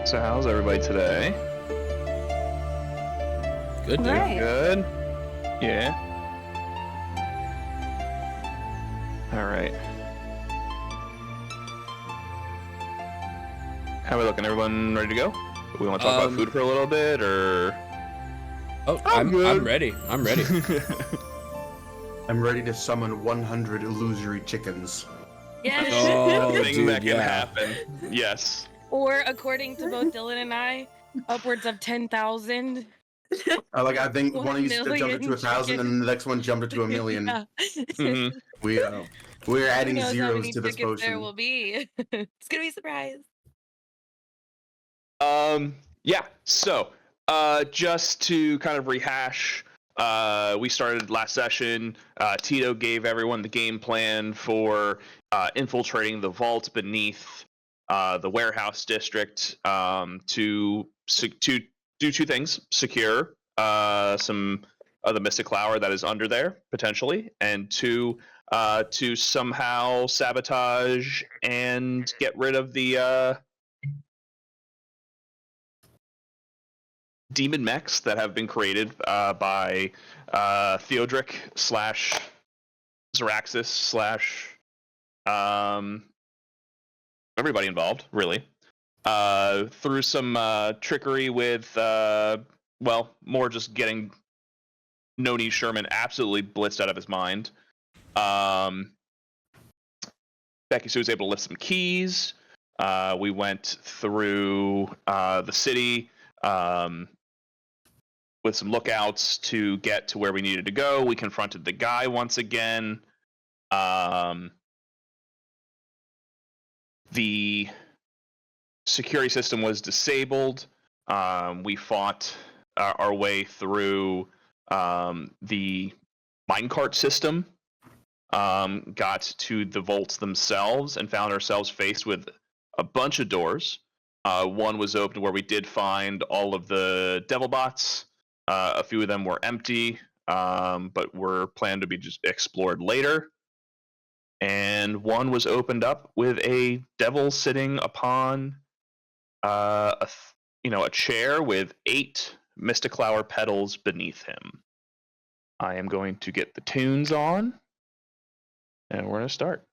So how's everybody today? Good, dude. Right. Good? Yeah. Alright. How are we looking? Everyone ready to go? We want to talk about food for a little bit, or...? Oh, I'm ready. I'm ready. I'm ready to summon 100 illusory chickens. Yes. Oh, Thing dude, that can yeah. happen. Yes. Or according to both Dylan and I, upwards of 10,000. I think 1 one of you jumped it to million 1,000, and the next one jumped it to 1,000,000. Yeah. Mm-hmm. We're Who adding knows how zeros many to this tickets there potion. will be. It's gonna be a surprise. Yeah, so, just to kind of rehash, we started last session. Tito gave everyone the game plan for infiltrating the vault beneath the warehouse district to do two things: secure some of the mystiqlower that is under there potentially, and two, to somehow sabotage and get rid of the demon mechs that have been created by Theodric / Zaraxis / everybody involved, really. Through some trickery with, more just getting No-Knees Sherman absolutely blitzed out of his mind. Becky-Sue was able to lift some keys. We went through the city with some lookouts to get to where we needed to go. We confronted the guy once again. The security system was disabled. We fought our way through the minecart system, got to the vaults themselves, and found ourselves faced with a bunch of doors. One was open where we did find all of the devil bots. A few of them were empty, but were planned to be just explored later. And one was opened up with a devil sitting upon a chair with 8 mystiqlower petals beneath him. I am going to get the tunes on, and we're going to start.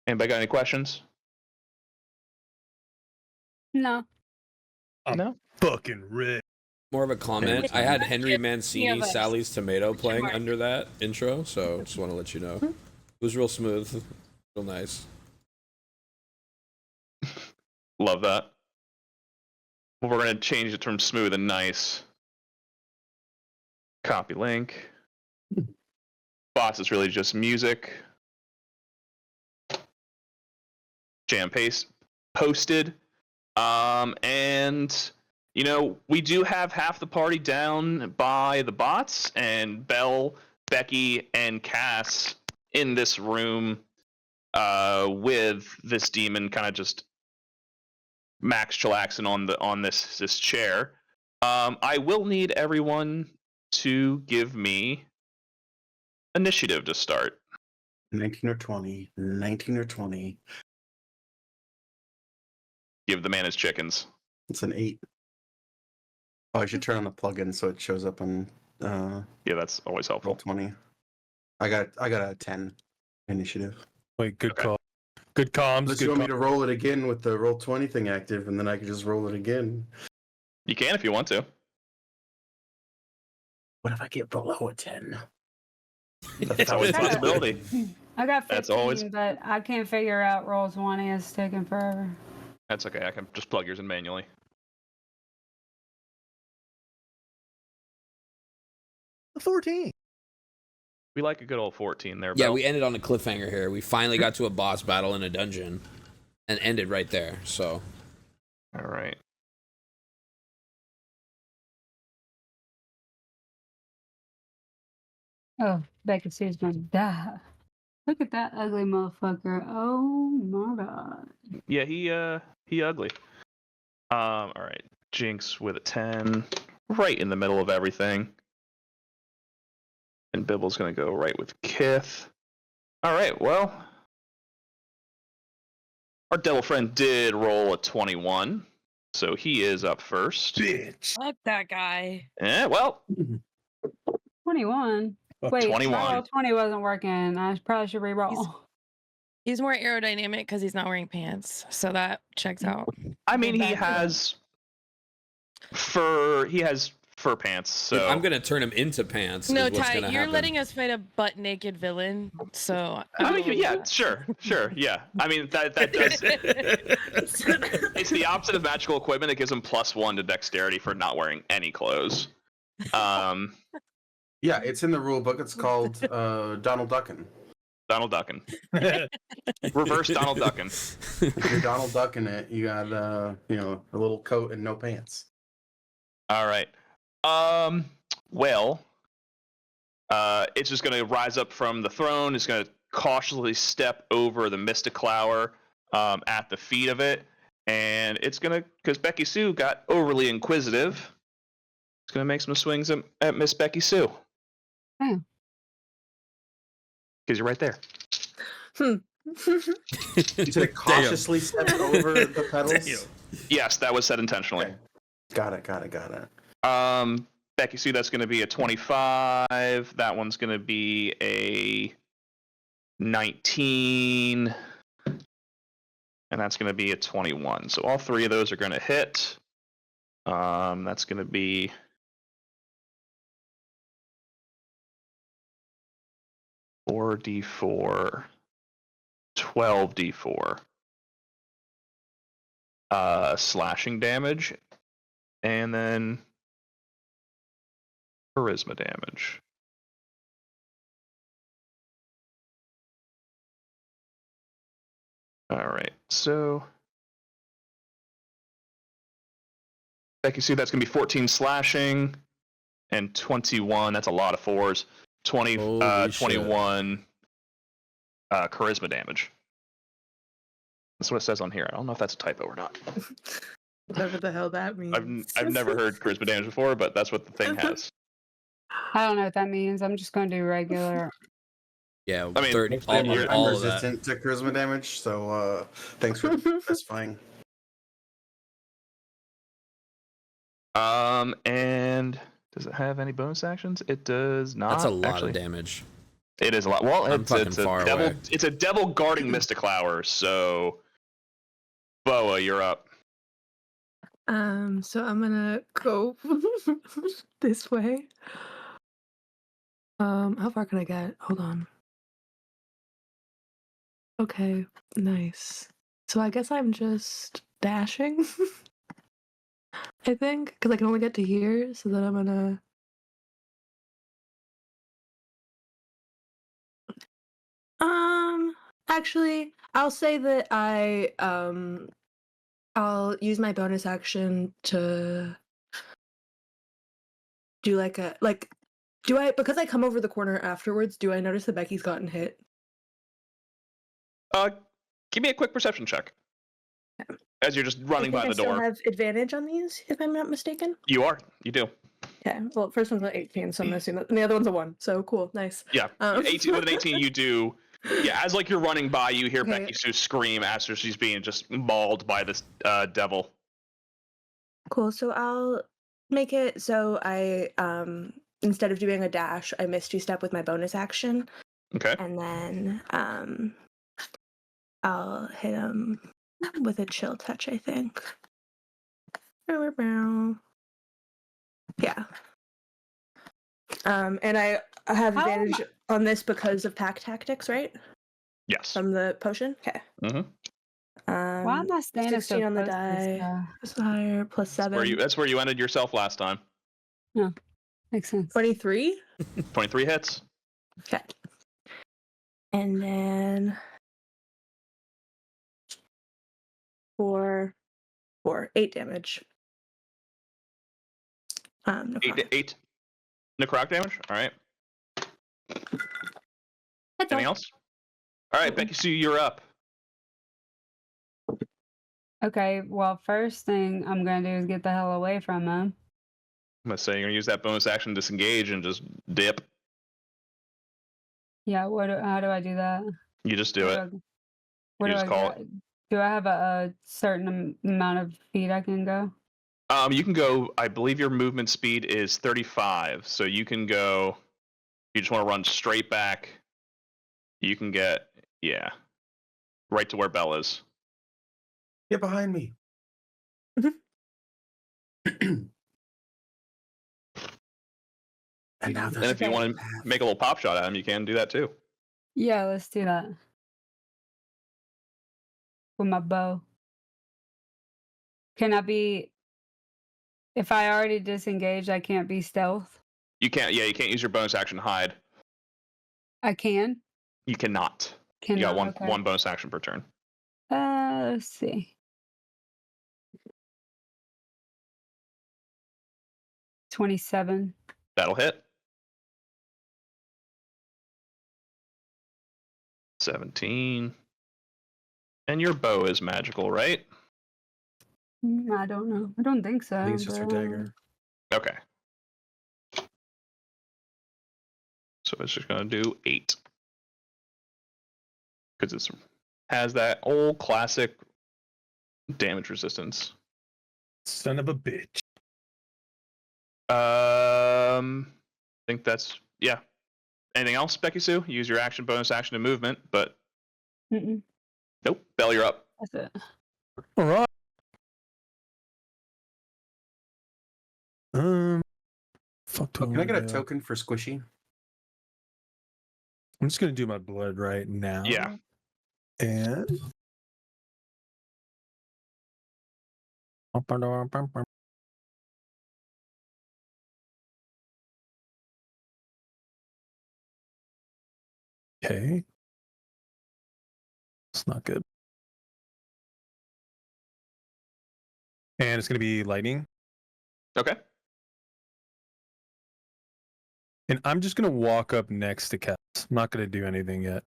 Anybody got any questions? No. No? Fucking rich. More of a comment. I had Henry Mancini, us. Sally's Tomato playing mark. under that intro, so just want to let you know. It was real smooth, real nice. Love that. Well, we're going to change it from smooth and nice. Copy link. Bots is really just music. Jam paste posted. And we do have half the party down by the bots, and Belle, Becky, and Cass in this room with this demon kind of just max chillaxing on this chair. I will need everyone to give me initiative to start. 19 or 20. 19 or 20. Give the man his chickens. It's an 8. Oh, I should turn on the plugin so it shows up on Yeah, that's always helpful. roll 20. I got a 10 initiative. Wait, good Okay. call. Good comms. Unless you want me to roll it again with the roll 20 thing active, and then I can just roll it again. You can if you want to. What if I get below a 10? That's always a possibility. I got 15, That's always- but I can't figure out roll 20. It's taking forever. That's okay. I can just plug yours in manually. A 14. We like a good old 14 there, Yeah, Belle. we ended on a cliffhanger here. We finally got to a boss battle in a dungeon and ended right there, so. All right. Oh, Becky-Sue's gonna die. Look at that ugly motherfucker. Oh my god. Yeah, he ugly. All right. Jinx with a 10, right in the middle of everything. And Bibble's gonna go right with Kith. All right. Well, our devil friend did roll a 21. So he is up first. Bitch. Fuck that guy. Well, 21. Wait, 21. my roll 20 wasn't working. I probably should re-roll. He's more aerodynamic because he's not wearing pants, so that checks out. I mean, he Back to has fur. He has fur pants. So I'm gonna turn him into pants. No, is what's Ty, gonna you're happen. letting us fight a butt naked villain, so I mean, yeah, sure, yeah. I mean, that does. It's the opposite of magical equipment. It gives him +1 to dexterity for not wearing any clothes. Yeah, it's in the rule book. It's called Donald Duckin. Donald Duckin. Reverse Donald Duckin. If you're Donald Duckin it, you got a little coat and no pants. All right. Well, it's just going to rise up from the throne. It's going to cautiously step over the mystiqlower at the feet of it, and it's going to, because Becky-Sue got overly inquisitive, it's going to make some swings at Miss Becky-Sue. Oh. Because you're right there. You said it cautiously stepped over the pedals? Damn. Yes, that was said intentionally. Okay. Got it. Becky-Sue, that's going to be a 25. That one's going to be a 19. And that's going to be a 21. So all three of those are going to hit. That's going to be 4d4, 12d4 slashing damage, and then charisma damage. All right, so Becky-Sue, that's going to be 14 slashing and 21. That's a lot of fours. 21 charisma damage. That's what it says on here. I don't know if that's a typo or not. Whatever the hell that means. I've never heard charisma damage before, but that's what the thing has. I don't know what that means. I'm just going to do regular. Yeah, I mean, 30, I'm all of that. resistant to charisma damage, so thanks for specifying. And does it have any bonus actions? It does not. That's a lot actually. of damage. It is a lot. Well, I'm it's fucking a far devil. away. It's a devil guarding mystiqlower. So, Boa, you're up. So I'm gonna go this way. How far can I get? Hold on. Okay, nice. So I guess I'm just dashing. I think, because I can only get to here, so then I'm gonna. Actually, I'll say that I'll use my bonus action to do because I come over the corner afterwards, do I notice that Becky's gotten hit? Give me a quick perception check. As you're just running by I the still door. have advantage on these, if I'm not mistaken. You are. You do. Okay. Well, first one's an 18, so I'm gonna assume that, and the other one's a 1. So cool, nice. Yeah. 18 with an 18, you do. Yeah. As like you're running by, you hear Okay. Becky-Sue scream after she's being just mauled by this devil. Cool. So I'll make it so I instead of doing a dash, I misty step with my bonus action, Okay. and then I'll hit him with a chill touch, I think. Yeah. And I have advantage on this because of pack tactics, right? Yes. From the potion? Okay. Mm-hmm. Why am I standing 16 so on the close to this die. guy? Plus higher, plus 7. That's where you ended yourself last time. Makes sense. 23? 23 hits. Okay. And then 8 damage. Necrotic. 8 necrotic damage. All right. That's Anything all. else? All right, Becky-Sue, you're up. Okay, well, first thing I'm going to do is get the hell away from him. I'm gonna say you're gonna use that bonus action to disengage and just dip. Yeah, how do I do that? You just do it. What You do just I call got? Do I have a certain amount of feet I can go? You can go. I believe your movement speed is 35, so you can go. You just want to run straight back. You can get right to where Belle is. Get behind me. And now And there's if you want to make a little pop shot at him, you can do that too. Yeah, let's do that. With my bow. Can I be... If I already disengage, I can't be stealth? You can't. Yeah, you can't use your bonus action hide. I can? You cannot. Cannot, You got okay. one bonus action per turn. Let's see. 27. That'll hit. 17. And your bow is magical, right? I don't know. I don't think so. I think it's just her but, dagger. Okay. So it's just going to do 8. Because it has that old classic damage resistance. Son of a bitch. I think that's... Yeah. Anything else, Becky-Sue? Use your action, bonus action, and movement, but... Mm-mm. Nope. Belle, you're up. That's it. All right. Fuck. Can I get a token for Squishy? I'm just gonna do my blood right now. Yeah. And okay. It's not good. And it's gonna be lightning. Okay. And I'm just gonna walk up next to Cass. I'm not gonna do anything yet.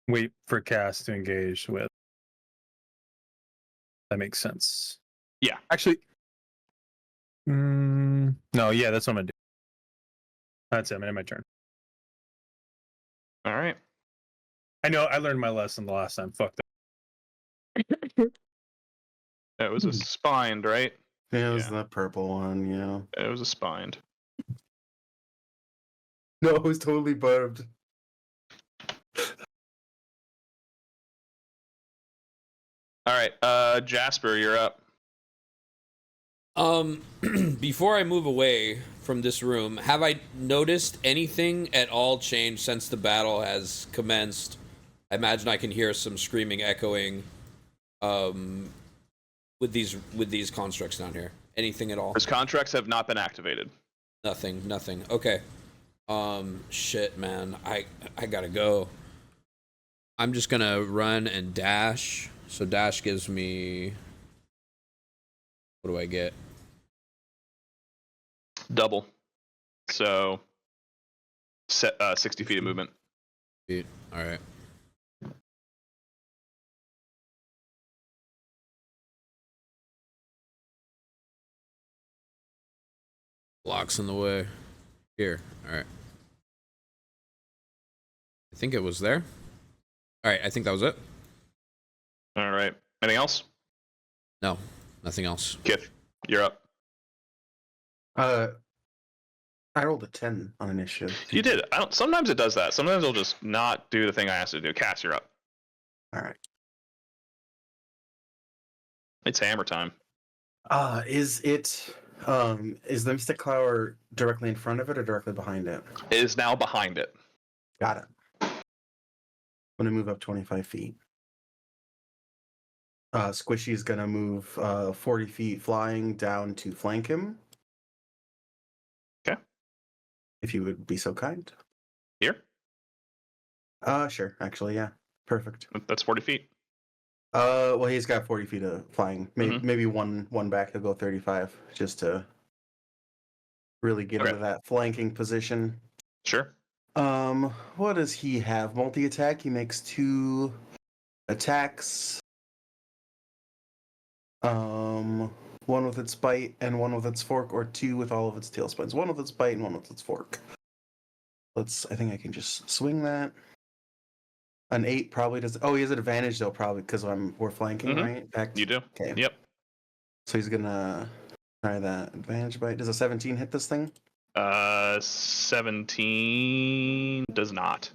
Wait for Cass to engage with. That makes sense. Yeah. Actually, no, yeah, that's what I'm gonna do. That's it. I'm in my turn. All right. I know. I learned my lesson the last time. Fuck that. It was a spined, right? Yeah, it was Yeah. the purple one, yeah. It was a spined. No, it was totally barbed. All right. Jasper, you're up. Before I move away from this room, have I noticed anything at all change since the battle has commenced? I imagine I can hear some screaming echoing with these constructs down here. Anything at all? Those contracts have not been activated. Nothing. Okay. Shit, man. I gotta go. I'm just gonna run and dash. So dash gives me... What do I get? Double. So 60 feet of movement. All right. Blocks in the way. Here. All right. I think it was there. All right. I think that was it. All right. Anything else? No, nothing else. Kith, you're up. I rolled a 10 on initiative. You did. Sometimes it does that. Sometimes it'll just not do the thing I asked it to do. Cass, you're up. All right. It's hammer time. Is the mystiqlower directly in front of it or directly behind it? It is now behind it. Got it. I'm gonna move up 25 feet. Squishy is gonna move 40 feet flying down to flank him. Okay. If you would be so kind. Here? Sure. Actually, yeah. Perfect. That's 40 feet. Well, he's got 40 feet of flying. Maybe, Mm-hmm. maybe one back. He'll go 35 just to really get into that flanking position. Sure. What does he have? Multi-attack. He makes 2 attacks. One with its bite and one with its fork, or 2 with all of its tail spines. One with its bite and one with its fork. I think I can just swing that. An 8 probably does. Oh, he has an advantage though, probably because we're flanking, Mhm. right? Back. You do. Okay. Yep. So he's gonna try that advantage bite. Does a 17 hit this thing? 17 does not.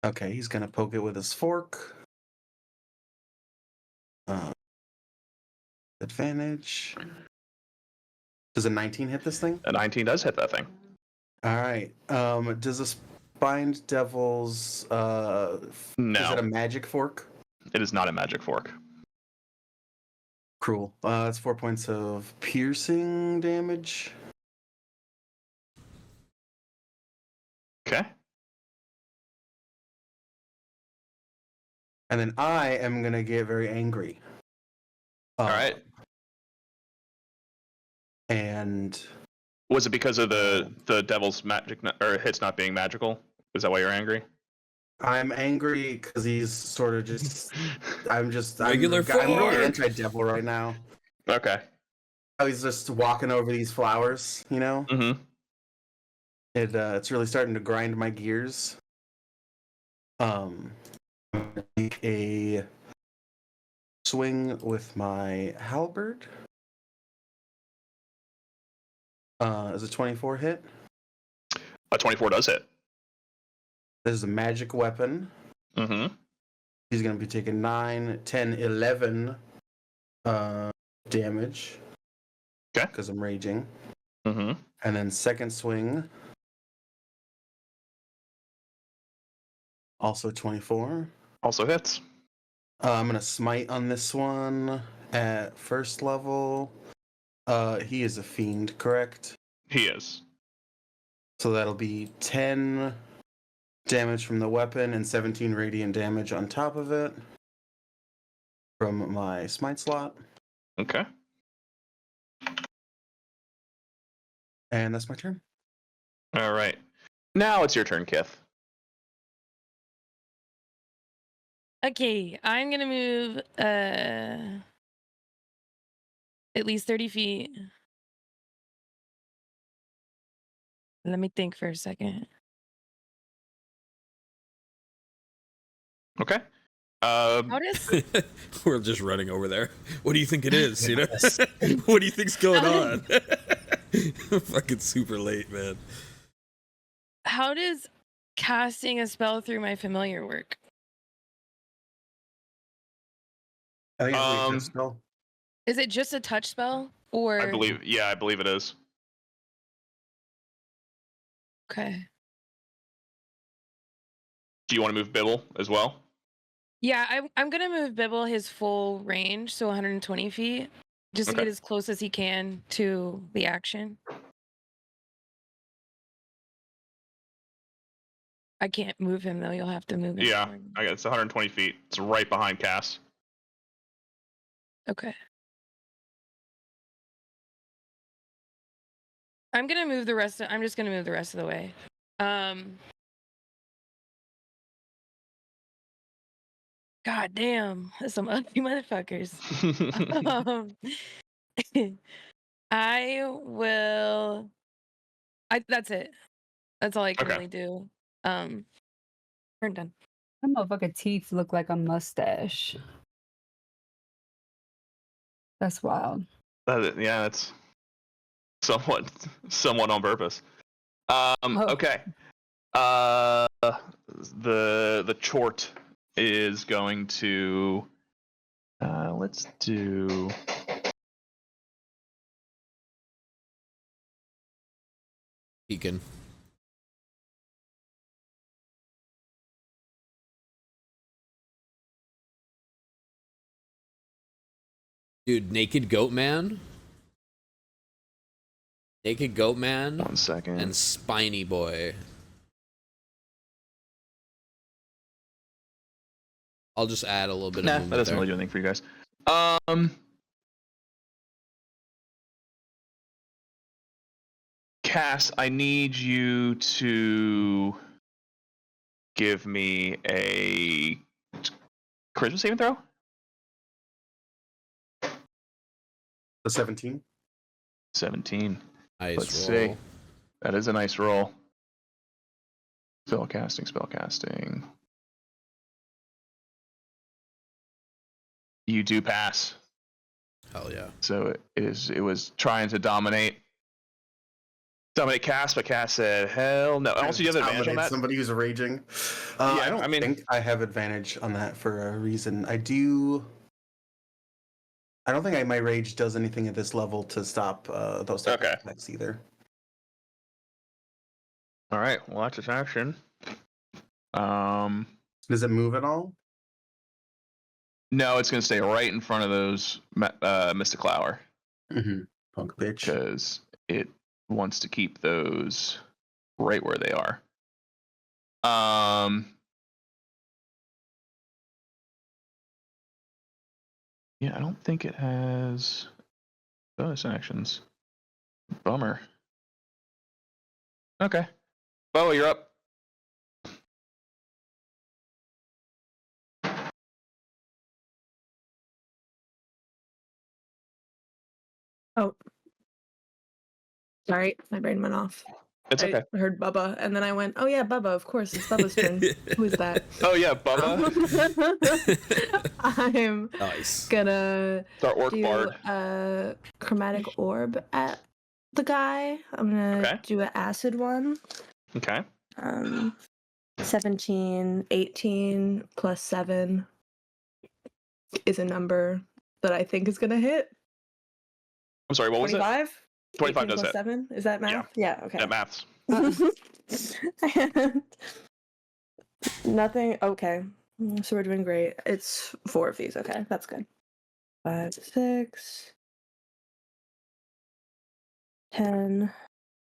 Okay, he's gonna poke it with his fork. Advantage. Does a 19 hit this thing? A 19 does hit that thing. All right. Does the spined devil's No, is it a magic fork? it is not a magic fork. Cruel. That's 4 points of piercing damage. Okay. And then I am gonna get very angry. All right. And Was it because of the devil's magic or hits not being magical? Is that why you're angry? I'm angry because he's sort of just. I'm Regular I'm really fork. anti-devil right now. Okay. How he's just walking over these flowers, you know. Mm-hmm. It's really starting to grind my gears. I'm gonna make a swing with my halberd. Is a 24 hit? A 24 does hit. This is a magic weapon. Mm-hmm. He's going to be taking 9, 10, 11 damage. Okay. Because I'm raging. Mm-hmm. And then second swing. Also 24. Also hits. I'm going to smite on this one at first level. He is a fiend, correct? He is. So that'll be 10 damage from the weapon and 17 radiant damage on top of it from my smite slot. Okay. And that's my turn. All right. Now it's your turn, Kith. Okay, I'm gonna move at least 30 feet. Let me think for a second. Okay. How does We're just running over there. What do you think it is? You know, what do you think's going on? Fucking super late, man. how does casting a spell through my familiar work? I think it's a Um, good spell. Is it just a touch spell, or I believe it is. Okay. Do you want to move Bibble as well? Yeah, I'm gonna move Bibble his full range, so 120 feet, just to Okay. get as close as he can to the action. I can't move him though. You'll have to move him. Yeah, for me. I got it's 120 feet. It's right behind Cass. Okay. I'm gonna move the rest. I'm just gonna move the rest of the way. God damn, that's some ugly motherfuckers. I will. That's it. That's all I can Okay. really do. We're done. That motherfucker teeth look like a mustache. That's wild. Yeah, it's somewhat on purpose. Oh. Okay. The chort is going to let's do Beacon. Dude, Naked Goat Man. Naked Goat Man 1 second. and Spiny Boy. I'll just add a little bit of Nah, movement that doesn't there. really do anything for you guys. Cass, I need you to give me a charisma saving throw. The 17. 17. Nice Let's roll. see. That is a nice roll. Spellcasting. You do pass. Hell yeah. So it was trying to dominate Cass, but Cass said, "Hell no." Also, you have advantage on that. Somebody who's raging. I don't think I have advantage on that for a reason. I don't think my rage does anything at this level to stop those type of attacks either. All right. Well, that's its action. Does it move at all? No, it's going to stay right in front of those mystiqlower. Mm-hmm. Punk bitch. Because it wants to keep those right where they are. Yeah, I don't think it has bonus actions. Bummer. Okay. Boa, you're up. Oh. Sorry, my brain went off. It's okay. I heard Bubba, and then I went, oh yeah, Bubba, of course, it's Bubba's turn. Who is that? Oh yeah, Bubba. I'm Nice. gonna Start orc do bard. a chromatic orb at the guy. I'm gonna do an acid one. Okay. 17, 18 plus 7 is a number that I think is gonna hit. I'm sorry, what was 25? it? 25 does plus hit. 7? Is that math? Yeah, okay. That maths. And nothing. Okay. So we're doing great. It's 4 of these. Okay, that's good. 5, 6, 10,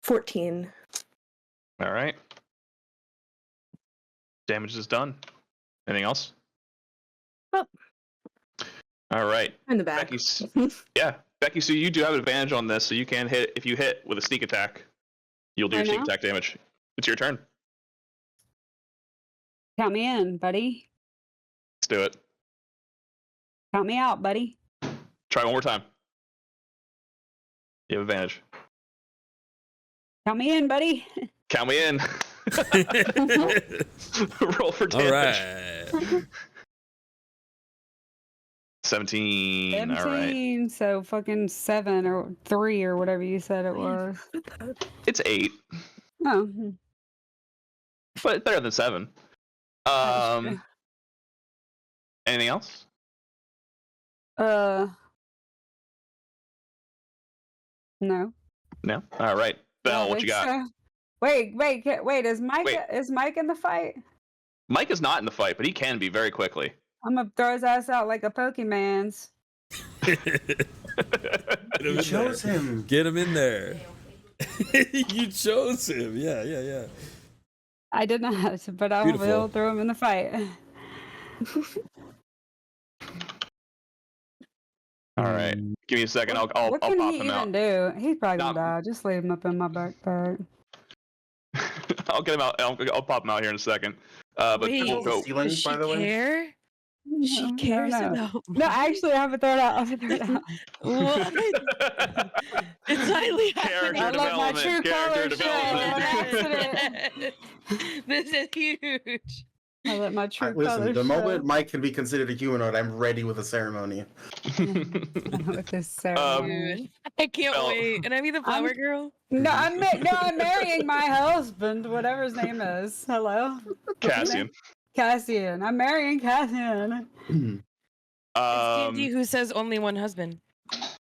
14. All right. Damage is done. Anything else? Oh. All right. In the back. Becky-Sue, you do have advantage on this, so you can hit. If you hit with a sneak attack, you'll do your sneak attack damage. It's your turn. Count me in, buddy. Let's do it. Count me out, buddy. Try one more time. You have advantage. Count me in, buddy. Count me in. Roll for damage. All right. 17. All right. 17, so fucking 7 or 3 or whatever you said it was. It's 8, Oh. but it's better than 7. That's true. Anything else? No. No. All right, Belle, Don't what you think got? so. Wait. Is Mike in the fight? Mike is not in the fight, but he can be very quickly. I'm gonna throw his ass out like a Pokemans. You chose him. Get him in there. You chose him. Yeah. I did not, but I Beautiful. will throw him in the fight. All right, give me a second. I'll what pop can him he out. even do? He's probably gonna Not- die. Just leave him up in my backpack. I'll get him out. I'll pop him out here in a second. But Wait, we'll go. Ceiling, Does she by the way. care? She cares about. No, actually, I haven't thrown out. What? It's highly Character I let my true development. Character colors show. development. This is huge. I let my true Listen, colors the show. moment Mike can be considered a humanoid, I'm ready with a ceremony. With this ceremony. Dude, I can't Well, wait. And I'm the flower girl. No, I'm marrying my husband, whatever his name is. Hello, Cassian. Cassian. I'm marrying Cassian. It's D&D who says only one husband.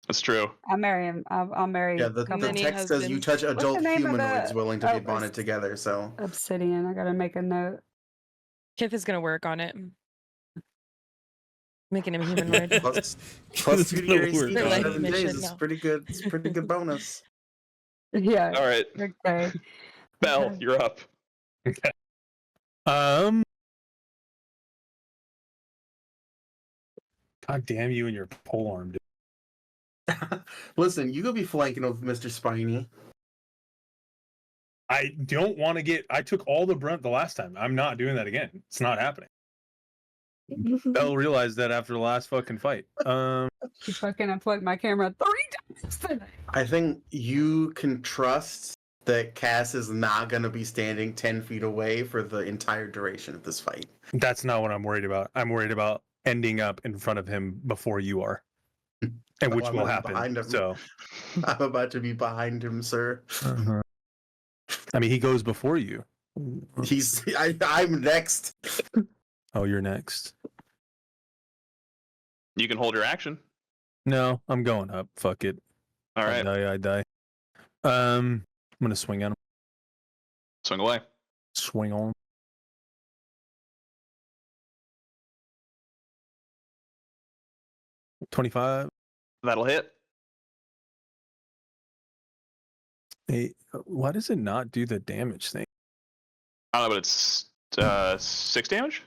That's true. I'll marry him. I'll marry. Yeah, the Many text says you touch What's adult the name of humanoids the- willing to be oh, bonded together. So Obsidian. I gotta make a note. Kith is gonna work on it. Making him humanoid. plus It's 2 to gonna your AC work for on it. 7 days Mission, is no. pretty good. It's a pretty good bonus. Yeah. All right, Okay. Belle, Okay. you're up. God damn you and your polearm, dude. Listen, you could be flanking with Mr. Spiny. I don't want to get. I took all the brunt the last time. I'm not doing that again. It's not happening. Belle realized that after the last fucking fight. You fucking unplugged my camera 3 times today. I think you can trust that Cass is not going to be standing 10 feet away for the entire duration of this fight. That's not what I'm worried about. I'm worried about ending up in front of him before you are, and which I'm will gonna be happen. behind him. So I'm about to be behind him, sir. I mean, he goes before you. I'm next. Oh, you're next. You can hold your action. No, I'm going up. Fuck it. All right, I die. I'm gonna swing at him. swing away. Swing on him. 25. That'll hit. Hey, why does it not do the damage thing? I don't know, but it's 6 damage.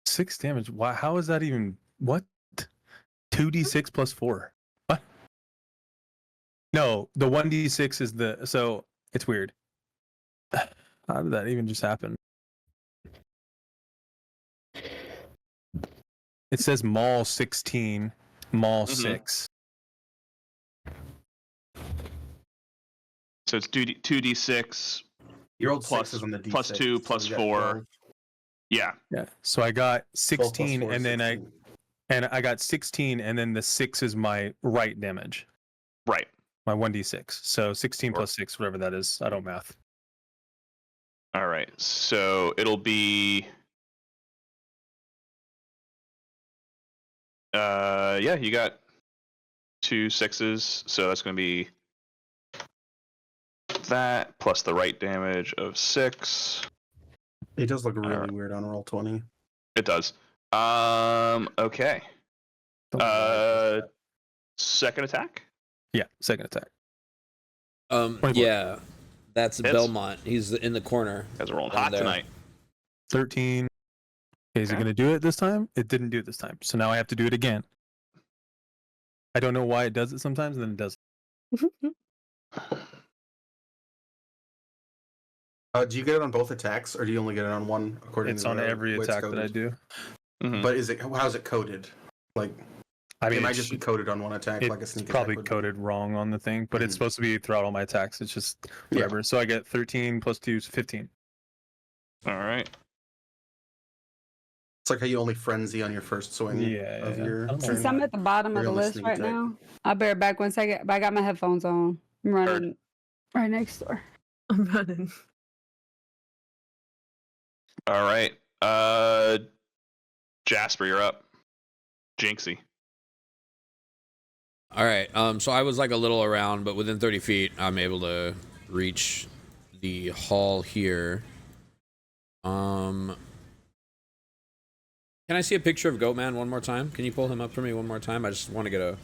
6 damage. Why? How is that even? What? 2d6 plus 4. What? No, the 1d6 is the. So it's weird. How did that even just happen? It says Maul 16, Maul 6. So it's 2d6 Your old plus 6 is on the D6, plus 2 so plus you got 4. 12. Yeah. Yeah. So I got 12 plus 16, 4 is and then 16. I got 16, and then the 6 is my right damage, Right. my 1d6. So 16 Sure. plus 6, whatever that is. I don't math. All right. So it'll be. Yeah, you got 2 6s, so that's going to be that plus the right damage of 6. It does look really weird on roll 20. It does. Okay. Second attack. Yeah, second attack. 24. Yeah, that's Hits. Belmont. He's in the corner. You guys are rolling Down hot there. tonight. 13. Okay, is it Okay. going to do it this time? It didn't do it this time. So now I have to do it again. I don't know why it does it sometimes, and then it doesn't. Do you get it on both attacks, or do you only get it on one? According It's to on the every way it's attack that I coded? do. Mhm. But how's it coded? Like, I mean, it might it's, just be coded on one attack, like a it's sneak probably attack would be. coded wrong on the thing, but it's Mhm. supposed to be throughout all my attacks. It's just whatever. So I get 13 plus 2 is 15. All right. It's like how you only frenzy on your first swing of your I don't know turn. Since I'm at the bottom of Or the on the list sneak right attack. now, I'll bear back 1 second. But I got my headphones on. I'm running right next door. I'm running. All right. Jasper, you're up. Jinxie. All right. So I was like a little around, but within 30 feet, I'm able to reach the hall here. Can I see a picture of Goatman one more time? Can you pull him up for me one more time? I just want to get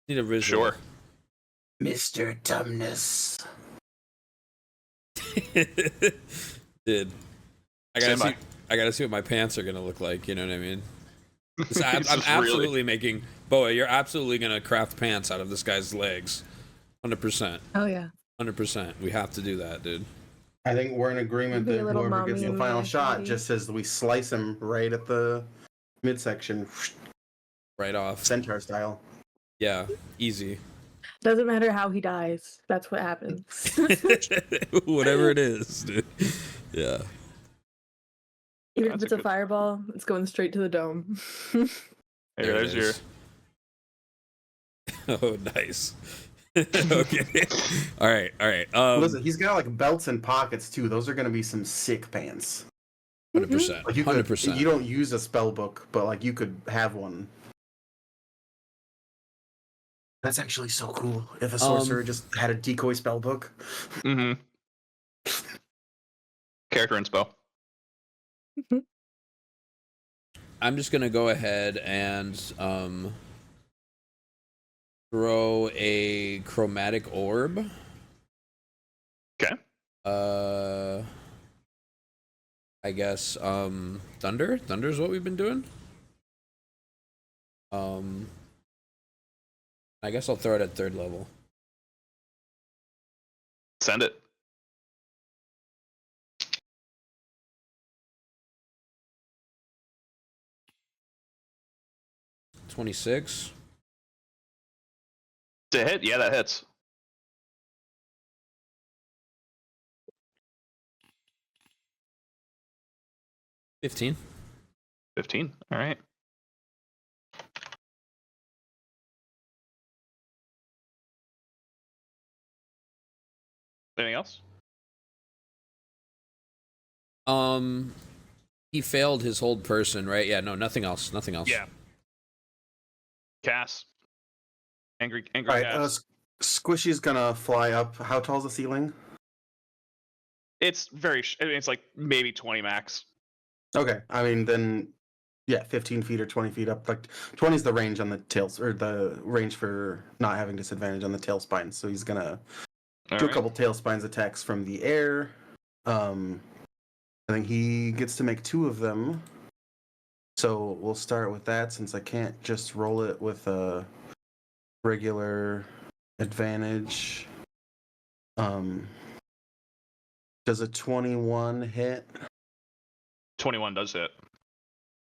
need a visual. Sure. Mr. Dumbness. Dude, I Stand by. gotta see what my pants are gonna look like. You know what I mean? I'm This is absolutely really- making Boa. You're absolutely gonna craft pants out of this guy's legs. 100%. Oh yeah. 100%. We have to do that, dude. I think we're in agreement Be a that little whoever mommy gets the in final there, shot maybe. just says we slice him right at the midsection, Right off. centaur style. Yeah, easy. Doesn't matter how he dies. That's what happens. Whatever it is, dude. Yeah. Even That's if it's a a good- fireball, it's going straight to the dome. Here, There it there's your. is. Oh, nice. Okay. All right. All right. Listen, he's got like belts and pockets too. Those are going to be some sick pants. 100%. Like you could, 100%. you don't use a spell book, but like you could have one. That's actually so cool. If a sorcerer just had a decoy spell book. Mm-hmm. Character inspo. I'm just gonna go ahead and throw a chromatic orb. Okay. I guess thunder. Thunder is what we've been doing. I guess I'll throw it at 3rd level. Send it. $26. To hit? Yeah, that hits. $15. 15. All right. Anything else? He failed his hold person, right? Yeah, no, nothing else. Nothing else. Yeah. Cass. Angry All right, Cass. Squishy's gonna fly up. How tall's the ceiling? It's it's like maybe 20 max. Okay, I mean then, yeah, 15 feet or 20 feet up. Like 20 is the range on the tails, or the range for not having disadvantage on the tail spine. So he's gonna All do a right. couple tail spines attacks from the air. I think he gets to make 2 of them. So we'll start with that since I can't just roll it with a regular advantage. Does a 21 hit? 21 does hit.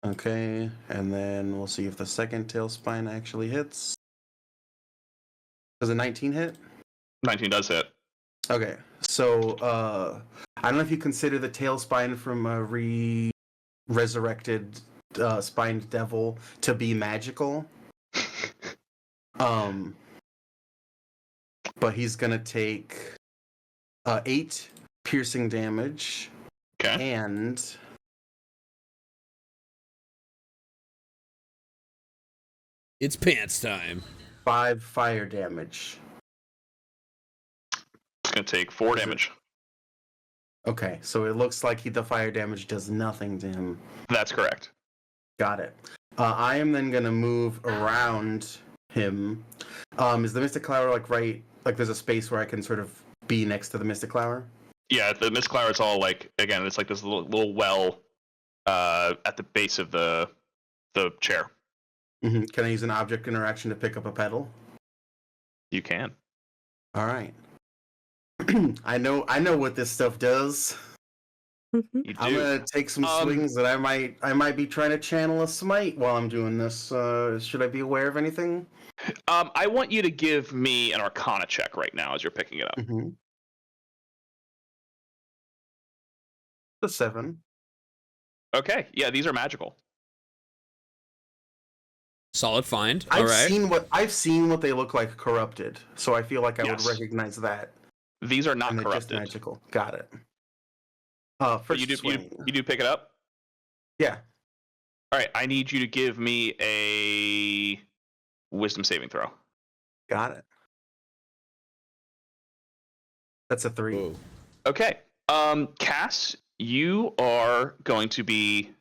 Okay, and then we'll see if the second tail spine actually hits. Does a 19 hit? 19 does hit. Okay, so I don't know if you consider the tail spine from a resurrected spined devil to be magical. But he's gonna take 8 piercing damage Okay. and It's pants time. 5 fire damage. It's going to take 4 Is it- damage. Okay, so it looks like the fire damage does nothing to him. That's correct. Got it. I am then gonna move around him. Is the mystiqlower like there's a space where I can sort of be next to the mystiqlower? Yeah, the mystiqlower is all like, again, it's like this little well at the base of the chair. Mm-hmm. Can I use an object interaction to pick up a pedal? You can. All right. I know what this stuff does. You do. I'm gonna take some swings that I might be trying to channel a smite while I'm doing this. Should I be aware of anything? I want you to give me an Arcana check right now as you're picking it up. Mm-hmm. The 7. Okay. Yeah, these are magical. Solid find. All right. I've seen what they look like corrupted, so I feel like I would Yes. recognize that. These are not And they're just corrupted. magical. Got it. But First you do swing. you do pick it up? Yeah. All right. I need you to give me a wisdom saving throw. Got it. That's a 3. Whoa. Okay. Cass, you are going to be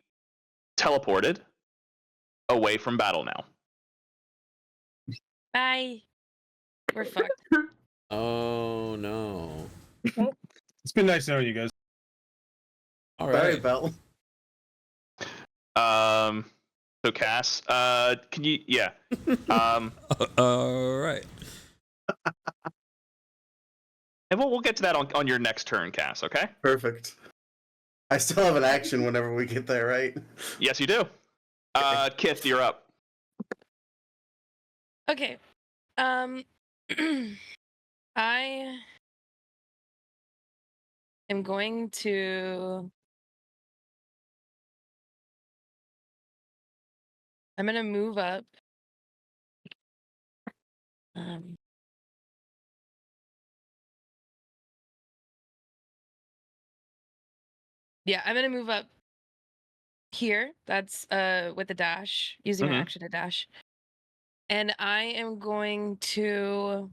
teleported away from battle now. Bye. We're fucked. Oh no. It's been nice knowing you guys. All Sorry, right. Bell. So Cass, can you? Yeah. All right. And we'll get to that on your next turn, Cass. Okay? Perfect. I still have an action whenever we get there, right? Yes, you do. Kith, you're up. Okay. I am going to. I'm gonna move up. Yeah, I'm gonna move up here. That's with a dash, using my Mhm. action to dash. And I am going to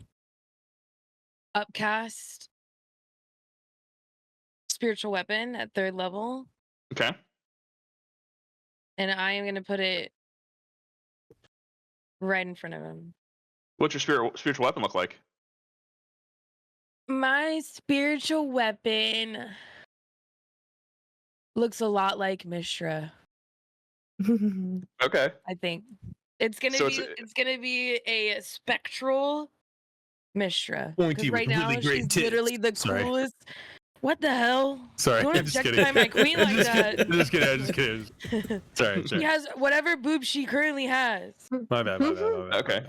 upcast spiritual weapon at 3rd level, Okay. and I am gonna put it right in front of him. What's your spiritual weapon look like? My spiritual weapon looks a lot like Mishra. Okay. I think it's gonna So be it's it's gonna be a spectral Mishra. Pointy 'Cause right with now really great she's tits. literally the Sorry. coolest. What the hell? Sorry, Don't I'm just objectify kidding. my queen like Just that. kidding, just kidding. I'm just kidding. Sorry, She has whatever boob she currently has. My bad. Okay.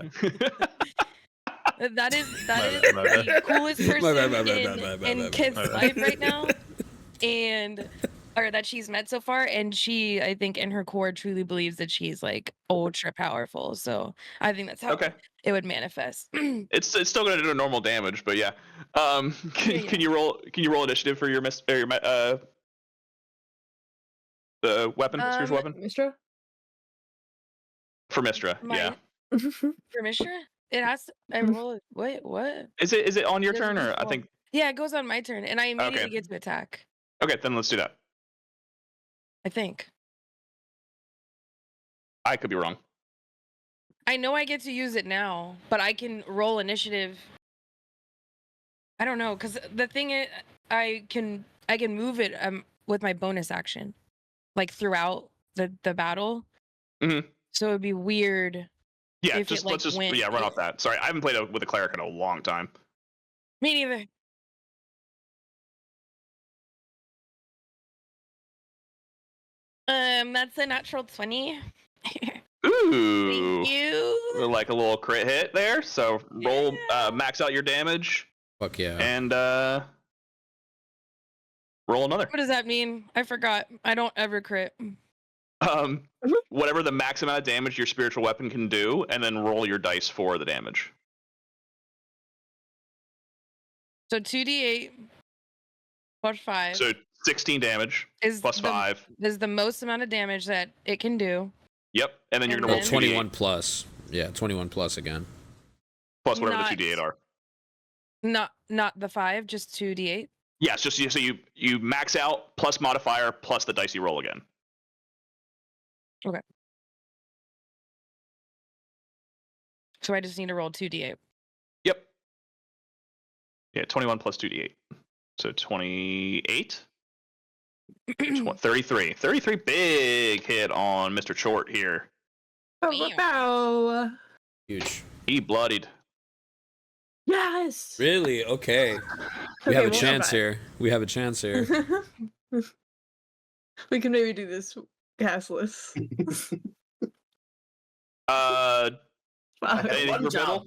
That is My bad. the coolest person My bad. in Kith's My bad. life right now. And or that she's met so far, and she, I think, in her core, truly believes that she's like ultra powerful. So I think that's how Okay. it would manifest. It's still gonna do normal damage, but yeah. Can you roll initiative for your the weapon, spiritual weapon? Mistra? For Mistra, yeah. For Mishra, it has to. I roll it. What? Is it on your It doesn't turn, or just I roll. think? Yeah, it goes on my turn, and I immediately Okay. get to attack. Okay, then let's do that. I think. I could be wrong. I know I get to use it now, but I can roll initiative. I don't know, because the thing is, I can move it with my bonus action, like throughout the battle. Mm-hmm. So it'd be weird. Yeah, if just it, like, let's just went- run off that. Sorry, I haven't played with a cleric in a long time. Me neither. That's a natural 20. Ooh, Thank you. like a little crit hit there. So roll, max out your damage, Fuck yeah. and roll another. What does that mean? I forgot. I don't ever crit. Whatever the max amount of damage your spiritual weapon can do, and then roll your dice for the damage. So 2d8 plus 5 So 16 damage is plus 5. is the most amount of damage that it can do. Yep, and then you're And gonna roll then- 21 2d8 plus. Yeah, 21 plus again. plus whatever Not- the 2d8 are. Not the 5, just 2d8. Yeah, it's just so you max out plus modifier plus the dice you roll again. So I just need to roll 2d8. Yep. Yeah, 21 plus 2d8. So 28. 33. 33 big hit on Mr. Short here. Bow. Huge. He bloodied. Yes. Really? Okay. We have a chance here. We have a chance here. We can maybe do this castless. Anything One for job.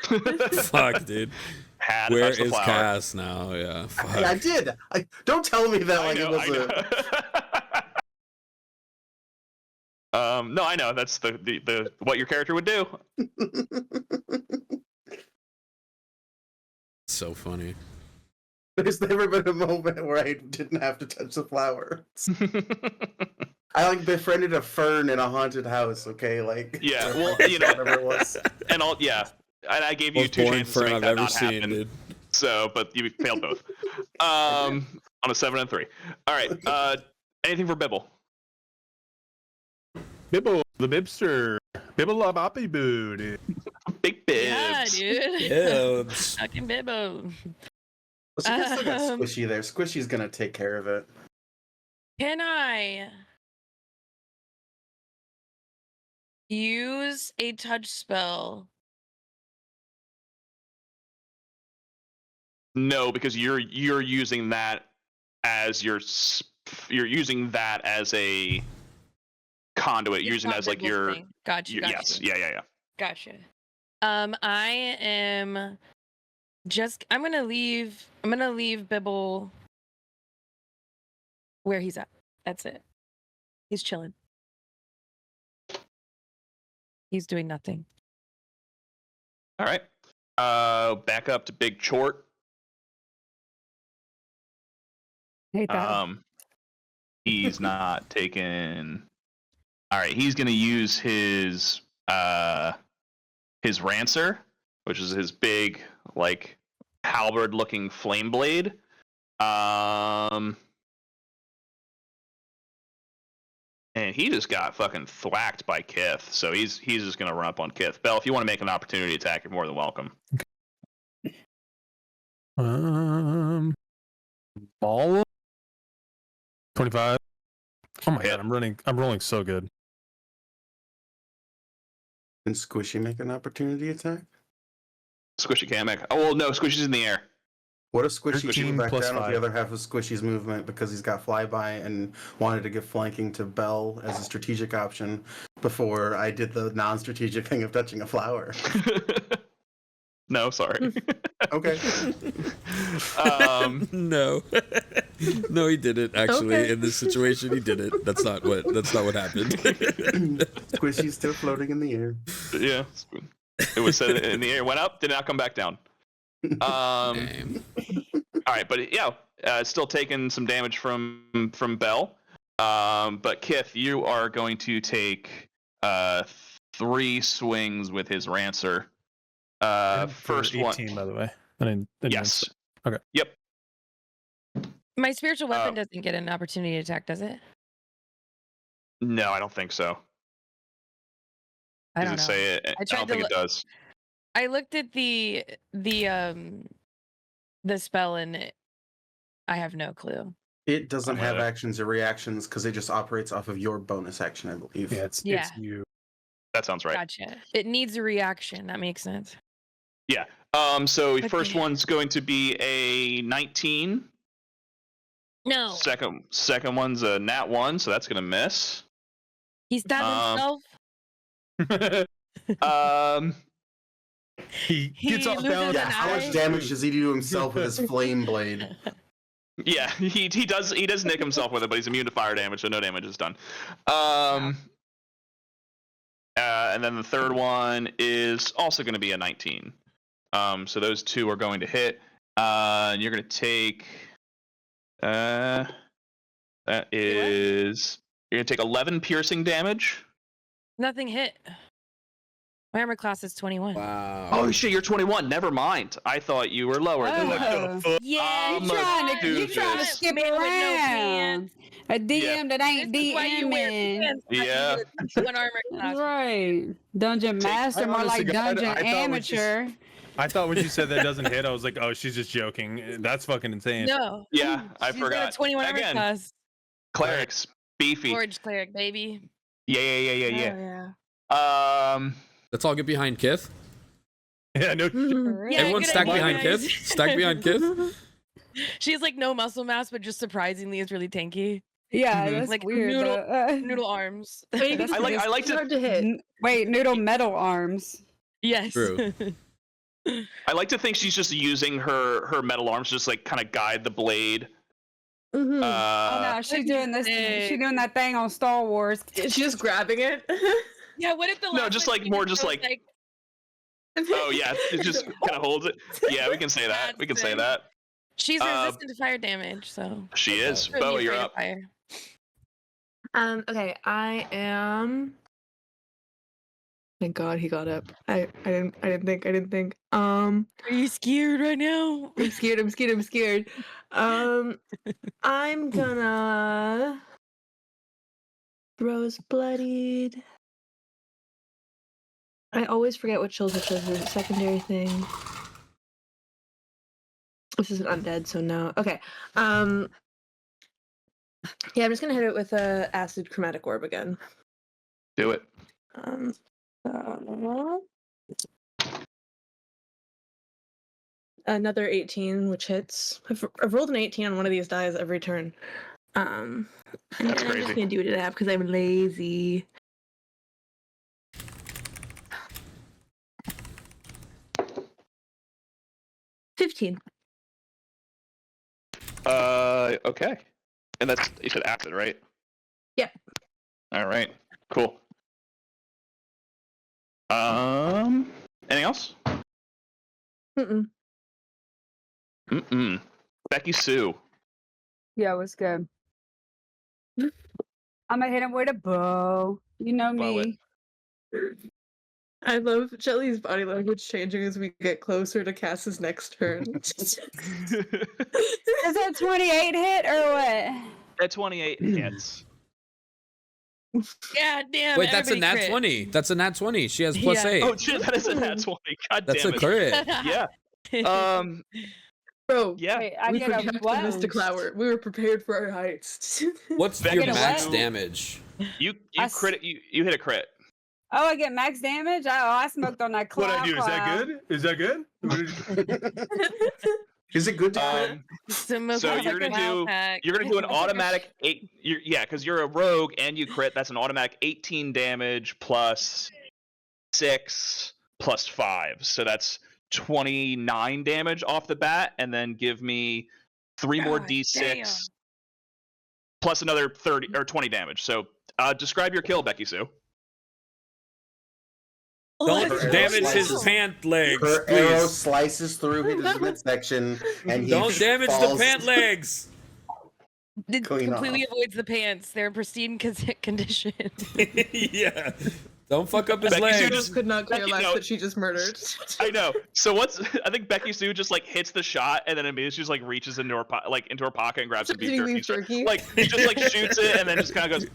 Biddle? Fuck, dude. Had to Where touch the is flower. Cass now? Yeah. Fuck. I did. Don't tell me that I like know, it was no, I know. That's the what your character would do. So funny. There's never been a moment where I didn't have to touch the flower. I like befriended a fern in a haunted house. Okay, like Yeah, well, you know, whatever it was. and I gave you Most 2 boring chances to fern make I've that ever not seen, happen. dude. So, but you failed both. On a 7 and 3. All right. Anything for Bibble? Bibble, the Bibster. Bibble la boppy boo, dude. Big Bibs. Yeah, dude. Bibs. Fucking Bibbo. Well, so I still got Um, Squishy there. Squishy's gonna take care of it. Can I use a touch spell? No, because you're using that as you're using that as a conduit. You're It's using that not as like Bibbo's your thing. Gotcha. yes, yeah. Gotcha. I am I'm gonna leave Bibble where he's at. That's it. He's chilling. He's doing nothing. All right. Back up to Big Chort. Hate that. He's not taking. All right, he's gonna use his rancer, which is his big like halberd-looking flame blade. And he just got fucking thwacked by Kith, so he's just gonna run up on Kith. Bell, if you want to make an opportunity attack, you're more than welcome. Ball. 25. Oh my Hit. god, I'm rolling so good. Can Squishy make an opportunity attack? Squishy can't make. Oh well, no, Squishy's in the air. What if Squishy 13 drew back plus down with 5. the other half of Squishy's movement because he's got flyby and wanted to give flanking to Bell as a strategic option before I did the non-strategic thing of touching a flower? No, sorry. Okay. No. No, he didn't actually. Okay. In this situation, he didn't. That's not what happened. Squishy's still floating in the air. Yeah, it was set in the air, went up, did not come back down. Damn. All right, but yeah, still taking some damage from Bell. But Kith, you are going to take 3 swings with his Rancer. First 18, one. by the way. I didn't Yes. Okay. Yep. My spiritual weapon doesn't get an opportunity to attack, does it? No, I don't think so. I Does don't it know. say it? I don't think it does. I looked at the spell and I have no clue. It doesn't have Okay. actions or reactions because it just operates off of your bonus action, I believe. Yeah, it's Yeah. you. That sounds right. Gotcha. It needs a reaction. That makes sense. Yeah. So Okay. first one's going to be a 19. No. Second one's a nat 1, so that's gonna miss. He stabbed himself. He gets off loses balance. an Yeah, how eye. much damage does he do to himself with his flame blade? Yeah, he does nick himself with it, but he's immune to fire damage, so no damage is done. And then the third one is also going to be a 19. So those 2 are going to hit. And you're going to take. You're going to take 11 piercing damage. Nothing hit. My armor class is 21. Wow. Oh shit, you're 21. Never mind. I thought you were lower than that. Oh, Yeah, I'm you trying to stupid. skip Man with no around. A DM Yeah. that ain't This is why you wear DMing. pants. Yeah. One armor class. Right. Dungeon Master, I more honestly like got- Dungeon I thought when she Amateur. I thought when you said that doesn't hit, I was like, oh, she's just joking. That's fucking insane. No. Yeah, I She's got forgot. a 21 armor Again, class. clerics, beefy. Forge cleric, baby. Yeah. Let's all get behind Kith. Yeah, no. Yeah, Everyone good stack idea, behind guys. Kith. Stack behind Kith. She has like no muscle mass, but just surprisingly is really tanky. Yeah, Mhm. that's Like weird. Noodle arms. Maybe I like it's to hard to hit. Wait, noodle metal arms. Yes. True. I like to think she's just using her metal arms, just like kind of guide the blade. Mhm. Oh no, she's doing this. She's doing that thing on Star Wars. She's just grabbing it. Yeah, what if the No, last just one like she more, just just goes like. Oh yeah, it just kind of holds it. Yeah, we can say that. We can say that. She's resistant to fire damage, so She is. really Boa, you're afraid of up. fire. Okay, I am. Thank God he got up. I didn't think. Are you scared right now? I'm scared. I'm gonna Rose bloodied. I always forget what chills is a secondary thing. This is an undead, so no. Okay. Yeah, I'm just gonna hit it with a acid chromatic orb again. Do it. Another 18, which hits. I've rolled an 18 on one of these dice every turn. That's I'm just crazy. gonna do what I have because I'm lazy. $15. Okay. And that's, you said acid, right? Yep. All right. Cool. Anything else? Mm-mm. Becky-Sue. Yeah, it was good. I'm gonna hit him with a bow. You know Blow it. me. I love Jelly's body language changing as we get closer to Cass's next turn. Is that 28 hit or what? At 28 hits. God damn. Wait, that's a everybody nat crit. 20. That's a nat 20. She has plus Yeah. 8. Oh shit, that is a nat 20. God That's damn a it. crit. Yeah. Bro, Yeah. Wait, I we get a forgot the what? mystiqlower. We were prepared for our heights. What's Becky, your get a max what? damage? You I s- crit you hit a crit. Oh, I get max damage? Oh, I smoked on that cloud. What I do? Is that good? Is that good? Is it good to crit? So you're gonna do an automatic 8. Because you're a rogue and you crit. That's an automatic 18 damage plus 6 plus 5. So that's 29 damage off the bat, and then give me 3 more God d6 damn. plus another 30 or 20 damage. So describe your kill, Becky-Sue. Don't Her arrow damage his slices- pant legs, Her arrow please. slices through his midsection, and he Don't damage the falls. pant legs. It Clean completely off. avoids the pants. They're in pristine condition. Yeah. Don't fuck up his Becky-Sue legs. just- Could not care You less know- that she just murdered. I know. So what's I think Becky-Sue just like hits the shot, and then immediately she just like reaches into her into her pocket and grabs some beef jerky. Beef jerky. Like he just like shoots it, and then just kind of goes,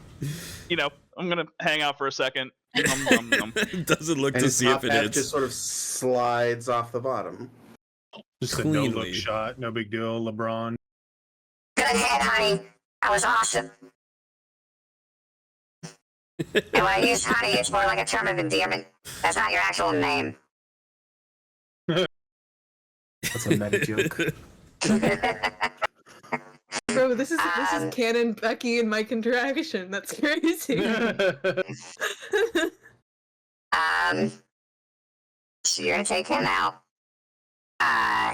I'm gonna hang out for a second. Nom, nom, nom. Doesn't look And to his see top if it half hits. just sort of slides off the bottom. Just a Cleanly. no-look shot, no big deal. LeBron. Good hit, honey. That was awesome. And when I use honey, it's more like a term of endearment. That's not your actual name. That's a meta joke. Bro, this is canon Becky and Mike interaction. That's crazy. So you're gonna take him out.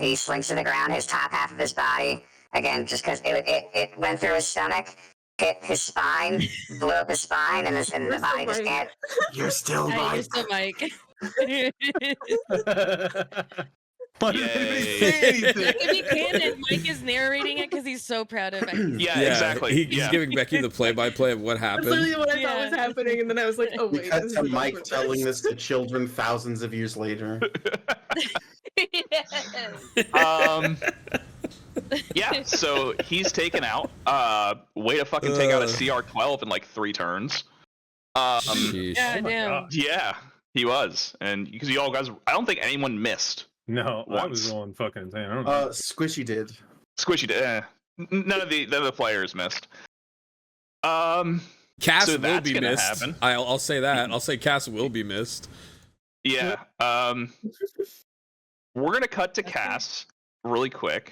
He slinks to the ground, his top half of his body, again, just because it went through his stomach, hit his spine, blew up his spine, and the body just can't. You're still Hey, you're Mike. still Mike. Why didn't anybody say anything? To be candid, Mike is narrating it because he's so proud of Becky. Yeah, exactly. He's giving Becky the play-by-play of what That's literally happened. what I thought was Yeah. happening, and then I was like, oh We wait. cut this to is Mike awkward. telling this to children thousands of years later. Yeah, so he's taken out. Way to fucking take out a CR12 in like 3 turns. Sheesh. God Oh my damn. God. Yeah, he was, and because you all guys, I don't think anyone missed. No, I was Once. going fucking insane. I don't know. Squishy did. Squishy, none of the players missed. Cass So will that's be gonna missed. happen. I'll say that. I'll say Cass will be missed. Yeah. We're gonna cut to Cass really quick.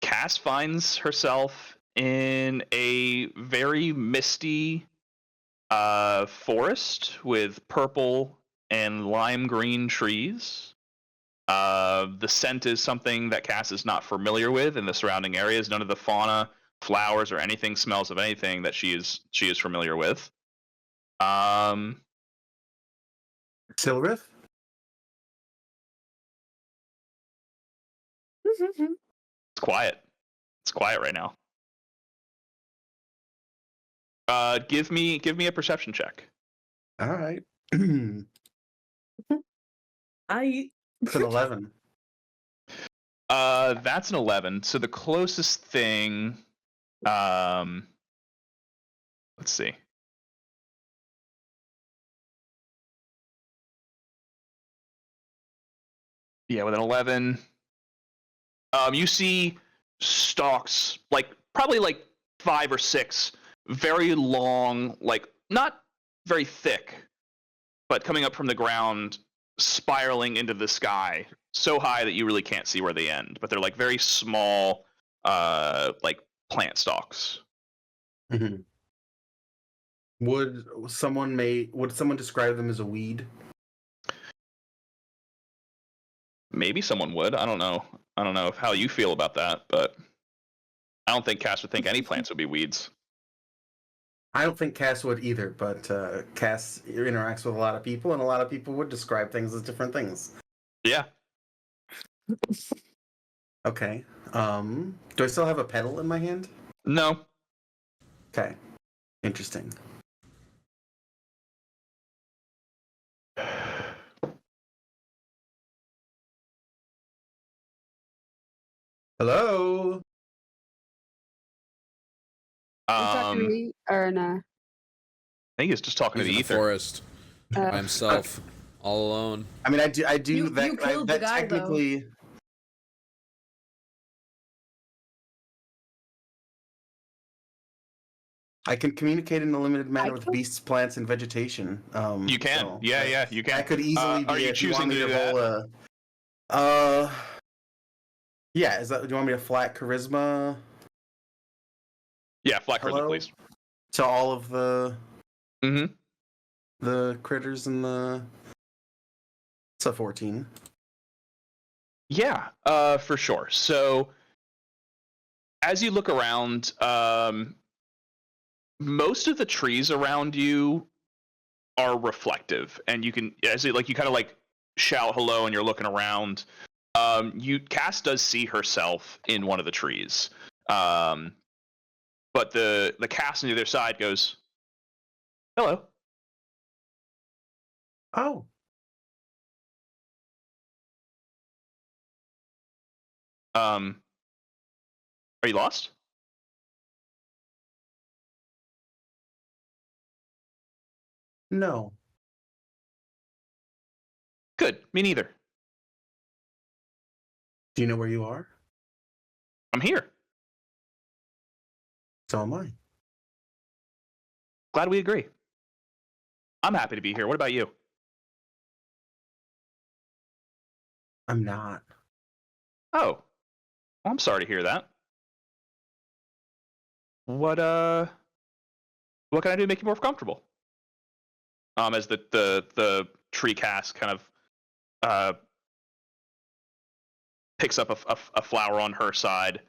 Cass finds herself in a very misty forest with purple and lime green trees. The scent is something that Cass is not familiar with in the surrounding areas. None of the fauna, flowers, or anything smells of anything that she is familiar with. Silrith? It's quiet. It's quiet right now. Give me a perception check. All right. It's I an 11. That's an 11. So the closest thing, let's see. Yeah, with an 11, you see stalks, like probably like 5 or 6, very long, like not very thick, but coming up from the ground, spiraling into the sky, so high that you really can't see where they end. But they're like very small, like plant stalks. Mhm. Would someone describe them as a weed? Maybe someone would. I don't know. I don't know how you feel about that, but I don't think Cass would think any plants would be weeds. I don't think Cass would either, but Cass interacts with a lot of people, and a lot of people would describe things as different things. Yeah. Okay. Do I still have a pedal in my hand? No. Okay. Interesting. Hello? Are you talking to I me or no? think he's just talking He's to in the the ether. forest by himself, all alone. I mean, I do You that. killed the That guy, though. technically. I can communicate in a limited manner with can- beasts, plants, and vegetation. You can. so Yeah, that- yeah, you can. That could easily be. Are you if want choosing me to do that? roll yeah. Is that? Do you want me to flat charisma Yeah, flat charisma, Hello? please. to all of the? Mm-hmm. the critters in the. It's a 14. Yeah, for sure. So as you look around, most of the trees around you are reflective, and you can, as it, like, you kind of like shout hello, and you're looking around. Cass does see herself in one of the trees, but the Cass on the other side goes, "Hello." Oh. Are you lost? No. Good. Me neither. Do you know where you are? I'm here. So am I. Glad we agree. I'm happy to be here. What about you? I'm not. Oh, well, I'm sorry to hear that. What can I do to make you more comfortable? As the tree cast kind of picks up a flower on her side,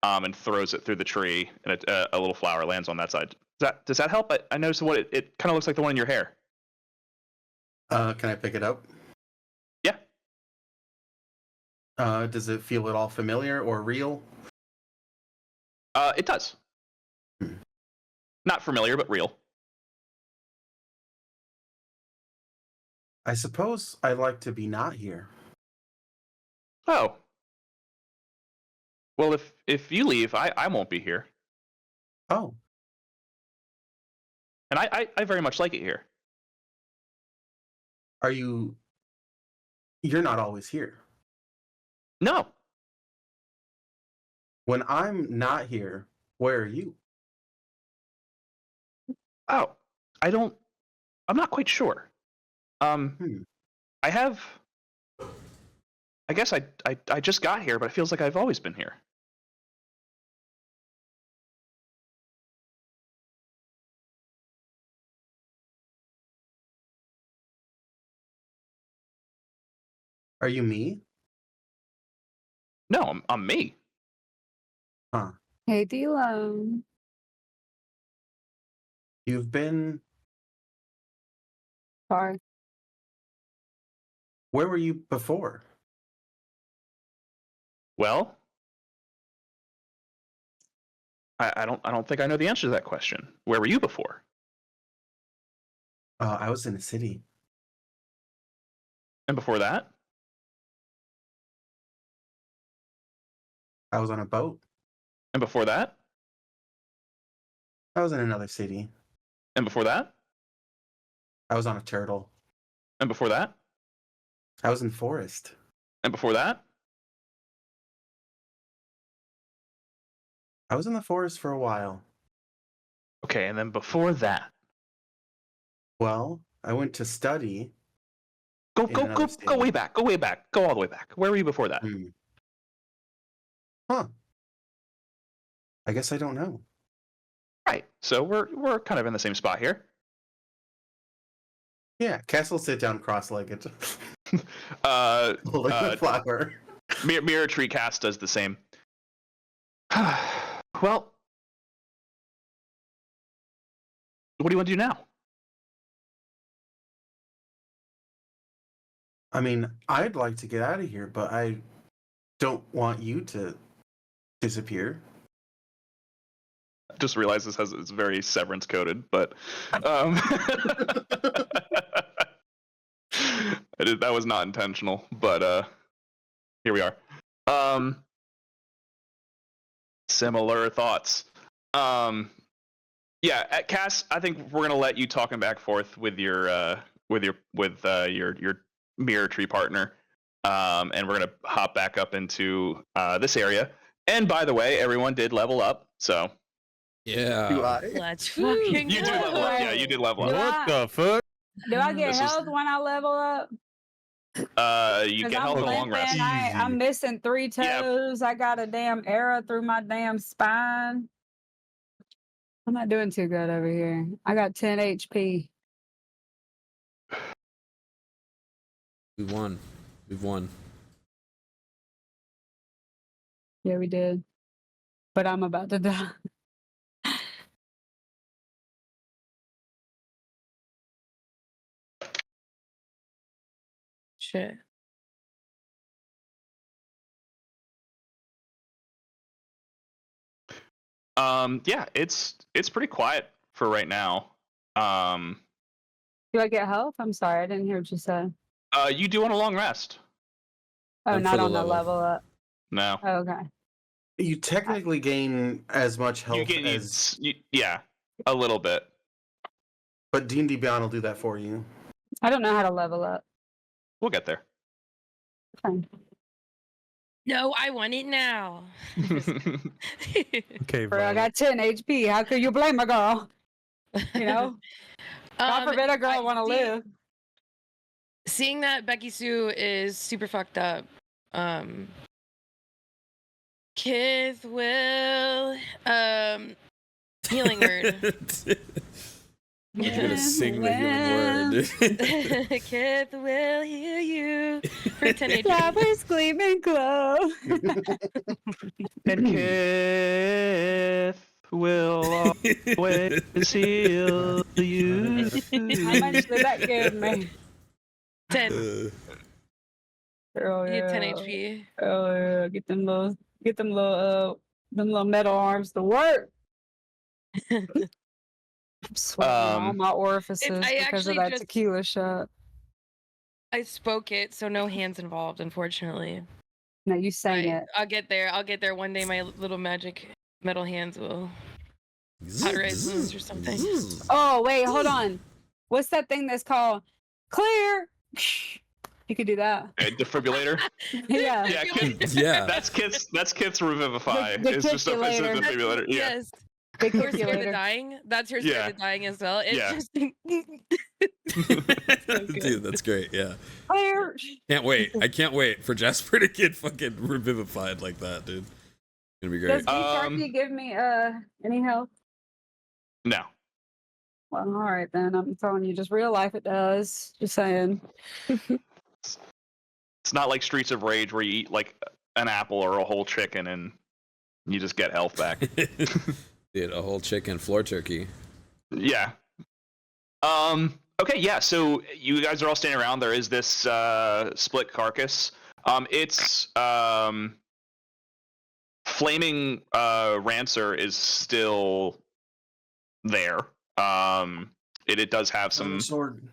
and throws it through the tree, and a little flower lands on that side. Does that help? I noticed what it kind of looks like the one in your hair. Can I pick it up? Yeah. Does it feel at all familiar or real? It does. Not familiar, but real. I suppose I'd like to be not here. Oh. Well, if you leave, I won't be here. Oh. And I very much like it here. Are you... You're not always here. No. When I'm not here, where are you? Oh. I'm not quite sure. I have... I guess I just got here, but it feels like I've always been here. Are you me? No, I'm me. Huh. Hey, D-Lo. You've been... Sorry. Where were you before? Well, I don't think I know the answer to that question. Where were you before? I was in a city. And before that? I was on a boat. And before that? I was in another city. And before that? I was on a turtle. And before that? I was in forest. And before that? I was in the forest for a while. Okay, and then before that? Well, I went to study. Go In another go way city. back. Go way back. Go all the way back. Where were you before that? Huh. I guess I don't know. Right. So we're kind of in the same spot here. Yeah, Cass will sit down cross-legged. Holding the flower. Mirror Tree Cast does the same. Well, what do you want to do now? I mean, I'd like to get out of here, but I don't want you to disappear. Just realized it's very severance coded, but that was not intentional. But here we are. Similar thoughts. Yeah, at Cass, I think we're gonna let you talking back and forth with your mirror tree partner, and we're gonna hop back up into this area. And by the way, everyone did level up, so Yeah. Do I? Let's fucking you did level up. Yeah, you did level Do up. What the fuck? Do I get This is- health when I level up? You 'Cause get I'm health in a long rest. limping, I'm missing 3 Yeah. toes. I got a damn arrow through my damn spine. I'm not doing too good over here. I got 10 HP. We won. We've won. Yeah, we did. But I'm about to die. Shit. Yeah, it's pretty quiet for right now. Do I get health? I'm sorry, I didn't hear what you said. You do want a long rest. Oh, And for not the on the level. level up. No. Oh, okay. You technically gain as much You health get as, yeah, a little bit. but D&D Beyond will do that for you. I don't know how to level up. We'll get there. Fine. No, I want it now. Okay, Bro, I Violet. got 10 HP. How could you blame a girl? You know? God forbid a girl want to live. Seeing that Becky-Sue is super fucked up, Kith will healing word. You're gonna sing the healing word. Kith will heal you for 10 HP. Flowers gleaming glow. And Kith will always heal you. How much did that give me? 10. Oh, You get 10 yeah. HP. Oh, yeah. Get them little metal arms to work. I'm sweating all my orifices I because of actually that just- tequila shot. I spoke it, so no hands involved, unfortunately. No, you sang it. I'll get there. I'll get there one day. My little magic metal hands will cauterize wounds or something. Oh, wait, hold on. What's that thing that's called clear? You could do that. Defibrillator. Yeah. Yeah, Kith, Yeah. that's Kith's revivify. The It's just a defibrillator. defibrillator. Yeah. Yes. The Or scared of calculator. dying. That's her scared Yeah. of dying as well. It's Yeah. just Dude, that's great. Yeah. Clear. Can't wait. I can't wait for Jasper to get fucking revivified like that, dude. It's gonna be Does great. D30 give me any help? No. Well, all right then. I'm telling you, just real life it does. Just saying. It's not like Streets of Rage where you eat like an apple or a whole chicken and you just get health back. Dude, a whole chicken floor turkey. Yeah. Okay, yeah, so you guys are all standing around. There is this split carcass. It's flaming Rancer is still there. It does have some Sword.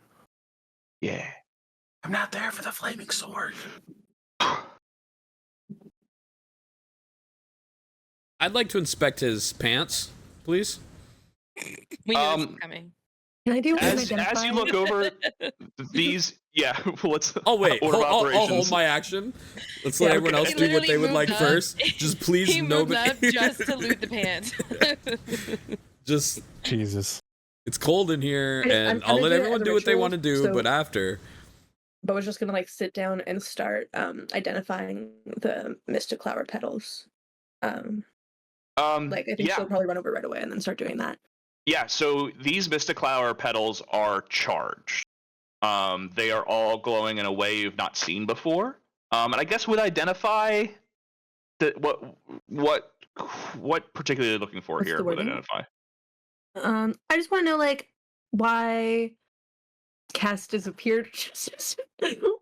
yeah. I'm not there for the flaming sword. I'd like to inspect his pants, please. we knew this was coming. Can I do an As identify? you look over these, yeah. Let's. Oh wait, order of I'll hold operations. my action. Let's Yeah, let everyone okay. else He do what they literally would like moved up. first. Just please, He moved nobody. up just to loot the pants. Just Jesus. it's cold in here, I'm and gonna I'll let do it everyone as a do what they ritual, want to do. so- But after, But was just gonna like sit down and start identifying the mystiqlower petals. Like I think yeah. she'll probably run over right away and then start doing that. Yeah, so these mystiqlower petals are charged. They are all glowing in a way you've not seen before. And I guess would identify that what particularly you're looking for What's here the would wording? identify. I just want to know like why Cass disappeared.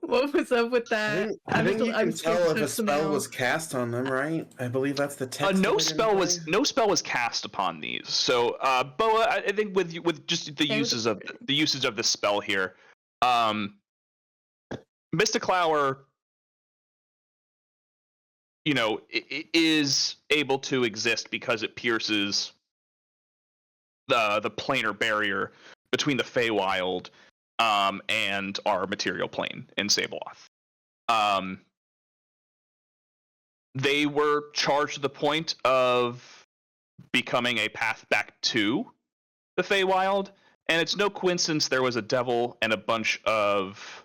What was up with that? I think you can scared tell to if a touch them spell now. was cast on them, right? I believe that's the text. No of it spell was anyway. cast upon these. So Boa, I think with just the Okay, uses of this spell here, mystiqlower, is able to exist because it pierces the planar barrier between the Feywild and our material plane in Sabaloth. They were charged to the point of becoming a path back to the Feywild, and it's no coincidence there was a devil and a bunch of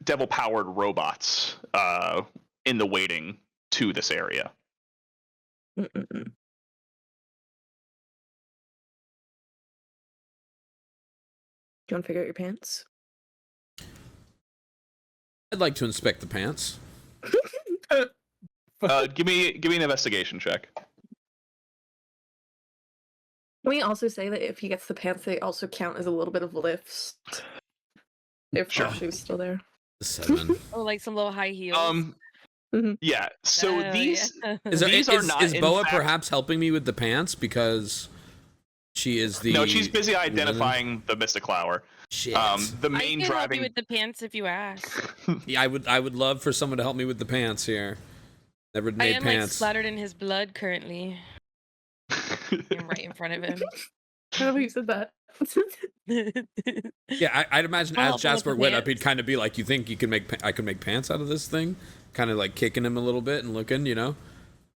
devil-powered robots in the waiting to this area. Mm-mm-mm. you want to figure out your pants? I'd like to inspect the pants. Give me an investigation check. Can we also say that if he gets the pants, they also count as a little bit of lifts? If Sure. the shoe's still there. 7. Oh, like some little high heels. Yeah. So Oh, these yeah. these are not. Is in Boa fact- perhaps helping me with the pants because she is the? No, she's busy identifying the mystiqlower. Shit. The I main can help driving. you with the pants if you ask. Yeah, I would love for someone to help me with the pants here. Never I made am like pants. splattered in his blood currently. I'm right in front of him. I don't know who said that. Yeah, I'd imagine I'll as help him with Jasper the went up, pants. he'd kind of be like, "You think you can make? I could make pants out of this thing?" Kind of like kicking him a little bit and looking, you know.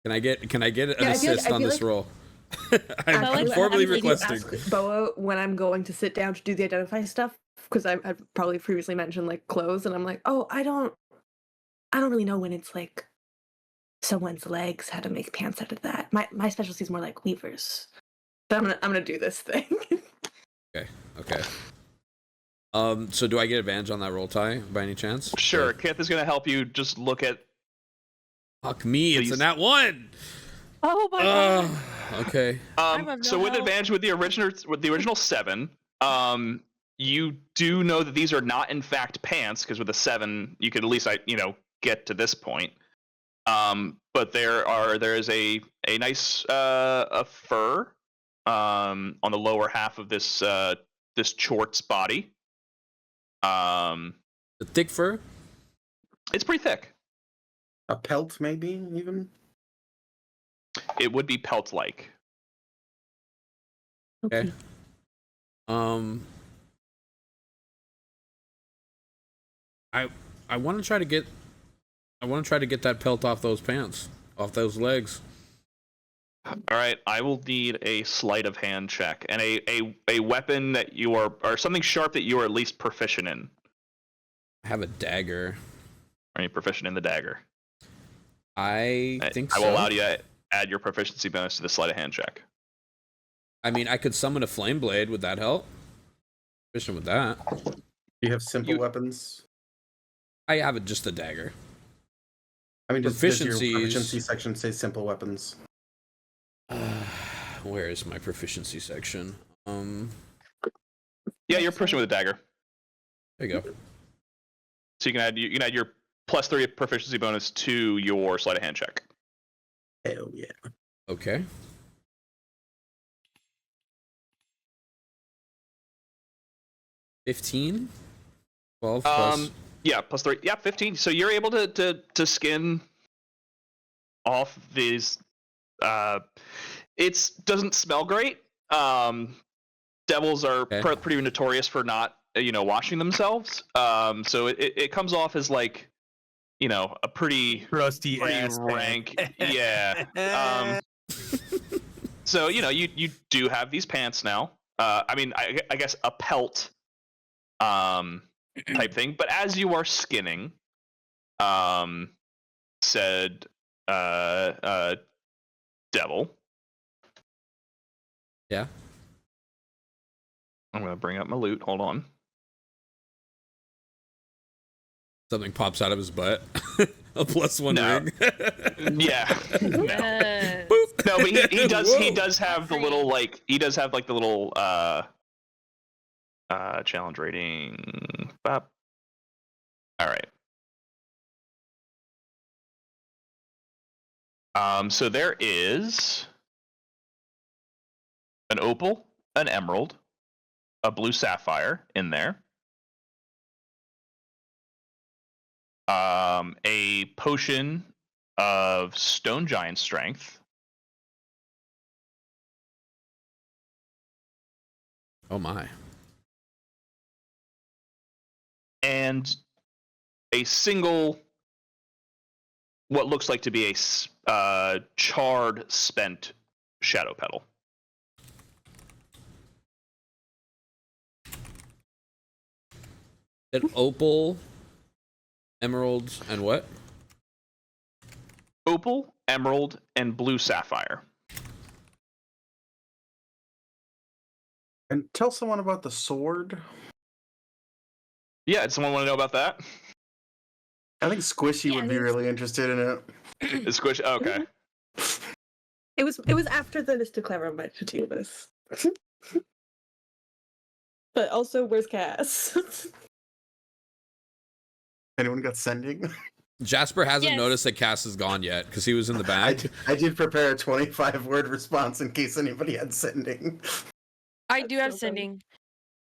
Can I get an assist on this roll? I'm Actually, formally I need to requesting. ask Boa when I'm going to sit down to do the identify stuff because I've probably previously mentioned like clothes, and I'm like, oh, I don't really know when it's like someone's legs, how to make pants out of that. My specialty is more like weavers. But I'm gonna do this thing. Okay. So do I get advantage on that roll tie by any chance? Sure, Kith is gonna help you. Just look at. Fuck me, it's Please. a nat 1. Oh my god. Okay. I'm of no So with help. advantage with the original 7, you do know that these are not in fact pants because with a 7 you could at least get to this point. But there is a nice a fur on the lower half of this chort's body. The thick fur? It's pretty thick. A pelt, maybe even. It would be pelt-like. Okay. I want to try to get that pelt off those pants, off those legs. All right, I will need a sleight of hand check and a weapon that you are, or something sharp that you are at least proficient in. I have a dagger. Are you proficient in the dagger? I think I so. will allow you to add your proficiency bonus to the sleight of hand check. I mean, I could summon a flame blade. Would that help? Proficient with that. You have simple weapons. I have just a dagger. I mean, does your Proficiencies- proficiency section say simple weapons? Where is my proficiency section? Yeah, you're proficient with a dagger, There you go. so you can add your +3 proficiency bonus to your sleight of hand check. Hell yeah. Okay. $15? 12 plus. Yeah, +3. Yeah, 15. So you're able to skin off these. It doesn't smell great. Devils are Okay. pretty notorious for not washing themselves. So it comes off as like a pretty Rusty ass rank. Yeah. So you do have these pants now. I mean, I guess a pelt type thing. But as you are skinning, said devil. Yeah. I'm gonna bring up my loot. Hold on. Something pops out of his butt. A +1 No. ring. Yeah. No. Yes. No, but he does Whoa. have the little the little challenge rating. Bop. All right. So there is an opal, an emerald, a blue sapphire in there. A potion of stone giant strength. Oh my. And a single, what looks like to be a charred, spent shadow petal. An opal, emerald, and what? Opal, emerald, and blue sapphire. And tell someone about the sword. Yeah, does someone want to know about that? I think Squishy would be really interested in it. Is Squish okay? It was after the mystiqlower my to-do list. But also, where's Cass? Anyone got sending? Jasper hasn't Yes. noticed that Cass is gone yet because he was in the back. I did prepare a 25-word response in case anybody had sending. I do That's have so funny. sending,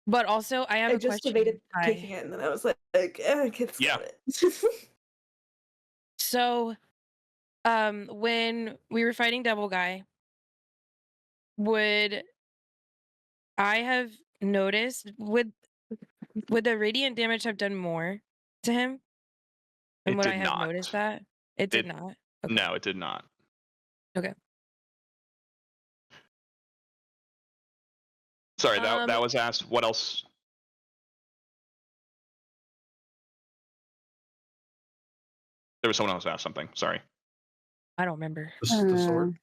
but also I have I a just question. debated Hi. taking it, and then I was like, Kith's Yeah. got it. So, when we were fighting Devil Guy, would I have noticed would the radiant damage have done more to him? And It would I did have not. noticed that? It did It- not. Okay. No, it did not. Okay. Sorry, that Um, was asked. What else? There was someone else who asked something. Sorry. I don't remember. The sword.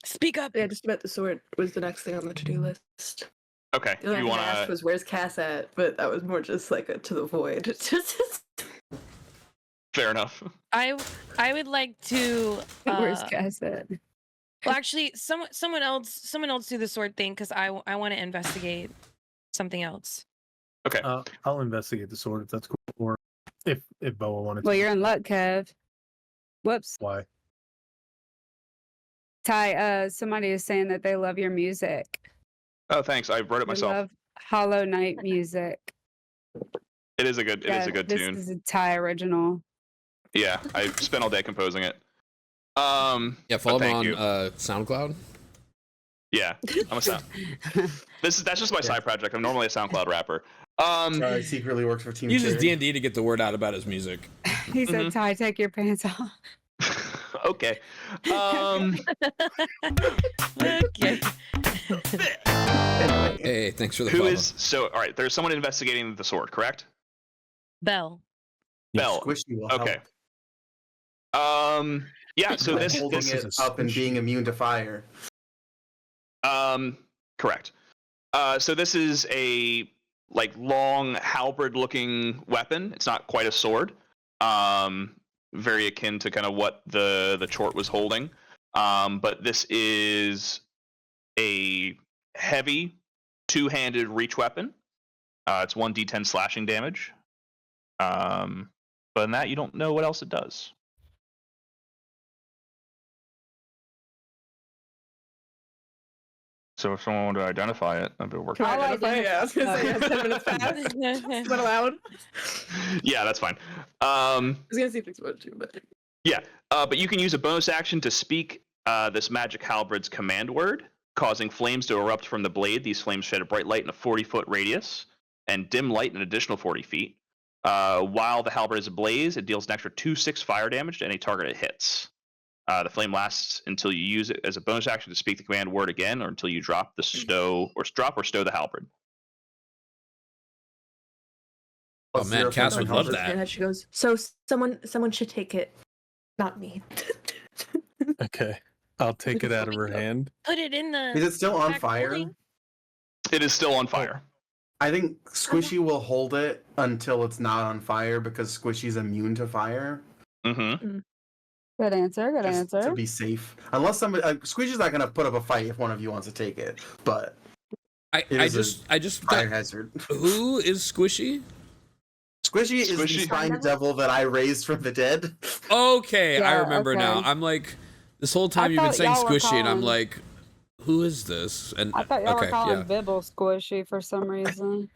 Speak up. Yeah, just about the sword was the next thing on the to-do list. Okay. The only You thing want I asked to? was, where's Cass at? But that was more just like a to the void. Fair enough. I would like to. Where's Cass at? Well, actually, someone else do the sword thing because I want to investigate something else. Okay. I'll investigate the sword if that's cool. Or if Boa wanted Well, to. you're in luck, Kev. Whoops. Why? Ty, somebody is saying that they love your music. Oh, thanks. I wrote it They myself. love Hollow Knight music. It is a good. It is a good this tune. is a Ty original. Yeah, I spent all day composing it. Yeah, follow but him thank on you. SoundCloud. Yeah, I'm a sound. That's just my side project. I'm normally a SoundCloud rapper. Sorry, I secretly works for Team He uses Cherry. D&D to get the word out about his music. He said, Mhm. Ty, take your pants off. Okay. Okay. Anyway, Hey, thanks for the Who follow. is so? All right. There's someone investigating the sword, correct? Bell. Bell. Squishy will Okay. help. Yeah. So By this holding is it a up and squishy. being immune to fire. Correct. So this is a like long halberd-looking weapon. It's not quite a sword. Very akin to kind of what the chort was holding. But this is a heavy two-handed reach weapon. It's 1d10 slashing damage. But in that, you don't know what else it does. So if someone wanted to identify it, that'd be working. I'll Identify it. Yeah, I was gonna say, 10 minutes past. Is that allowed? Yeah, that's fine. I was gonna see if it's allowed to, but Yeah, but you can use a bonus action to speak this magic halberd's command word, causing flames to erupt from the blade. These flames shed a bright light in a 40-foot radius and dim light in an additional 40 feet. While the halberd is ablaze, it deals an extra 2d6 fire damage to any target it hits. The flame lasts until you use it as a bonus action to speak the command word again, or until you drop or stow the halberd. Oh man, Cass would love that. and she goes, so someone should take it, not me. Okay. I'll take it out of her hand. Put it in the. Is it still on back fire? building. It is still on fire. I think Squishy will hold it until it's not on fire because Squishy's immune to fire. Mm-hmm. Good answer. Good Just answer. to be safe. Unless somebody, Squishy's not gonna put up a fight if one of you wants to take it. But I just fire got, hazard. who is Squishy? Squishy is the Squishy? spine devil that I raised from the dead. Okay, I Yeah, remember now. okay. I'm like, this whole time you've been thought saying y'all were Squishy, and I'm calling- like, who is this? And I thought y'all okay, were calling yeah. Bibble squishy for some reason.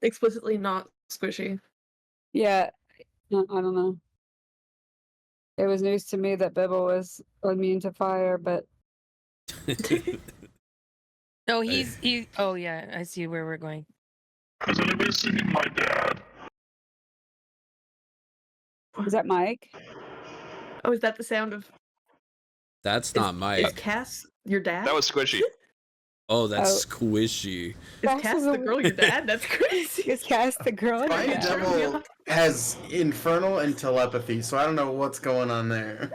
Explicitly not squishy. Yeah, I don't know. It was news to me that Bibble was immune to fire, but No, he. Oh yeah, I see where we're going. Has anybody seen my dad? is that Mike? Oh, is that the sound of? That's not Is Mike. Cass your dad? That was Squishy. Oh, that's Oh. Squishy. Is Cass Cass is the a- girl your dad? That's crazy. Is Cass the girl? Spine Yeah. devil has infernal and telepathy, so I don't know what's going on there.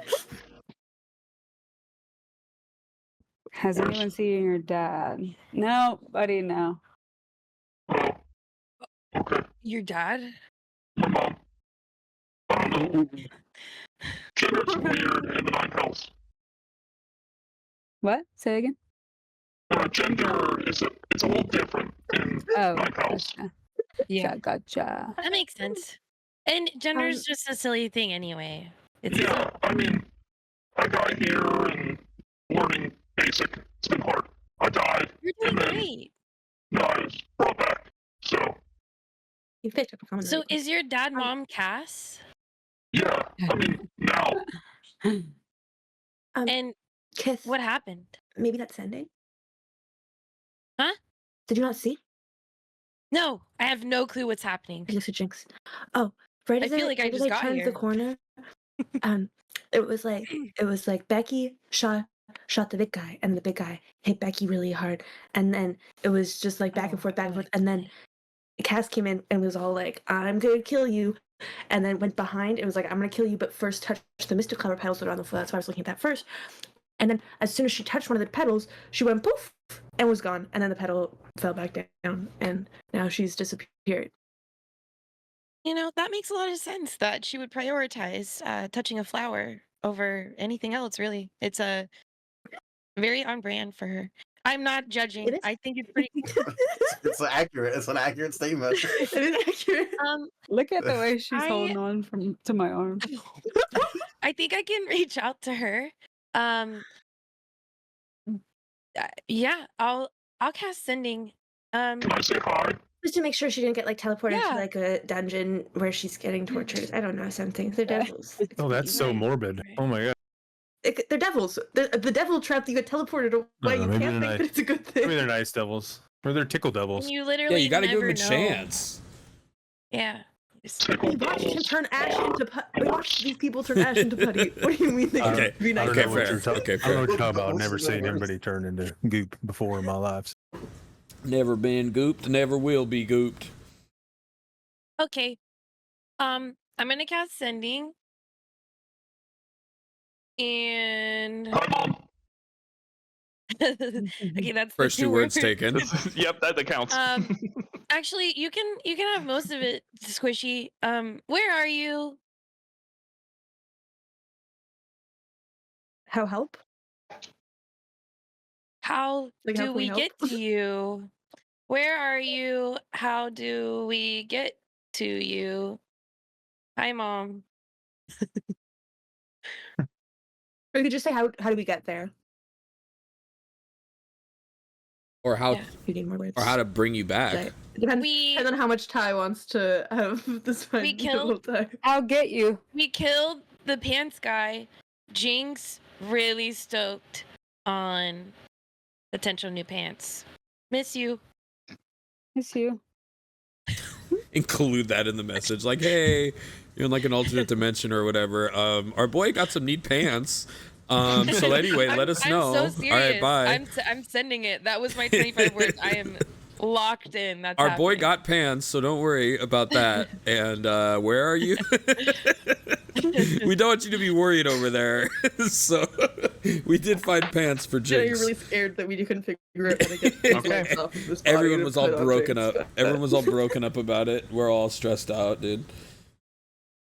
Has anyone seen your dad? No, buddy, no. Okay. Your dad? My mom. I don't know. Gender's weird in the Nine Hells. What? Say again? Gender it's a little different in Oh, Nine Hells. gotcha. Yeah. Gotcha. That makes sense. And gender's just a silly thing anyway. It's Yeah, I mean, I got here and learning basic. It's been hard. I died. You're doing and then, great. No, I was brought back. So, You picked up a common. So is your dad mom Cass? yeah, I mean, now. And Kith, what happened? maybe that's ending. Huh? Did you not see? No, I have no clue what's happening. I guess it jinx. Oh, right I as feel like I right as just got turned here. the corner, it was like Becky shot the big guy, and the big guy hit Becky really hard, and then it was just like back and forth, and then Cass came in and was all like, "I'm gonna kill you," and then went behind and was like, "I'm gonna kill you, but first touch the mystiqlower petals that are on the floor." That's why I was looking at that first. And then as soon as she touched one of the petals, she went poof and was gone. And then the petal fell back down, and now she's disappeared. You know, that makes a lot of sense that she would prioritize touching a flower over anything else, really. It's a very on brand for her. I'm not judging. It is. I think it's pretty It's accurate. It's an accurate statement. It is accurate. Look at the way she's I- holding on to my arm. I think I can reach out to her. Yeah, I'll cast sending. Can I say hi? Just to make sure she didn't get like teleported Yeah. to like a dungeon where she's getting tortured. I don't know, something. They're devils. Oh, that's so morbid. Oh my god. They're devils. The devil trap that you get teleported away. You maybe can't they're think that it's a good thing. Maybe they're nice devils. Or they're tickle devils. And you Yeah, literally you gotta give him never a know. chance. Yeah. We watched him turn ash into putty. We watched these people turn ash into putty. What do you mean they Okay. can be I nice? don't Okay, know what fair. you're talking. Okay, I don't know fair. what you're talking about. I've never Ghosts are seen the anybody turn into goop before in my life. Never been gooped, never will be gooped. Okay. I'm gonna cast sending. And Hi, Mom. okay, that's First the two words taken. Yep, that counts. Actually, you can have most of it, Squishy. Where are you? How help? How Like, how do can we we help? get to you? Where are you? How do we get to you? Hi, Mom. Or you could just say how do we get there? Or how Yeah. You need more words. or how to bring you back. It depends, We depends on how much Ty wants to have this fun We the killed- whole time. I'll get you. we killed the pants guy. Jinx really stoked on potential new pants. Miss you. Miss you. Include that in the message. Like, hey, you're in like an alternate dimension or whatever. Our boy got some neat pants. So anyway, let us know. I'm so serious. All right, bye. I'm sending it. That was my 25 words. I am locked in. That's Our boy happening. got pants, so don't worry about that. And where are you? We don't want you to be worried over there. So we did find pants for Yeah, you're Jinx. really scared that we couldn't figure out how to get Okay. legs off of this body Everyone to was all put on broken Jinx. up. Everyone was all broken up about it. We're all stressed out, dude.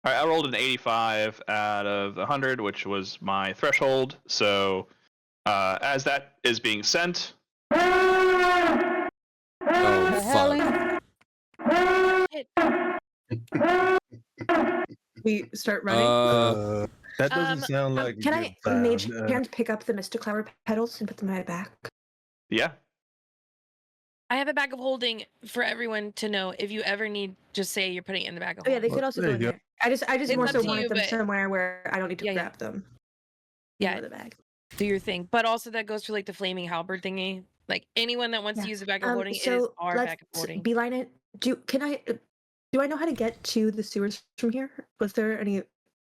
All right, I rolled an 85 out of 100, which was my threshold. So, as that is being sent, Oh, fuck. We start running. That doesn't sound like a Can good I plan. mage hand pick up the mystiqlower petals and put them in my back? yeah. I have a bag of holding for everyone to know. If you ever need, just say you're putting it in the bag of Oh yeah, holding. they could also there go in you go. there. I just It's more up so to wanted you, them but- somewhere where I don't need to Yeah, yeah. grab them. Yeah. Out of the bag. Do your thing. But also that goes for like the flaming halberd thingy. Like anyone that wants Yeah. to use the bag of holding, it is So our let's bag of holding. beeline it. Do I know how to get to the sewers from here? Was there any?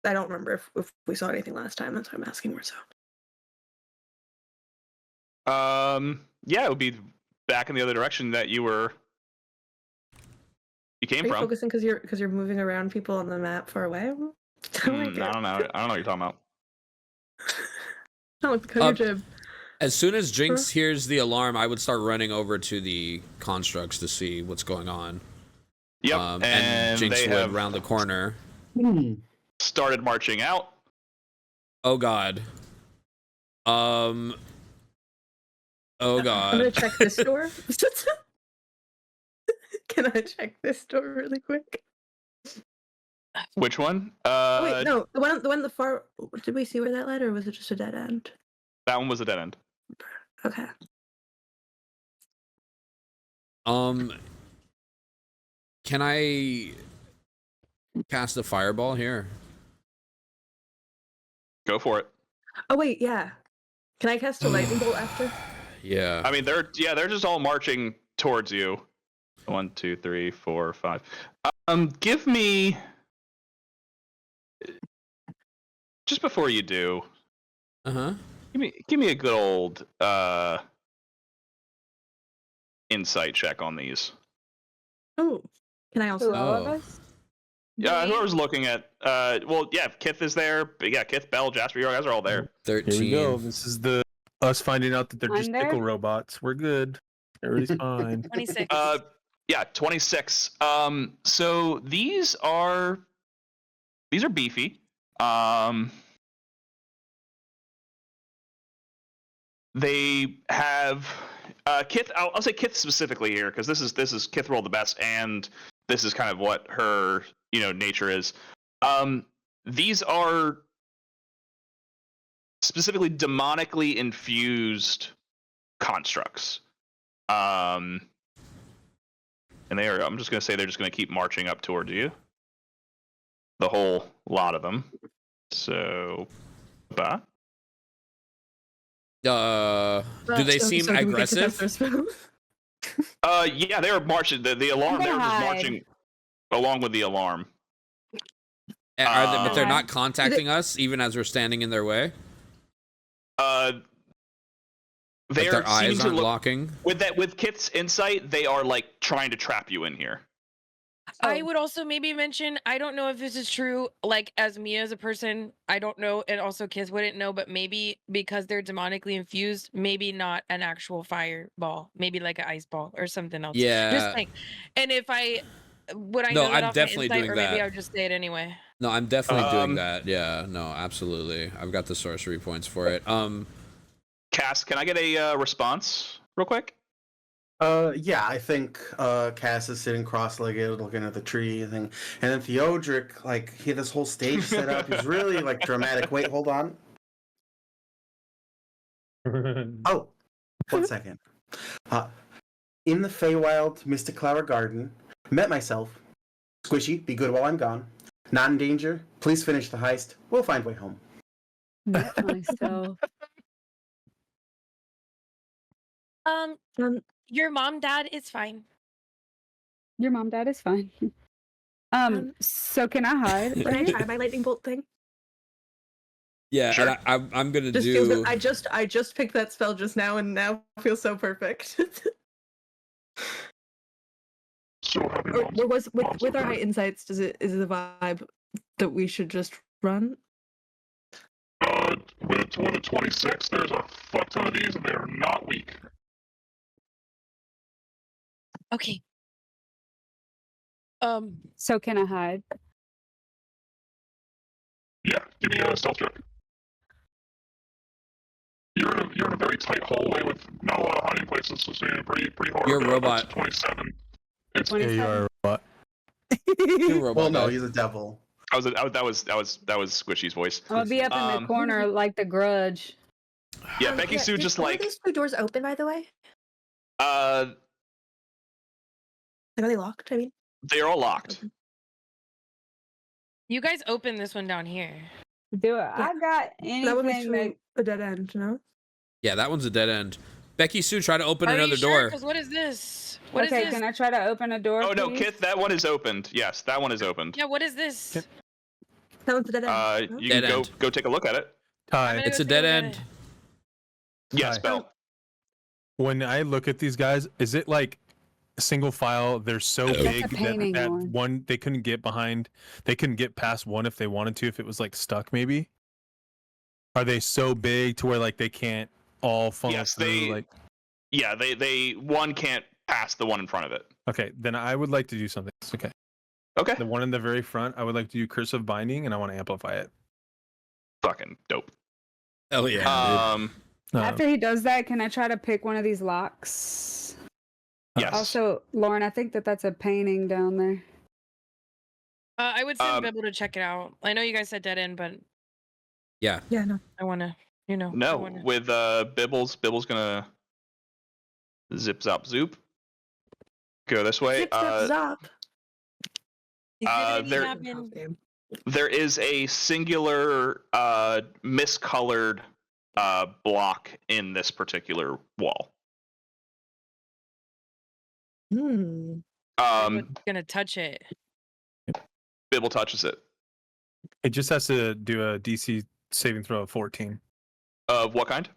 I don't remember if we saw anything last time. That's why I'm asking more so. Yeah, it would be back in the other direction that you came Are you from. focusing because you're moving around people on the map far away? I don't like I it. don't know. I don't know what you're talking about. Not like the color Um, jib. As soon as Jinx hears the alarm, I would start running over to the constructs to see what's going on. Yep, and Jinx they would have round the corner. started marching out. Oh god. Oh I'm god. gonna check this door. Can I check this door really quick? Which one? Oh, wait, no, the one the far. Did we see where that led, or was it just a dead end? That one was a dead end. Okay. Can I cast a fireball here? Go for it. Oh wait, yeah. Can I cast a lightning bolt after? Yeah. I mean, they're just all marching towards you. 1, 2, 3, 4, 5. Give me just before you do. Uh-huh. Give me a good old insight check on these. Oh, can I also? All of Oh. us? Yeah, whoever's looking at well, yeah, Kith is there. But yeah, Kith, Bell, Jasper, you guys are all there. 13. Here we go. This is us finding out that they're I'm just there. pickle robots. We're good. Everybody's fine. 26. Yeah, 26. So these are beefy. They have Kith. I'll say Kith specifically here because this is Kith rolled the best, and this is kind of what her nature is. These are specifically demonically infused constructs. And they are. I'm just gonna say they're just gonna keep marching up towards you. The whole lot of them. So, bah. Do they seem so can we get to aggressive? Jasper's room? Yeah, they were marching. The alarm. They were just hide. marching along with the alarm. But they're Uh, not contacting us even as we're standing in their way. They Like are their seeming eyes to aren't look locking. with Kit's insight. They are like trying to trap you in here. I would also maybe mention, I don't know if this is true, like as me as a person, I don't know, and also Kiss wouldn't know, but maybe because they're demonically infused, maybe not an actual fireball, maybe like an ice ball or something else. Yeah. Just like, and if I would I No, know that I'm off my definitely insight, doing or maybe that. I would just say it anyway. No, I'm definitely doing Um, that. Yeah, no, absolutely. I've got the sorcery points for it. Cass, can I get a response real quick? Yeah, I think Cass is sitting cross-legged, looking at the tree thing, and then Theodric, like, he had this whole stage set up. He's really like dramatic. Wait, hold on. Oh, 1 second. In the Feywild mystiqlower garden, met myself. Squishy, be good while I'm gone. Not in danger. Please finish the heist. We'll find way home. Met myself. Your mom, dad, it's fine. Your mom, dad is fine. So can I hide? Can I try my lightning bolt thing? yeah, Sure. and I'm gonna Just do. feels good. I just picked that spell just now, and now feels so perfect. So happy Or moms. with our high insights, is it the vibe that we should just run? With a 26, there's a fuck ton of these, and they're not weak. Okay. So can I hide? Yeah, give me a stealth check. You're in a very tight hallway with not a lot of hiding places, so you're pretty hard. You're a That's robot. 27. It's 27. Yeah, you are a robot. You're a robot, Well, no, guy. he's a devil. That was Squishy's voice. I'm gonna be up in the corner like the Grudge. Yeah, Becky-Sue just Are like these two doors open, by the way? uh, Like, are they locked? I mean, they're all locked. You guys open this one down here. Do it. I got that would be anything that. a dead end, no? Yeah, that one's a dead end. Becky-Sue, try to open Are another you sure? door. Because what is this? What is Okay, this? can I try to open a door? Oh no, please? Kith, that one is opened. Yes, that one is opened. Yeah, what is this? That one's a dead end. no? You Dead can end. go take a look at it. Ty, gonna It's go a take dead look at end. it. Yes, Hi. Bell. when I look at these guys, is it like single file? They're so That's a big painting that one. one they couldn't get behind. They couldn't get past one if they wanted to. If it was like stuck, maybe. Are they so big to where like they can't all funnel Yes, through? they- Like Yeah, they one can't past the one in front of it. Okay, then I would like to do something. Okay. Okay. The one in the very front, I would like to do cursive binding, and I want to amplify it. Fucking dope. Hell yeah. After he does that, can I try to pick one of these locks? Yes. Also, Lauren, I think that's a painting down there. I would send Bibble to check it out. I know you guys said dead end, but Yeah. Yeah, no. I want to, I No, wanna... with Bibbles gonna zip zop zoop. Go this way. Zip, zap, zop. There is a singular miscolored block in this particular wall. I'm gonna touch it. Bibble touches it. It just has to do a DC saving throw of 14. Of what kind?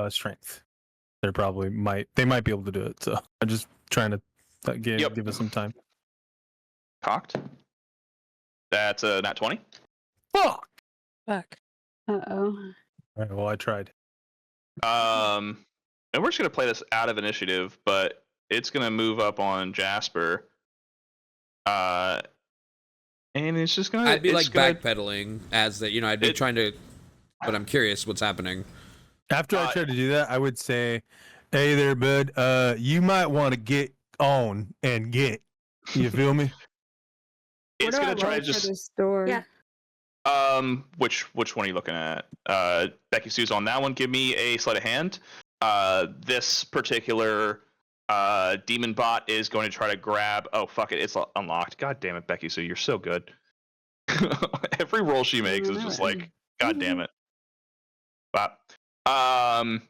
Strength. They might be able to do it. So I'm just trying to give us some time. Cocked. That's a nat 20. Fuck. Fuck. Uh-oh. All right, well, I tried. And we're just gonna play this out of initiative, but it's gonna move up on Jasper. And it's just gonna. I'd be like backpedaling as that, I'd be trying to, but I'm curious what's happening. After I try to do that, I would say, "Hey there, bud. You might want to get on and get." You feel me? It's gonna try to just. This door? Yeah. Which one are you looking at? Becky-Sue's on that one. Give me a sleight of hand. This particular demon bot is going to try to grab. Oh fuck it! It's unlocked. God damn it, Becky-Sue, you're so good. Every roll she makes is just like, God damn it. But can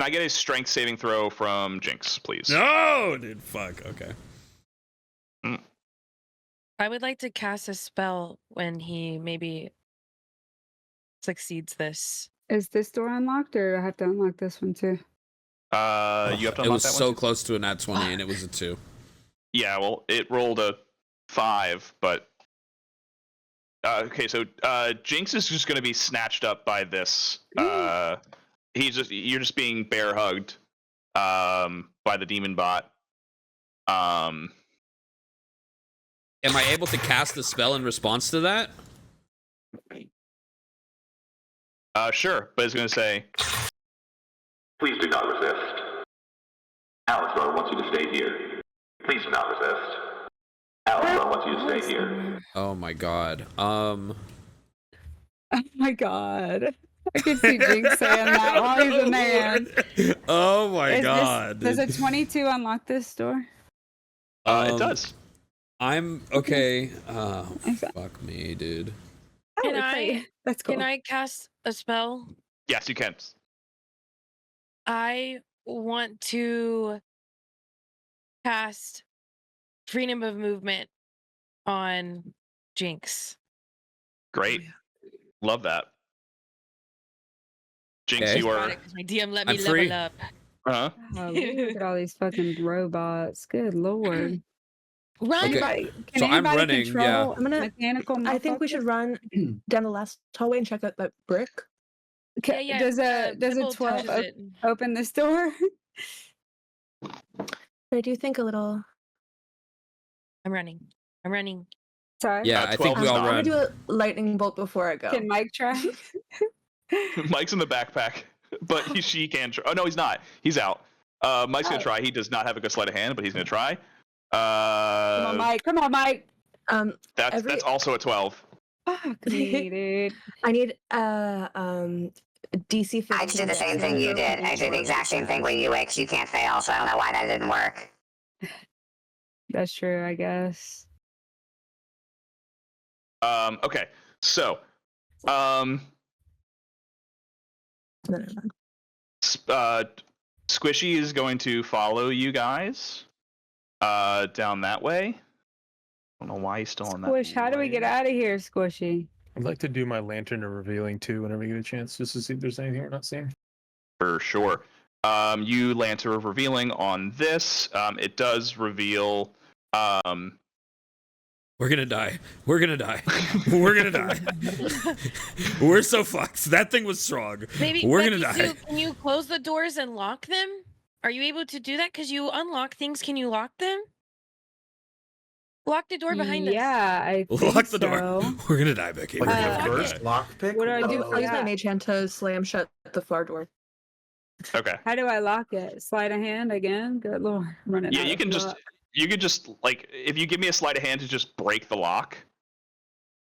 I get a strength saving throw from Jinx, please? No, dude. Fuck. Okay. I would like to cast a spell when he maybe succeeds this. Is this door unlocked, or do I have to unlock this one too? You have to unlock It was that so one too? close to a nat 20, and it was a 2. Yeah, well, it rolled a 5, but okay. So Jinx is just going to be snatched up by this. You're just being bear hugged by the demon bot. Am I able to cast the spell in response to that? Sure, but it's going to say, please do not resist. Alistair wants you to stay here. Please do not resist. Alistair wants you to stay here. Oh my god. Oh my god. I could see Jinx saying that while he's a man. Oh my god. Does a 22 unlock this door? it does. I'm okay. Oh, fuck me, dude. That's cool. Can I cast a spell? Yes, you can. I want to cast freedom of movement on Jinx. Great. Love that. Jinx, Okay. you are. My DM let me I'm free. level up. Uh-huh. Oh, look at all these fucking robots. Good lord. Run! Okay. Can So I'm anybody running, control yeah. I'm gonna- mechanical I think we should motherfuckers? run down the last hallway and check out that brick. Yeah, Does a Bibble 12 touches it. open this door? But I do think a little. I'm running. Sorry. Yeah, I think 12 we is all not. I'm run. gonna do a lightning bolt before I go. Can Mike try? Mike's in the backpack, but she can try. Oh, no, he's not. He's out. Mike's going to try. He does not have a good sleight of hand, but he's going to try. Come on, Mike. Come on, Mike. That's also a 12. Fuck me, dude. I need DC 15. I did the same thing you did. I did the exact same thing with you, because you can't fail, so I don't know why that didn't work. That's true, I guess. Okay, so Squishy is going to follow you guys down that way. I don't know why he's still on that. Squish, how do we get out of here, Squishy? I'd like to do my lantern of revealing too whenever you get a chance, just to see if there's anything we're not seeing. For sure. You lantern of revealing on this. It does reveal. We're gonna die. We're gonna die. We're gonna die. We're so fucked. That thing was strong. Maybe We're gonna Becky-Sue, die. Can you close the doors and lock them? Are you able to do that? Because you unlock things. Can you lock them? Lock the door behind us. Yeah, I think Lock the door. so. We're gonna die, Becky. Like We're the gonna fucking first die. lockpick. What do I do? I'll use my Yeah. mage hand to slam shut the far door. Okay. How do I lock it? Slide a hand again? Good lord, I'm running Yeah, out you of can luck. just like if you give me a sleight of hand to just break the lock.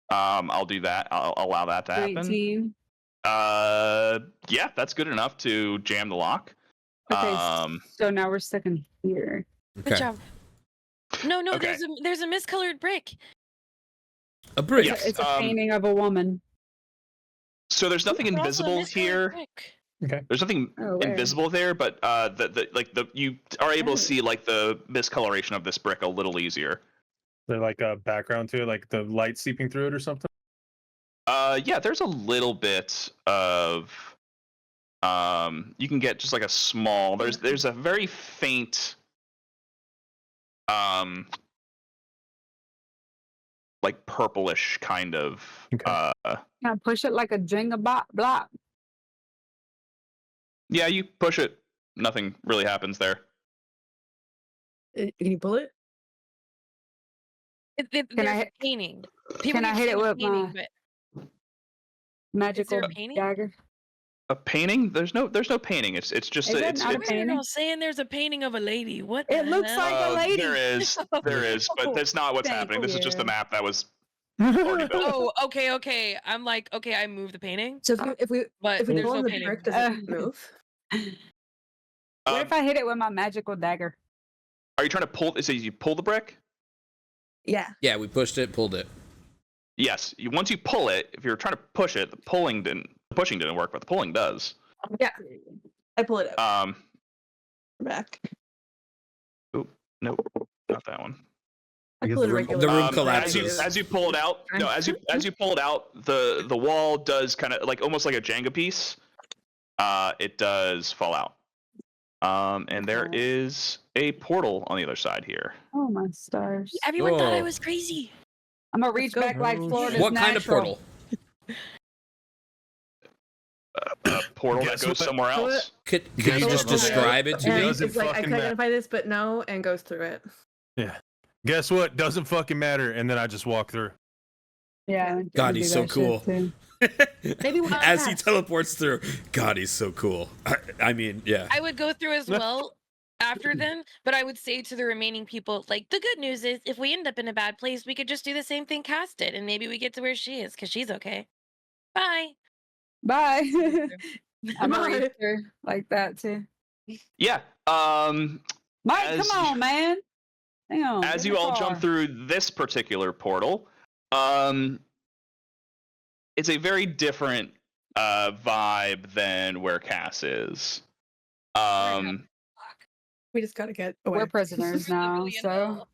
I'll do that. I'll allow that to happen. 19. Yeah, that's good enough to jam the lock. Okay, so now we're stuck in here. Good job. No, Okay. there's a miscolored brick. A brick. Yes. It's a painting of a woman. So there's nothing But also a invisible miscolored here. brick. Okay. There's nothing Oh, where? invisible there, but you are able Oh. to see like the miscoloration of this brick a little easier. There like a background to it, like the light seeping through it or something. Yeah, there's a little bit of you can get just like a small there's a very faint like purplish kind of Okay. Can I push it like a Jenga block? yeah, you push it, nothing really happens there. Can you pull it? Can There's I a hit- painting. People can I keep hit it saying a with painting, my- but Magical a painting? dagger. A painting? There's no painting. It's just Is it it's, not a it's You're painting? all saying there's a painting of a lady. What? It the looks hell? like a lady. there is, but that's not what's Thank happening. This is just the you. map that was already built. Oh, okay. I'm like, okay, I moved the painting, So if we but there's there's on no the painting. brick, does it move? What if I hit it with my magical dagger? Are you trying to pull? So you pull the brick? Yeah. Yeah, we pushed it, pulled it. Yes. Once you pull it, if you're trying to push it, the pushing didn't work, but the pulling does. Yeah. I pull it out. Back. Nope, not that one. I guess pull it the room- regular. the room As collapses. you pull it out, no, as you pull it out, the wall does kind of like almost like a Jenga piece. It does fall out. And there is a portal on the other side here. Oh my stars! Everyone thought I Whoa. was crazy. I'm gonna reach go. back like Oh, Florida's What kind of natural. portal? A portal that Guess goes what? somewhere else. Could you Guess just what? describe it to And me? Doesn't it's like I fucking can matter. identify this, but no, and goes through it. Yeah. Guess what? Doesn't fucking matter. And then I just walk through. Yeah. I'm God, gonna he's do so that shit cool. too. Maybe we'll As he pass. teleports through. God, he's so cool. I mean, yeah. I would go through as well after them, but I would say to the remaining people, like, the good news is if we end up in a bad place, we could just do the same thing Cass did, and maybe we get to where she is, because she's okay. Bye. Bye. I'm gonna Bye. reach her like that too. Yeah. Mike, As come on, man. Hang on. As get you in the all car. jump through this particular portal, it's a very different vibe than where Cass is. We just gotta get away. We're prisoners now, Literally in so hell.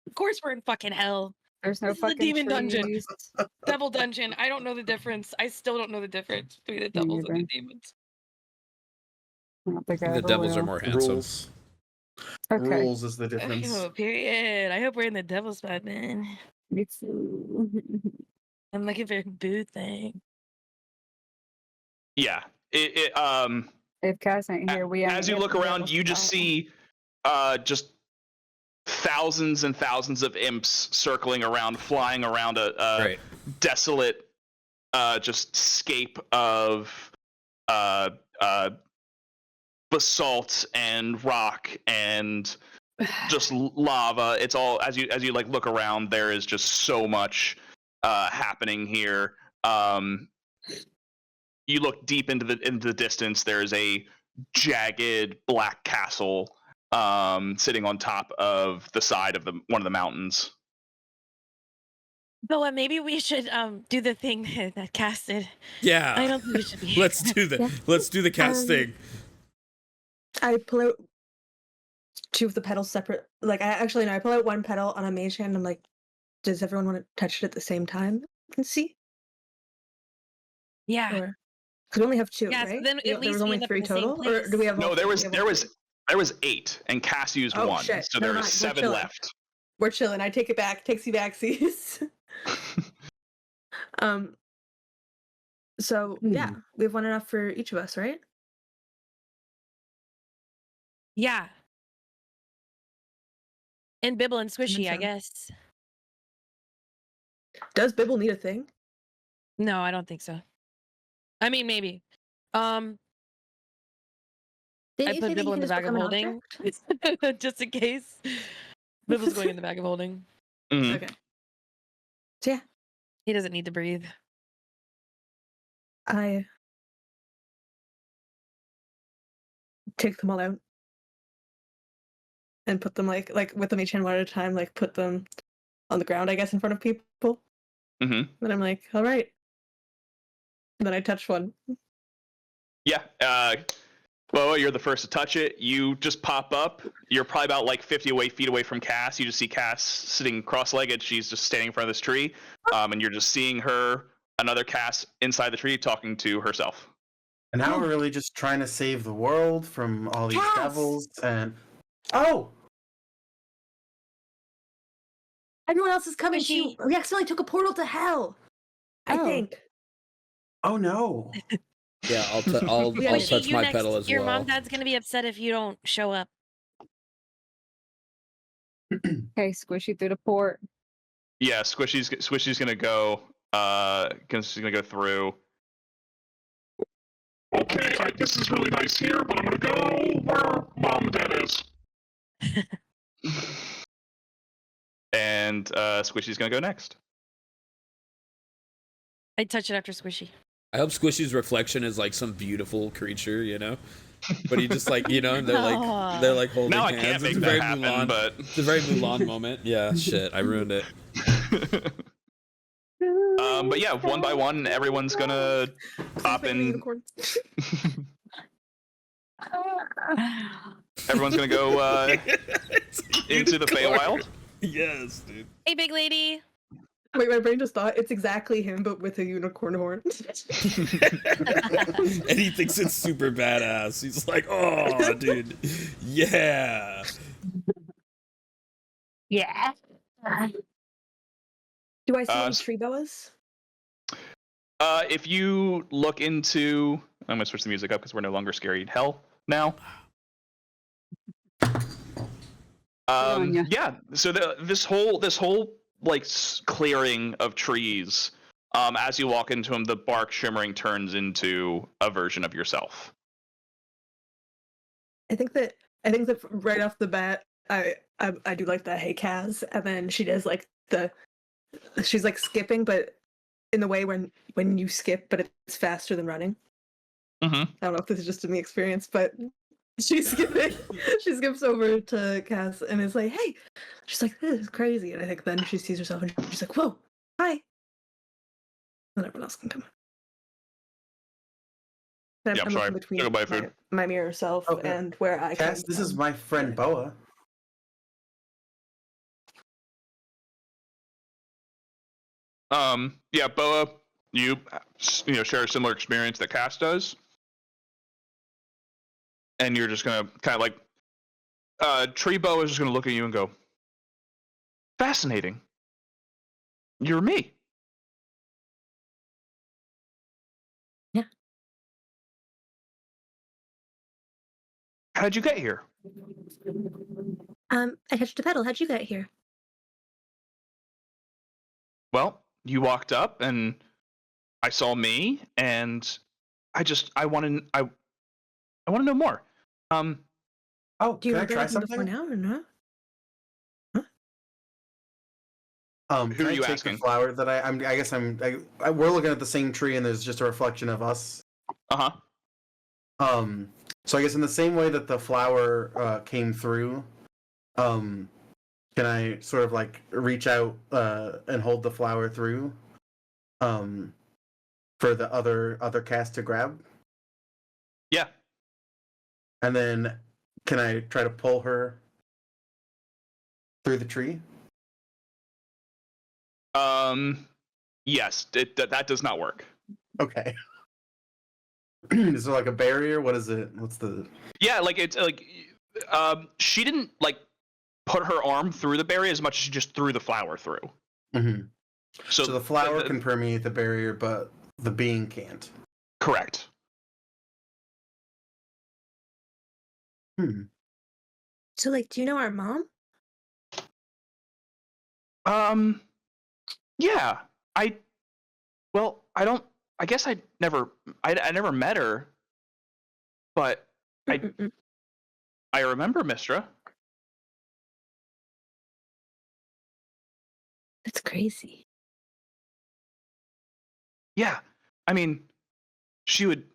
Of course we're in fucking hell. there's no This is the fucking demon dungeon. trees. Devil dungeon. I don't know the difference. I still don't know the difference between the devils and the neither. demons. I don't think I The ever devils will. are more handsome. Rules. Okay. Rules is the difference. Oh, period. I hope we're in the devil spot, man. Me too. I'm looking for a boo thing. Yeah. If Cass ain't here, we ain't As you in look the around, devil's you just spot. see just thousands and thousands of imps circling around, flying around a Right. desolate just scape of basalt and rock and just lava. It's all as you like look around, there is just so much happening here. You look deep into the distance, there's a jagged black castle sitting on top of the side of one of the mountains. Boa, maybe we should do the thing that Cass did. I Yeah. don't think we should be. Let's do the Yeah. let's do the Cass thing. I pull out two of the petals separate. Like I pull out one petal on a mage hand. I'm like, does everyone want to touch it at the same time and see? Yeah. Or because we only have two, Yeah, so right? then at there least was we only end up 3 in the same total, or do we have? No, all there three? was We have there all was three? there was 8, and Cass used Oh, 1, shit. so Never there are mind, we're 7 chilling. left. We're chilling. I take it back. Takesy backsies. So yeah, we have one enough for each of us, right? Yeah. And Bibble and Squishy, I so. guess. Does Bibble need a thing? No, I don't think so. I mean, maybe. Didn't I you put say that Bibble you in can the just bag of become an holding, object? just in case. Bibble's going in the bag of holding. Mhm. Okay. So yeah, He doesn't need to breathe. I take them all out and put them like with them each hand one at a time, like put them on the ground, I guess, in front of people. Mhm. Then I'm like, all right. And then I touch one. Yeah. Boa, you're the first to touch it. You just pop up. You're probably about like 50 feet away from Cass. You just see Cass sitting cross-legged. She's just standing in front of this tree, and you're just seeing her, another Cass inside the tree, talking to herself. And now we're really just trying to save the world from all these Cass! devils and oh, Everyone else is coming Squishy. too. We accidentally took a portal to hell. I Oh. think. oh no. Yeah, I'll Yeah, I'll Squishy, touch you my next. pedal as Your well. mom, dad's gonna be upset if you don't show up. Okay, Squishy through the port. Yeah, Squishy's gonna go. She's gonna go through. Okay, this is really nice here, but I'm gonna go where mom and dad is. And Squishy's gonna go next. I touch it after Squishy. I hope Squishy's reflection is like some beautiful creature, you know. But he just like, you know, they're like holding Now I hands. can't make It's a that very happen, Mulan. but It's a very Mulan moment. Yeah, shit, I ruined it. But yeah, one by one, everyone's gonna pop Please make me a in. unicorn. Everyone's gonna go into the Feywild. Yes, dude. Hey, big lady. Wait, my brain just thought it's exactly him, but with a unicorn horn. And he thinks it's super badass. He's like, oh, dude, yeah. Yeah. Do I see any s- tree boas? If you look into, I'm gonna switch the music up because we're no longer scared hell now. on ya. Yeah. So this whole like clearing of trees, as you walk into them, the bark shimmering turns into a version of yourself. I think that right off the bat, I do like the hey Kaz, and then she does like she's like skipping, but in the way when you skip, but it's faster than running. Mm-hmm. I don't know if this is just in the experience, but she's skipping. She skips over to Cass and is like, "Hey," she's like, "This is crazy," and I think then she sees herself and she's like, "Whoa, hi," and everyone else can come. I'm Yeah, I'm looking sorry. between Go buy food. my mirror self Okay. and where I Cass, came this is from. my friend Boa. Yeah, Boa, you know, share a similar experience that Cass does, and you're just gonna kind of like, Tree Boa is just gonna look at you and go, fascinating. You're me. Yeah. How'd you get here? I touched a pedal. How'd you get here? Well, you walked up and I saw me, and I want to know more. Oh, Do you can I know try that before something? now or not? Who Can are I you take asking? the flower that we're looking at the same tree and there's just a reflection of us. Uh-huh. So I guess in the same way that the flower came through, can I sort of like reach out and hold the flower through for the other cast to grab? Yeah. And then can I try to pull her through the tree? Yes, that does not work. Okay. Is there like a barrier? What is it? What's the... Yeah, like it's like, she didn't like put her arm through the barrier as much as she just threw the flower through. Mm-hmm. So the flower the- can permeate the barrier, but the being can't. Correct. So, like, do you know our mom? Yeah. I guess I never met her, but Mm-mm-mm. I remember Mistra. That's crazy. Yeah. I mean, she would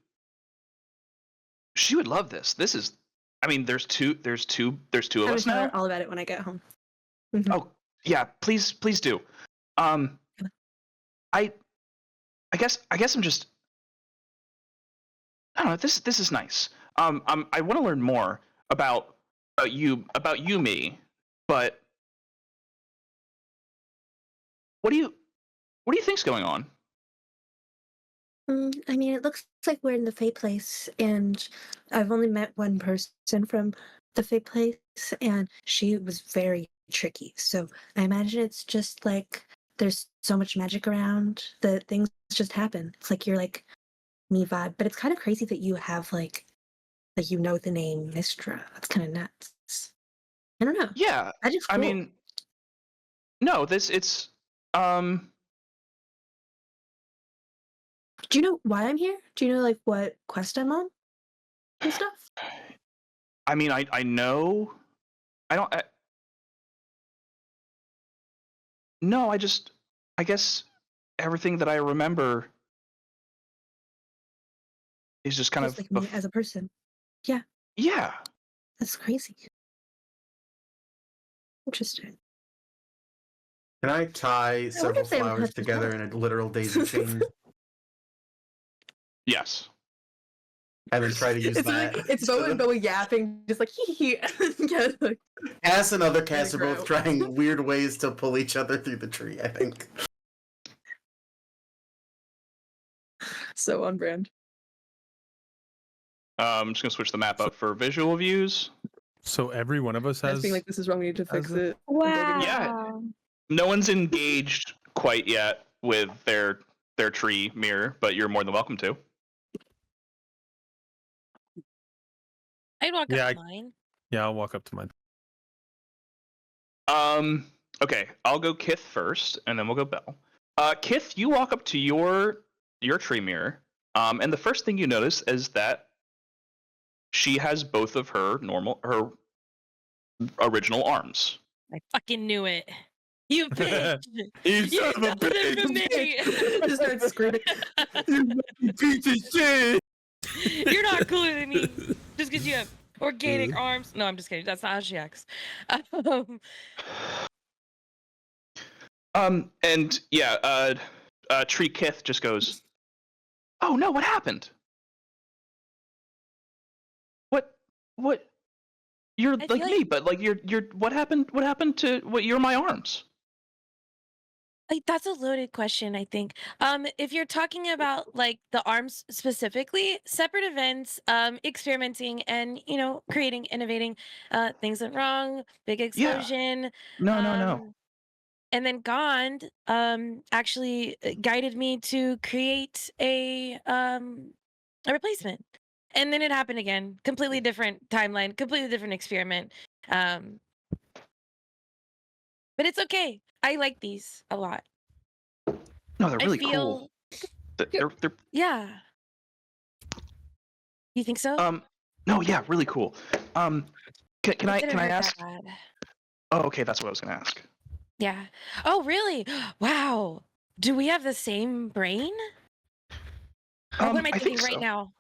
love this. This is, I mean, there's two of I'm us gonna tell now. her all about it when I get home. Oh, yeah, please do. I guess I'm just, I don't know. This is nice. I want to learn more about me, but what do you think's going on? I mean, it looks like we're in the Fey place, and I've only met one person from the Fey place, and she was very tricky. So I imagine it's just like there's so much magic around that things just happen. It's like you're like me vibe, but it's kind of crazy that you have like you know the name Mistra. That's kind of nuts. I don't know. Yeah, That is I cool. mean, no, it's um. Do you know why I'm here? Do you know like what quest I'm on and stuff? I mean, I know. I don't. No, I guess everything that I remember is just kind Just of like me as a person. Yeah, yeah. that's crazy. Interesting. Can I tie several if they would flowers have to together tell. in a literal daisy chain Yes. and then try to use It's that? like it's Boa and Boa yapping, just like hee hee. Yeah, like, Cass and other Cass are grow. both trying weird ways to pull each other through the tree, I think. so on brand. I'm just gonna switch the map up for visual views. So every one of us That's has. being like, this is wrong. We need to fix has a- it. Wow. Yeah. No one's engaged quite yet with their tree mirror, but you're more than welcome to. I'd walk Yeah, up to mine. Yeah, I'll walk up to mine. Okay, I'll go Kith first, and then we'll go Bell. Kith, you walk up to your tree mirror, and the first thing you notice is that she has both of her original arms. I fucking knew it. You bitch! You You son of a stole it from me! Just started screaming. You piece of shit! You're not cooler than me. Just because you have organic arms. No, I'm just kidding. That's not how she acts. And yeah, Tree Kith just goes, "Oh no, what happened? What? You're I like feel me, like- but like you're what happened? What happened to what? You're my arms." Like, that's a loaded question, I think. If you're talking about like the arms specifically, separate events, experimenting and creating, innovating, things went wrong, big explosion. No. And then Gond actually guided me to create a replacement. And then it happened again. Completely different timeline, completely different experiment. Um, but it's okay. I like these a lot. No, they're really I feel, cool. They're yeah. You think so? no, yeah, really cool. Can It I didn't hurt that ask? bad. Oh, okay, that's what I was gonna ask. Yeah. Oh, really? Wow. Do we have the same brain? Or what am I I thinking think right so. now?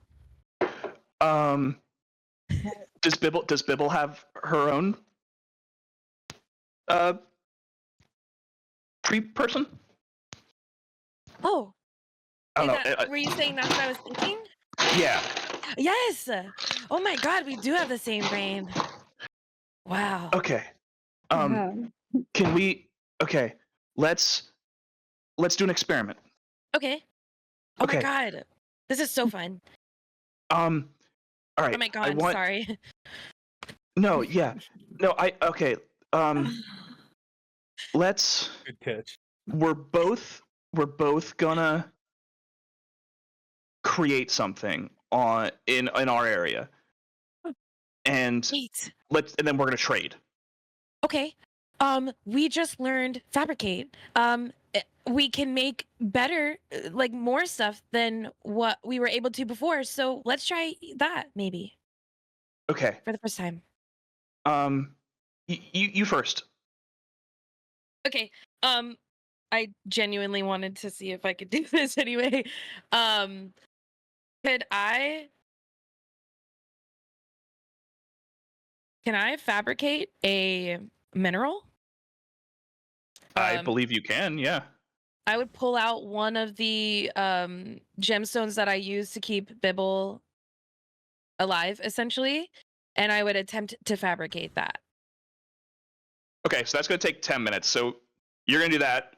Does Bibble have her own tree person? Oh, I don't is know. that, were you saying that's what I was thinking? Yeah. Yes. Oh my God, we do have the same brain. Wow. Okay. Yeah. Can we? Okay. Let's do an experiment. Okay. Oh my Okay. God. This is so fun. All right. Oh my I God. want. Sorry. No. Yeah. No. Okay. Let's. Good catch. We're both gonna create something in our area. and Wait. and then we're gonna trade. Okay. We just learned fabricate. We can make better, like more stuff than what we were able to before. So let's try that maybe Okay. for the first time. You first. Okay. I genuinely wanted to see if I could do this anyway. Could I? Can I fabricate a mineral? I believe you can. Yeah. I would pull out one of the gemstones that I use to keep Bibble alive, essentially, and I would attempt to fabricate that. Okay, so that's gonna take 10 minutes. So you're gonna do that.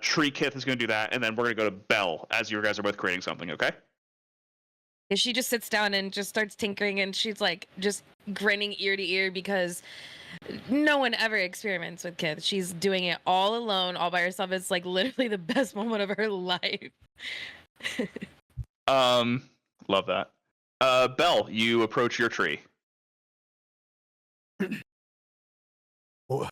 Tree Kith is gonna do that, and then we're gonna go to Belle as you guys are both creating something. Okay. And she just sits down and just starts tinkering, and she's like just grinning ear to ear because no one ever experiments with Kith. She's doing it all alone, all by herself. It's like literally the best moment of her life. Love that. Belle, you approach your tree. Well.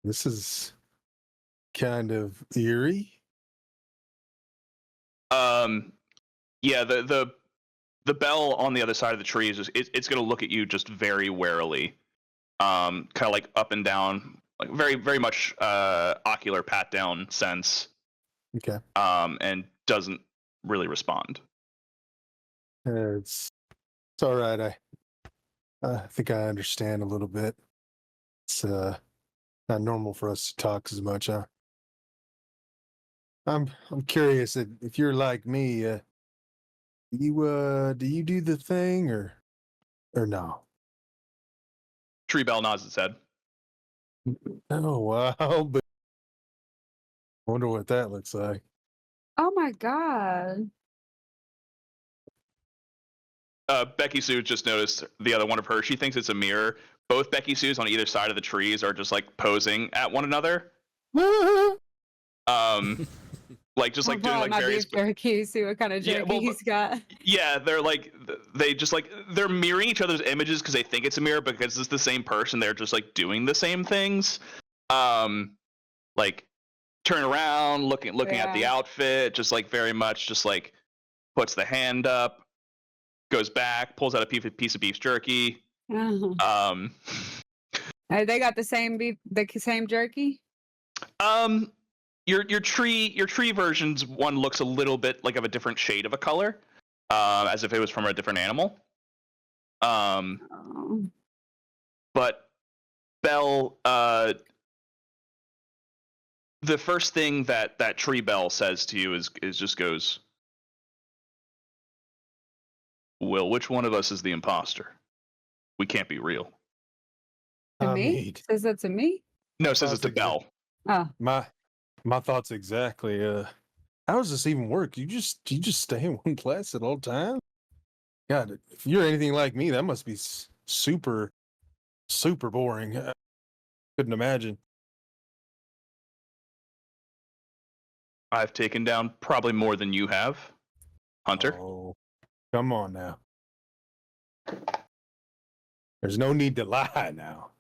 This is kind of eerie. Yeah, the bell on the other side of the tree is just, it's gonna look at you just very warily, kind of like up and down, like very much ocular pat down sense. Okay. And doesn't really respond. It's all right. I think I understand a little bit. It's not normal for us to talk as much, huh? I'm curious if you're like me, do you do the thing or no? Tree Bell nods its head. Oh wow, but I wonder what that looks like. Oh my god. Becky-Sue just noticed the other one of hers. She thinks it's a mirror. Both Becky-Sues on either side of the trees are just like posing at one another. Like just like doing like various jerky. See what kind of jerky he's got. Yeah, they're like they just like they're mirroring each other's images because they think it's a mirror, but because it's the same person, they're just like doing the same things. Like turn around, looking at the outfit, just like very much just like puts the hand up, goes back, pulls out a piece of beef jerky. They got the same beef, the same jerky. Your tree version's one looks a little bit like of a different shade of a color, as if it was from a different animal. But Belle, the first thing that Tree Bell says to you is just goes, "Well, which one of us is the imposter? We can't be real." To me? Says that to me? No, it says it to Belle. Oh. My thoughts exactly. How does this even work? You just stay in one place at all times? God, if you're anything like me, that must be super boring. I couldn't imagine. I've taken down probably more than you have, Hunter. Oh, come on now. There's no need to lie now.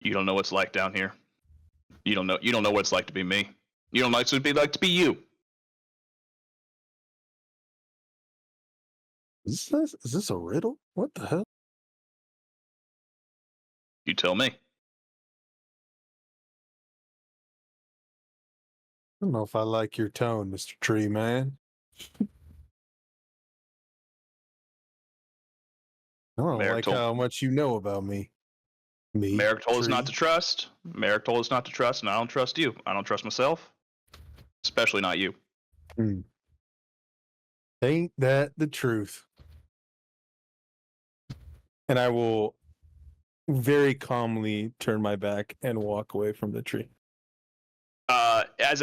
You don't know what it's like down here. You don't know what it's like to be me. You don't know what it's like to be you. Is this a riddle? What the hell? You tell me. I don't know if I like your tone, Mr. Tree Man. I don't like how much you know about me. Merrick told us not to trust. Merrick told us not to trust, and I don't trust you. I don't trust myself. Especially not you. Ain't that the truth? And I will very calmly turn my back and walk away from the tree. As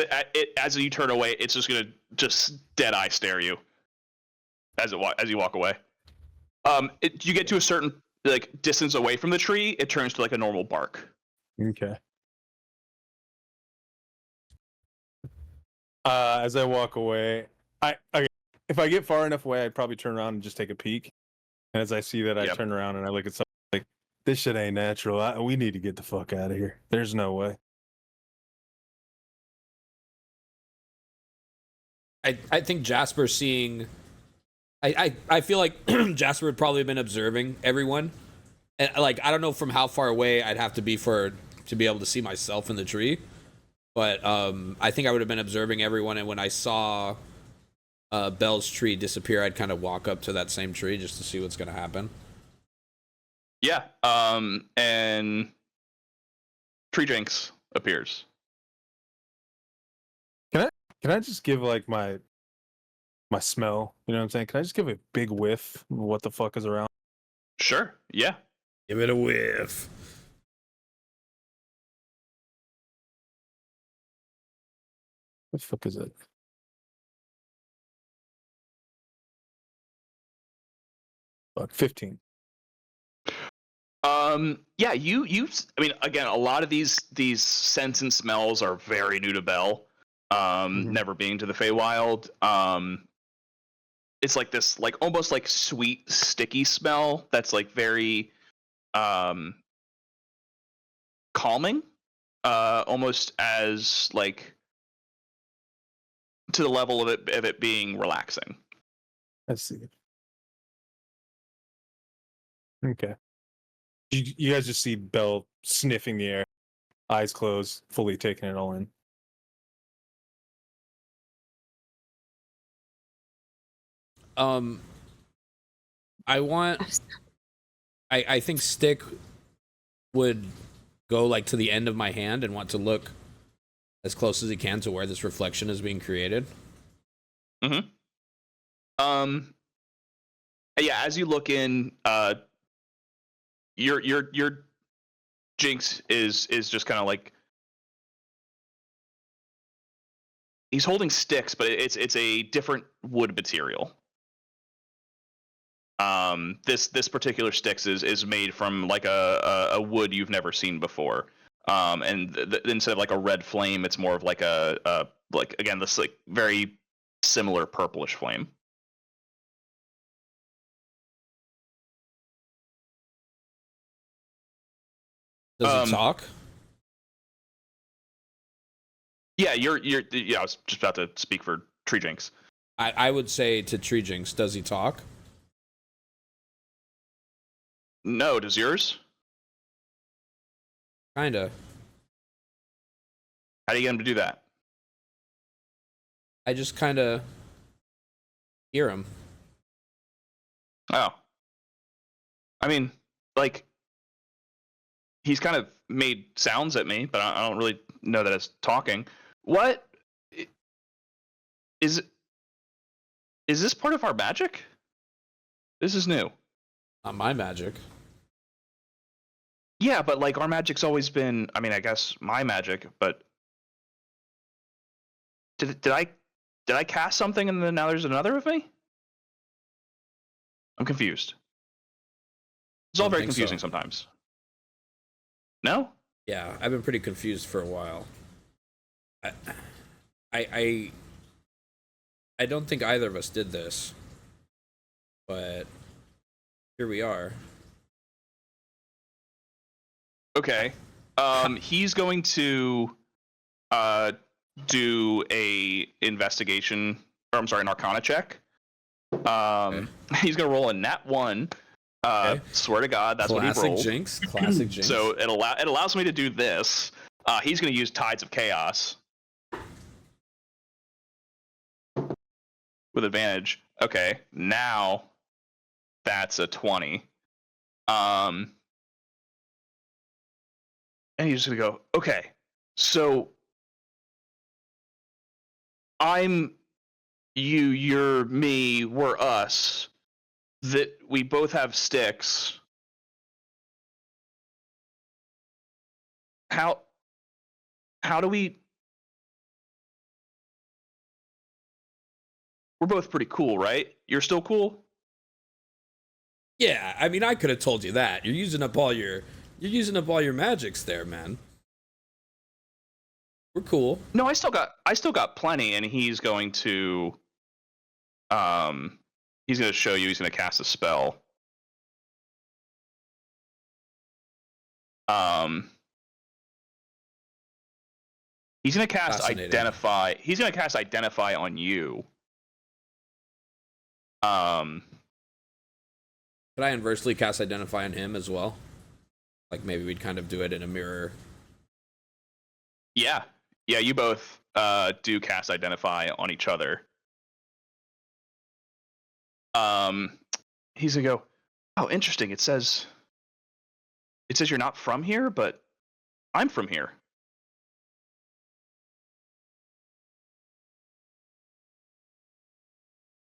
you turn away, it's just gonna dead eye stare you as you walk away. You get to a certain like distance away from the tree, it turns to like a normal bark. Okay. As I walk away, if I get far enough away, I'd probably turn around and just take a peek. And as I see that, I Yep. turn around and I look at something like, this shit ain't natural. We need to get the fuck out of here. There's no way. I think Jasper seeing. I feel like Jasper would probably have been observing everyone, and like I don't know from how far away I'd have to be to be able to see myself in the tree, but I think I would have been observing everyone, and when I saw Belle's tree disappear, I'd kind of walk up to that same tree just to see what's gonna happen. Yeah. And Tree Jinx appears. Can I just give like my smell? You know what I'm saying? Can I just give a big whiff of what the fuck is around? Sure. Yeah. Give it a whiff. What the fuck is it? Fuck, 15. Yeah, you I mean, again, a lot of these scents and smells are very new to Belle. Never being to the Feywild. It's like this, like almost like sweet, sticky smell that's like very calming. Almost as like to the level of it being relaxing. Let's see. Okay. You guys just see Belle sniffing the air, eyes closed, fully taking it all in. I think Stick would go like to the end of my hand and want to look as close as he can to where this reflection is being created. Mm-hmm. Yeah, as you look in, your Jinx is just kind of like he's holding sticks, but it's a different wood material. This particular sticks is made from like a wood you've never seen before. And instead of like a red flame, it's more of like a like again this like very similar purplish flame. Does he talk? Yeah, yeah. I was just about to speak for Tree Jinx. I would say to Tree Jinx, does he talk? No, does yours? Kinda. How do you get him to do that? I just kinda hear him. Oh. I mean, like, he's kind of made sounds at me, but I don't really know that it's talking. What is this part of our magic? This is new. Not my magic. Yeah, but like our magic's always been, I mean, I guess my magic, but did I cast something and then now there's another of me? I'm confused. It's all very confusing sometimes. No? Yeah, I've been pretty confused for a while. I don't think either of us did this, but here we are. Okay. He's going to do a investigation, or I'm sorry, an arcana check. Okay. He's gonna roll a nat 1. Okay. Swear to God, that's what he rolled. Classic Jinx. So it allows me to do this. He's gonna use Tides of Chaos with advantage. Okay, now that's a 20. And he's just gonna go, okay, so I'm you, you're me, we're us. That we both have sticks. How do we? We're both pretty cool, right? You're still cool? Yeah, I mean, I could have told you that. You're using up all your magics there, man. We're cool. No, I still got plenty, and he's going to He's going to show you. He's going to cast a spell. He's going to cast identify. He's going to cast identify on you. Could I inversely cast identify on him as well? Like maybe we'd kind of do it in a mirror. Yeah, you both do cast identify on each other. He's gonna go, oh, interesting. It says you're not from here, but I'm from here.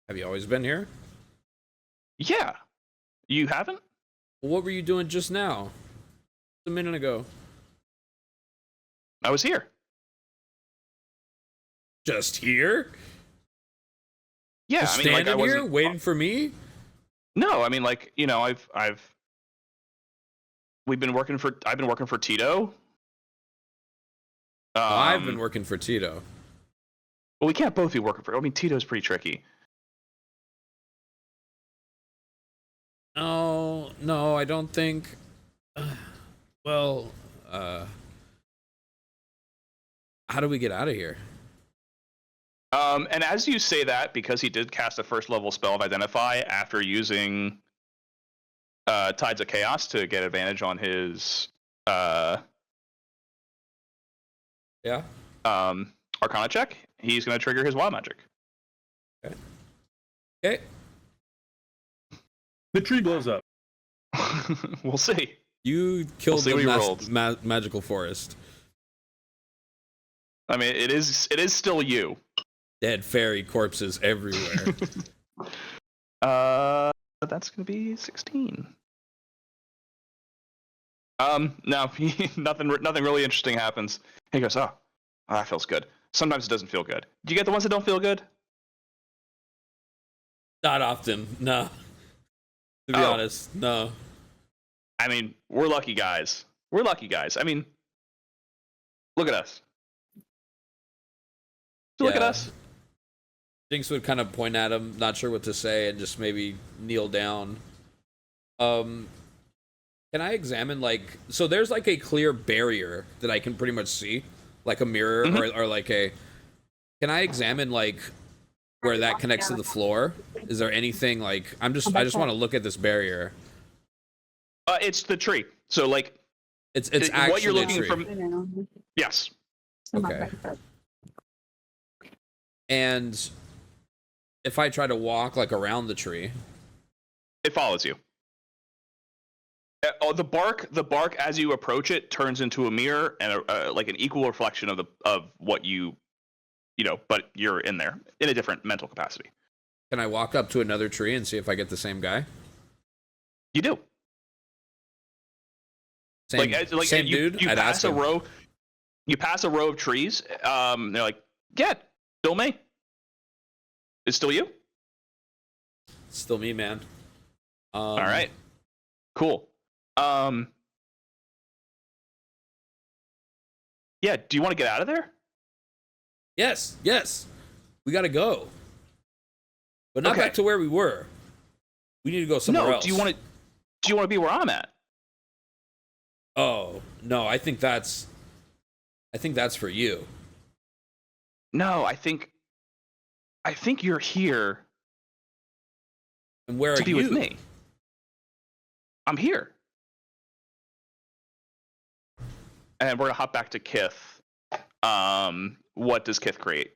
Have you always been here? Yeah. You haven't? What were you doing just now? A minute ago. I was here. Just here? Yeah, just I mean, like, standing here waiting for me? No, I mean, like, you know, I've been working for Tito. I've been working for Tito. Well, we can't both be working for. I mean, Tito's pretty tricky. No, I don't think. Well, how do we get out of here? And as you say that, because he did cast a first level spell of Identify after using Tides of Chaos to get advantage on his Arcana check, he's going to trigger his wild magic. Okay. The tree blows up. We'll see. You killed the magical forest. I mean, it is still you. Dead fairy corpses everywhere. That's gonna be 16. No, nothing really interesting happens. He goes, oh, that feels good. Sometimes it doesn't feel good. Do you get the ones that don't feel good? Not often, no. To be honest, no. I mean, we're lucky guys. I mean, look at us. Look at us. Jinx would kind of point at him, not sure what to say, and just maybe kneel down. Can I examine, like, so there's like a clear barrier that I can pretty much see, like a mirror or like a. Can I examine like where that connects to the floor? Is there anything like I just want to look at this barrier. It's the tree. So like, it's actually what you're looking a tree. from. Yes. Okay. And if I try to walk like around the tree, it follows you. The bark as you approach it turns into a mirror and like an equal reflection of what you know, but you're in there in a different mental capacity. Can I walk up to another tree and see if I get the same guy? You do. Same dude. You pass a row. You pass a row of trees. They're like, yeah, still me. It's still you. Still me, man. All right. Cool. Yeah. Do you want to get out of there? Yes. We gotta go, but not back to where we were. We need to go somewhere else. Do you want to be where I'm at? Oh no, I think that's for you. No, I think you're here. And where are you? With me. I'm here. And we're gonna hop back to Kith. What does Kith create?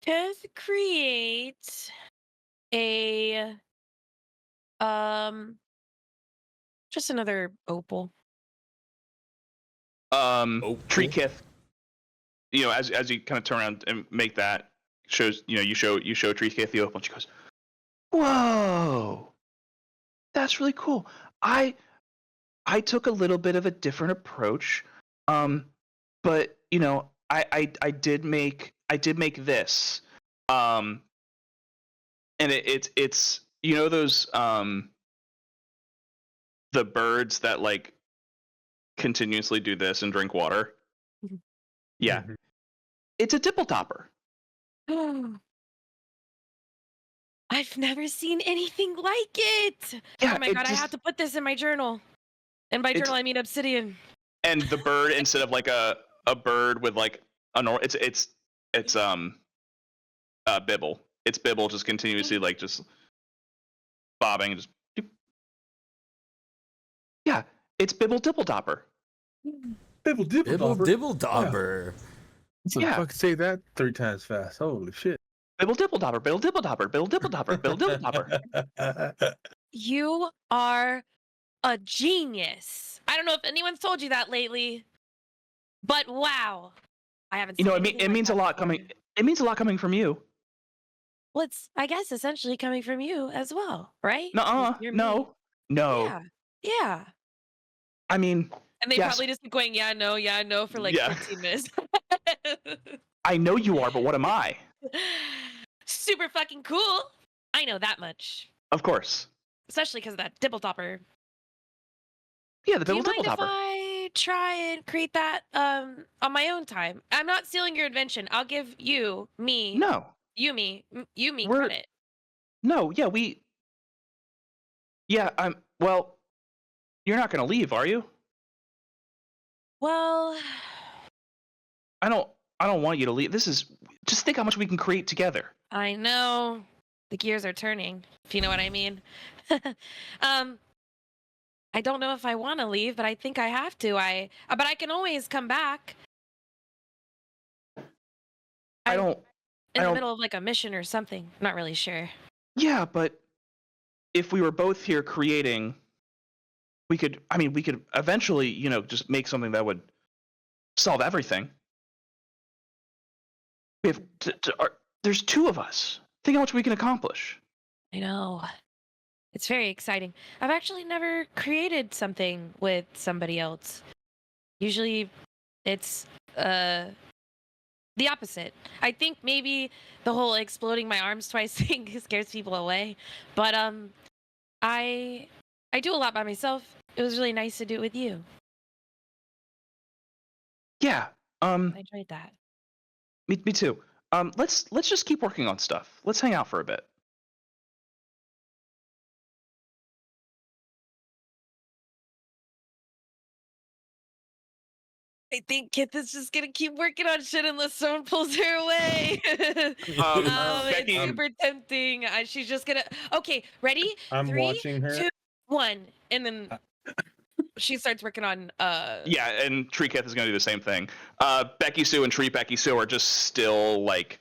Kith creates a just another opal. Tree Kith. You know, as you kind of turn around and make that shows, you know, you show Tree Kith the opal, and she goes, "Whoa, that's really cool. I took a little bit of a different approach, but you know, I did make this, and it's you know those the birds that like continuously do this and drink water. Yeah, it's a tipple topper. I've never seen anything like it. Yeah, Oh my it god, I just- have to put this in my journal. And by It's- journal, I mean obsidian. And the bird, instead of like a bird with like it's Bibble. It's Bibble just continuously like just bobbing, just yeah. It's Bibble Dibble Dopper. Bibble dibble Dibble dobber. dibble dobber. So Yeah. fucking say that 3 times fast. Holy shit. Bibble Dibble Dopper. Bibble Dibble Dopper. Bibble Dibble Dopper. Bibble Dibble Dopper. You are a genius. I don't know if anyone's told you that lately, but wow. I haven't You seen know, anything it like means a that lot before. coming. It means a lot coming from you. Well, it's, I guess, essentially coming from you as well, right? Nuh-uh. You're me. No. Yeah. Yeah. I mean, And they yes. probably just keep going, yeah, no, for like Yeah. 15 minutes. I know you are, but what am I? Super fucking cool. I know that much. Of course. Especially because of that dibble topper. Yeah, the Do you Bibble mind Dibble if Dopper. I try and create that on my own time? I'm not stealing your invention. I'll give you, me, No. you, me We're- credit. No. Yeah, Yeah, well, you're not gonna leave, are you? Well, I don't want you to leave. This is just think how much we can create together. I know the gears are turning, if you know what I mean. I don't know if I want to leave, but I think I have to. But I can always come back. I don't. In the don't- middle of like a mission or something. I'm not really sure. Yeah, but if we were both here creating, we could. I mean, we could eventually, just make something that would solve everything. We have. There's 2 of us. Think how much we can accomplish. I know. It's very exciting. I've actually never created something with somebody else. Usually it's the opposite. I think maybe the whole exploding my arms twice thing scares people away. But I do a lot by myself. It was really nice to do it with you. Yeah. I enjoyed that. Me too. Let's just keep working on stuff. Let's hang out for a bit. I think Kith is just gonna keep working on shit unless someone pulls her away. Becky- It's super tempting. She's just gonna. Okay, ready? I'm 3, watching her. 2, 1, and then she starts working on. Yeah, and Tree Kith is gonna do the same thing. Becky-Sue and Tree Becky-Sue are just still like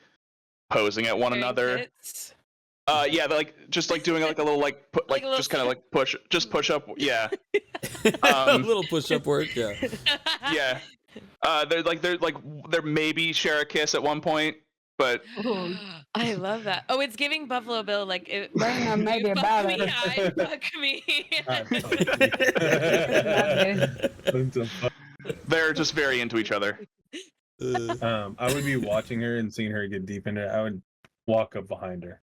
posing at one doing another. hits. Yeah, they're like just like doing like a little like Like a little just kind of like push up. Yeah, A little push up work, yeah. yeah. They're maybe share a kiss at one point, but I love that. Oh, it's giving Buffalo Bill like it, Bring them maybe you fuck about me, it. I fuck me. they're just very into each other. I would be watching her and seeing her get deep into it. I would walk up behind her.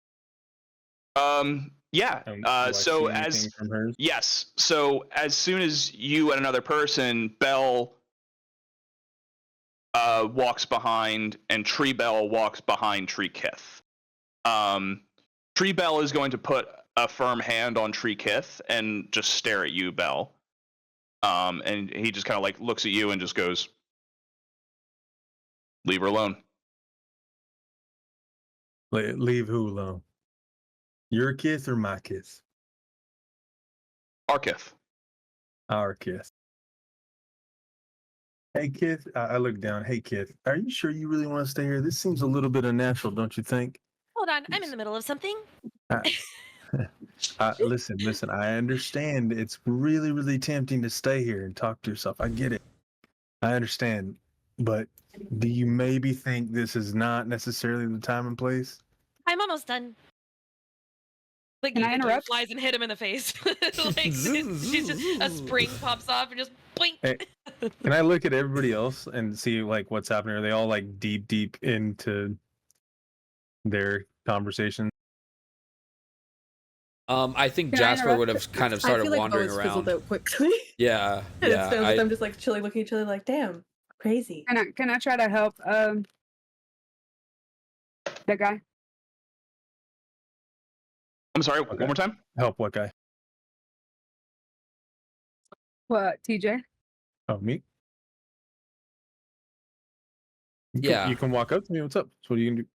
Yeah. Do I So see anything from hers? yes, so as soon as you and another person, Bell walks behind, and Tree Bell walks behind Tree Kith. Tree Bell is going to put a firm hand on Tree Kith and just stare at you, Bell. And he just kind of like looks at you and just goes, "Leave her alone." Leave who alone? Your kiss or my kiss? Our Kith. Our kiss. Hey, Kith. I look down. Hey, Kith. Are you sure you really want to stay here? This seems a little bit unnatural, don't you think? Hold on, I'm in the middle of something. Listen. I understand. It's really, really tempting to stay here and talk to yourself. I get it. I understand. But do you maybe think this is not necessarily the time and place? I'm almost done. Like Can the I door interrupt? flies and hit him in the face. Like she's just a spring pops off and just blink. Hey, can I look at everybody else and see like what's happening? Are they all like deep into their conversation? I think Can I Jasper interrupt? would have kind of I started feel like wandering Bo's around. fizzled out quickly. Yeah, And yeah. it sounds like I'm just like chilly looking at each other like, damn, crazy. Can I try to help the guy? I'm sorry. Okay. One more time. Help what guy? What, TJ? Oh, me? Yeah. You can walk up to me. What's up? So what are you gonna do?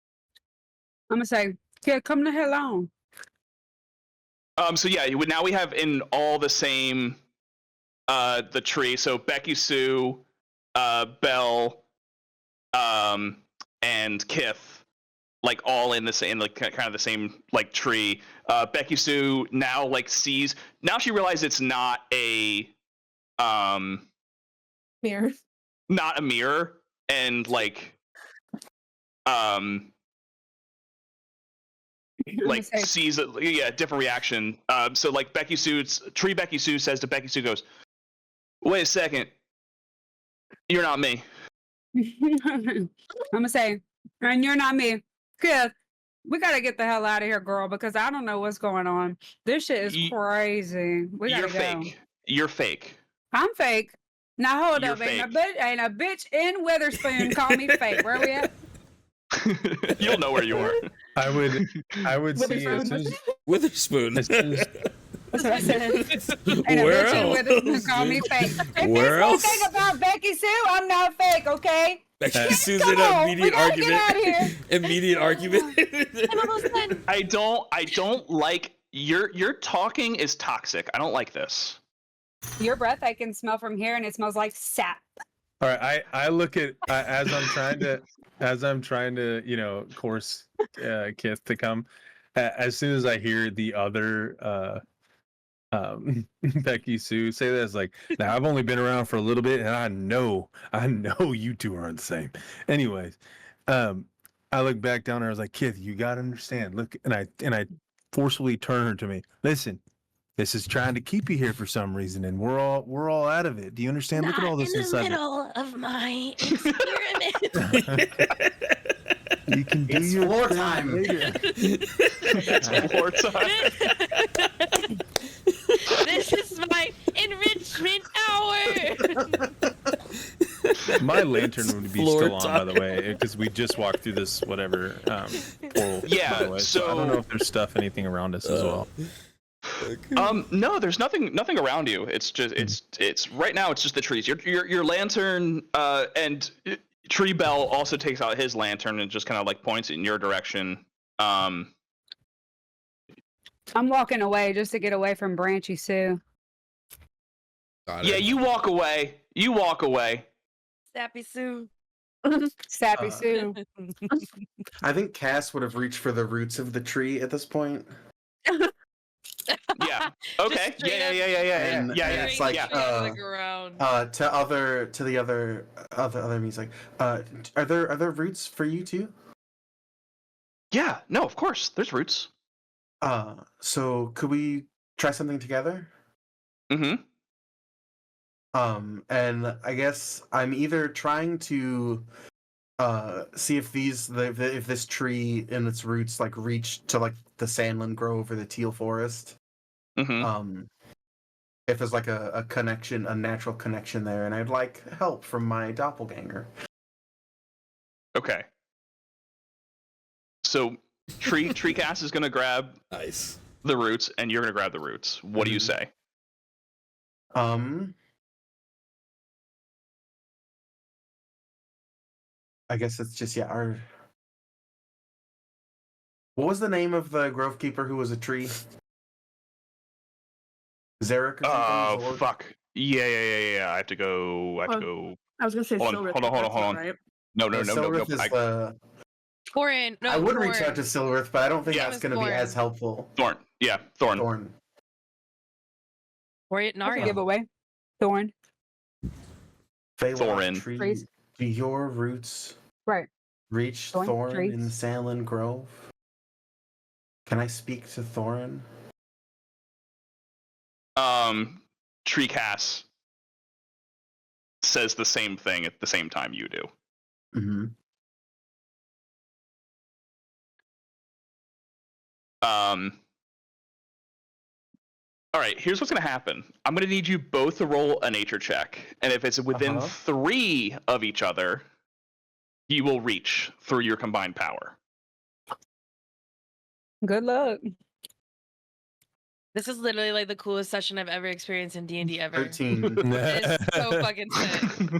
I'm gonna say, yeah, come the hell on. So yeah, now we have in all the same the tree. So Becky-Sue, Belle, and Kith, like all in the same, like kind of the same like tree. Becky-Sue now like sees. Now she realizes it's not a Mirror. not a mirror, and like sees it, yeah, different reaction. So like Becky-Sue says to Becky-Sue, goes, wait a second, you're not me. I'm gonna say, and you're not me. Kith, we gotta get the hell out of here, girl, because I don't know what's going on. This shit is crazy. We gotta You're go. fake. You're fake. I'm fake. Now hold You're up, ain't fake. a bitch in Witherspoon call me fake. Where we at? You'll know where you are. I would see as soon as, Witherspoon. as soon as That's what I said. Ain't a Where bitch in else? Witherspoon call me fake. If Where there's one else? thing about Becky-Sue, I'm not fake, okay? Becky-Sue's Come in on, an we immediate gotta get out of here. argument. Immediate argument. I'm almost done. I don't like your talking is toxic. I don't like this. Your breath I can smell from here, and it smells like sap. all right, I look at as I'm trying to course Kith to come. As soon as I hear the other Becky-Sue say that, it's like, now I've only been around for a little bit, and I know you two aren't the same. Anyways, I look back down there. I was like, Kith, you gotta understand. Look, and I forcefully turn her to me. Listen, this is trying to keep you here for some reason, and we're all out of it. Do you understand? Look at all this in the inside. middle of my experiment. You can do It's your war thing time. later. It's wartime. This is my enrichment hour. My lantern would be Floor still on, by the way, because we just walked through this portal. Yeah, by the way, so I don't know if there's anything around us as well. No, there's nothing around you. It's just it's right now. It's just the trees. Your lantern and Tree Bell also takes out his lantern and just kind of like points in your direction. I'm walking away just to get away from Branchy Sue. Yeah, you walk away. Sappy Sue. Sappy Sue. I think Cass would have reached for the roots of the tree at this point. Yeah. Okay. Just straight Yeah. And it's Straight like tree on the ground. to the other me's like, are there roots for you too? Yeah. No, of course. There's roots. So could we try something together? Mm-hmm. And I guess I'm either trying to see if if this tree and its roots like reach to like the Sandland Grove or the Teal Forest. Mm-hmm. If there's like a connection, a natural connection there, and I'd like help from my doppelganger. Okay. So Tree Cass is gonna grab Nice. the roots, and you're gonna grab the roots. What do you say? I guess it's just our. What was the name of the grove keeper who was a tree? Zarek or something? Oh Zorg? fuck. Yeah. I have to go. I was gonna say Hold on, Silver. hold on. Right? No. Silverth is the. Thorin. No, I would Thorin. reach out to Silverth, but I don't think Yeah. that's going to be as helpful. Thorn. Yeah, Thorn. Thorn. Or That's a Nario. giveaway. Thorn. Thorin. Tree. Trees. Do your roots Right. reach Thorn Thorn trees. in the Sandland Grove? Can I speak to Thorin? Tree Cass says the same thing at the same time you do. Mm-hmm. All right, here's what's going to happen. I'm going to need you both to roll a nature check. And if it's within 3 of each other, you will reach through your combined power. Good luck. This is literally like the coolest session I've ever experienced in D&D ever. 13. It's so fucking sick.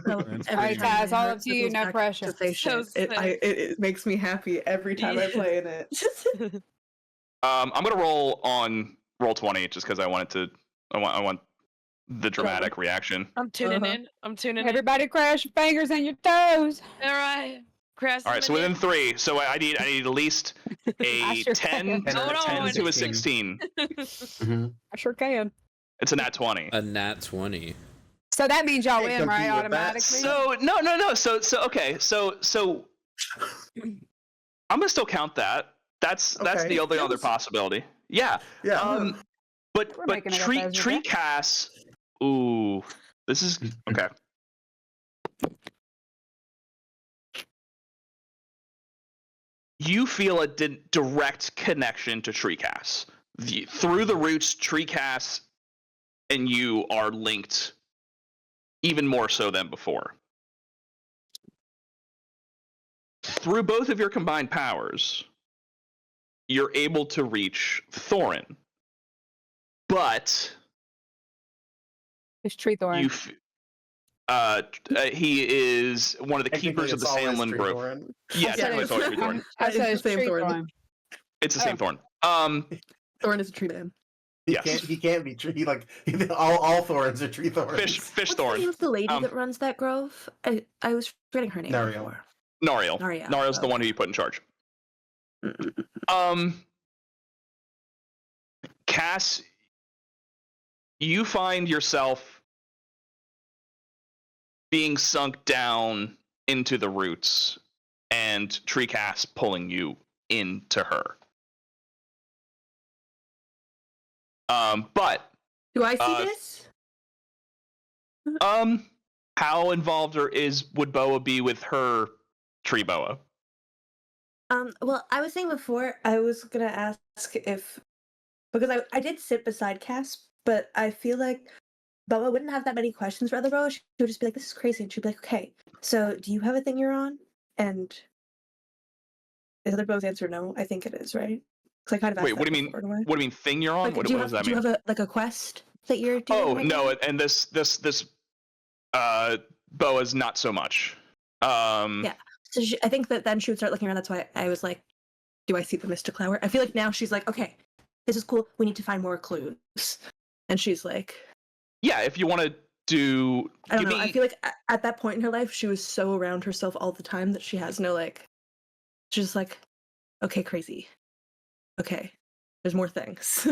So That's every Alright, time Taz, my all heart up to you, circles no back pressure. To say So shit. It makes me happy every time I play in it. I'm gonna roll on roll 20 just because I want the dramatic reaction. I'm tuning Uh-huh. in. I'm tuning in. Everybody crash your fingers and your toes. All right. Cross All right, so within 3, so I need at least a I sure 10, can. Hold 10 on. to a 16. Mhm. I sure can. It's a nat 20. A nat 20. So that means y'all Can't win, compete right? with that. Automatically. So no. So okay. So I'm gonna still count that. That's Okay. the only other Yes. possibility. Yeah. Yeah. But We're making it up as we tree go. casts. Ooh, this is okay. You feel a direct connection to tree casts. Through the roots, tree casts and you are linked even more so than before. Through both of your combined powers, you're able to reach Thorin. But It's tree thorn. he is one of the Technically, keepers of the it's always Sandland tree Grove. thorn. Yeah, I said technically it's it's always tree thorn. I said It's it's the same tree thorn. thorn. It's the same Oh. thorn. Thorn is a tree man. Yes. He can't be tree like all thorns are tree thorns. Fish What's the thorn. name of the lady Um, that runs that grove? I was forgetting her name Nariel. before. Nariel. Nariel, Nariel's the okay. one who you put in charge. Mm-mm. Cass, you find yourself being sunk down into the roots and Tree Cass pulling you into her. But Do I see this? how involved would Boa be with her tree boa? Well, I was saying before, I was gonna ask if because I did sit beside Cass, but I feel like Boa wouldn't have that many questions for other Boa. She would just be like, "This is crazy," and she'd be like, "Okay, so do you have a thing you're on?" And the other Boa's answer, "No, I think it is, right?" Because I kind of asked Wait, what that do you mean? before, don't I? What do you mean thing you're on? Like, What do you does that do you mean? have a quest that you're doing? Oh right no, now? and this Boa's not so much. Yeah. So I think that then she would start looking around. That's why I was like, "Do I see the mystiqlower?" I feel like now she's like, "Okay, this is cool. We need to find more clues." And she's like, Yeah, if you want to do, I don't give know. I me. feel like at that point in her life, she was so around herself all the time that she has no like. She's just like, "Okay, crazy. Okay, there's more things."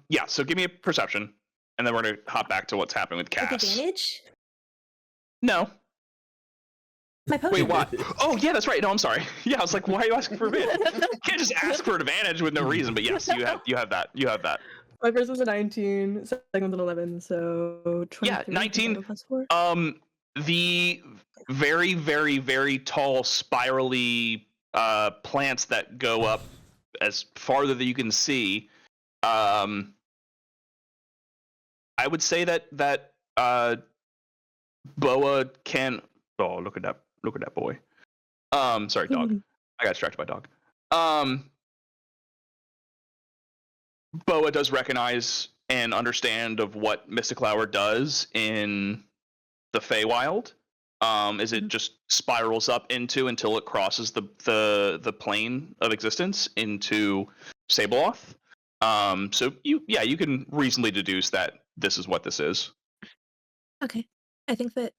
Yeah. So give me a perception, and then we're gonna hop back to what's happening with With Cass. advantage? No. My potion. Wait, what? Oh, yeah, that's right. No, I'm sorry. Yeah, I was like, why are you asking for advantage? You can't just ask for advantage with no reason. But yes, you have that. You have that. My first was a 19, second was an 11, so 23. Yeah, 19. Plus 4. The very, very, very tall, spirally plants that go up as farther that you can see. I would say that Boa can. Oh, look at that boy. Sorry, dog. I got distracted by dog. Boa does recognize and understand of what mystiqlower does in the Feywild. Is it just spirals up into until it crosses the plane of existence into Sableoth. So you can reasonably deduce that this is what this is. Okay. I think that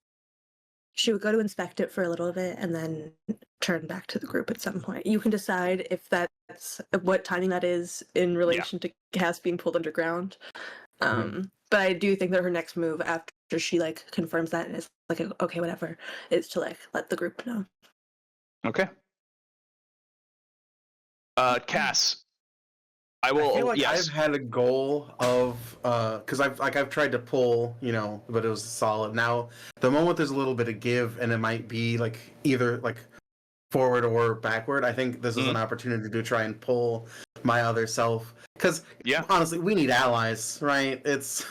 she would go to inspect it for a little bit and then turn back to the group at some point. You can decide if that's what timing that is in relation to Cass being pulled underground. But I do think that her next move after she like confirms that and is like, okay, whatever, is to like let the group know. Okay. Cass, I will. I feel like yes. I've had a goal of because I've tried to pull, but it was solid. Now the moment there's a little bit of give and it might be like either like forward or backward, I think this is an opportunity to try and pull my other self. Because honestly, we need allies, right? It's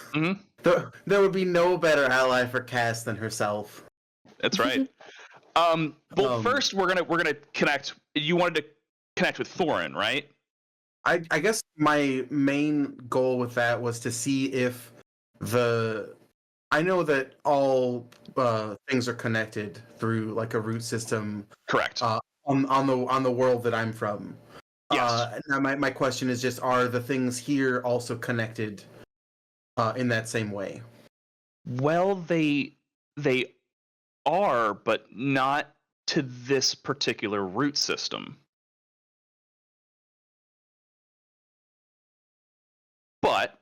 there would be no better ally for Cass than herself. That's right. Well, first we're gonna connect. You wanted to connect with Thorin, right? I guess my main goal with that was to see if I know that all things are connected through like a root system. Correct. On the world that I'm from. Yes. Now my question is just: are the things here also connected in that same way? Well, they are, but not to this particular root system. But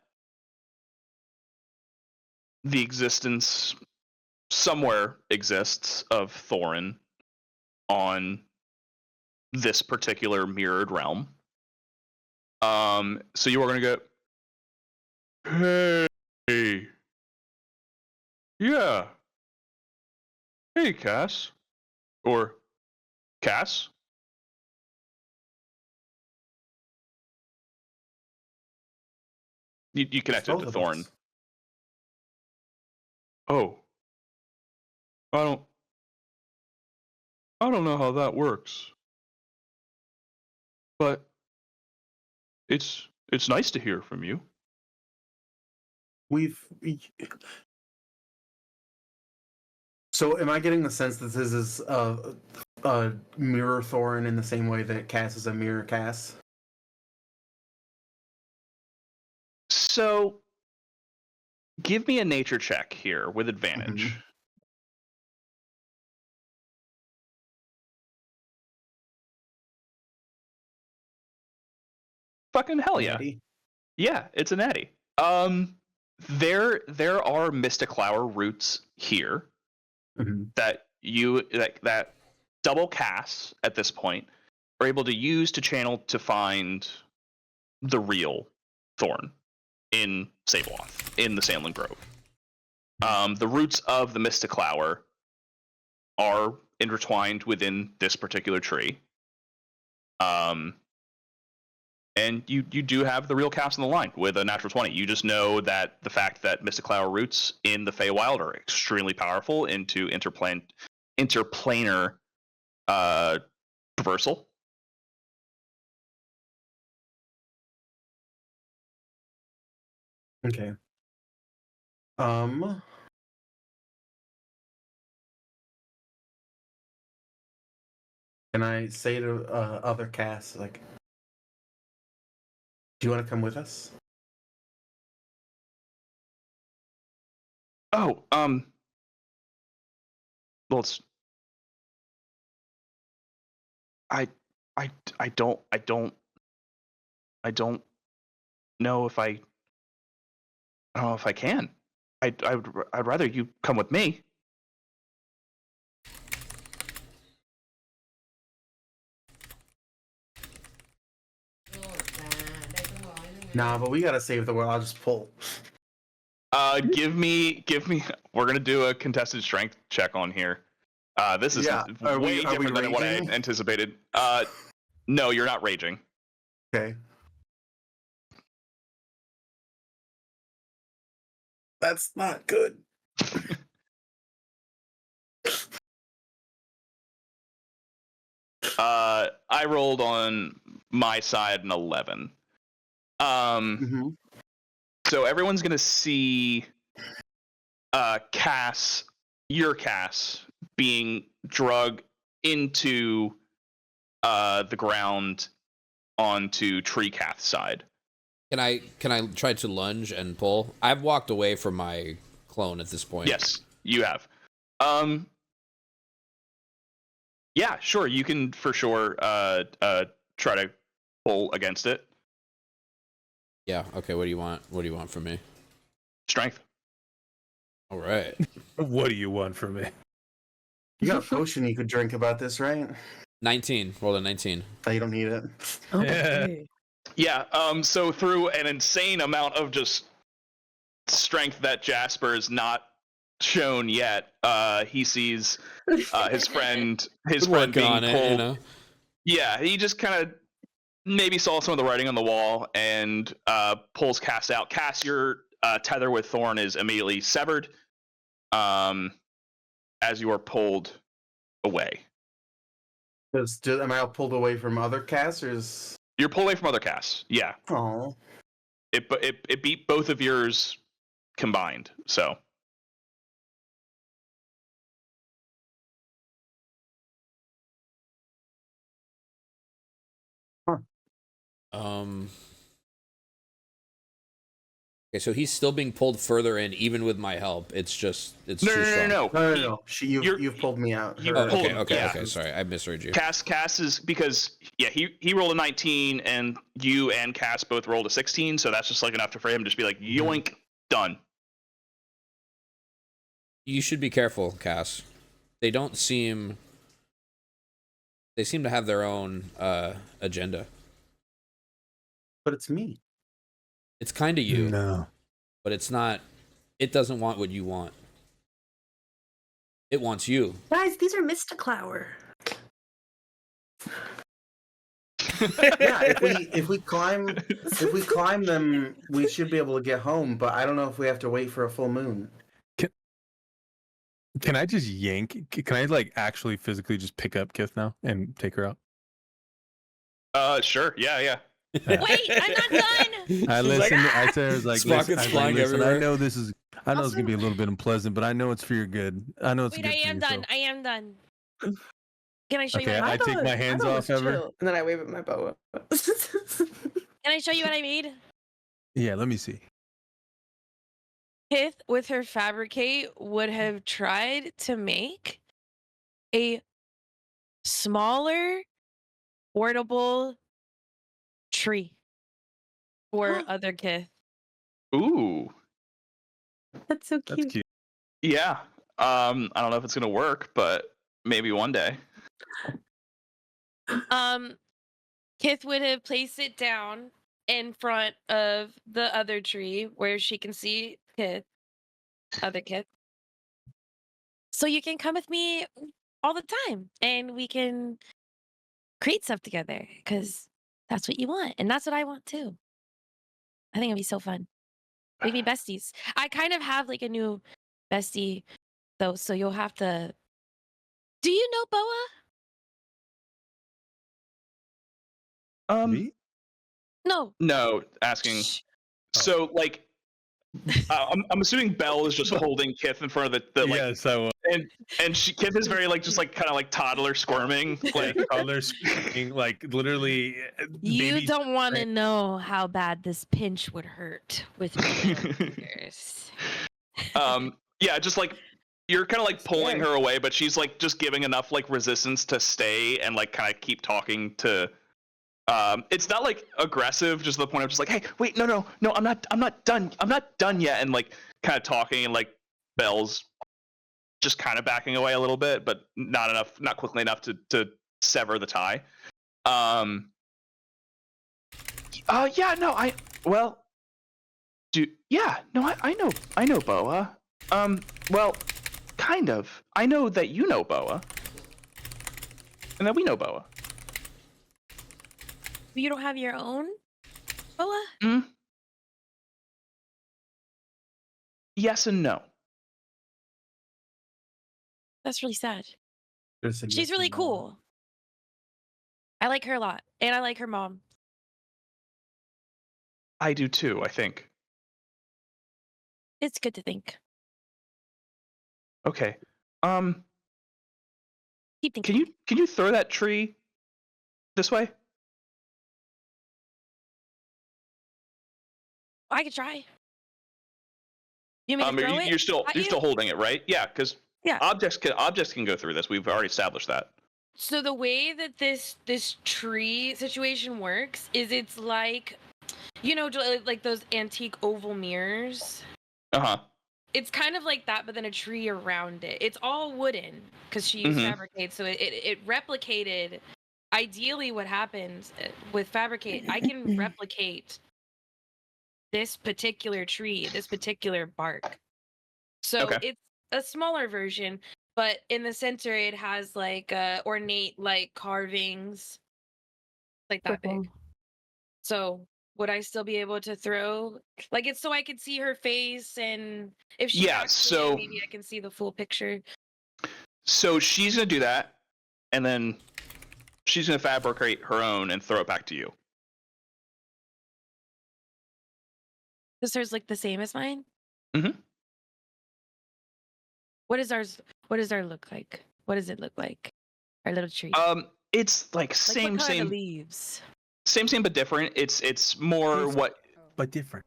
the existence somewhere exists of Thorin on this particular mirrored realm. So you are going to go, hey, yeah, hey, Cass, or Cass. You connected to Thorin. Oh, I don't know how that works, but it's nice to hear from you. So am I getting the sense that this is a mirror Thorin in the same way that Cass is a mirror Cass? So give me a nature check here with advantage. Mm-hmm. Fucking hell yeah. Natty? Yeah, it's a natty. There are mystiqlower roots here that that double casts at this point are able to use to channel to find the real Thorn in Sabloth, in the Sandling Grove. The roots of the mystiqlower are intertwined within this particular tree. And you do have the real cast in the line with a natural 20. You just know that the fact that mystiqlower roots in the Feywild are extremely powerful into interplanar traversal. Okay. Can I say to other casts, like, do you want to come with us? Oh, well, it's I don't know if I don't know if I can. I'd rather you come with me. Nah, but we gotta save the world. I'll just pull. Give me. We're gonna do a contested strength check on here. This is way different than what I anticipated. No, you're not raging. Okay. That's not good. I rolled on my side an 11. So everyone's gonna see Cass, your Cass, being dragged into the ground onto Treecath's side. Can I try to lunge and pull? I've walked away from my clone at this point. Yes, you have. Yeah, sure. You can for sure try to pull against it. Yeah. Okay. What do you want? What do you want from me? Strength. All right. What do you want from me? You got a potion you could drink about this, right? 19. Rolled a 19. Oh, you don't need it. Okay. Yeah. So through an insane amount of just strength that Jasper has not shown yet, he sees his friend being pulled. You know? Yeah, he just kind of maybe saw some of the writing on the wall and pulls Cass out. Cass, your tether with Thorn is immediately severed as you are pulled away. Am I all pulled away from other casters? You're pulled away from other casts. Yeah. Oh. It beat both of yours combined. So. Okay, so he's still being pulled further in, even with my help. It's just too strong. No. You've pulled me out. You Her- pulled- Okay. Sorry, I misread you. Cass is because he rolled a 19 and you and Cass both rolled a 16, so that's just like enough for him to just be like yoink, done. You should be careful, Cass. They seem to have their own agenda. But it's me. It's kind of you, No. but it's not. It doesn't want what you want. It wants you. Guys, these are mystiqlower. Yeah, if we climb them, we should be able to get home. But I don't know if we have to wait for a full moon. Can I just yank? Can I like actually physically just pick up Kith now and take her out? Sure. Yeah. Wait, I'm not done. I listened. I said, I was like, Sprockets flying everywhere. I know this is. I know it's gonna be a little bit unpleasant, but I know it's for your good. I know it's Wait, good I for am you, done. so- I am done. Can I show Okay, you what I I made? take my hands thought it off was ever. chill, and then I wave at my boa. Can I show you what I made? Yeah, let me see. Kith, with her fabricate, would have tried to make a smaller, portable tree for other Kith. Ooh. That's so That's cute. cute. Yeah. I don't know if it's gonna work, but maybe one day. Kith would have placed it down in front of the other tree where she can see Kith, other Kith. So you can come with me all the time and we can create stuff together because that's what you want. And that's what I want too. I think it'd be so fun. We'd be besties. I kind of have like a new bestie though, so you'll have to. Do you know Boa? Me? No. Asking. Shh. So like, I'm assuming Belle is just holding Kith in front of the like, Yes, I will. and Kith is very like just like kind of like toddler squirming, like Toddler screaming, like literally. You baby don't want to screaming. know how bad this pinch would hurt with my fingers. yeah, just like you're kind of like pulling her away, but she's like just giving enough like resistance to stay and like kind of keep talking to. It's not like aggressive, just to the point of just like, hey, wait, no, I'm not done yet, and like kind of talking, and like Belle's just kind of backing away a little bit, but not quickly enough to sever the tie. I know Boa. Well, kind of. I know that you know Boa, and that we know Boa. You don't have your own Boa? Yes and no. That's really sad. There's a She's yes really and no. cool. I like her a lot, and I like her mom. I do too, I think. It's good to think. Okay. Keep thinking. Can you throw that tree this way? I could try. You want me to throw it? You're still at you? holding it, right? Yeah, because Yeah. objects can go through this. We've already established that. So the way that this tree situation works is it's like, you know, like those antique oval mirrors. Uh-huh. It's kind of like that, but then a tree around it. It's all wooden because she used fabricate, so it replicated. Ideally, what happens with fabricate, I can replicate this particular tree, this particular bark. So it's a smaller version, but in the center it has like ornate like carvings, like that big. So would I still be able to throw like it's so I could see her face, and if she maybe I can see the full picture. So she's gonna do that, and then she's gonna fabricate her own and throw it back to you. Is hers like the same as mine? Mhm. What is ours? What does our look like? What does it look like? Our little tree. It's like Like, same what color are the same leaves? same but different. It's more what but different.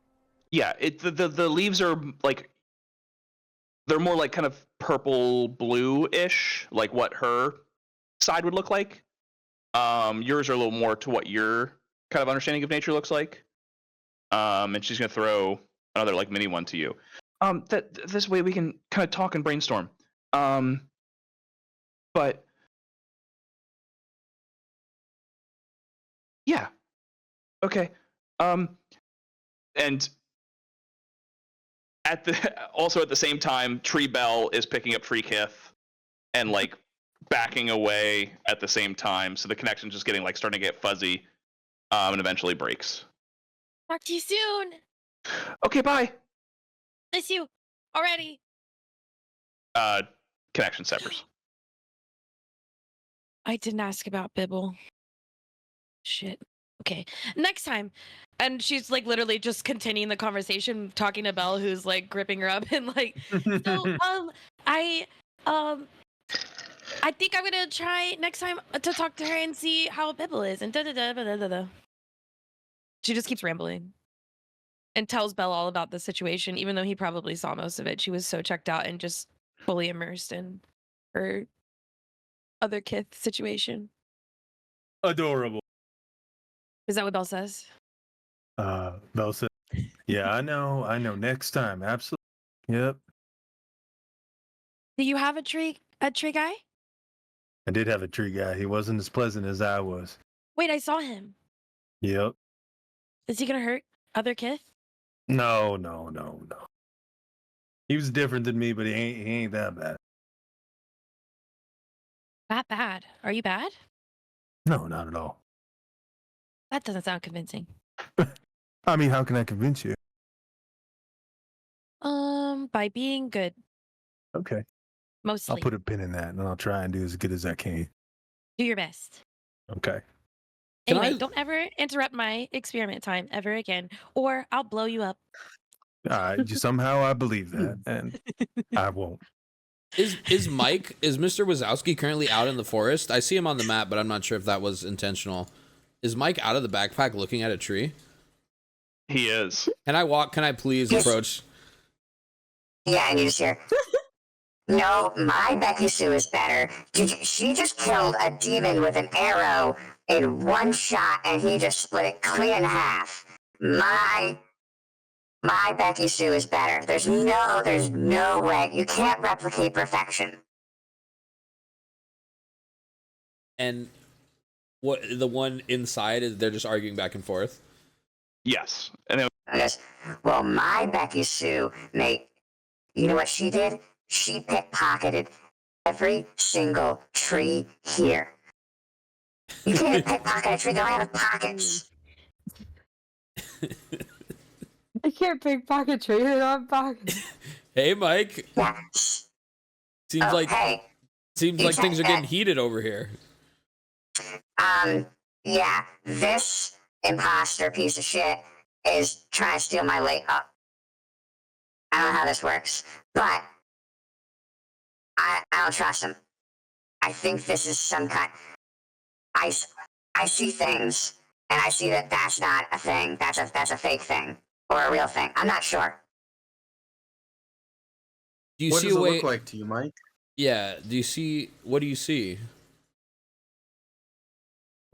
yeah, the leaves are like they're more like kind of purple blue-ish, like what her side would look like. Yours are a little more to what your kind of understanding of nature looks like. And she's gonna throw another like mini one to you. This way we can kind of talk and brainstorm. But yeah, okay. And at the same time, Tree Bell is picking up Tree Kith and like backing away at the same time, so the connection's just getting like starting to get fuzzy, and eventually breaks. Talk to you soon. Okay, bye. Miss you already. Connection severs. I didn't ask about Bibble. Shit. Okay. Next time. And she's like literally just continuing the conversation, talking to Belle, who's like gripping her up and like, so I think I'm gonna try next time to talk to her and see how Bibble is and da da da da da da. She just keeps rambling and tells Belle all about the situation, even though he probably saw most of it. She was so checked out and just fully immersed in her other Kith situation. Adorable. Is that what Belle says? Belle said, yeah, I know. Next time. Absolutely. Yep. Do you have a tree guy? I did have a tree guy. He wasn't as pleasant as I was. Wait, I saw him. Yep. Is he gonna hurt other Kith? No. He was different than me, but he ain't that bad. That bad? Are you bad? No, not at all. That doesn't sound convincing. I mean, how can I convince you? By being good. Okay. Mostly. I'll put a pin in that, and I'll try and do as good as I can. Do your best. Okay. Anyway, don't ever interrupt my experiment time ever again, or I'll blow you up. Somehow I believe that, and I won't. Is Mr. Wazowski currently out in the forest? I see him on the map, but I'm not sure if that was intentional. Is Mike out of the backpack looking at a tree? He is. Can I please approach? Yeah, and you just hear, no, my Becky-Sue is better. She just killed a demon with an arrow in one shot, and he just split it clean in half. My Becky-Sue is better. There's no way. You can't replicate perfection. And what the one inside is? They're just arguing back and forth. Yes, and then Well, my Becky-Sue, mate, you know what she did? She pickpocketed every single tree here. You can't pickpocket a tree, they don't have pockets. I can't pickpocket tree, they don't have pockets. Hey, Mike. Yeah. Seems like things are getting heated over here. Yeah, this imposter piece of shit is trying to steal my leg up. I don't know how this works, but I don't trust him. I think this is some kind. I see things, and I see that that's not a thing. That's a fake thing or a real thing. I'm not sure. Do you What see does a it way? look like to you, Mike? Yeah. Do you see? What do you see?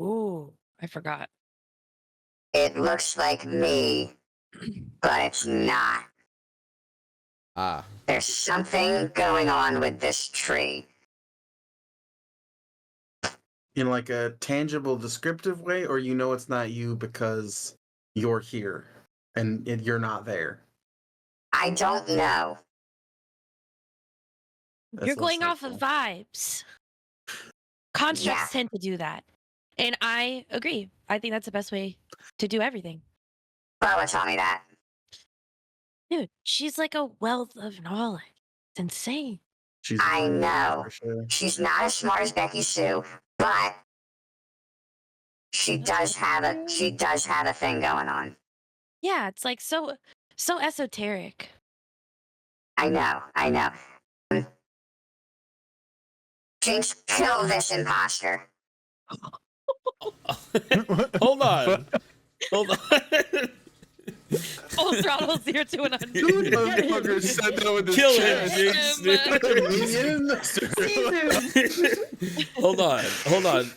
Ooh, I forgot. It looks like me, but it's not. Ah. There's something going on with this tree. In like a tangible, descriptive way, or you know it's not you because you're here and you're not there? I don't know. You're going off of vibes. Constructs tend to do that. And I agree. I think that's the best way to do everything. Boa taught me that. Dude, she's like a wealth of knowledge. It's insane. I know. She's not as smart as Becky-Sue, but she does have a thing going on. Yeah, it's like so So esoteric. I know. Jinx, kill this imposter. Hold on. Full throttle 0 to 100. Dude, motherfucker said that with his Kill chest. him, Jinx. Hold on.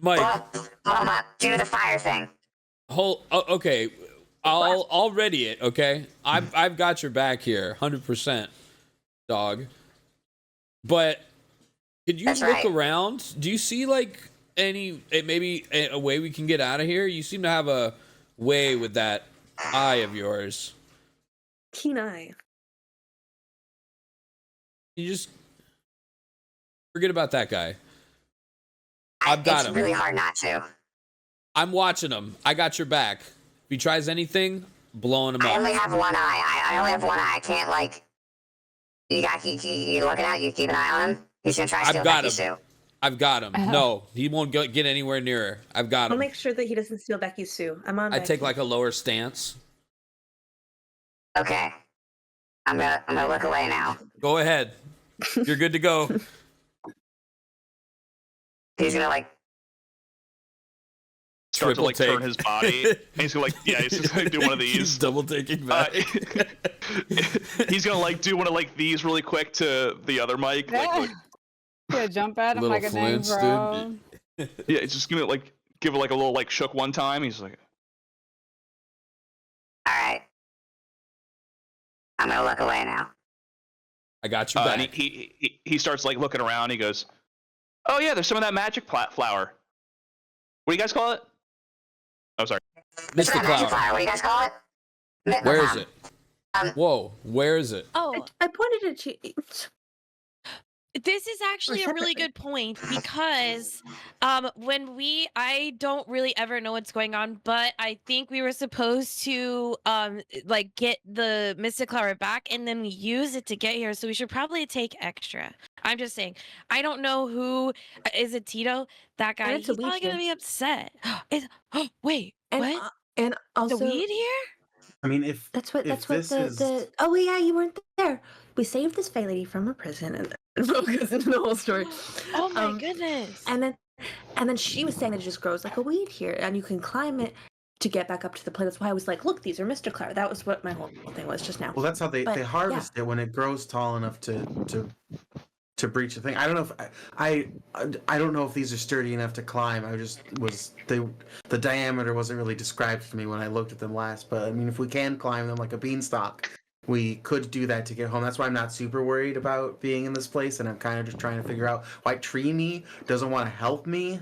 Mike. Hold on. Do the fire thing. Okay. I'll ready it, okay? I've got your back here, 100%, dog. But could you That's look right. around? Do you see like maybe a way we can get out of here? You seem to have a way with that eye of yours. Keen eye. You just forget about that guy. I've got It's him. really hard not to. I'm watching him. I got your back. If he tries anything, blowing him I up. only have one eye. I only have one eye. I can't like. You looking at? You keep an eye on him. He's gonna try to steal Becky-Sue. I've got him. No, he won't get anywhere near her. I've got I'll him. make sure that he doesn't steal Becky-Sue. I'm on. I Becky. take like a lower stance. Okay. I'm gonna look away now. Go ahead. You're good to go. He's gonna like. Start to Triple like take. turn his body. And he's gonna he's just gonna do one of these. He's double taking back. He's gonna like do one of like these really quick to the other mic. Like, Yeah, jump at him Little like a dang flinch, bro. dude. yeah, it's just gonna like give it like a little like shook one time. He's like, All right. I'm gonna look away now. I got your back. and he starts like looking around. He goes, "Oh yeah, there's some of that magic flower. What do you guys call it? Oh, sorry. Is that magic mystiqlower. flower? What do you guys call it? Where is it? Whoa, where is it? Oh, I pointed at you. this is actually a really separately. good point because I don't really ever know what's going on, but I think we were supposed to like get the mystiqlower back and then we use it to get here, so we should probably take extra. I'm just saying. I don't know who is it. Tito, that guy. it's a He's probably weed gonna here. be upset. Wait, And, what? And also, The weed here? I mean, if That's what. if That's what this the is- the. Oh yeah, you weren't there. We saved this fey lady from a prison and focus into the whole story. Oh my Um, goodness. And then she was saying that it just grows like a weed here, and you can climb it to get back up to the plane. That's why I was like, look, these are mystiqlower. That was what my whole thing was just now. well, that's how they But, yeah. harvest it when it grows tall enough to breach the thing. I don't know if I don't know if these are sturdy enough to climb. The diameter wasn't really described to me when I looked at them last. But I mean, if we can climb them like a beanstalk, we could do that to get home. That's why I'm not super worried about being in this place, and I'm kind of just trying to figure out why Tree Me doesn't want to help me.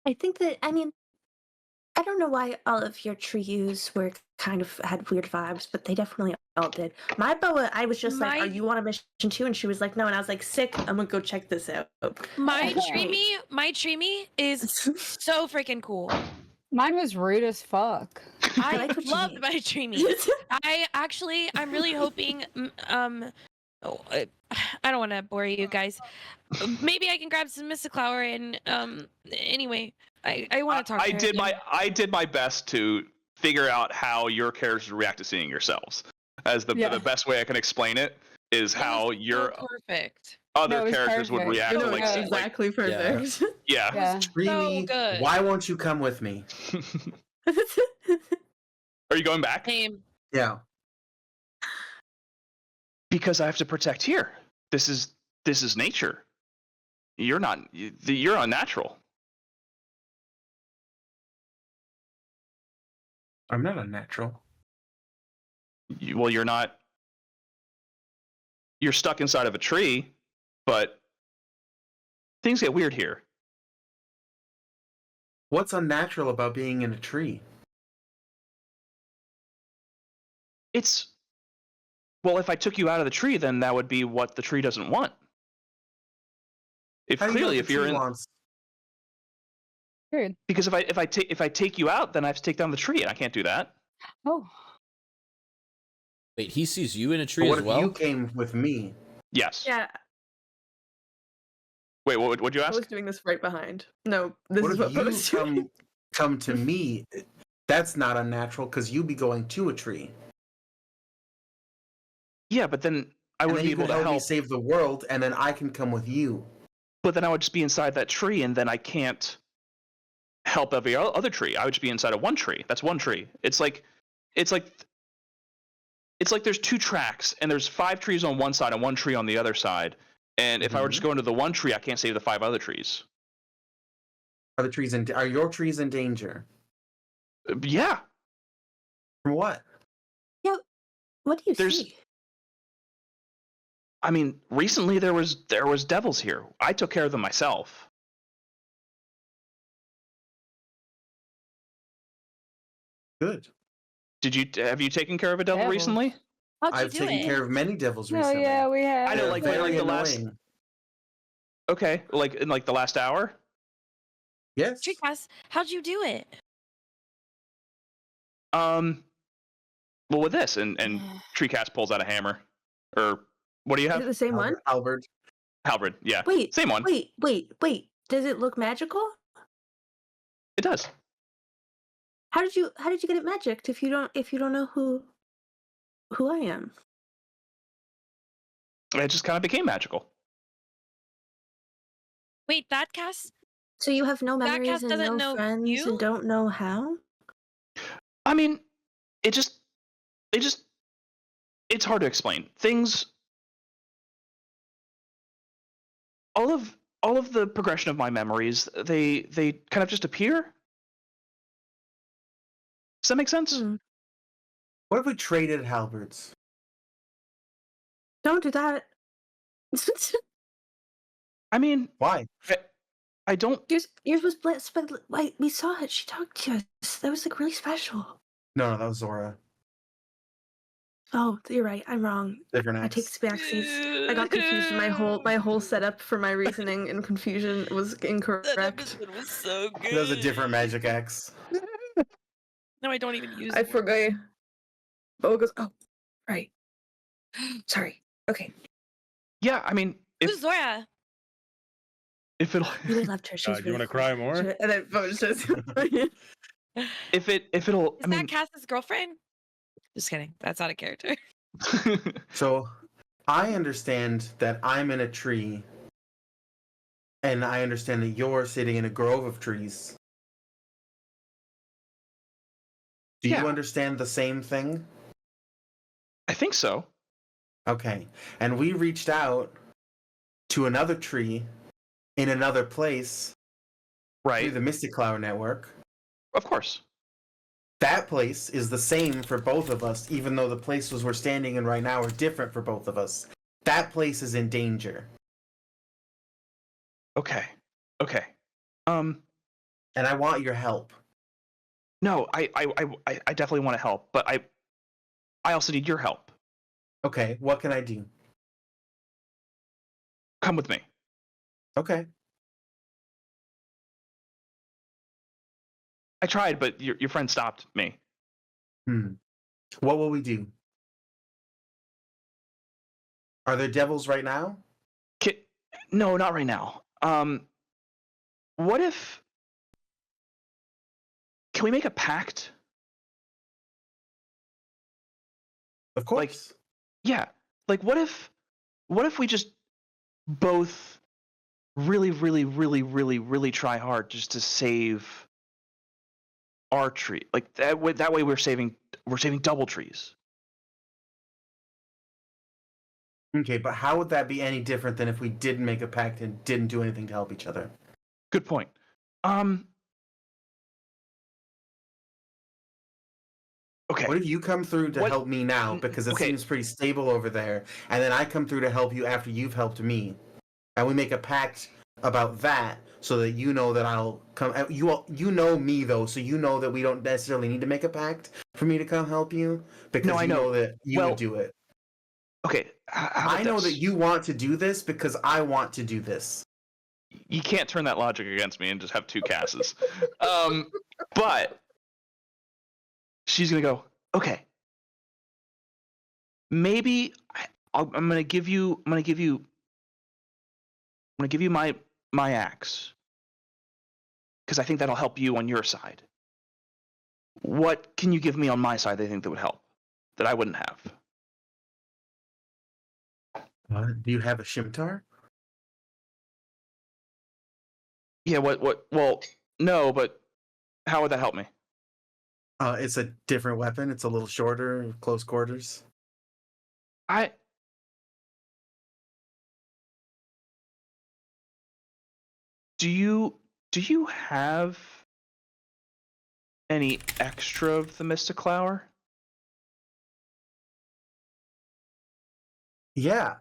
I think that I don't know why all of your trees were kind of had weird vibes, but they definitely all did. My boa, I was just like, My- "Are you on a mission too?" And she was like, "No." And I was like, "Sick. I'm gonna go check this out." My Okay. Treemy is so freaking cool. Mine was rude as fuck. I like what you loved mean. my Treemy. I'm really hoping. I don't want to bore you guys. Maybe I can grab some mystiqlower and anyway, I want to talk. I to did him. I did my best to figure out how your characters react to seeing yourselves. As the best way I can explain it is It how was so your perfect. other No, it was characters would perfect. react No, to no, like, it's like exactly perfect. yeah. Yeah. Tree So Me, good. why won't you come with me? Are you going back? Same. Yeah. Because I have to protect here. This is nature. You're unnatural. I'm not unnatural. You're not. You're stuck inside of a tree, but things get weird here. What's unnatural about being in a tree? Well, if I took you out of the tree, then that would be what the tree doesn't want. How do you know what the tree wants? Weird. Because if I take you out, then I have to take down the tree, and I can't do that. Oh. Wait, he sees you in a But tree what as if well? you came with me? Yes. Yeah, Wait, what'd you I ask? was doing this right behind. No, this What is if what you Poe's doing. come to me? That's not unnatural because you'd be going to a tree. Yeah, but then I And wouldn't then be you able can to help me help. save the world, and then I can come with you. But then I would just be inside that tree, and then I can't help every other tree. I would just be inside of one tree. That's one tree. It's like there's 2 tracks, and there's 5 trees on one side and 1 tree on the other side. And if I were just going to the one tree, I can't save the 5 other trees. Are your trees in danger? Yeah. From what? Yeah. What do you There's- see? I mean, recently there was devils here. I took care of them myself. Good. Have you taken care of a devil Devils. recently? How'd you I've do taken it? care of many devils No, recently. yeah, we have. I know, They're like very the last. annoying. Okay, like in like the last hour. Yes. Treecast, how'd you do it? Well, with this, and Treecast pulls out a hammer, or what do you Is have? it the same one? Albert. Halberd. Yeah. Wait. Same one. Wait. Does it look magical? It does. How did you get it magicked if you don't know who I am? It just kind of became magical. Wait, that cast? So you have no That memories cast and doesn't no know friends you? and don't know how? I mean, it's hard to explain. All of the progression of my memories, they kind of just appear. Does that make sense? What if we traded halberds? Don't do that. I mean, Why? I don't. Yours was bliss, but like we saw it. She talked to us. That was like really special. No, that was Zora. Oh, you're right. I'm wrong. Different I take backsies. I got confused. My whole setup for my reasoning and confusion was incorrect. That episode was so good. That was a different magic axe. No, I don't even use I it. forgot. Bo goes, oh, right. Sorry. Okay. Yeah, I mean, Who's Zora? if it'll Really loved her. She was Do you really want to cry more? cool. And then Bo just if it'll. Is I mean, that Cass's girlfriend? Just kidding. That's out of character. So, I understand that I'm in a tree, and I understand that you're sitting in a grove of trees. Do Yeah. you understand the same thing? I think so. Okay. And we reached out to another tree in another place through Right. the mystiqlower network. Of course. That place is the same for both of us, even though the places we're standing in right now are different for both of us. That place is in danger. Okay. And I want your help. No, I definitely want to help, but I also need your help. Okay, what can I do? Come with me. Okay. I tried, but your friend stopped me. What will we do? Are there devils right now? No, not right now. What if? Can we make a pact? Of course. Yeah. Like, what if we just both really try hard just to save our tree? Like that way we're saving double trees. Okay, but how would that be any different than if we didn't make a pact and didn't do anything to help each other? Good point. Okay. What if you come through to help me now because it seems pretty stable over there, and then I come through to help you after you've helped me, and we make a pact about that so that you know that I'll come. You know me though, so you know that we don't necessarily need to make a pact for me to come help you because I you know that you would do it. Okay. I know that you want to do this because I want to do this. You can't turn that logic against me and just have 2 Casses. But she's gonna go, okay. Maybe I'm gonna give you my axe because I think that'll help you on your side. What can you give me on my side that you think that would help that I wouldn't have? Do you have a Shimtar? Yeah, well, no, but how would that help me? It's a different weapon. It's a little shorter, close quarters. Do you have any extra of the mystiqlower? Yeah.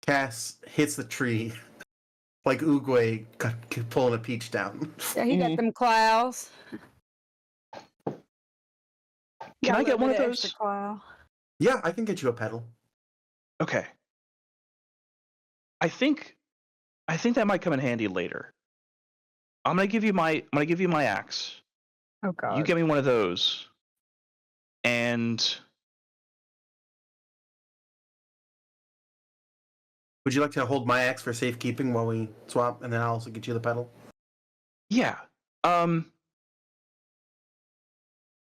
Cass hits the tree like Oogway pulling a peach down. Yeah, he got them claws. Can I get one of those? Claw. Yeah, I can get you a pedal. Okay. I think that might come in handy later. I'm gonna give you my axe. Oh god. You get me one of those, and Would you like to hold my axe for safekeeping while we swap, and then I'll also get you the pedal? yeah. I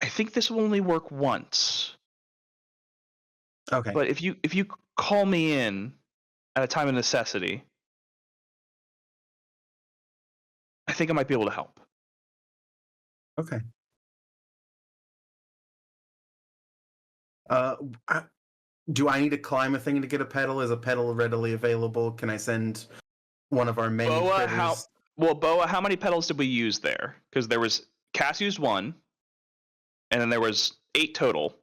think this will only work once. Okay. But if you call me in at a time of necessity, I think I might be able to help. Okay. Do I need to climb a thing to get a pedal? Is a pedal readily available? Can I send one of our many Boa, critters? Boa, how many pedals did we use there? Because there was Cass used 1, and then there was 8 total.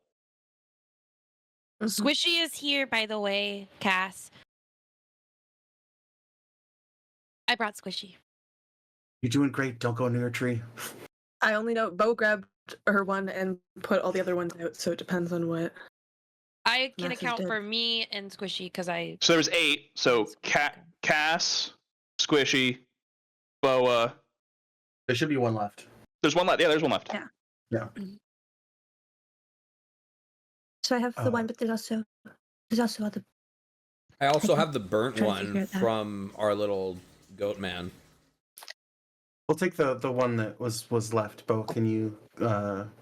Squishy is here, by the way, Cass. I brought Squishy. You're doing great. Don't go near a tree. I only know Bo grabbed her one and put all the other ones out, so it depends on what. I can Masses account did. for me and Squishy because I. So there was 8. So Cass, Squishy, Boa. There should be one left. There's one left. Yeah, there's one left. Yeah. Yeah. So I have the one, but there's also other. I also have the burnt Trying to figure one it out. from our little goat man. We'll take the one that was left. Bo, can you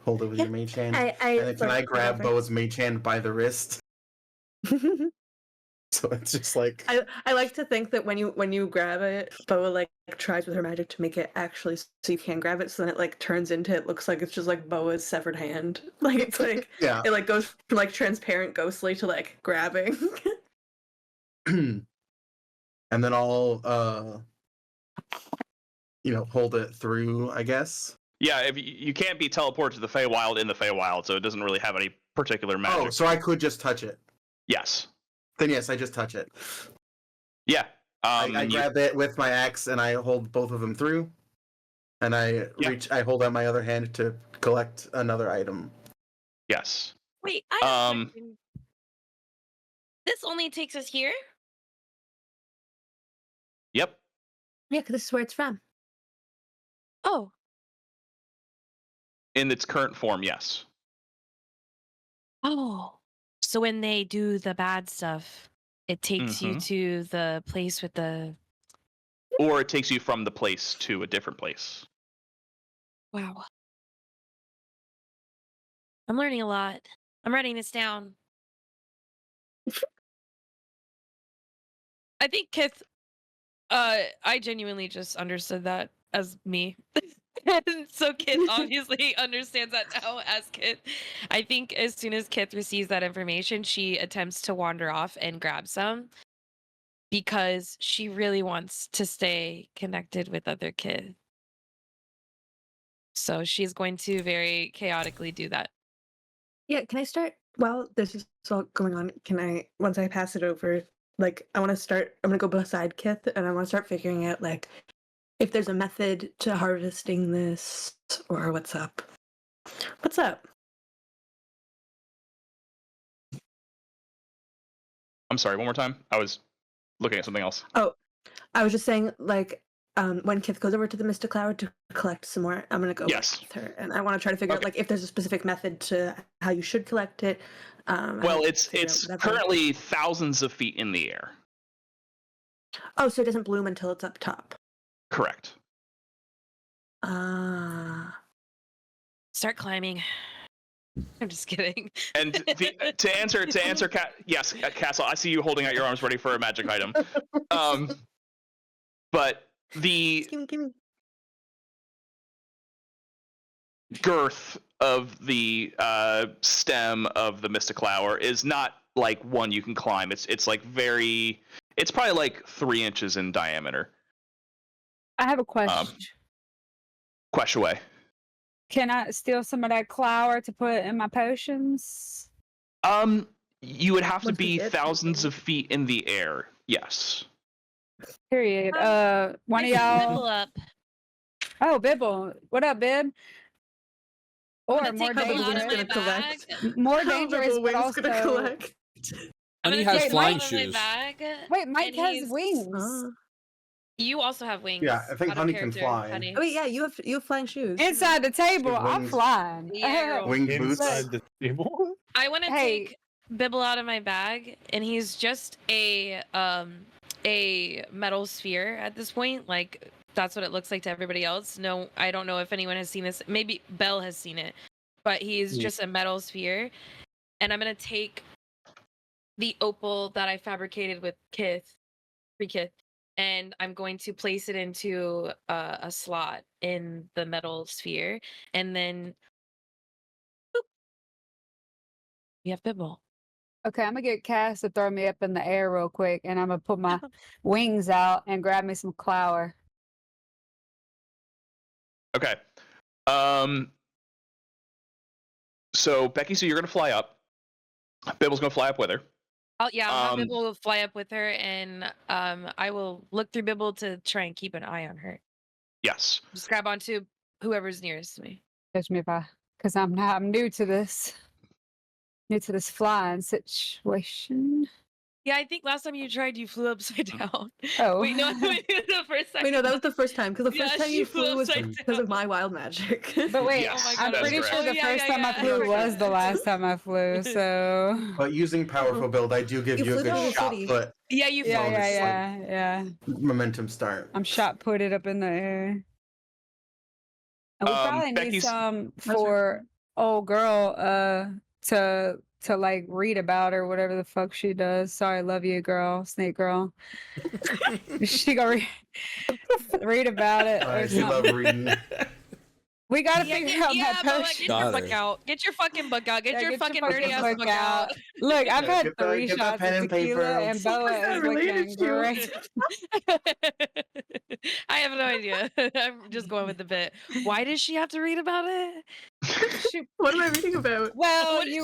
hold it with your mage hand? I And then can I grab whatever. Bo's mage hand by the wrist? So it's just like I like to think that when you grab it, Boa like tries with her magic to make it actually so you can grab it. So then it like turns into it looks like it's just like Boa's severed hand. Like it's like yeah. it like goes from like transparent ghostly to like grabbing. And then I'll hold it through, I guess. Yeah, if you can't be teleported to the Feywild in the Feywild, so it doesn't really have any particular magic. Oh, so I could just touch it. Yes. Then yes, I just touch it. Yeah. I grab it with my axe and I hold both of them through, and I hold out my other hand to collect another item. Yes. Wait, I have a question. This only takes us here? Yep. Yeah, because this is where it's from. Oh. In its current form, yes. Oh. So when they do the bad stuff, it takes you to the place with the. Or it takes you from the place to a different place. Wow. I'm learning a lot. I'm writing this down. I think Kith, I genuinely just understood that as me. And so Kith obviously understands that now as Kith. I think as soon as Kith receives that information, she attempts to wander off and grab some because she really wants to stay connected with other kids. So she's going to very chaotically do that. Yeah, can I start while this is all going on? Can I, once I pass it over, like I'm gonna go beside Kith and I want to start figuring out like if there's a method to harvesting this or what's up. What's up? I'm sorry, one more time? I was looking at something else. Oh, I was just saying like when Kith goes over to the mystiqlower to collect some more, I'm gonna go with her, and I want to try to figure out like if there's a specific method to how you should collect it. Well, it's currently thousands of feet in the air. Oh, so it doesn't bloom until it's up top. Correct. Start climbing. I'm just kidding. And to answer, yes, Castle, I see you holding out your arms ready for a magic item. But the Gimme. girth of the stem of the mystiqlower is not like one you can climb. It's like it's probably like 3 inches in diameter. I have a question. Question away. Can I steal some of that clower to put in my potions? You would have to Once we be get thousands of feet in the air. Yes. Period. One of Bibble y'all. up. Oh, Bibble. What up, Bib? I'm Or gonna more take Bibble out dangerous. of my Gonna collect. bag. More How dangerous, Bibble but Wing's gonna also. collect. I'm Honey gonna has take flying Bibble out of my shoes. bag. Wait, Mike and has he's- wings. You also have wings. Yeah, I think out of Honey can character, fly. Honey. Oh wait, yeah, you have flying shoes. Inside the table, I'm wings. flying. Yeah, girl. Winged boots. Inside the table. I want to Hey. take Bibble out of my bag, and he's just a metal sphere at this point. Like that's what it looks like to everybody else. No, I don't know if anyone has seen this. Maybe Belle has seen it, but he's Yeah. just a metal sphere. And I'm gonna take the opal that I fabricated with Kith, and I'm going to place it into a slot in the metal sphere, and then boop, we have Bibble. Okay, I'm gonna get Cass to throw me up in the air real quick, and I'm gonna put my wings out and grab me some clower. Okay. So Becky-Sue, you're gonna fly up. Bibble's gonna fly up with her. I'll have Bibble fly up with her, and I will look through Bibble to try and keep an eye on her. Yes. Just grab onto whoever's nearest to me. Catch me if because I'm new to this. New to this flying situation. Yeah, I think last time you tried, you flew upside down. Oh. Wait, no, the first time. Wait, no, that was the first time because the Yeah, first time she you flew flew was upside because down. of my wild magic. But wait, Yes, Oh my I'm God, pretty that's sure the correct. first time I I flew forgot. was the last time I flew. So But using powerful build, I do give You you a flew good down the shot city. put Yeah, you flew. yeah. momentum start. I'm shot putted up in the air. And we probably need Becky's- some for old girl to like read about or whatever the fuck she does. Sorry, love you, girl, snake girl. She gonna read about it or I do love something. reading. We gotta Yeah, figure out yeah, that Boa, potion. get your Got book it. out. Get your fucking book out. Get Yeah, your fucking dirty ass book out. Look, I've Yeah, had get the- 3 get the shots pen of and paper. tequila, and What Boa is that is related looking to? great. I have no idea. I'm just going with the bit. Why does she have to read about it? What am I reading about? Well, What she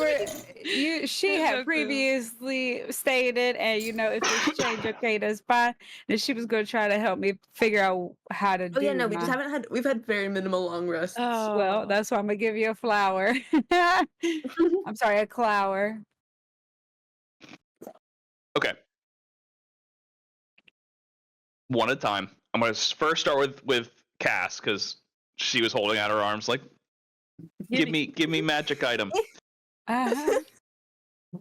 That's so had cool. previously stated, and if it's change, okay, that's fine. And she was going to try to help me figure out how to do. Oh yeah, no, we just haven't we've had very minimal long rests. Oh, Well, that's why I'm gonna give you a flower. I'm sorry, a clower. Okay. One at a time. I'm gonna first start with Cass because she was holding out her arms like, give me magic item. Uh-huh.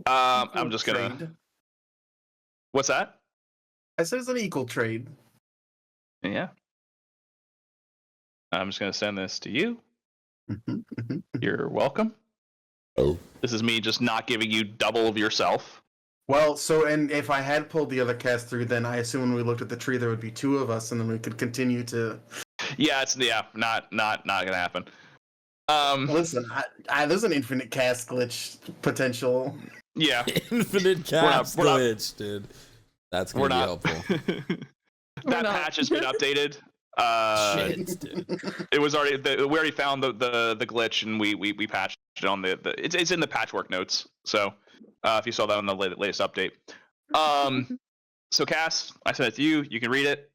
I'm just gonna. Trade. What's that? I said it's an equal trade. Yeah. I'm just gonna send this to you. You're welcome. Oh. This is me just not giving you double of yourself. Well, and if I had pulled the other cast through, then I assume when we looked at the tree, there would be 2 of us, and then we could continue to. Yeah, not gonna happen. Listen, there's an infinite cast glitch potential. Yeah. Infinite caps we're not- glitch, dude. That's We're gonna be not. helpful. That not. patch has been updated. Shit, dude. It was already we already found the glitch and we patched it on the it's in the patchwork notes. So if you saw that on the latest update. So Cass, I sent it to you. You can read it.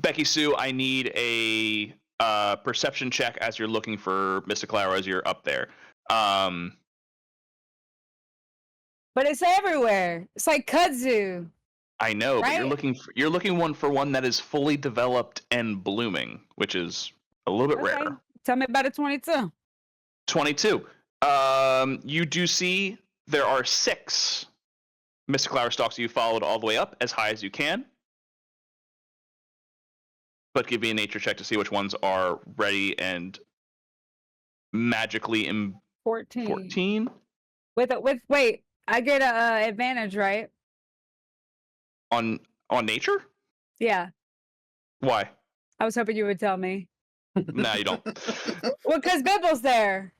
Becky-Sue, I need a perception check as you're looking for mystiqlower as you're up there. But it's everywhere. It's like kudzu. I know, but Right? you're looking for one that is fully developed and blooming, which is a little bit Okay. rare. Tell me about a 22. 22. You do see there are 6 mystiqlower stalks you followed all the way up as high as you can. but give me a nature check to see which ones are ready and magically 14. 14 With wait, I get a advantage, right? on nature. Yeah. Why? I was hoping you would tell me. No, you don't. Well, because Bibble's there.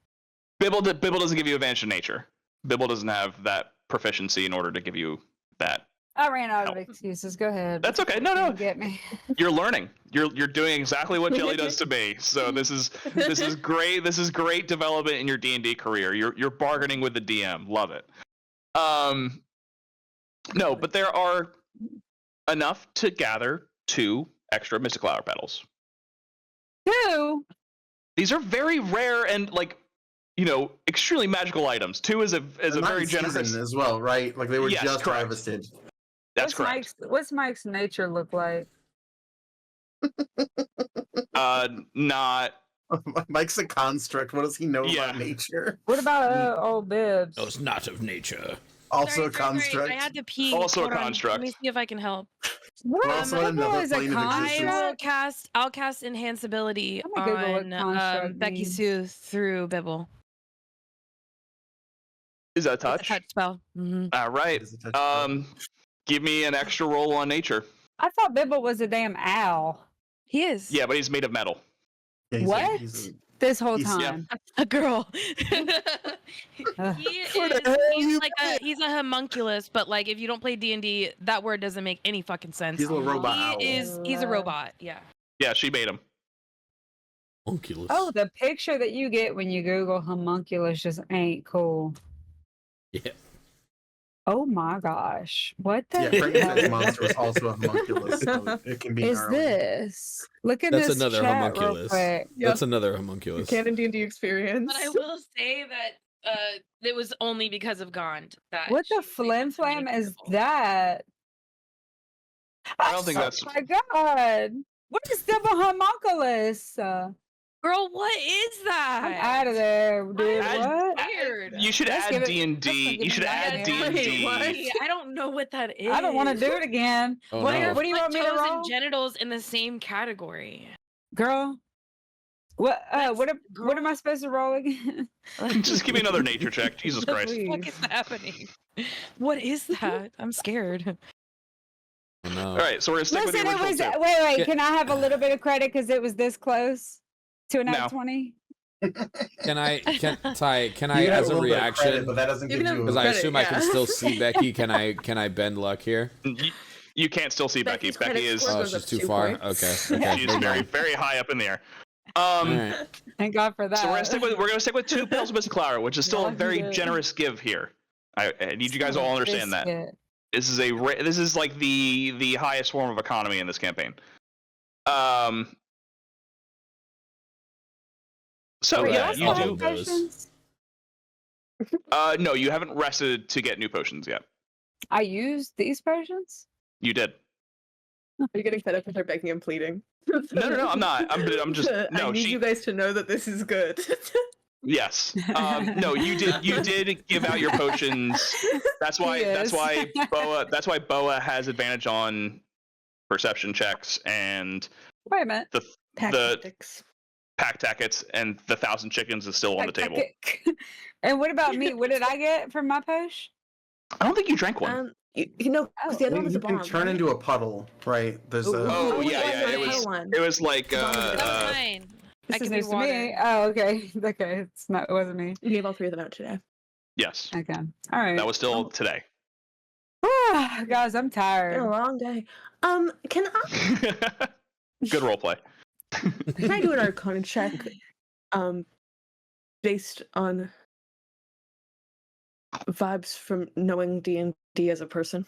Bibble doesn't give you advantage in nature. Bibble doesn't have that proficiency in order to give you that. I ran out of Help. excuses. Go ahead. That's okay. No. Get me. You're learning. You're doing exactly what Jelly does to me. So this is great. This is great development in your D&D career. You're bargaining with the DM. Love it. No, but there are enough to gather 2 extra mystiqlower petals. 2? These are very rare and extremely magical items. 2 is a very generous as well, right? Like they were Yes, just correct. harvested. That's correct. What's Mike's nature look like? Not. Mike's a construct. What does he know Yeah. about nature? What about old Bibbs? Oh, it's not of nature. Also a Sorry, construct. I had to pee. Also a Hold on. construct. Let me see if I can help. What? We're also on Bibble another is a plane of existence. I will cast. I'll cast enhance ability I'm gonna Google what on construct Becky-Sue through Bibble. Is that It's a touch? touch spell. All right. Is it touch? Give me an extra roll on nature. I thought Bibble was a damn owl. He is. Yeah, but he's made of metal. Yeah, What? he's This whole he's- time. A girl. Ugh. He's a homunculus, but like if you don't play D&D, that word doesn't make any fucking sense. He's a little robot owl. He's a robot. Yeah. Yeah, she made him. Homunculus. Oh, the picture that you get when you Google homunculus just ain't cool. Yeah. Oh my gosh. What the Yeah, Frankenstein's monster was also a homunculus, so it can be is gnarly. this? Look at That's this another chat real homunculus. quick. That's another homunculus. Canon D&D experience. But I will say that it was only because of Gond that. What the she was able flim to flam make is Bibble. that? I don't think that's. Oh my god. What is double homunculus? Girl, what is that? I'm out of there, dude. Add- What? Weird. You should Let's add give it- D&D. let's You give should it add nightmare. D&D. Wait, I don't know what that is. I don't want to do it again. Oh, what, no. what do you want me to toes roll? and genitals in the same category. Girl. What what That's- am I supposed to roll again? Just give me another nature check. Jesus Christ. Please. What is happening? What is that? I'm scared. Oh, no. All right, so we're gonna stick Listen, with the it original was two. wait, can I have a little bit of credit because it was this close to a No. nat 20? Ty, can I You have as a little bit of credit, reaction, but that doesn't You give can you. because I Credit, assume I can yeah. still see Becky, can I bend luck here? You can't still see Becky. Becky's Becky credit is score Oh, goes she's up too 2 far. points. Okay. she's never very mind. very high up in the air. All right. Thank God for that. So we're gonna stick with 2 pills of mystiqlower, which is still a Yeah, very good. generous give here. I need you guys to all understand that. Biscuit. This is like the highest form of economy in this campaign. So Wait, yeah, I you still do. have those. No, you haven't rested to get new potions yet. I used these potions? You did. Are you getting fed up with her begging and pleading? No, I'm not. I'm just I no. need you guys to know that this is good. Yes. No, you did give out your potions. That's why Yes. that's why Boa has advantage on perception checks and Wait a minute. Tactics. pack tackets, and the 1,000 chickens is still on the table. And what about me? What did I get from my push? I don't think you drank one. You know, 'cause the other one was You a can bomb. turn right? into a puddle, right? There's a. Oh, which yeah, one yeah, was it the was- other one? It was like That's fine. This I is can be news to water. me. Oh, okay. Okay. It's not. It wasn't me. You gave all 3 of them out today. yes. Okay. All right. That was still today. Guys, I'm Been a tired. long day. Can Good role play. I do an Arcana check? Based on vibes from knowing D&D as a person.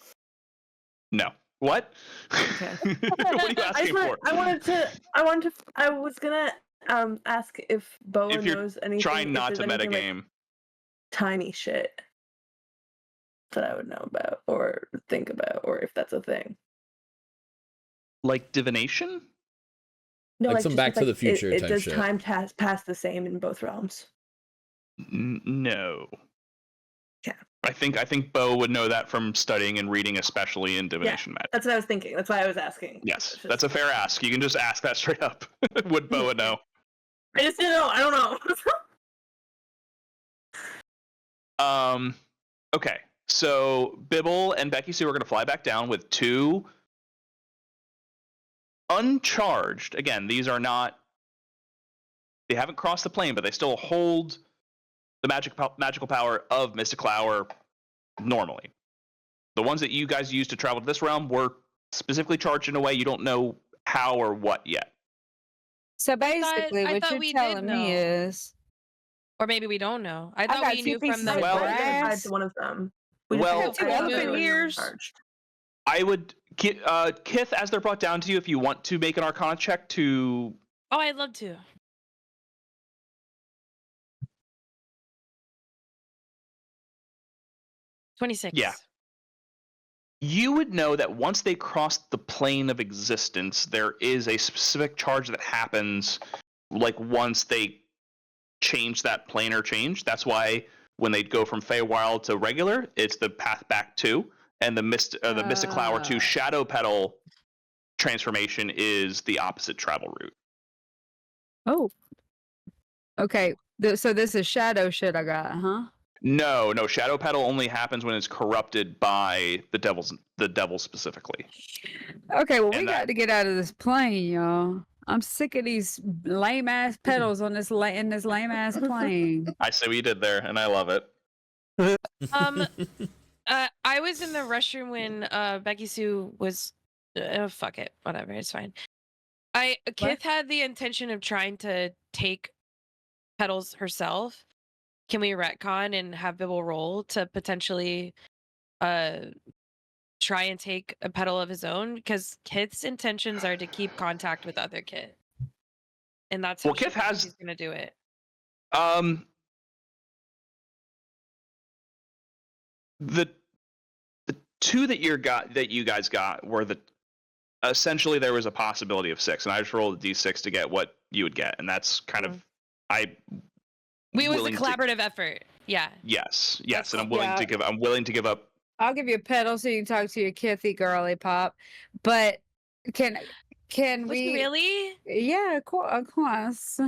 No. What? Okay. What are you asking for? I was gonna ask if Boa If you're knows anything. Trying if not there's to anything, like, metagame. tiny shit that I would know about or think about, or if that's a thing. Like divination? No, Like some just Back if, to the Future it type does shit. time pass the same in both realms. No. I think Bo would know that from studying and reading, especially in divination magic. That's what I was thinking. That's why I was asking. Yes, It's just- that's a fair ask. You can just ask that straight up. Would Boa know? I just didn't know. I don't know. Okay, so Bibble and Becky-Sue are going to fly back down with 2 uncharged. Again, these are not. They haven't crossed the plane, but they still hold the magical power of mystiqlower normally. The ones that you guys used to travel to this realm were specifically charged in a way you don't know how or what yet. So basically, I what thought you're we did telling me know. is, Or maybe we don't know. I I thought got we 2 knew from pieces the of Well- brass. Tied to one of them. Well- got 2 elephant ears. I would, Kith, as they're brought down to you, if you want to make an Arcana check to. Oh, I'd love to. $26. Yeah. You would know that once they cross the plane of existence, there is a specific charge that happens, like once they change that planar change. That's why when they go from Feywild to regular, it's the path back to, and the mystiqlower to shadow petal transformation is the opposite travel route. Oh. Okay. So this is shadow shit I got, huh? No, shadow petal only happens when it's corrupted by the devil specifically. Okay, well, we And got that- to get out of this plane, y'all. I'm sick of these lame ass pedals on this in this lame ass plane. I see what you did there, and I love it. I was in the restroom when Becky-Sue was. Fuck it, whatever, it's fine. Kith had the intention of trying to take petals herself. Can we retcon and have Bibble roll to potentially try and take a petal of his own? Because Kith's intentions are to keep contact with other Kith, and that's how Kith has. he's gonna do it. The 2 that you guys got were essentially there was a possibility of 6, and I just rolled a d6 to get what you would get, and that's kind of It was a collaborative effort. Yeah. Yes, That's and I'm cool. willing to give up. I'll give you a pedal so you can talk to your Kithy girly pop. But can we really? Yeah, of course.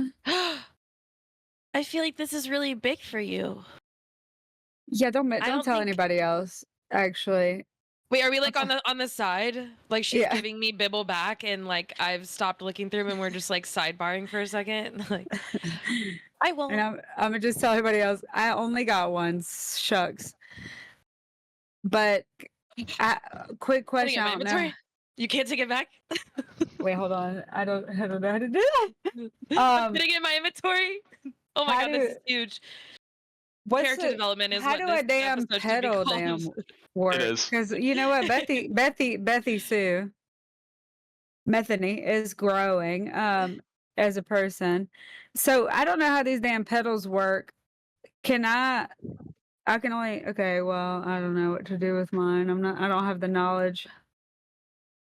I feel like this is really big for you. Yeah, don't don't tell think- anybody else. Actually, Wait, are we like on the side? Like she's Yeah. giving me Bibble back, and like I've stopped looking through them, and we're just like sidebarring for a second. Like I won't. and I'm gonna just tell everybody else. I only got one. Shucks. But quick Putting it question. in my I don't know. inventory? You can't take it back. Wait, hold on. I don't know how to do that. I'm putting it in my inventory. Oh my how god, do- this is huge. What's Character development is how what do this a damn episode should be pedal called. damn work? It is. Because you know what, Becky-Sue, Methany is growing as a person. So I don't know how these damn pedals work. I can only well, I don't know what to do with mine. I don't have the knowledge.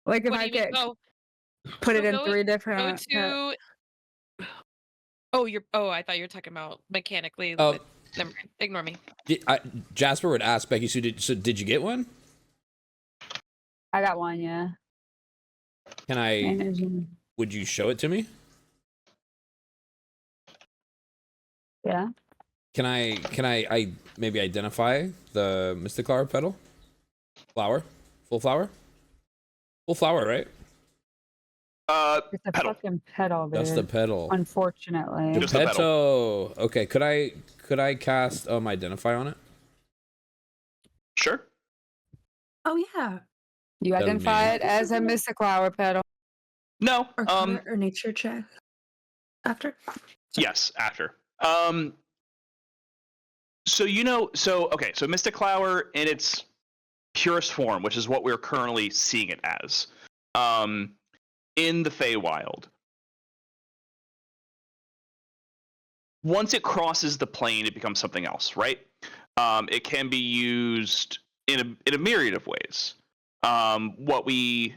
Like if What do I you mean? could put it in go 3 different Go to. I thought you were talking about mechanically. Oh. But never mind. Ignore me. Jasper would ask Becky-Sue, did you get one? I got one, yeah. Can I? Managing. Would you show it to me? Yeah. Can I maybe identify the mystiqlower petal? Flower? Full flower? Full flower, right? It's a Pedal. fucking pedal, dude. That's the petal. Unfortunately. Just the Petal. Okay, could I cast identify on it? Sure. Oh yeah. You That'd identify be- it as a mystiqlower pedal. No. Or nature check. After. Yes, after. So mystiqlower in its purest form, which is what we're currently seeing it as, in the Feywild. Once it crosses the plane, it becomes something else, right? It can be used in a myriad of ways. What we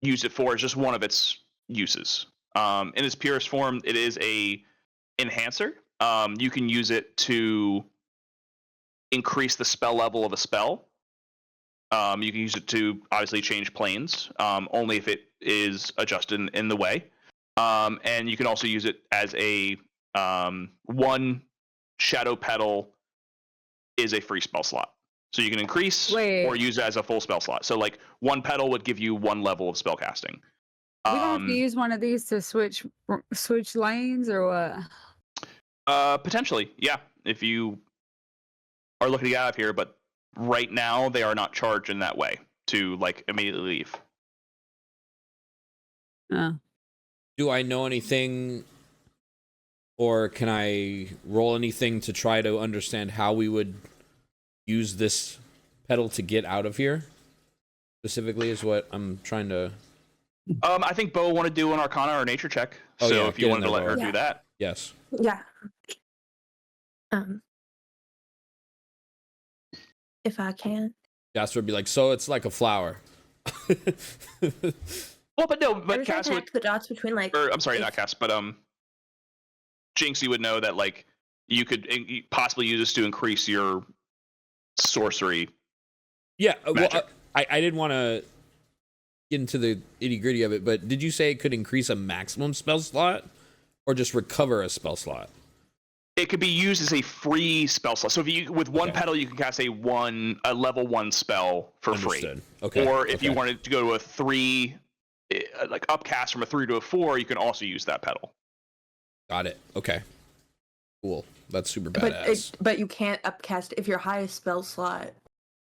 use it for is just one of its uses. In its purest form, it is a enhancer. You can use it to increase the spell level of a spell. You can use it to obviously change planes, only if it is adjusted in the way. And you can also use it as a one shadow petal is a free spell slot. So you can increase or use it as a full spell slot. So like one petal would give you one level of spell casting. We gonna have to use one of these to switch lanes or what? Potentially, yeah. If you are looking to get out of here, but right now they are not charged in that way to like immediately leave. Do I know anything, or can I roll anything to try to understand how we would use this pedal to get out of here? Specifically, is what I'm trying to. I think Bo want to do an Arcana or Nature check. Oh, so yeah, if you wanted to let her do that, yes. Yeah. If I can. Jasper would be like, so it's like a flower. Well, but no, but Cass would the dots between like. Or I'm sorry, not Cass, but Jinx, you would know that like you could possibly use this to increase your sorcery. Yeah, magic. well, I didn't want to get into the itty gritty of it, but did you say it could increase a maximum spell slot, or just recover a spell slot? It could be used as a free spell slot. So if you with one petal, you can cast a level 1 spell for Understood. free. Okay. Or if you wanted to go to a 3, like upcast from a 3 to a 4, you can also use that petal. Got it. Okay. Cool. That's super badass. But you can't upcast if your highest spell slot.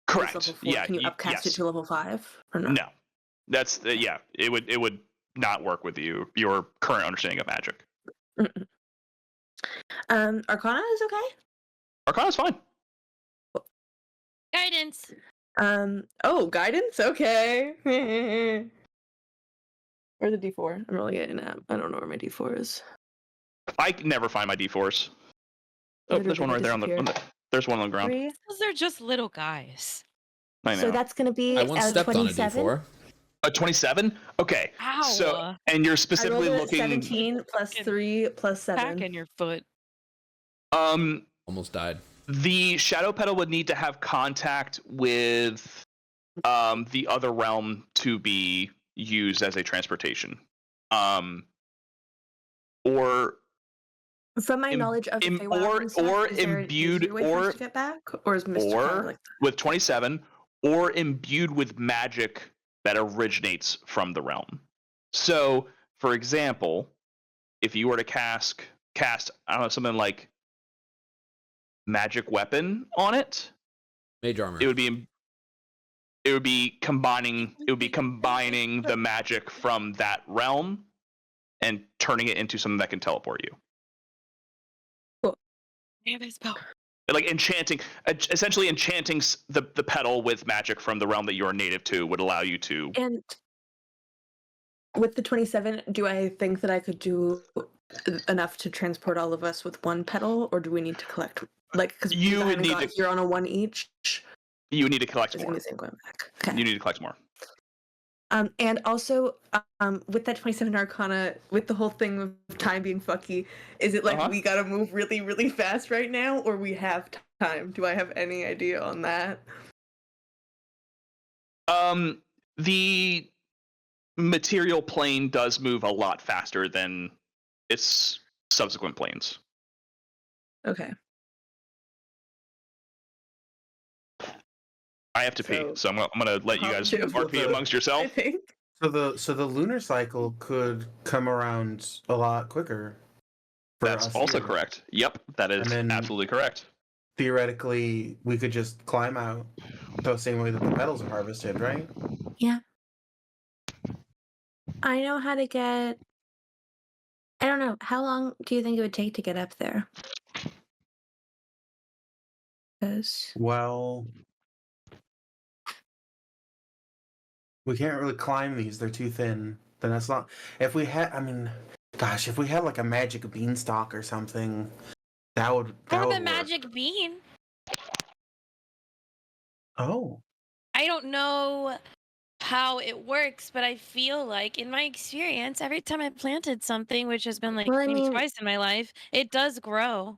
Correct. Is level 4, Yeah. Can you upcast it to level 5 or no? No. That's yeah. It would not work with your current understanding of magic. Arcana is okay. Arcana is fine. Guidance. Oh, guidance. Okay. Where's the D4? I'm really getting that. I don't know where my D4 is. I never find my D4s. Oh, there's one right there on the. There's one on the ground. Because they're just little guys. I know. So that's gonna be I once stepped 27? on a D4. A 27? Okay. Ow. So, and you're specifically I rolled a looking. 17 plus 3 plus 7. Back in your foot. Almost died. The shadow petal would need to have contact with the other realm to be used as a transportation. Or From my knowledge of the Feywild and stuff, or is there an imbued easier way for us or to get back, or is Mist kind of like with 27 or imbued with magic that originates from the realm. So, for example, if you were to cast I don't know, something like magic weapon on it, Mage armor. it would be combining the magic from that realm and turning it into something that can teleport you. Damn it, spell. Like essentially enchanting the petal with magic from the realm that you are native to would allow you to. And with the 27, do I think that I could do enough to transport all of us with one petal, or do we need to collect because you would need to. You're on a 1 each. You would need to collect more. Going back. Okay. You need to collect more. And also, with that 27 Arcana, with the whole thing of time being fucky, is it like we gotta move really, really fast right now, or we have time? Do I have any idea on that? The material plane does move a lot faster than its subsequent planes. Okay. I have to pee, so I'm gonna let you guys RP amongst yourself. So the lunar cycle could come around a lot quicker. That's also correct. Yep, that is absolutely correct. Theoretically, we could just climb out the same way that the petals are harvested, right? Yeah. I know how to get. I don't know. How long do you think it would take to get up there? Well, we can't really climb these. They're too thin. Then that's not. If we had, if we had like a magic beanstalk or something, that would. I have a magic bean. Oh. I don't know how it works, but I feel like, in my experience, every time I planted something, which has been like maybe twice in my life, it does grow.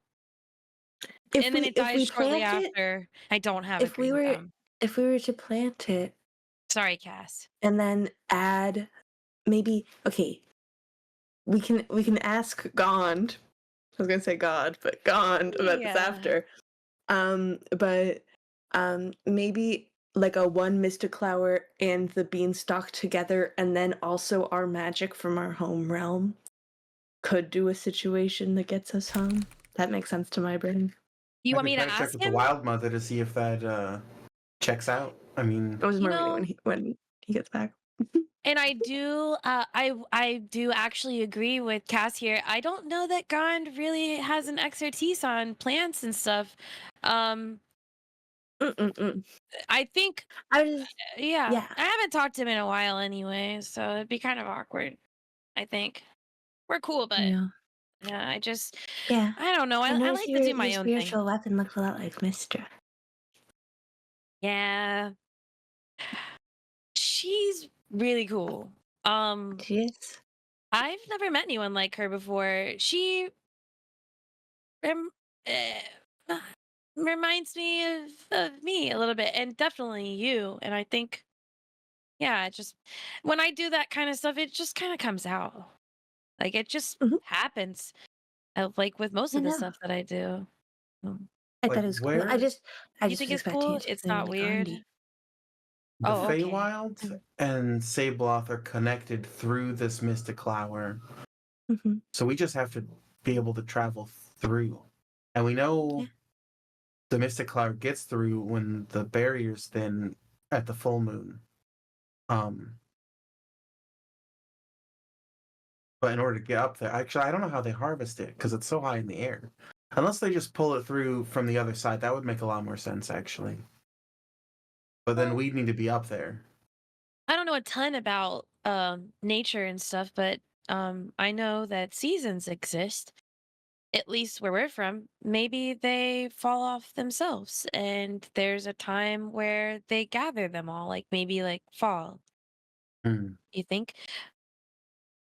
and then it dies shortly after. I don't have if we were to plant it, sorry, Cass, and then add maybe we can ask Gond. I was gonna say God, but Gond about this after. But maybe like a one mystiqlower and the beanstalk together, and then also our magic from our home realm could do a situation that gets us home. That makes sense to my brain. You want me to check ask with him? the wild mother to see if that checks out. I mean, I was more when he gets back. And I do, I do actually agree with Cass here. I don't know that Gond really has an expertise on plants and stuff. I think, yeah, I haven't talked to him in a while anyway, so it'd be kind of awkward. I think we're cool, but yeah, I don't know. I like to do my own thing. Spiritual weapon looks a lot like Mister. Yeah, she's really cool. She is. I've never met anyone like her before. She reminds me of me a little bit, and definitely you. And I think, yeah, just when I do that kind of stuff, it just kind of comes out. Like it just happens. Like with most of the stuff that I do. I thought it was cool. I just you think it's cool? It's not weird. The Feywild and Sabloth are connected through this mystiqlower. So we just have to be able to travel through. And we know the mystiqlower gets through when the barrier's thin at the full moon. But in order to get up there, actually, I don't know how they harvest it because it's so high in the air. Unless they just pull it through from the other side, that would make a lot more sense, actually. But then we need to be up there. I don't know a ton about nature and stuff, but I know that seasons exist. At least where we're from, maybe they fall off themselves, and there's a time where they gather them all, like maybe like fall. You think?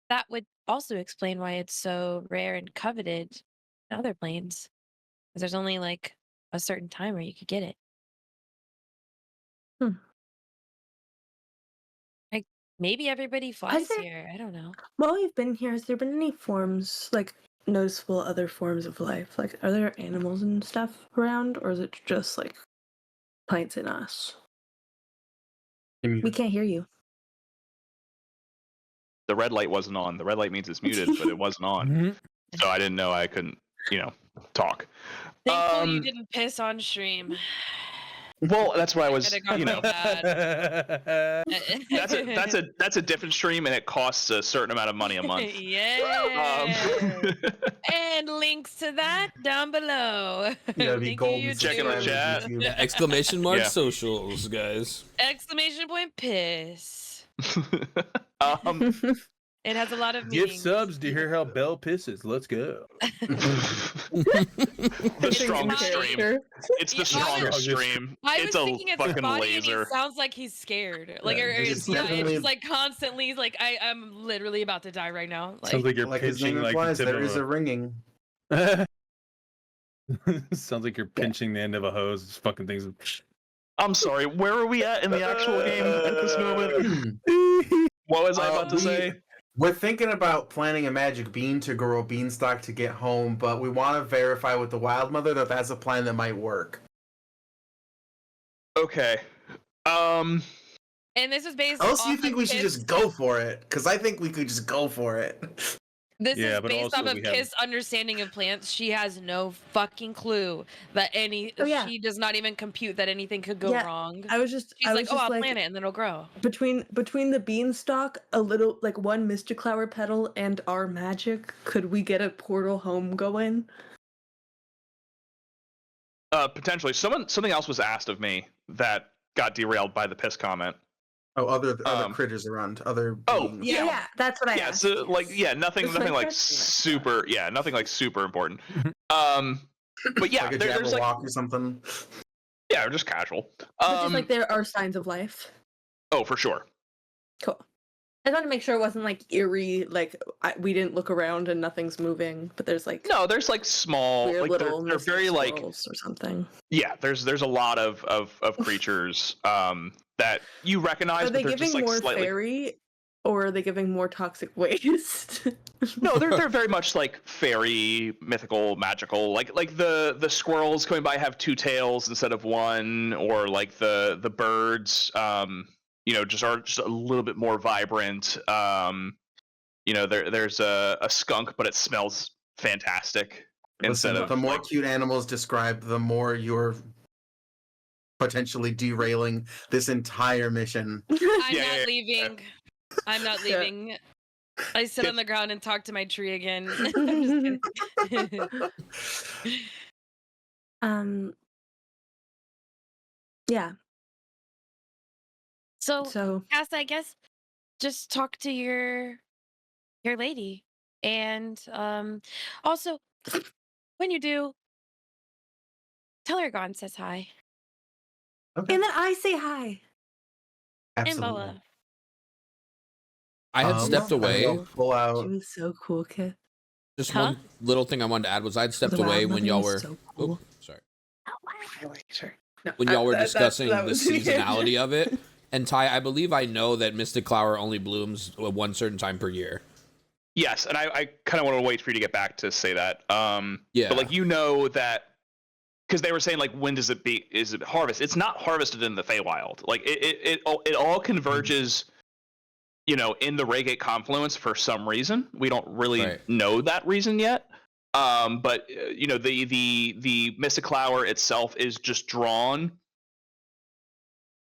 That would also explain why it's so rare and coveted in other planes, because there's only like a certain time where you could get it. Like maybe everybody flies here. I don't know. While we've been here, has there been any forms, like noticeable other forms of life? Like, are there animals and stuff around, or is it just like plants and us? We can't hear you. The red light wasn't on. The red light means it's muted, but it wasn't on. So I didn't know I couldn't, talk. Thankfully, you didn't piss on stream. Well, that's why I was, Bad. that's a different stream, and it costs a certain amount of money a month. And links to that down below. Thank you, check in the chat. Yeah, exclamation mark socials, guys. Exclamation point piss. It has a lot of Give meanings. subs to hear how Belle pisses. Let's go. The strongest stream. It's the strongest stream. It's a fucking laser. It sounds like he's scared. Like, it's just like constantly. He's like, I'm literally about to die right now. Like, sounds like you're pinching like the tip there is a ringing. Sounds like you're pinching the end of a hose. This fucking things. I'm sorry. Where are we at in the actual game at this moment? What was I about to say? We're thinking about planting a magic bean to grow a beanstalk to get home, but we want to verify with the wild mother that that's a plan that might work. Okay. And this is based. Also, you think we should just go for it? Because I think we could just go for it. This is based off of Kith's understanding of plants. She has no fucking clue that she does not even compute that anything could go wrong. She's like, I'll plant it and then it'll grow. Between the beanstalk, a little like one mystiqlower petal, and our magic, could we get a portal home going? Potentially. Something else was asked of me that got derailed by the piss comment. Oh, other critters around, other beings. Oh, yeah, that's what I asked. So nothing like super, nothing like super important. But yeah, like a there's like walk or something. Yeah, or just casual. But just like there are signs of life. Oh, for sure. Cool. I want to make sure it wasn't like eerie, like we didn't look around and nothing's moving, but there's like No, there's like small, weird like little they're very like squirrels or something. yeah. There's a lot of creatures that you recognize, Are they but they're giving just like more slightly. fairy, or are they giving more toxic waste? No, they're very much like fairy, mythical, magical. Like the squirrels coming by have two tails instead of one, or like the birds, you know, just are just a little bit more vibrant. You know, there's a skunk, but it smells fantastic instead Listen, of the more like, cute animals described, the more you're potentially derailing this entire mission. I'm Yeah, not yeah, leaving. I'm not Yeah. leaving. I sit on the ground and talk to my tree again. I'm just kidding. Yeah. So, Cass, I guess just talk to your lady, and also when you do, tell her Gon says hi. Okay. And then I say hi. And Absolutely. Boa. I had stepped I away. go full She out. was so cool, Kith. Just Huh? one little thing I wanted to add was I'd stepped The away wild when mother y'all was were. so cool. Oh, sorry. Sure. No, When y'all were that discussing the was seasonality of it. And Ty, I believe I know that mystiqlower only blooms at one certain time per year. yes, and I kind of want to wait for you to get back to say that. Yeah. But like you know that because they were saying like when is it harvest? It's not harvested in the Feywild. Like it all converges, you know, in the Reygate confluence for some reason. We don't really know that reason yet. But you know the mystiqlower itself is just drawn,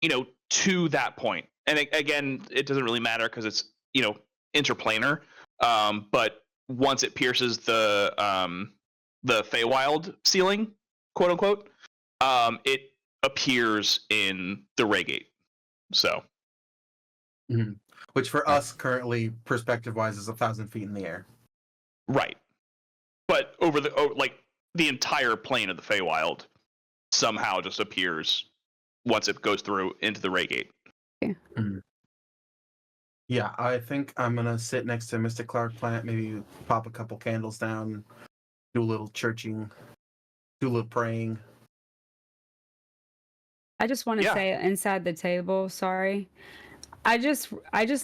you know, to that point. And again, it doesn't really matter because it's, you know, interplanar. But once it pierces the Feywild ceiling, quote unquote, it appears in the Reygate. So, Which for us currently, perspective-wise, is 1,000 feet in the air. right. But over like the entire plane of the Feywild somehow just appears once it goes through into the Reygate. Yeah, I think I'm gonna sit next to Mr. Clark plant, maybe pop a couple candles down, do a little churching, do a little praying. I just want to say inside the table, sorry. I just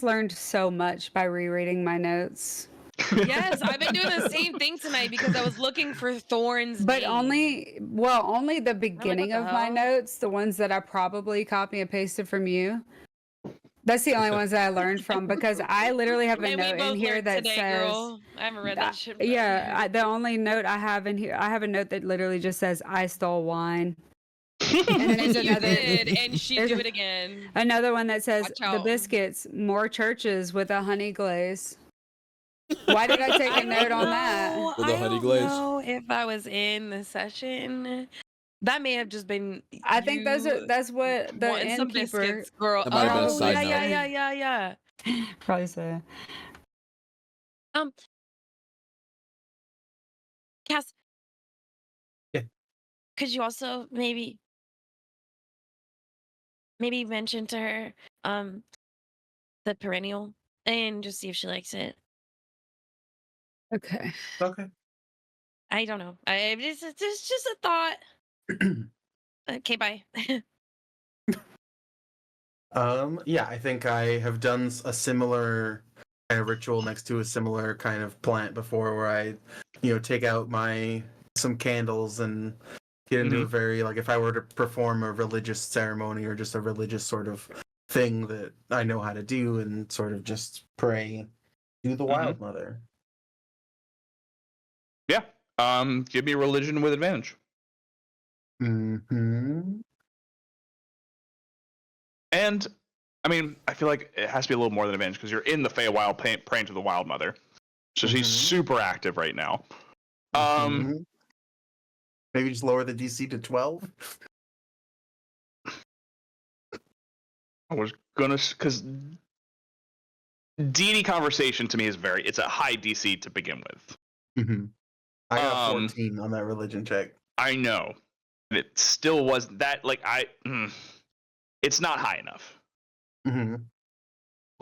learned so much by rereading my notes. Yes, I've been doing the same thing tonight because I was looking for Thorn's But name. only the beginning of my notes, the ones that I probably copy and pasted from you. That's the only ones that I learned from, because I literally have a And we note in both here learned that today, says, girl. I haven't read that shit. yeah, the only note I have in here, I have a note that literally just says, I stole wine. And then there's You another, did, and she'd do it again. another one that says, Watch the out. biscuits, more churches with a honey glaze. Why did I take a note on that? With a honey glaze? I don't know if I was in the session. That may have just been. I think that's what the wanting some innkeeper. biscuits, girl. That might have been a Oh, side yeah. Probably so. Cass. Yeah. Could you also maybe mention to her the perennial and just see if she likes it? Okay. Okay. I don't know. It's just a thought. Okay, bye. Yeah, I think I have done a similar kind of ritual next to a similar kind of plant before, where I, you know, take out some candles and get into a very, like, if I were to perform a religious ceremony or just a religious sort of thing that I know how to do, and sort of just pray to the Wild Mother. Yeah. Give me religion with advantage. And I mean, I feel like it has to be a little more than advantage because you're in the Feywild praying to the Wild Mother. So she's super active right now. Maybe just lower the DC to 12. I was gonna, because D&D conversation to me is it's a high DC to begin with. I got 14 on that religion check. I know. It still wasn't that, like, it's not high enough.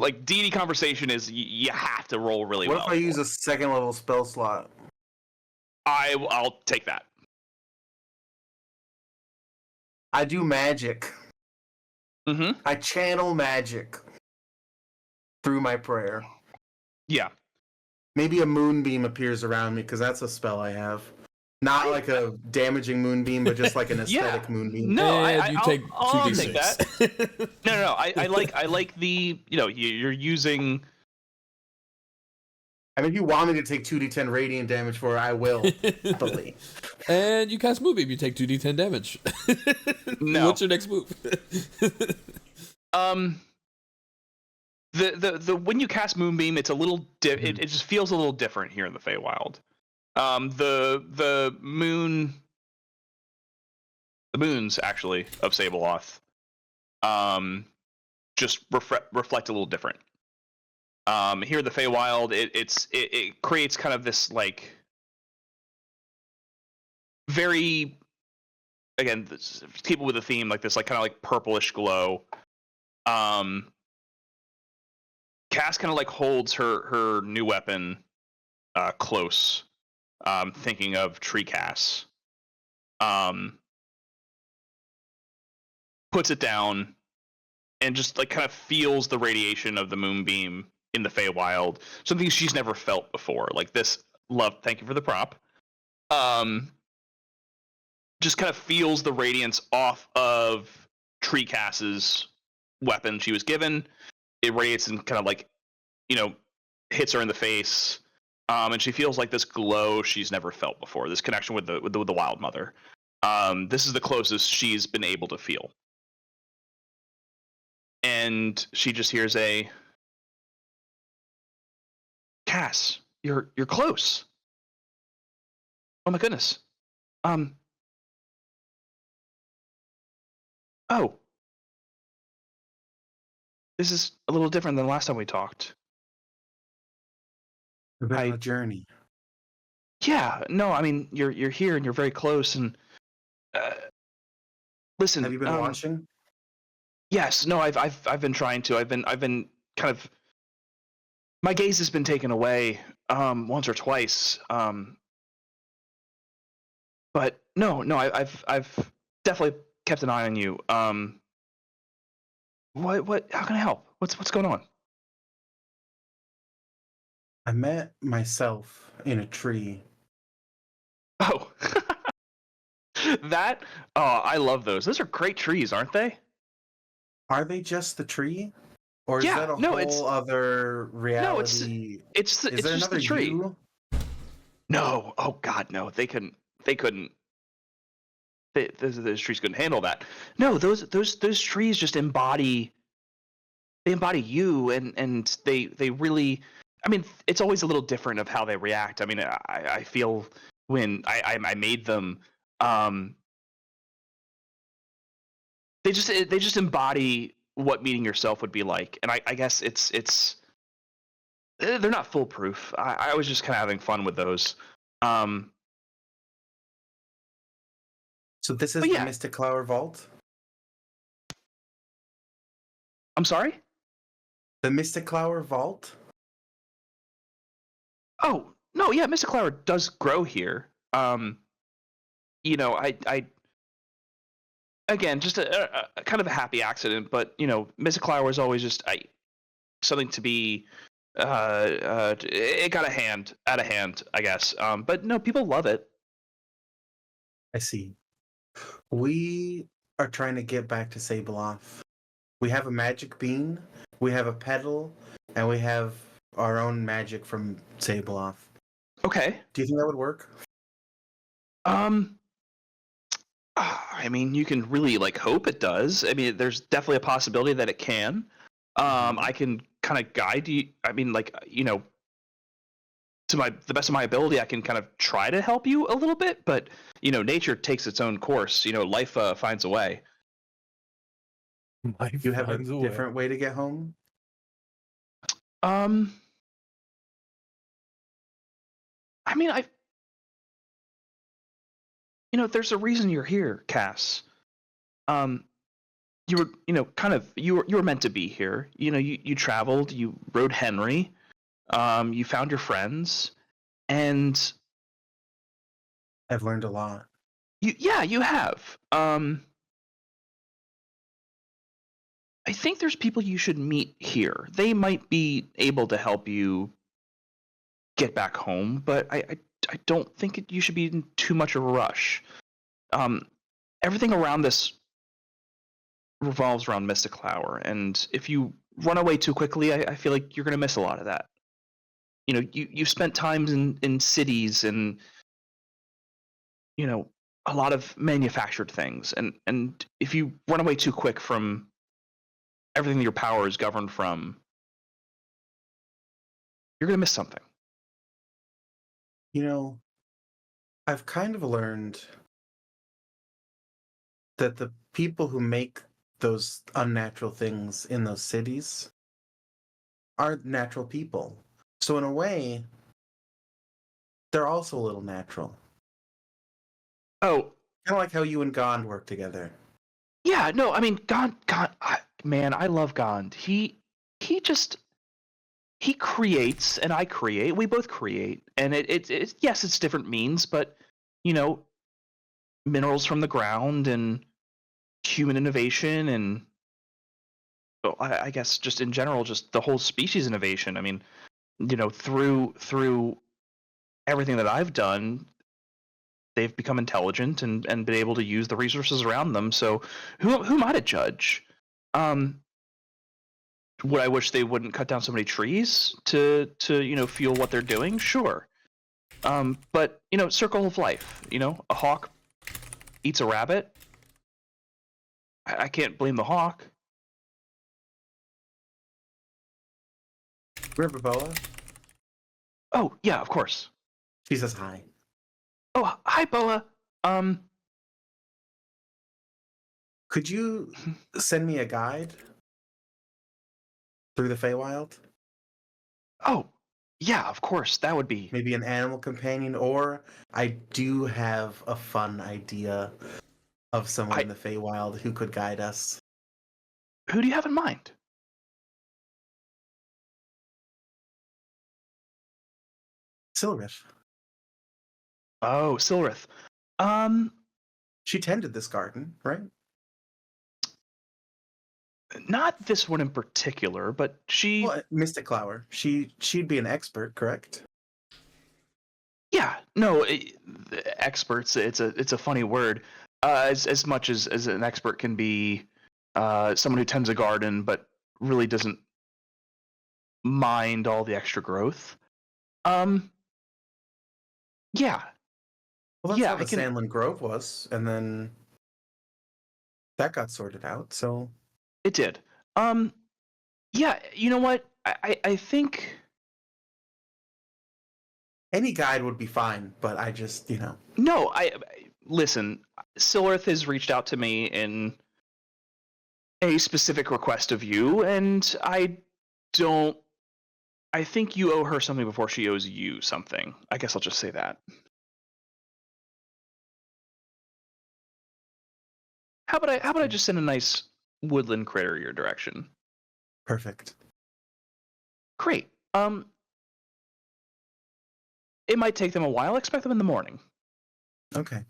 like D&D conversation is you have to roll really What well. if I use a second level spell slot? I'll take that. I do magic. Mm-hmm. I channel magic through my prayer. Yeah. Maybe a moonbeam appears around me because that's a spell I have. Not like a damaging moonbeam, but just like an aesthetic moonbeam. No, And you take I'll 2d6. take that. No. I like the you're using. I mean, if you want me to take 2d10 radiant damage for it, I will. Happily. And you cast Moonbeam, you take 2d10 damage. No. What's your next move? The when you cast Moonbeam, it's a little it just feels a little different here in the Feywild. The moons actually of Sabeloth just reflect a little different. Here in the Feywild, it creates kind of this like very, again, people with a theme like this, like kind of like purplish glow. Cass kind of like holds her new weapon close, thinking of Tree Cass. Puts it down and just like kind of feels the radiation of the moonbeam in the Feywild, something she's never felt before. Like this love, thank you for the prop. Just kind of feels the radiance off of Tree Cass's weapon she was given. It radiates and kind of like, hits her in the face. And she feels like this glow she's never felt before. This connection with the Wild Mother. This is the closest she's been able to feel. And she just hears a, Cass, you're close. Oh my goodness. Oh. This is a little different than the last time we talked. About a journey. Yeah, no, I mean you're here and you're very close and listen. Have you been watching? Yes, no, I've been trying to. I've been kind of, my gaze has been taken away once or twice. But no, I've definitely kept an eye on you. What how can I help? What's going on? I met myself in a tree. Oh. I love those. Those are great trees, aren't they? Are they just the tree? Or is that a whole other reality? No, it's there just another the tree. you? No. Oh God, no. They couldn't. Those trees couldn't handle that. No, those trees just embody. They embody you, and they really. I mean, it's always a little different of how they react. I mean, I feel when I made them. They just embody what meeting yourself would be like, and I guess it's they're not foolproof. I was just kind of having fun with those. So this is the mystiqlower vault? I'm sorry? The mystiqlower vault? Oh, no, yeah, mystiqlower does grow here. I again, just a kind of a happy accident, but mystiqlower is always just something to be it got out of hand, I guess. But no, people love it. I see. We are trying to get back to Sabeloth. We have a magic bean, we have a petal, and we have our own magic from Sabeloth. Okay. Do you think that would work? I mean, you can really hope it does. I mean, there's definitely a possibility that it can. I can kind of guide you. I mean, to the best of my ability, I can kind of try to help you a little bit, but nature takes its own course. Life finds a way. Do you have a different way to get home? I mean, there's a reason you're here, Cass. you were, you were meant to be here. You traveled, you rode Henry, you found your friends, and I've learned a lot. you have. I think there's people you should meet here. They might be able to help you get back home, but I don't think you should be in too much of a rush. Everything around this revolves around mystiqlower, and if you run away too quickly, I feel like you're going to miss a lot of that. You've spent times in cities and a lot of manufactured things, and if you run away too quick from everything that your power is governed from, you're going to miss something. I've kind of learned that the people who make those unnatural things in those cities are natural people. So in a way, they're also a little natural. Oh, kind of like how you and Gond work together. Yeah, no, I mean, Gond, man, I love Gond. He creates and I create. We both create, and it's yes, it's different means, but minerals from the ground and human innovation, and I guess just in general, just the whole species innovation. I mean, through everything that I've done, they've become intelligent and been able to use the resources around them. So who am I to judge? Would I wish they wouldn't cut down so many trees to fuel what they're doing? Sure. But circle of life. A hawk eats a rabbit. I can't blame the hawk. River Boa? Oh yeah, of course. She says hi. Oh, hi, Boa. Could you send me a guide through the Feywild? Oh, yeah, of course. That would be maybe an animal companion, or I do have a fun idea of someone in the Feywild who could guide us. Who do you have in mind? Silrith. Oh, Silrith. She tended this garden, right? Not this one in particular, but she. Well, mystiqlower. She'd be an expert, correct? Yeah. No, experts. It's a funny word. As much as an expert can be, someone who tends a garden but really doesn't mind all the extra growth. Yeah. Well, that's how the Sandland Grove was, and then that got sorted out. So it did. Yeah. You know what? I think any guide would be fine, but I just No, I listen. Silrith has reached out to me in a specific request of you, and I think you owe her something before she owes you something. I guess I'll just say that. How about I just send a nice woodland critter your direction? Perfect. Great. It might take them a while. Expect them in the morning. Okay.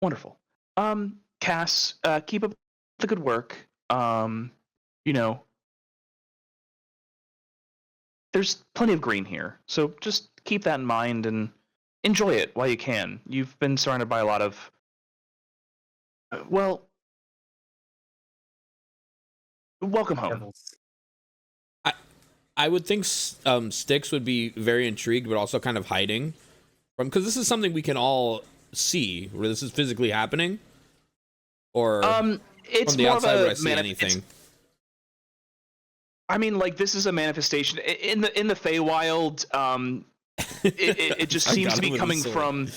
Wonderful. Cass, keep up the good work. There's plenty of green here, so just keep that in mind and enjoy it while you can. You've been surrounded by a lot of, welcome home. I would think Styx would be very intrigued, but also kind of hiding from, because this is something we can all see, where this is physically happening, or it's from the more outside of a where I see anything. I mean, like, this is a manifestation in the Feywild. It just seems to be coming from.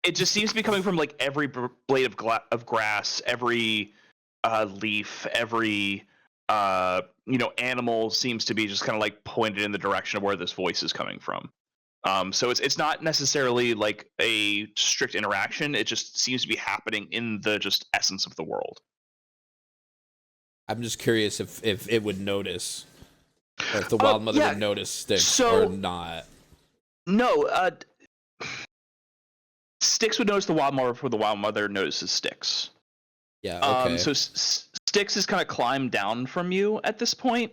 It just seems to be coming from like every blade of grass, every leaf, every animal seems to be just kind of like pointed in the direction of where this voice is coming from. So it's not necessarily like a strict interaction. It just seems to be happening in the just essence of the world. I'm just curious if it would notice, or if the wild mother would notice Sticks or not. No, Sticks would notice the wild mother before the wild mother notices Sticks. Yeah. Okay. So Sticks has kind of climbed down from you at this point,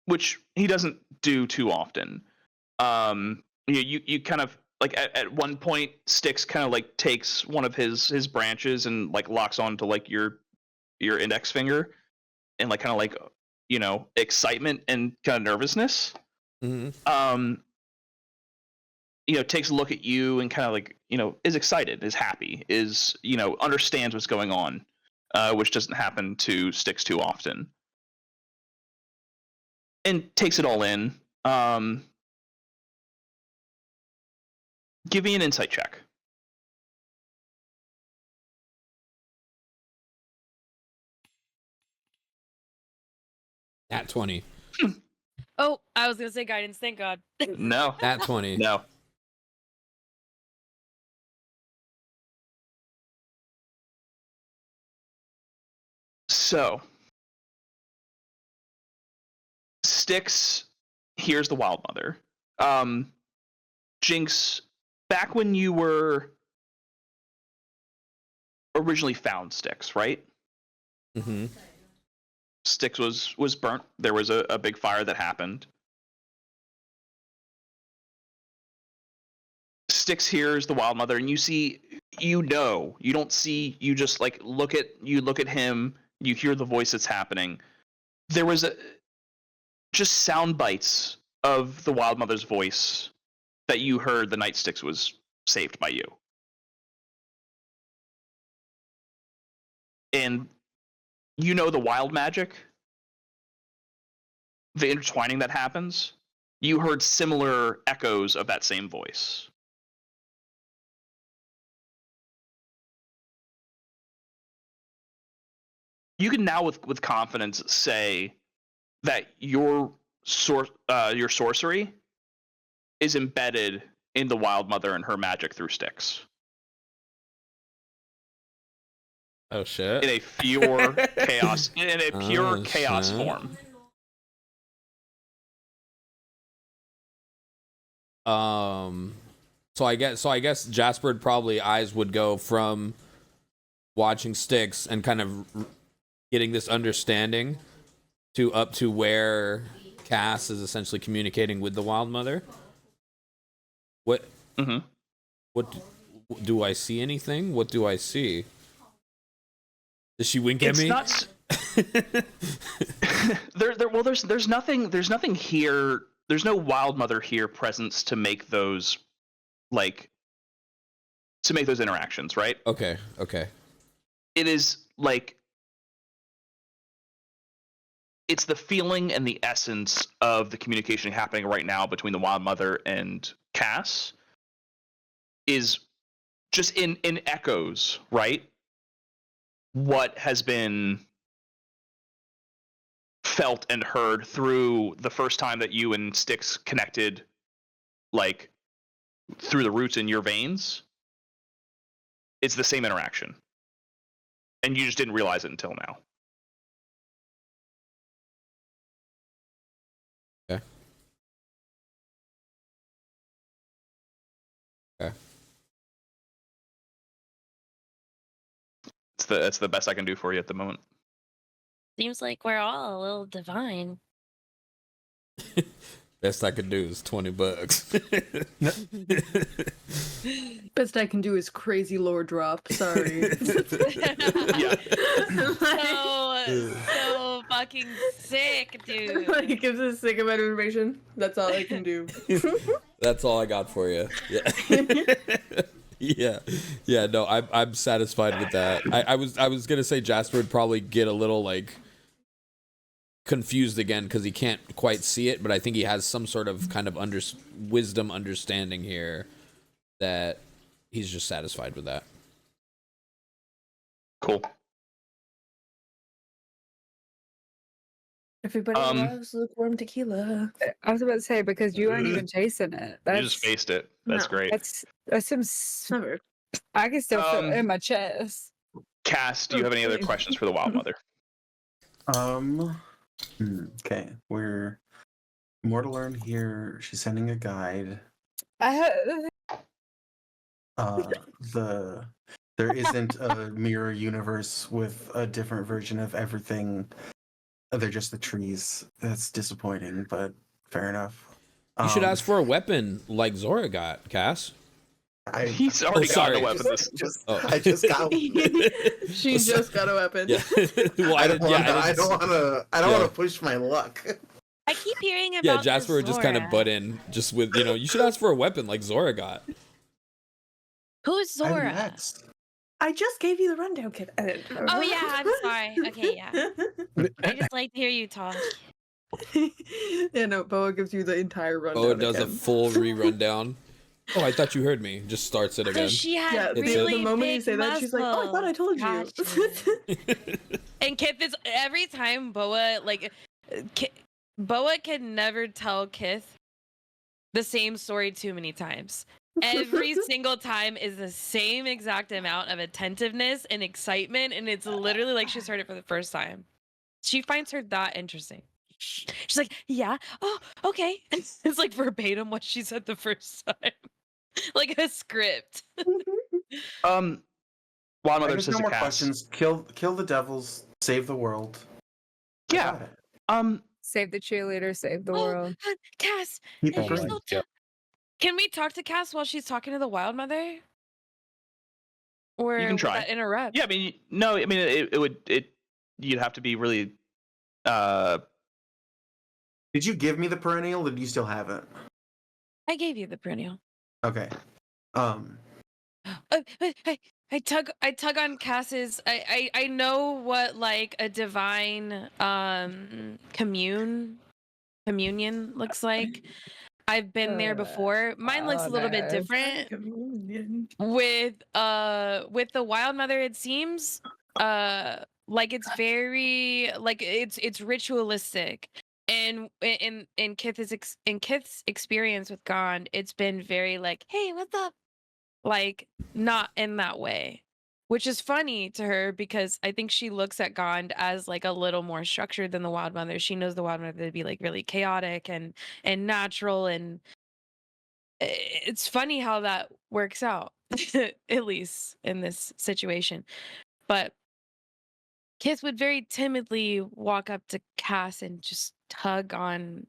which he doesn't do too often. You kind of like at one point, Sticks kind of like takes one of his branches and like locks onto like your index finger, and like kind of like excitement and kind of nervousness. Mm-hmm. Takes a look at you and kind of like is excited, is happy, is understands what's going on, which doesn't happen to Sticks too often, and takes it all in. Give me an insight check. At 20. Oh, I was gonna say guidance. Thank God. No. At 20. No. So, Sticks hears the wild mother. Jinx, back when you were originally found Sticks, right? Mm-hmm. Sticks was burnt. There was a big fire that happened. Sticks hears the wild mother, and you see, you don't see, you just like look at him, you hear the voice that's happening. There was just sound bites of the wild mother's voice that you heard the night Sticks was saved by you. And the wild magic, the intertwining that happens, you heard similar echoes of that same voice. You can now with confidence say that your sorcery is embedded in the wild mother and her magic through Sticks. Oh shit. In a pure chaos chaos shit. form. So I guess Jasper probably eyes would go from watching Sticks and kind of getting this understanding to up to where Cass is essentially communicating with the wild mother. What? Mm-hmm. What do I see? Anything? What do I see? Does she wink at me? Not... There's nothing here. There's no wild mother here presence to make those interactions, right? Okay. It is like it's the feeling and the essence of the communication happening right now between the wild mother and Cass is just in echoes, right? What has been felt and heard through the first time that you and Sticks connected, like through the roots in your veins. It's the same interaction, and you just didn't realize it until now. Okay. It's the best I can do for you at the moment. Seems like we're all a little divine. Best I could do is $20. Best I can do is crazy lore drop. Sorry. So fucking sick, dude. Like, gives a sick amount of information. That's all I can do. That's all I got for you. Yeah. Yeah. No, I'm satisfied with that. I was gonna say Jasper would probably get a little like confused again because he can't quite see it, but I think he has some sort of kind of wisdom understanding here that he's just satisfied with that. Cool. Everybody loves lukewarm tequila. I was about to say, because you aren't even chasing it. You just faced it. That's great. That's some. Never. I can still feel it in my chest. Cass, do you have any other questions for the wild mother? Okay, we're more to learn here. She's sending a guide. Uh, there isn't a mirror universe with a different version of everything. They're just the trees. That's disappointing, but fair enough. You should ask for a weapon like Zora got, Cass. He's already got sorry. a weapon. I just got. She just got a weapon. Yeah. Well, I don't want to Yeah. push my luck. I keep hearing about Yeah, Jasper this would just kind of Zora. butt in, just with you should ask for a weapon like Zora got. Who's I'm Zora? next. I just gave you the rundown, Kid. Oh yeah, I'm sorry. Okay, yeah. I just like to hear you talk. Yeah, no, Boa gives you the entire rundown. Oh, it does a again. full re-rundown. Oh, I thought you heard me. Just starts it again. So she had Yeah, really the moment big you say that, she's like, "Oh, I thought I told you." Gotcha. And Kith is every time Boa Boa can never tell Kith the same story too many times. Every single time is the same exact amount of attentiveness and excitement, and it's literally like she's heard it for the first time. She finds her that interesting. She's like, "Yeah, oh, okay." It's like verbatim what she said the first time, like a script. Wild I Mother guess says no to more Cass. questions. Kill the devils. Save the world. I Yeah. got it. Save the cheerleader, save the Oh, world. Cass, Keep if it you're going. still can we talk to Cass while she's talking to the Wild Mother? Or You can would try. that interrupt? Yeah, I mean, no, I mean, you'd have to be really, Did you give me the perennial, or do you still have it? I gave you the perennial. Okay. I tug on Cass's. I know what like a divine communion looks like. I've been there before. Mine looks a little bit different. With the Wild Mother, it seems like it's very like it's ritualistic. And in Kith's experience with Gond, it's been very like, "Hey, what's up?" Like not in that way, which is funny to her because I think she looks at Gond as like a little more structured than the Wild Mother. She knows the Wild Mother to be like really chaotic and natural, and it's funny how that works out, at least in this situation. But Kith would very timidly walk up to Cass and just tug on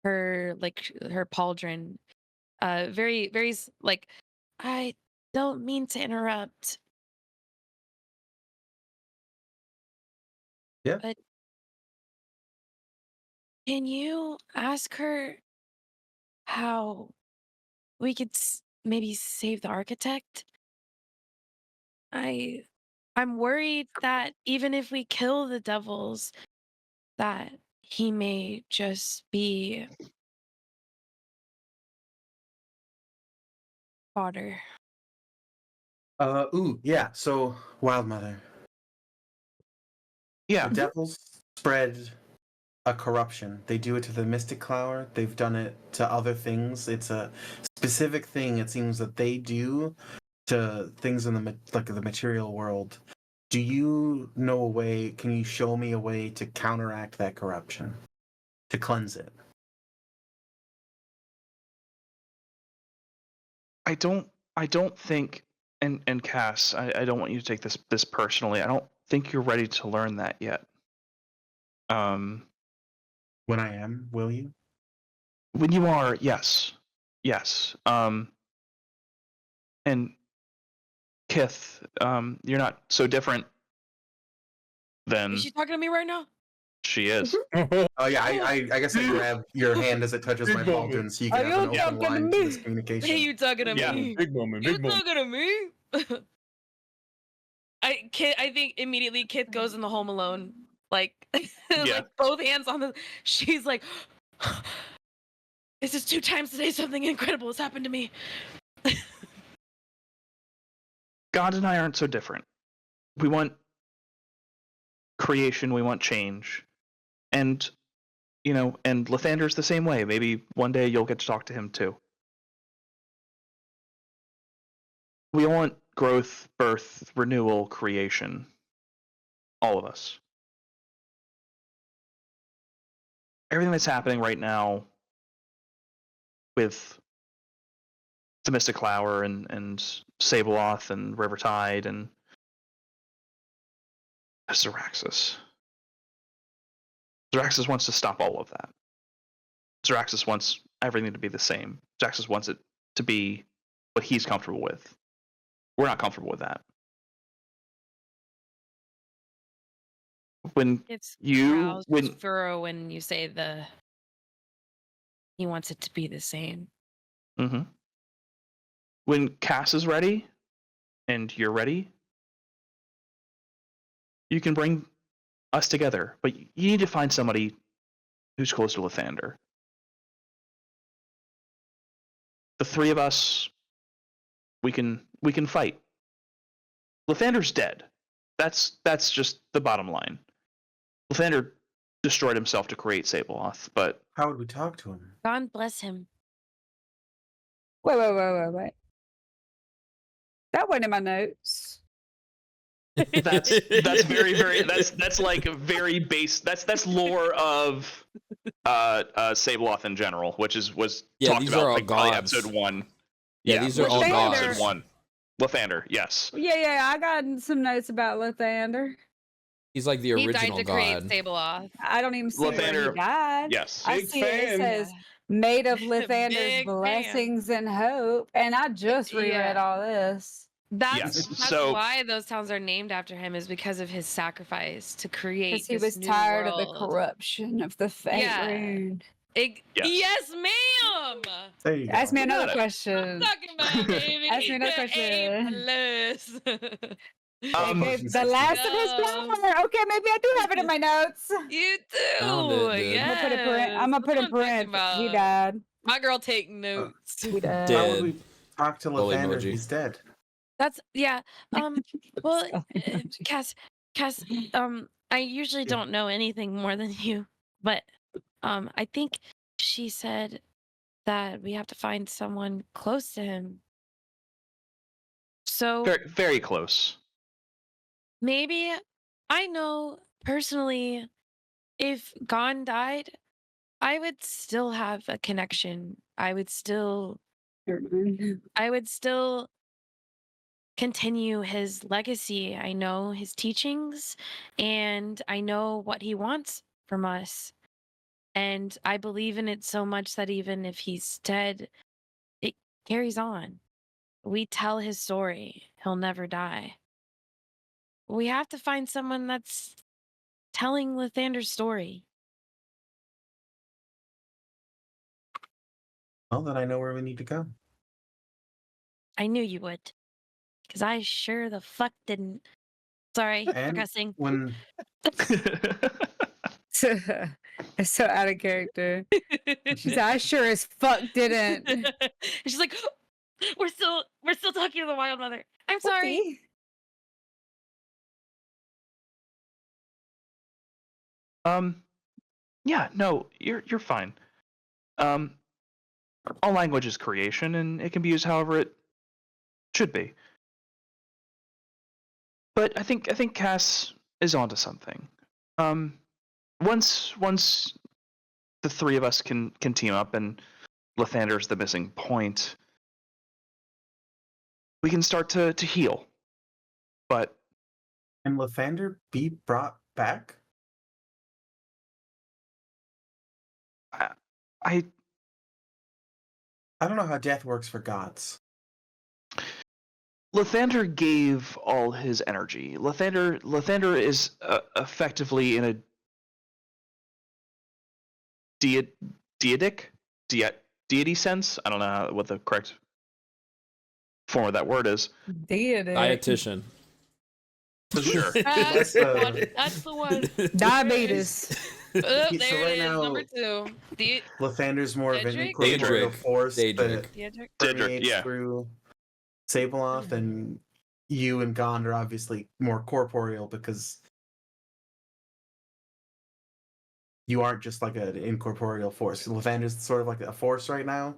her her pauldron, very like, "I don't mean to interrupt." Yeah. But can you ask her how we could maybe save the architect? I'm worried that even if we kill the devils, that he may just be fodder. Yeah. So, Wild Mother. yeah. The devils spread a corruption. They do it to the mystiqlower. They've done it to other things. It's a specific thing. It seems that they do to things in the material world. Do you know a way? Can you show me a way to counteract that corruption, to cleanse it? I don't think, and Cass, I don't want you to take this personally. I don't think you're ready to learn that yet. When I am, will you? When you are, yes. And Kith, you're not so different than Is she talking to me right now? she is. Oh yeah, I guess I grab your hand as it touches my Big moment. pauldron, so you can have an open line to this communication. Hey, you talking to Yeah. me? Big moment. You Big moment. talking to me? I think immediately Kith goes in the Home Alone, like, Yeah. like both hands on the. She's like, "This is 2 times today. Something incredible has happened to me." God and I aren't so different. We want creation. We want change, and and Lathander's the same way. Maybe one day you'll get to talk to him too. We want growth, birth, renewal, creation. All of us. that's happening right now with the mystiqlower and Sabeloth and Rivertide and Zaraxis. Zaraxis wants to stop all of that. Zaraxis wants everything to be the same. Zaraxis wants it to be what he's comfortable with. We're not comfortable with that. When It's you furrow when you say he wants it to be the same. Mm-hmm. When Cass is ready and you're ready, you can bring us together. But you need to find somebody who's close to Lathander. The three of us, we can fight. Lathander's dead. That's just the bottom line. Lathander destroyed himself to create Sabeloth, but How would we talk to him? God bless him. Wait. That wasn't in my notes. that's very that's like a very base. That's lore of Sabeloth in general, which was talked these about are all like probably gods. episode 1. Yeah, these are all gods. Episode 1. Lathander, yes. Yeah, I got some notes about Lathander. He's like the He original died to create god. Sabeloth. I don't even see where he Lathander, died. yes. I Big see it fan. says made of Lathander's Big fan. blessings and hope. And I just reread all this. Yes, That's so- why those towns are named after him, is because of his sacrifice to create. Because he this was new tired of the world. corruption of the fate Yeah. rune. Yes. Yes, ma'am. There you go. Ask me You another got it. question. Talking about baby. Ask me another question. Okay, the last of his power. Okay, maybe I do have it in my notes. You Found do. it, dude. Yeah. I'm gonna put in print. He died. My girl take notes. He died. How Dead. would we talk to Holy Lathander if emoji. he's dead? That's yeah. Well, Spelling emoji. Cass, I usually don't know anything more than you, but I think she said that we have to find someone close to him. So Very, very close. maybe I know personally, if Gon died, I would still have a connection. I would still continue his legacy. I know his teachings and I know what he wants from us. And I believe in it so much that even if he's dead, it carries on. We tell his story. He'll never die. We have to find someone that's telling Lathander's story. Well, then I know where we need to go. I knew you would. Because I sure the fuck didn't. Sorry for And cussing. when It's so out of character. She's like, I sure as fuck didn't. She's like, we're still talking to the wild mother. I'm sorry. Yeah, no, you're fine. All language is creation, and it can be used however it should be. But I think Cass is onto something. Once the three of us can team up, and Lathander's the missing point, we can start to heal. But can Lathander be brought back? I don't know how death works for gods. Lathander gave all his energy. Lathander is effectively in a deity sense. I don't know what the correct form of that word is. Deity. Dietitian. Sure. That's the one. Diabetes. Oh, So there right it is, now- number 2. Lathander's more of an Daedric? incorporeal force that Daedric. permeates yeah. through Sabeloth, and you and Gond are obviously more corporeal because you aren't just like an incorporeal force. Lathander's sort of like a force right now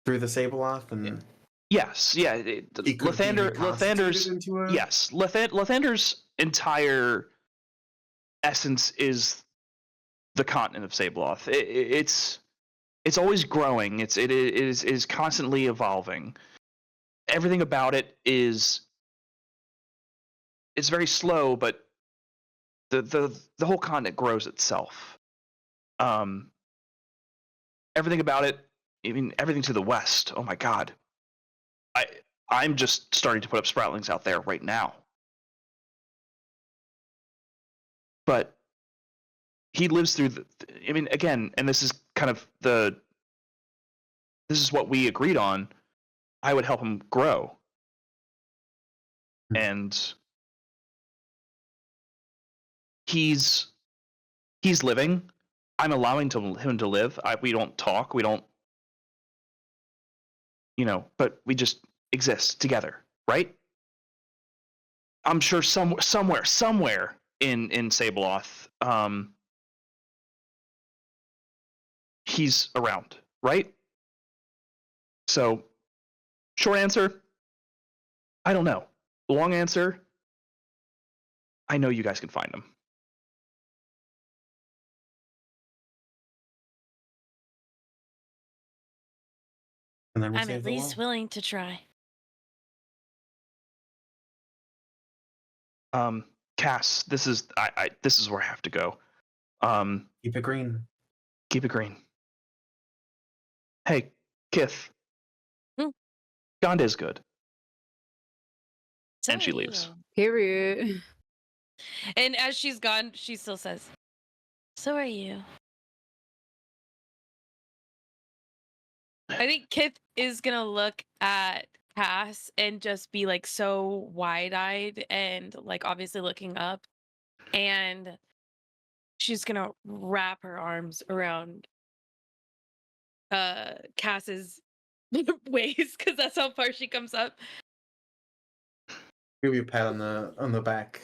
through the Sabeloth, and Yes, yeah. he could be Lathander's reconstituted into a... yes. Lathander's entire essence is the continent of Sabloth. It's always growing. It is constantly evolving. Everything about it is it's very slow, but the whole continent grows itself. Everything about it, I mean, everything to the west. Oh my God, I'm just starting to put up sproutlings out there right now. But he lives through I mean, again, and this is kind of this is what we agreed on. I would help him grow. And he's living. I'm allowing him to live. We don't talk. We don't, but we just exist together, right? I'm sure somewhere in Sabloth, he's around, right? So, short answer, I don't know. Long answer, I know you guys can find him. And then we I'm save at the least wall. willing to try. Cass, this is this is where I have to go. Keep it green. Keep it green. Hey, Kith. Gond is good. So And she are leaves. you. Period. And as she's gone, she still says, "So are you." I think Kith is gonna look at Cass and just be like so wide-eyed and like obviously looking up, and she's gonna wrap her arms around Cass's waist because that's how far she comes up. Give you a pat on the back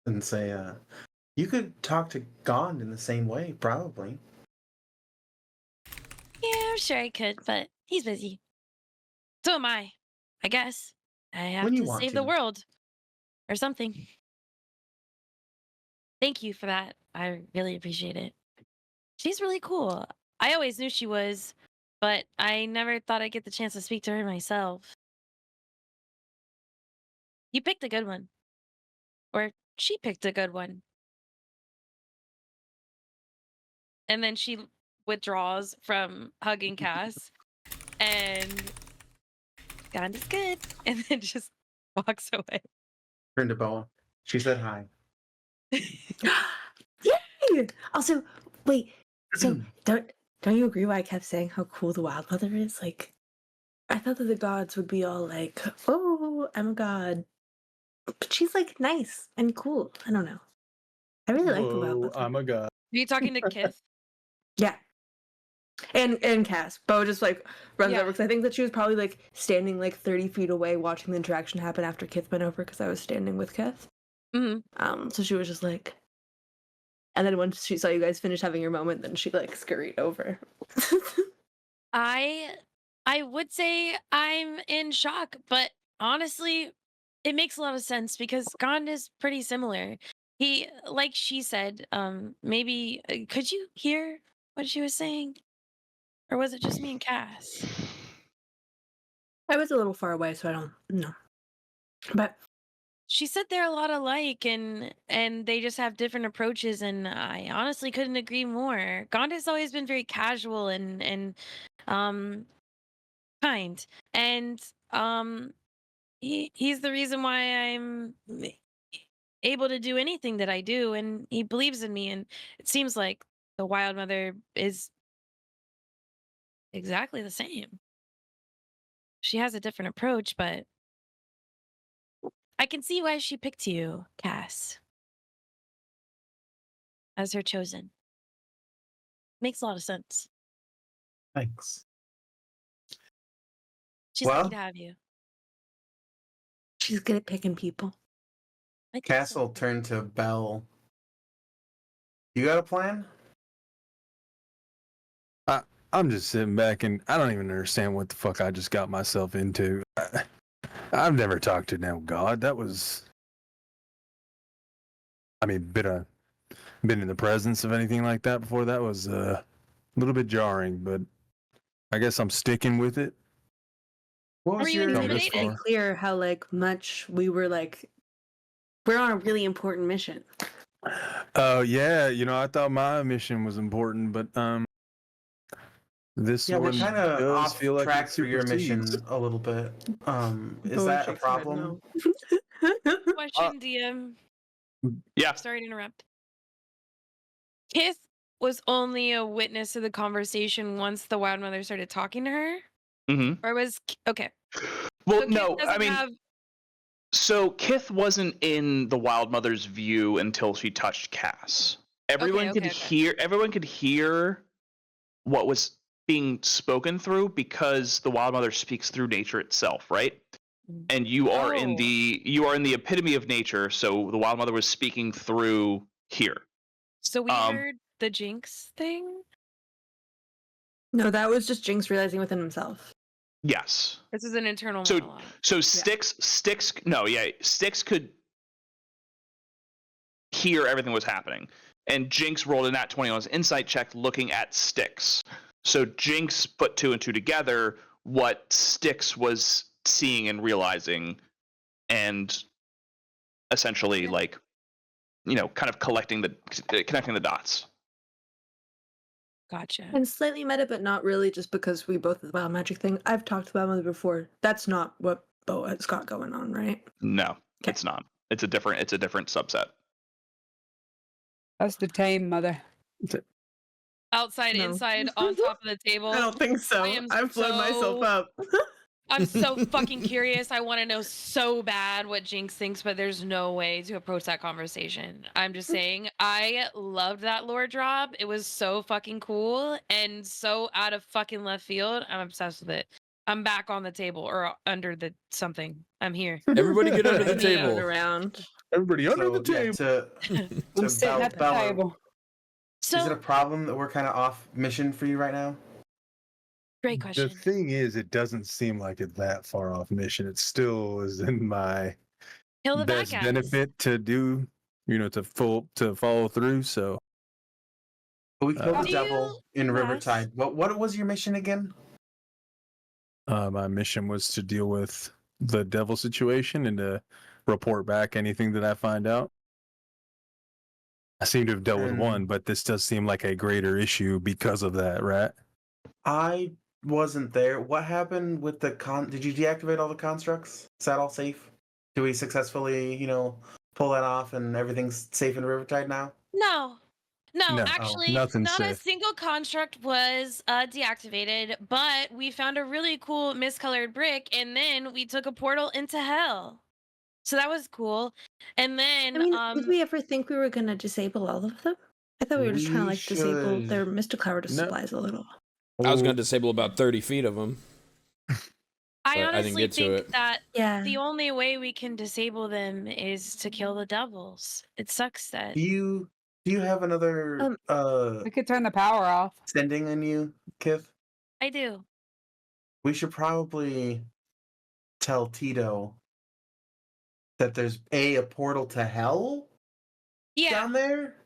and say, you could talk to Gond in the same way, probably. Yeah, I'm sure I could, but he's busy. So am I guess. I have When you to want save the to. world or something. Thank you for that. I really appreciate it. She's really cool. I always knew she was, but I never thought I'd get the chance to speak to her myself. You picked a good one. Or she picked a good one. And then she withdraws from hugging Cass and God is good. And then just walks away. Turn to Boa. She said hi. Yay! Also, wait. So don't you agree why I kept saying how cool the Wild Mother is? Like, I thought that the gods would be all like, "Oh, I'm a god," but she's like nice and cool. I don't know. I really like the Wild Whoa, Mother. I'm a god. Are you talking to Kith? Yeah. And Cass. Bo just like runs Yeah. over because I think that she was probably like standing like 30 feet away watching the interaction happen after Kith went over because I was standing with Kith. Mm-hmm. So she was just like, and then once she saw you guys finish having your moment, then she like scurried over. I would say I'm in shock, but honestly, it makes a lot of sense because Gond is pretty similar. He, like she said, maybe could you hear what she was saying, or was it just me and Cass? I was a little far away, so I don't know. But She said they're a lot alike, and they just have different approaches, and I honestly couldn't agree more. Gond has always been very casual and kind, and he's the reason why I'm able to do anything that I do, and he believes in me, and it seems like the Wild Mother is exactly the same. She has a different approach, but I can see why she picked you, Cass, as her chosen. Makes a lot of sense. Thanks. She's Well- lucky to have you. she's good at picking people. I think so. Castle turned to Belle. You got a plan? I'm just sitting back and I don't even understand what the fuck I just got myself into. I've never talked to no god. That was, I mean, bit of been in the presence of anything like that before. That was a little bit jarring, but I guess I'm sticking with it. What Were was you your Come Made it this intimidated? pretty far. clear how like much we were like we're on a really important mission. Yeah, I thought my mission was important, but this Yeah, we're one kind of does off feel like track it for your mission supersedes. a little bit. Is Boa that a shakes her head problem? no. Question, DM. Yeah. Sorry to interrupt. Kith was only a witness to the conversation once the Wild Mother started talking to her, hmm or was okay? Well, So Kith no, I doesn't mean, have. so Kith wasn't in the Wild Mother's view until she touched Cass. Okay. Everyone could hear what was being spoken through because the Wild Mother speaks through nature itself, right? And you are in Oh. the epitome of nature, so the Wild Mother was speaking through here. So we heard the Jinx thing. No, that was just Jinx realizing within himself. Yes. This is an internal So monologue. Styx could hear everything was happening. And Jinx rolled a nat 20 on his insight check looking at Styx. So Jinx put two and two together what Styx was seeing and realizing, and essentially kind of connecting the dots. Gotcha. And slightly meta, but not really, just because we both have the wild magic thing. I've talked about Mother before. That's not what Boa's got going on, right? No, it's not. It's a different subset. That's the tame mother. Outside, No. inside, on top of the table. I don't think so. I am I've blown myself so- up. I'm so fucking curious. I want to know so bad what Jinx thinks, but there's no way to approach that conversation. I'm just saying, I loved that lore drop. It was so fucking cool and so out of fucking left field. I'm obsessed with it. I'm back on the table or under the something. I'm here. Everybody get under the Me out table. around. Everybody under the table. I'm sitting at the Bella, table. is it a So, problem that we're kind of off mission for you right now? great question. The thing is, it doesn't seem like it's that far off mission. It still is in my Kill the bad best guys. benefit to do, to follow through. So But we killed Uh, the Do devil in Yes. Rivertide. What was your mission again? my mission was to deal with the devil situation and to report back anything that I find out. I seem to have dealt with And- one, but this does seem like a greater issue because of that, right? I wasn't there. What happened with the Did you deactivate all the constructs? Is that all safe? Do we successfully, pull that off and everything's safe in Rivertide now? No. No, No, actually, nothing's not a safe. single construct was deactivated, but we found a really cool miscolored brick, and then we took a portal into hell. So that was cool. And then, I mean, did we ever think we were going to disable all of them? I thought we were just trying to We disable should- their mystiqlower No. supplies a little. I was going to disable about 30 feet of them. I but I didn't honestly get to think it. that Yeah. the only way we can disable them is to kill the devils. It sucks that. Do you have another We could turn the power off. sending on you, Kith? I do. We should probably tell Tito that there's a portal to hell Yeah. down there.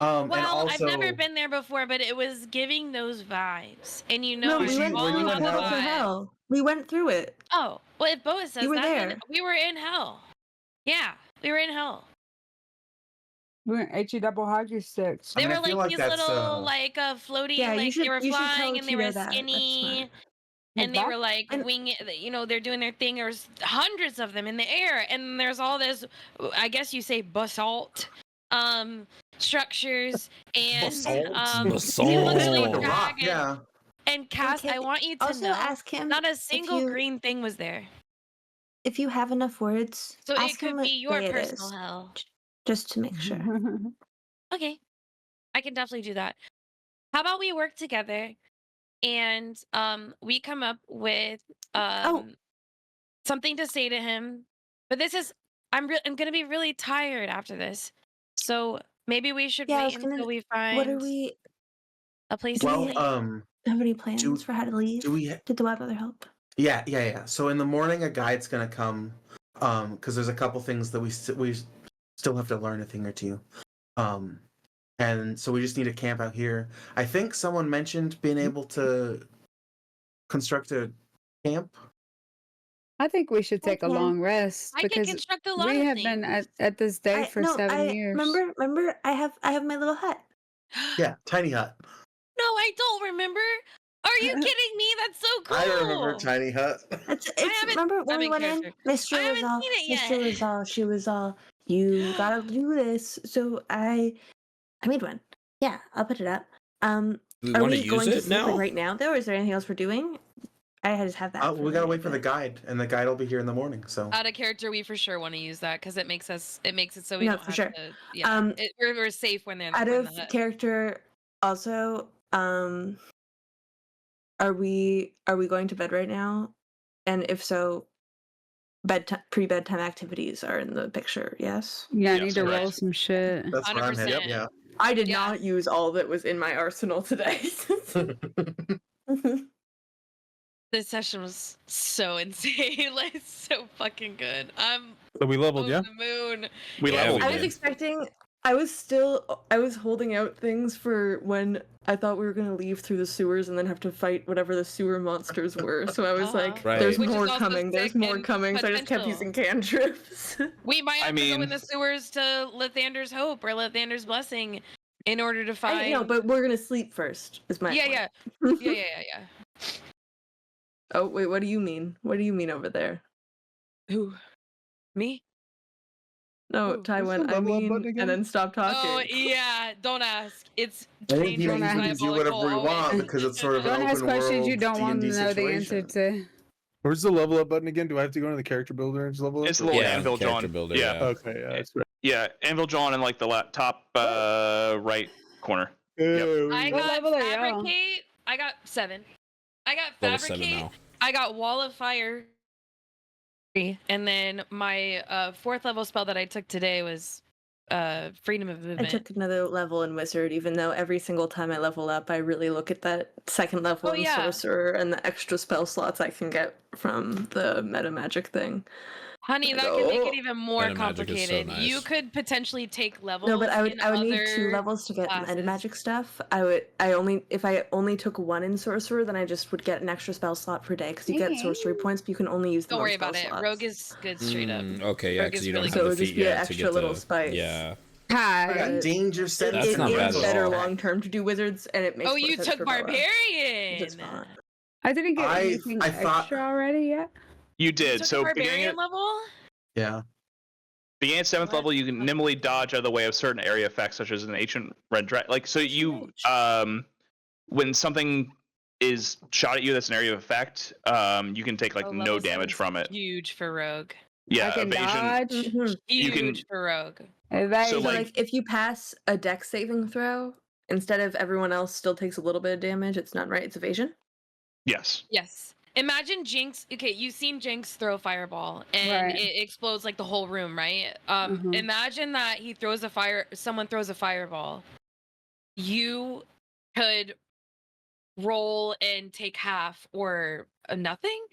And Well, also, I've never been there before, but it was giving those vibes. And you No, know, we went all through the about the portal to vibe. hell. We went through it. Oh, well, if Boa says You were that, then there. we were in hell. Yeah, we were in hell. We went HE double hockey sticks. I They mean, I were feel like like these that's, little, floaty, Yeah, you like should- they were you should tell flying and they were Tito that. That's skinny. smart. And they That- were like and- winging, they're doing their thing. There's hundreds of them in the air, and there's all this, I guess you say basalt, structures, and Basalt? it looks really Basalt. like a rock, jagged. yeah. And Cass, Okay, I want you to Also, know, ask him not a if single you- green thing was there. if you have enough words. So it ask him could what be your day it personal is, hell. just to make sure. Okay, I can definitely do that. How about we work together, and we come up with something to say to him. But this is, I'm gonna be really tired after this, so maybe we should Yeah, I wait was gonna- until we What are find we? a place to Well, sleep. Have any plans for how to leave? do we? Did the wild mother help? Yeah. So in the morning, a guide's gonna come, because there's a couple things that we still have to learn a thing or two. And so we just need to camp out here. I think someone mentioned being able to construct a camp. I think we should take a Okay. long rest I can because construct a lot we of have things. been at this day for 7 years. Remember, I have my little hut. Yeah, tiny hut. No, I don't remember. Are you kidding me? That's so cool. I remember tiny hut. It's haven't- remember when I'm we in went in, character. Mister I was haven't all, seen it Mister yet. was all, she was all, you gotta do this. So I made one. Yeah, I'll put it up. Do we Are want to we use going to it sleep like now? right now though, or is there anything else we're doing? I just have that. We gotta wait for the guide, and the guide will be here in the morning. So Out of character, we for sure want to use that because it makes it so we No, don't for have sure. to. Yeah, we're safe when they're Out in of the hut. character, also, are we going to bed right now? And if so, pre-bedtime activities are in the picture. Yes. Yeah, I Yes, need to roll correct. some shit. that's where I'm headed. 100%. Yeah. I did Yeah. not use all that was in my arsenal today. This session was so insane, like so fucking good. I'm So we leveled, over yeah? the moon. We Yeah, leveled. we I was did. expecting. I was holding out things for when I thought we were gonna leave through the sewers and then have to fight whatever the sewer monsters were. So I was like, Right. "There's Which is more also coming. There's sick more and coming." So I just kept potential. using cantrips. We might have to go in mean- the sewers to Lathander's Hope or Lathander's Blessing in order to find. No, but we're gonna sleep first. Is my yeah, point. yeah. Oh wait, what do you mean? What do you mean over there? Who? Me? No, Ooh, Taiwan. what's the I level up mean, button again? and then stop talking. Oh yeah, don't ask. It's I think you dangerous, can do whatever we diabolical, want always. because it's sort of an Don't ask open questions world you don't want to D&D know the answer situation. to. Where's the level up button again? Do I have to go into the character builder and just level up? It's the little Yeah, anvil character John. builder, Yeah. yeah. Okay, yeah, that's right. Yeah, anvil John in like the top right corner. I What got level are y'all? fabricate. I got 7. I got Level 7 fabricate. now. I got wall of fire. And then my 4th level spell that I took today was freedom of I movement. took another level in wizard, even though every single time I level up, I really look at that second level Oh, in yeah. sorcerer and the extra spell slots I can get from the meta magic thing. Honey, I that go, can make "Oh." it even more Meta magic is so complicated. You nice. could potentially take levels. No, but I would in need 2 other levels to get meta classes. magic stuff. If I only took 1 in sorcerer, then I just would get an extra spell slot per day because you get sorcery points, but you can only use them Don't on worry spell about it. slots. Rogue is good straight up. Okay, yeah, Rogue because is you don't really have So it the would just feat be an yet to extra get little the spice. yeah. I Hi. got danger sense. That's It not is bad at better all. long term to do wizards, and it makes Oh, more you sense took for Boa, barbarian. which is fine. I didn't get I anything thought- extra already yet. You You did. took So a beginning barbarian level? Yeah. at 7th What? level, you can nimbly dodge out of the way of certain area effects, such as an ancient red dragon. Like so, you when something is shot at you that's an area of effect, you can take like Oh, no level damage 7's from it. Huge for Rogue. Yeah, I can evasion. dodge. Mhm. You can- Huge for Rogue. Evasion. So, So, like- like, if you pass a dex saving throw, instead of everyone else still takes a little bit of damage, it's not right. It's evasion. Yes. Yes. Imagine Jinx. Okay, you've seen Jinx throw a fireball and Right. it explodes like the whole room, right? Mhm. Imagine that someone throws a fireball. You could roll and take half or nothing,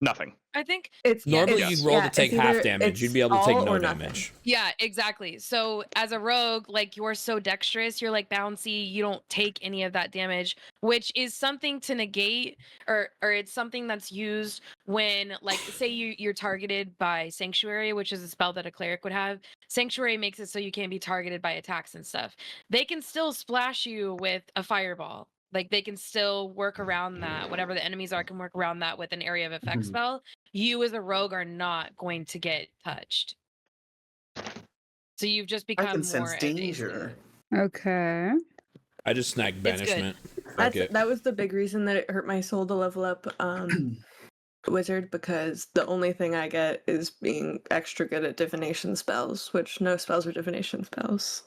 Nothing. I think. It's Normally Yes. you'd roll to it's take half either- damage. it's You'd be able to take all no or nothing. damage. Yeah, exactly. So as a rogue, like you're so dexterous, you're like bouncy, you don't take any of that damage, which is something to negate, or it's something that's used when, like, say you're targeted by Sanctuary, which is a spell that a cleric would have. Sanctuary makes it so you can't be targeted by attacks and stuff. They can still splash you with a fireball. Like they can still work around that. Whatever the enemies are can work around that with an area of effect Mhm. spell. You as a rogue are not going to get touched. So you've just become I can sense more danger. evasive. Okay. I just snagged It's good. banishment. Fuck it. That was the big reason that it hurt my soul to level up wizard, because the only thing I get is being extra good at divination spells, which no spells are divination spells,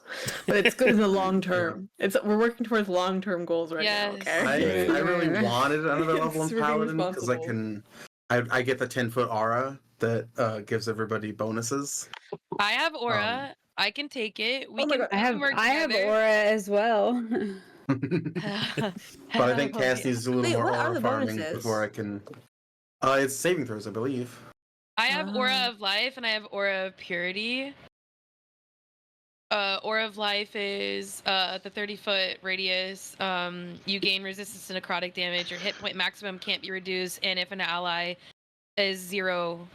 but it's good in the long term. We're working towards long term goals right now. Yes. Okay. I really wanted another level Yes, in we're being Paladin because I responsible. I get the 10-foot aura that gives everybody bonuses. I have aura. I can take it. We Oh my can. God, I have work together. aura as well. But I think Cass needs to do a little Wait, more what are aura the farming bonuses? before I can. It's saving throws, I believe. I have aura of life and I have aura of purity. Aura of Life is the 30-foot radius. You gain resistance to necrotic damage. Your hit point maximum can't be reduced, and if an ally is 0,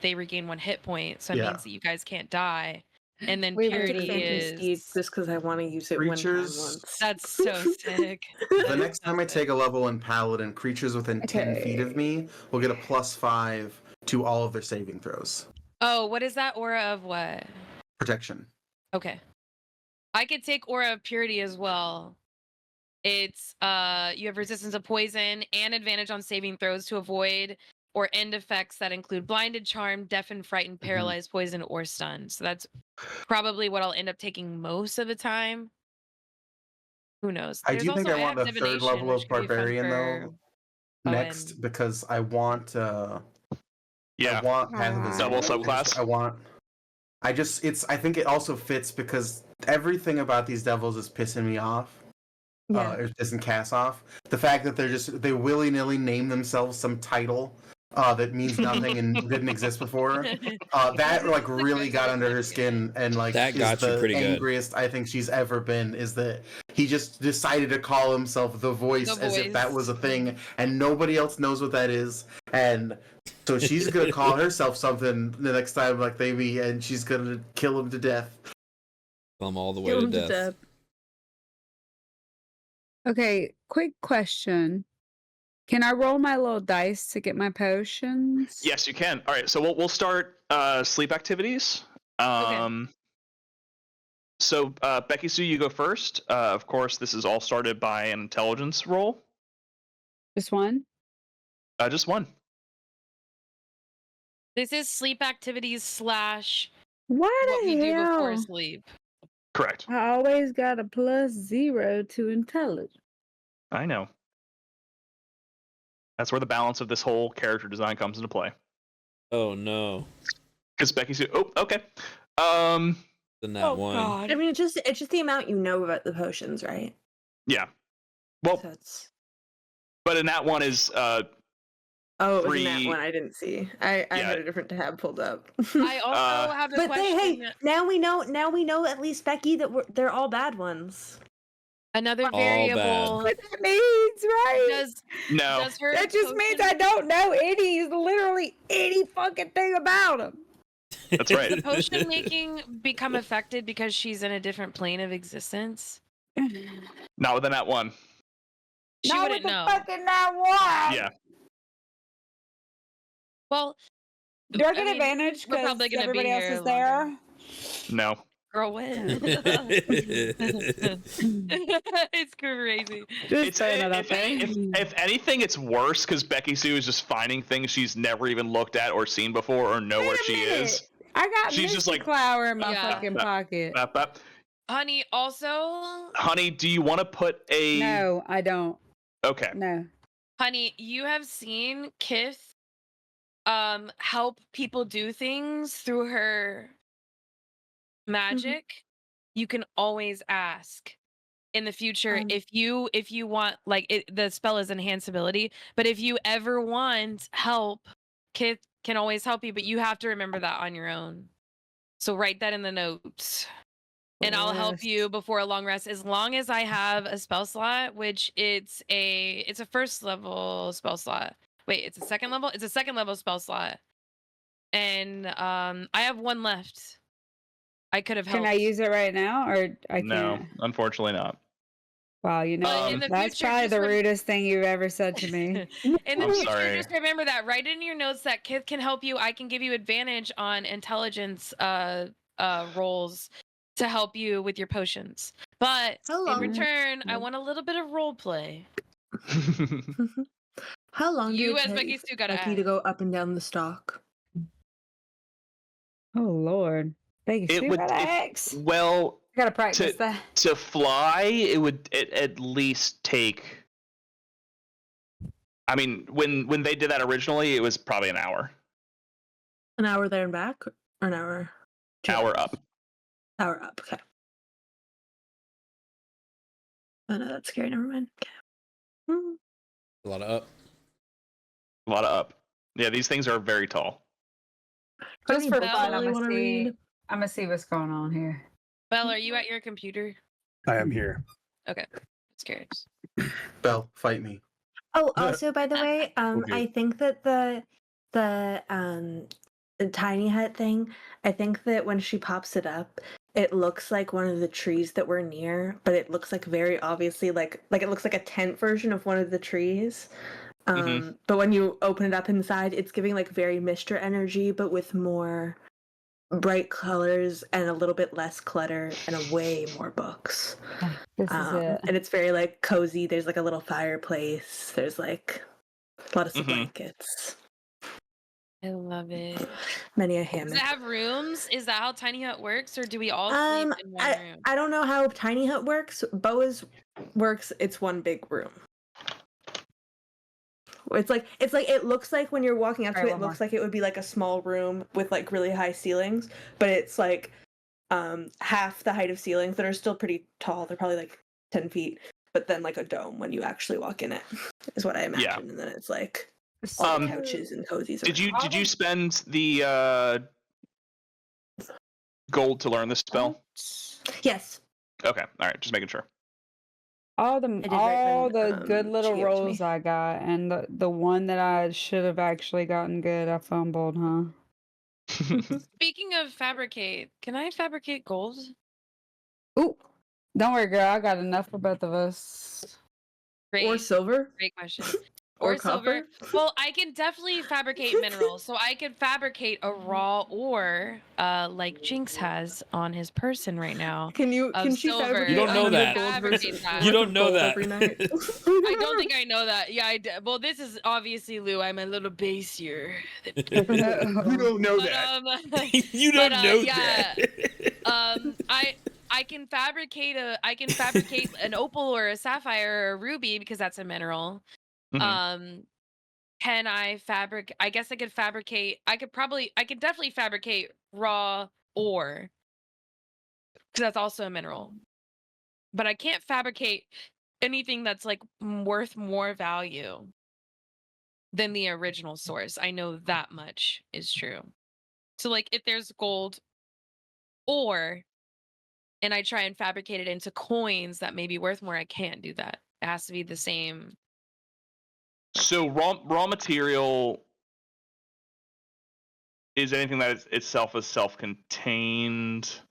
they regain 1 hit point. So it means that you guys can't die. And then We I took Purity Phantom is Steed just because I want to use it one time Creatures- once. that's so sick. The next time I take a level in Paladin, creatures within 10 feet of me will get a +5 to all of their saving throws. Oh, what is that aura of what? Protection. Okay. I could take Aura of Purity as well. It's you have resistance to poison and advantage on saving throws to avoid or end effects that include blinded, charmed, deafened, frightened, paralyzed, poisoned, or stunned. So that's probably what I'll end up taking most of the time. Who knows? I do think I want the have third divination, level which of could be fun Barbarian for though. Next, Owen. because I want I want Path of the Double Zoinked. subclass? I think it also fits because everything about these devils is pissing me off. It doesn't cast off. The fact that they willy-nilly name themselves some title that means nothing and didn't exist before. That like really got under her skin and like That got you the pretty good. angriest I think she's ever been is that he just decided to call himself the Voice as if that was a thing and nobody else knows what that is. And so she's gonna call herself something the next time like they meet and she's gonna kill him to death. Kill him all the way Kill to him to death. Okay, quick question. Can I roll my little dice to get my potions? Yes, you can. All right, so we'll start sleep activities. So Becky-Sue, you go first. Of course, this is all started by an intelligence roll. Just one? Just one. This is sleep activities / what What we the do before hell? sleep. Correct. I always got a +0 to intelligence. I know. That's where the balance of this whole character design comes into play. Oh no. Because Becky-Sue. Oh, okay. Then that one. I mean, it's just the amount you know about the potions, right? Yeah. Well, So it's... but in that one is Oh, it was in that three- one I didn't see. I Yeah. had a different tab pulled up. I also have a But question. hey, now we know at least, Becky, that they're all bad ones. Another All variable. What that means, right? Does her That just means I don't know literally any fucking thing about them. That's right. the potion making become affected because she's in a different plane of existence? Not within that one. She Not wouldn't with the know. fucking that one. Yeah. Well, Do I get mean, advantage we're because probably gonna everybody be else here is there? No. Girl, when? It's crazy. It's if anything, it's worse because Becky-Sue is just finding things she's never even looked at or seen before or know where she is. I got She's just like mystiqlower in my Yeah. fucking pocket. Honey, also, Honey, do you want to put a? No, I don't. Okay. No. honey, you have seen Kith help people do things through her magic. You can always ask in the future if you want, like, the spell is enhanced ability, but if you ever want help, Kith can always help you, but you have to remember that on your own. So write that in the notes. And I'll help you before a long rest as long as I have a spell slot, which it's a first level spell slot. Wait, it's a second level? It's a second level spell slot. And I have one left. I could have helped. Can I use it right now or I can't? No, unfortunately not. Wow, you know, in the that's future, probably just the rudest thing you've ever said to me. In the I'm future, sorry. just remember that. Write in your notes that Kith can help you. I can give you advantage on intelligence rolls to help you with your potions. But in return, I want a little bit of role play. How long do You it as take Becky-Sue gotta Becky to go up and down the stalk? Oh Lord. Becky-Sue would- gotta if- ask. Well, I gotta practice that. to fly, it would at least take. I mean, when they did that originally, it was probably an hour. An hour there and back? Or an hour? Hour up. Hour up, okay. Oh no, that's scary, never mind. Okay. A lot of up. A lot of up. Yeah, these things are very tall. Just for Bell, fun, really I'm wanna gonna read? see what's going on here. Belle, are you at your computer? I am here. Okay, that's curious. Belle, fight me. Oh, also, by the way, Okay. I think that the tiny hut thing, I think that when she pops it up, it looks like one of the trees that we're near, but it looks like very obviously like it looks like a tent version of one of the trees. But when you open it up inside, it's giving like very Mr. energy, but with more bright colors and a little bit less clutter and a way more books. This is it. And it's very like cozy. There's like a little fireplace. There's like a lot of blankets. I love it. Many a Does hammock. it have rooms? Is that how Tiny Hut works, or do we all sleep in one room? I don't know how Tiny Hut works. Boa's works. It's one big room. It's like it looks like when you're walking up to Alright, it, one it looks like it would be like a small room with like really high ceilings, but it's like half the height of ceilings that are still pretty tall. They're probably like 10 feet, but then like a dome when you actually walk in it is what I imagine. Yeah. And then it's like all the couches and cozies. Did you spend the gold to learn this spell? Yes. Okay, all right, just making sure. All did the right when, good she little gave it to rolls me. I got, and the one that I should have actually gotten good, I fumbled, huh? Speaking of fabricate, can I fabricate gold? Ooh, don't worry, girl. I got enough for both of us. Great, Or silver. great question. Or silver. copper? Well, I can definitely fabricate minerals. So I could fabricate a raw ore, like Jinx has on his person right now. Can of she silver. fabricate You don't know 100 that. gold versus Fabricate that. You don't worth of know gold that. every night? I don't think I know that. Yeah, well, this is obviously Lou. I'm a little basier. You don't know But, that. You don't know yeah. that. I can fabricate an opal or a sapphire or a ruby because that's a mineral. Can I fabricate? I guess I could fabricate. I could definitely fabricate raw ore because that's also a mineral. But I can't fabricate anything that's like worth more value than the original source. I know that much is true. So like if there's gold ore and I try and fabricate it into coins that may be worth more, I can't do that. It has to be the same. So raw material is anything that is itself is self-contained.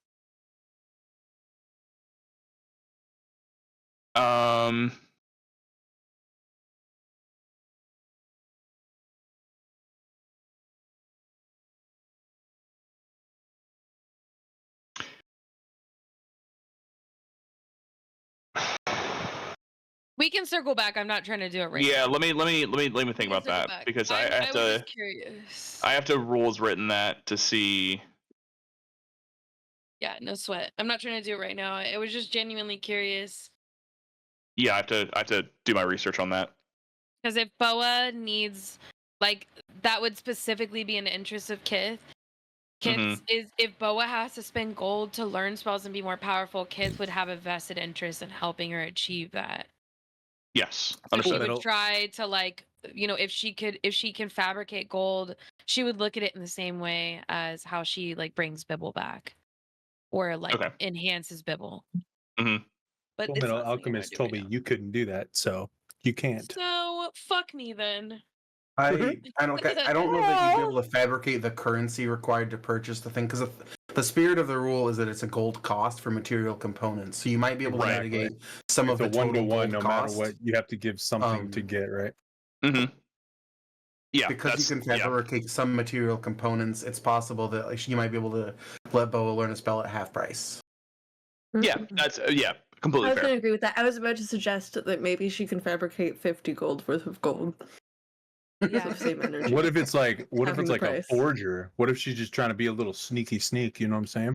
We can circle back. I'm not trying to do it right Yeah, now. let me think about that back. because I I have was to just curious. I have to rules written that to see. Yeah, no sweat. I'm not trying to do it right now. It was just genuinely curious. Yeah, I have to do my research on that. Because if Boa needs, like, that would specifically be in the interest of Kith. Kith is, if Boa has to spend gold to learn spells and be more powerful, Kith would have a vested interest in helping her achieve that. Yes, So she understood. would try to, like, you know, if she can fabricate gold, she would look at it in the same way as how she like brings Bibble back, or like enhances Bibble. But Full it's Metal not something I wanna Alchemist do told right me you couldn't do that, so you can't. So fuck me then. I don't know that you'd be able to fabricate the currency required to purchase the thing, because the spirit of the rule is that it's a gold cost for material components. So you might be able to mitigate some of the total one-to-one, gold no matter cost. what, you have to give something to get, right? Yeah, because you can fabricate some material components. It's possible that like, you might be able to let Boa learn a spell at half price. Yeah, that's completely I was fair. gonna agree with that. I was about to suggest that maybe she can fabricate 50 gold worth of gold. Yeah. Same energy. What if it's like a price. forger? What if she's just trying to be a little sneaky sneak? You know what I'm saying?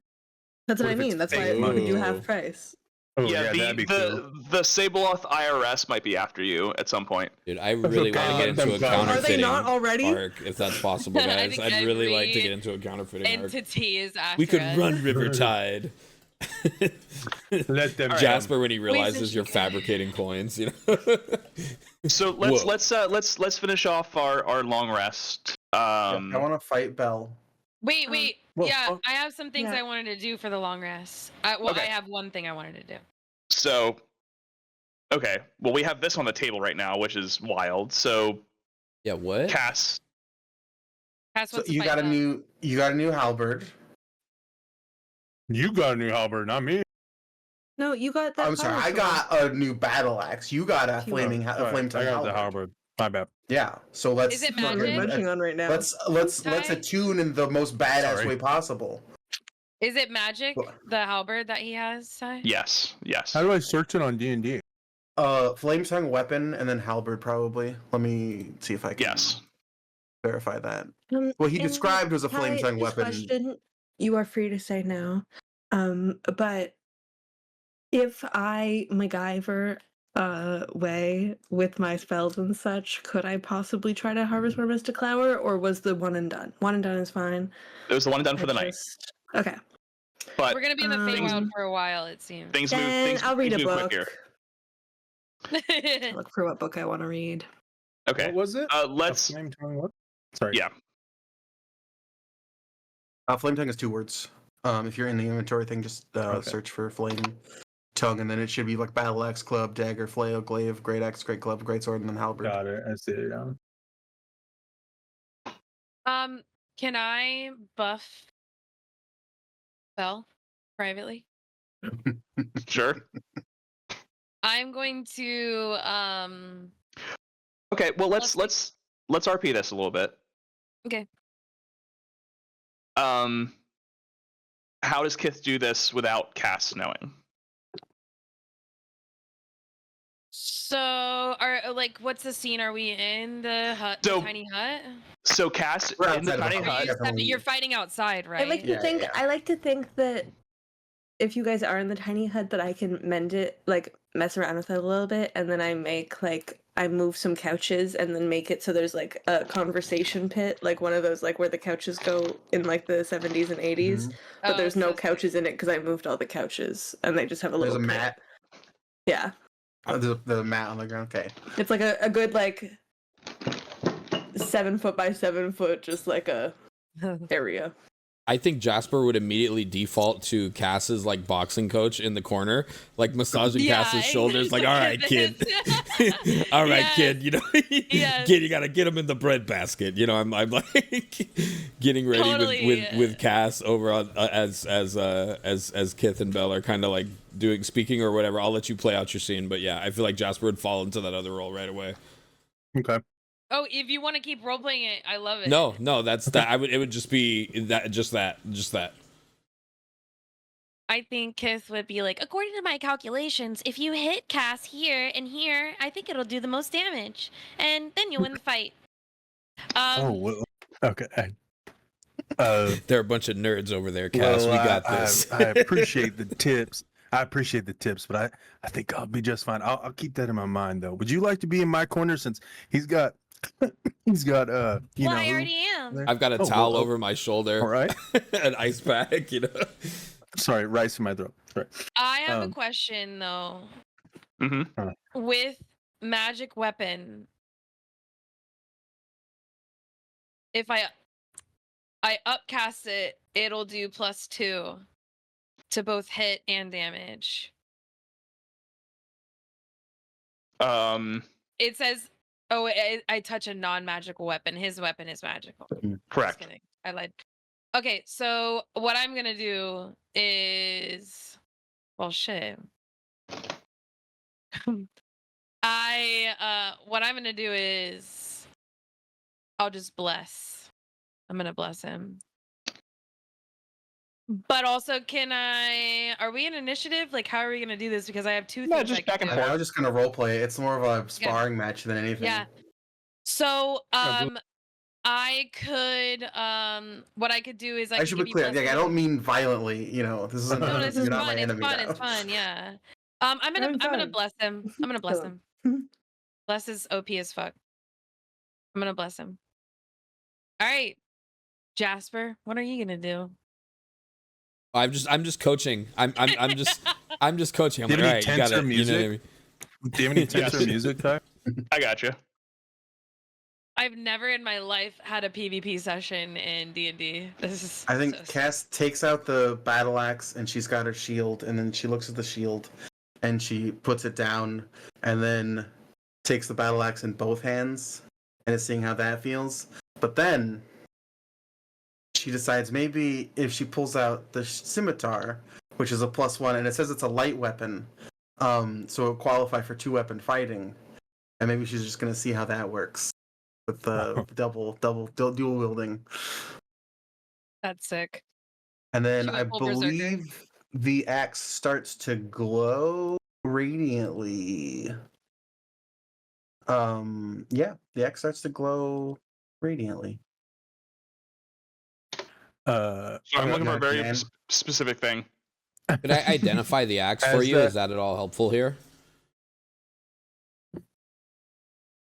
That's what I if it's mean. That's why fake we money? could do half price. Oh, yeah, that'd be cool. the Sableoth IRS might be after you at some point. Dude, I really want to get into a counterfeiting Are they not already? arc, if that's possible, guys. think I'd really like to every get into a counterfeiting arc. Entity is after We could us. run Rivertide. Let them Jasper when he realizes you're fabricating coins, you know. So let's finish off our long rest. I want to fight Belle. Wait. Well, yeah, fuck. I have some things Yeah. I wanted to do for the long rest. I Okay. have one thing I wanted to do. So, okay. Well, we have this on the table right now, which is wild. So, Yeah, what? Cass, Cass So wants to you fight got a Belle. new halberd. You got a new halberd, not me. No, you got that. I'm sorry, power I sword. got a new battle axe. You got a You- flaming All right, flame I tongue got the halberd. halberd. My bad. Yeah. So let's Is it That's what we're magic? munching on right now. let's Guy? attune in the most badass Sorry. way possible. Is it magic? What? The halberd that he has, Sai? yes. How do I search it on D&D? Flame tongue weapon and then halberd probably. Let me see if I can Yes. verify that. What he and described was a flame Ty, tongue this weapon. question, you are free to say no. But if I MacGyver way with my spells and such, could I possibly try to harvest more mystiqlower, or was the one and done? One and done is fine. It was the one and done for the night. Okay. But We're gonna be in the Feywild Um, for a while, it seems. things move. Then Things, I'll read a things move book. quick here. Look for what book I want to read. Okay. What was it? Let's. A flame tongue what? Sorry. Yeah. Flame tongue is 2 words. If you're in the inventory thing, just Okay. search for flame tongue, and then it should be like battle axe, club, dagger, flail, glaive, great axe, great club, great sword, and then halberd. Got it. I see it down. Can I buff Belle privately? Sure. I'm going to Okay. Well, let's Let's RP this a little bit. Okay. How does Kith do this without Cass knowing? So are like what's the scene? Are we in the hut, So- the tiny hut? So Cass We're in the outside of tiny the hut. hut. You're fighting outside, right? I like to Yeah, think. yeah. I like to think that if you guys are in the tiny hut, that I can mend it, like mess around with it a little bit, and then I make like I move some couches and then make it so there's like a conversation pit, like one of those like where the couches go in like the 70s and 80s, Mhm. but there's no so- couches in it because I moved all the couches and they just have a There's little a pit. mat. Yeah, The mat on the ground. Okay. it's like a good like 7 foot by 7 foot, just like a area. I think Jasper would immediately default to Cass's like boxing coach in the corner, like massaging Cass's shoulders, like, all right, kid. All right, Yes. kid, you know, Yes. kid, you gotta get him in the bread basket. You know, I'm like getting ready Totally. with Cass over on as Kith and Belle are kind of like speaking or whatever. I'll let you play out your scene, but yeah, I feel like Jasper would fall into that other role right away. Okay. Oh, if you want to keep role playing it, I love it. No, that's that. It would just be that, just that. I think Kith would be like, according to my calculations, if you hit Cass here and here, I think it'll do the most damage, and then you win the fight. Oh, well, okay. There are a bunch of nerds over there, Cass. Well, we got this. I appreciate the tips. But I think I'll be just fine. I'll keep that in my mind, though. Would you like to be in my corner since he's got you Well, know? I already am. I've got a Oh, towel well, over my shoulder, All right. an ice pack, you know. Sorry, rice in my throat. Sorry. I have a Um, question though. Mm-hmm. With magic weapon, if I upcast it, it'll do +2 to both hit and damage. It says, "Oh, I touch a non-magical weapon. His weapon is magical." Just Correct. kidding. I lied. Okay, so what I'm gonna do is, well, shit. What I'm gonna do is, I'll just bless. I'm gonna bless him. But also, are we in initiative? Like, how are we gonna do this? Because I have two No, things just I can back and do. forth. I was just gonna role play. It's more of a sparring match than anything. Yeah. So, Yeah, I could, what I could do is I could should give be you clear. plus Like, I two. don't mean violently. You know, this isn't. No, this is you're not fun. my It's enemy fun. now. It's fun. Yeah. I'm Having gonna fun. bless him. I'm gonna bless Hello. him. Bless is OP as fuck. I'm gonna bless him. All right, Jasper, what are you gonna do? I'm just coaching. I'm just coaching. I'm Do like, you all have right, any you got tenser it. You know what I music? mean? Do you have any tenser Yes. music, Ty? I got you. I've never in my life had a PvP session in D&D. This is I think so sad. Cass takes out the battle axe and she's got her shield, and then she looks at the shield and she puts it down and then takes the battle axe in both hands and is seeing how that feels. But then she decides maybe if she pulls out the scimitar, which is a +1, and it says it's a light weapon, so it'll qualify for 2-weapon fighting, and maybe she's just gonna see how that works with the dual wielding. That's sick. And then She I went full berserker. believe the axe starts to glow radiantly. Yeah, the axe starts to glow radiantly. So I'm looking for a very man. specific thing. Could I identify the axe for As you? that- Is that at all helpful here?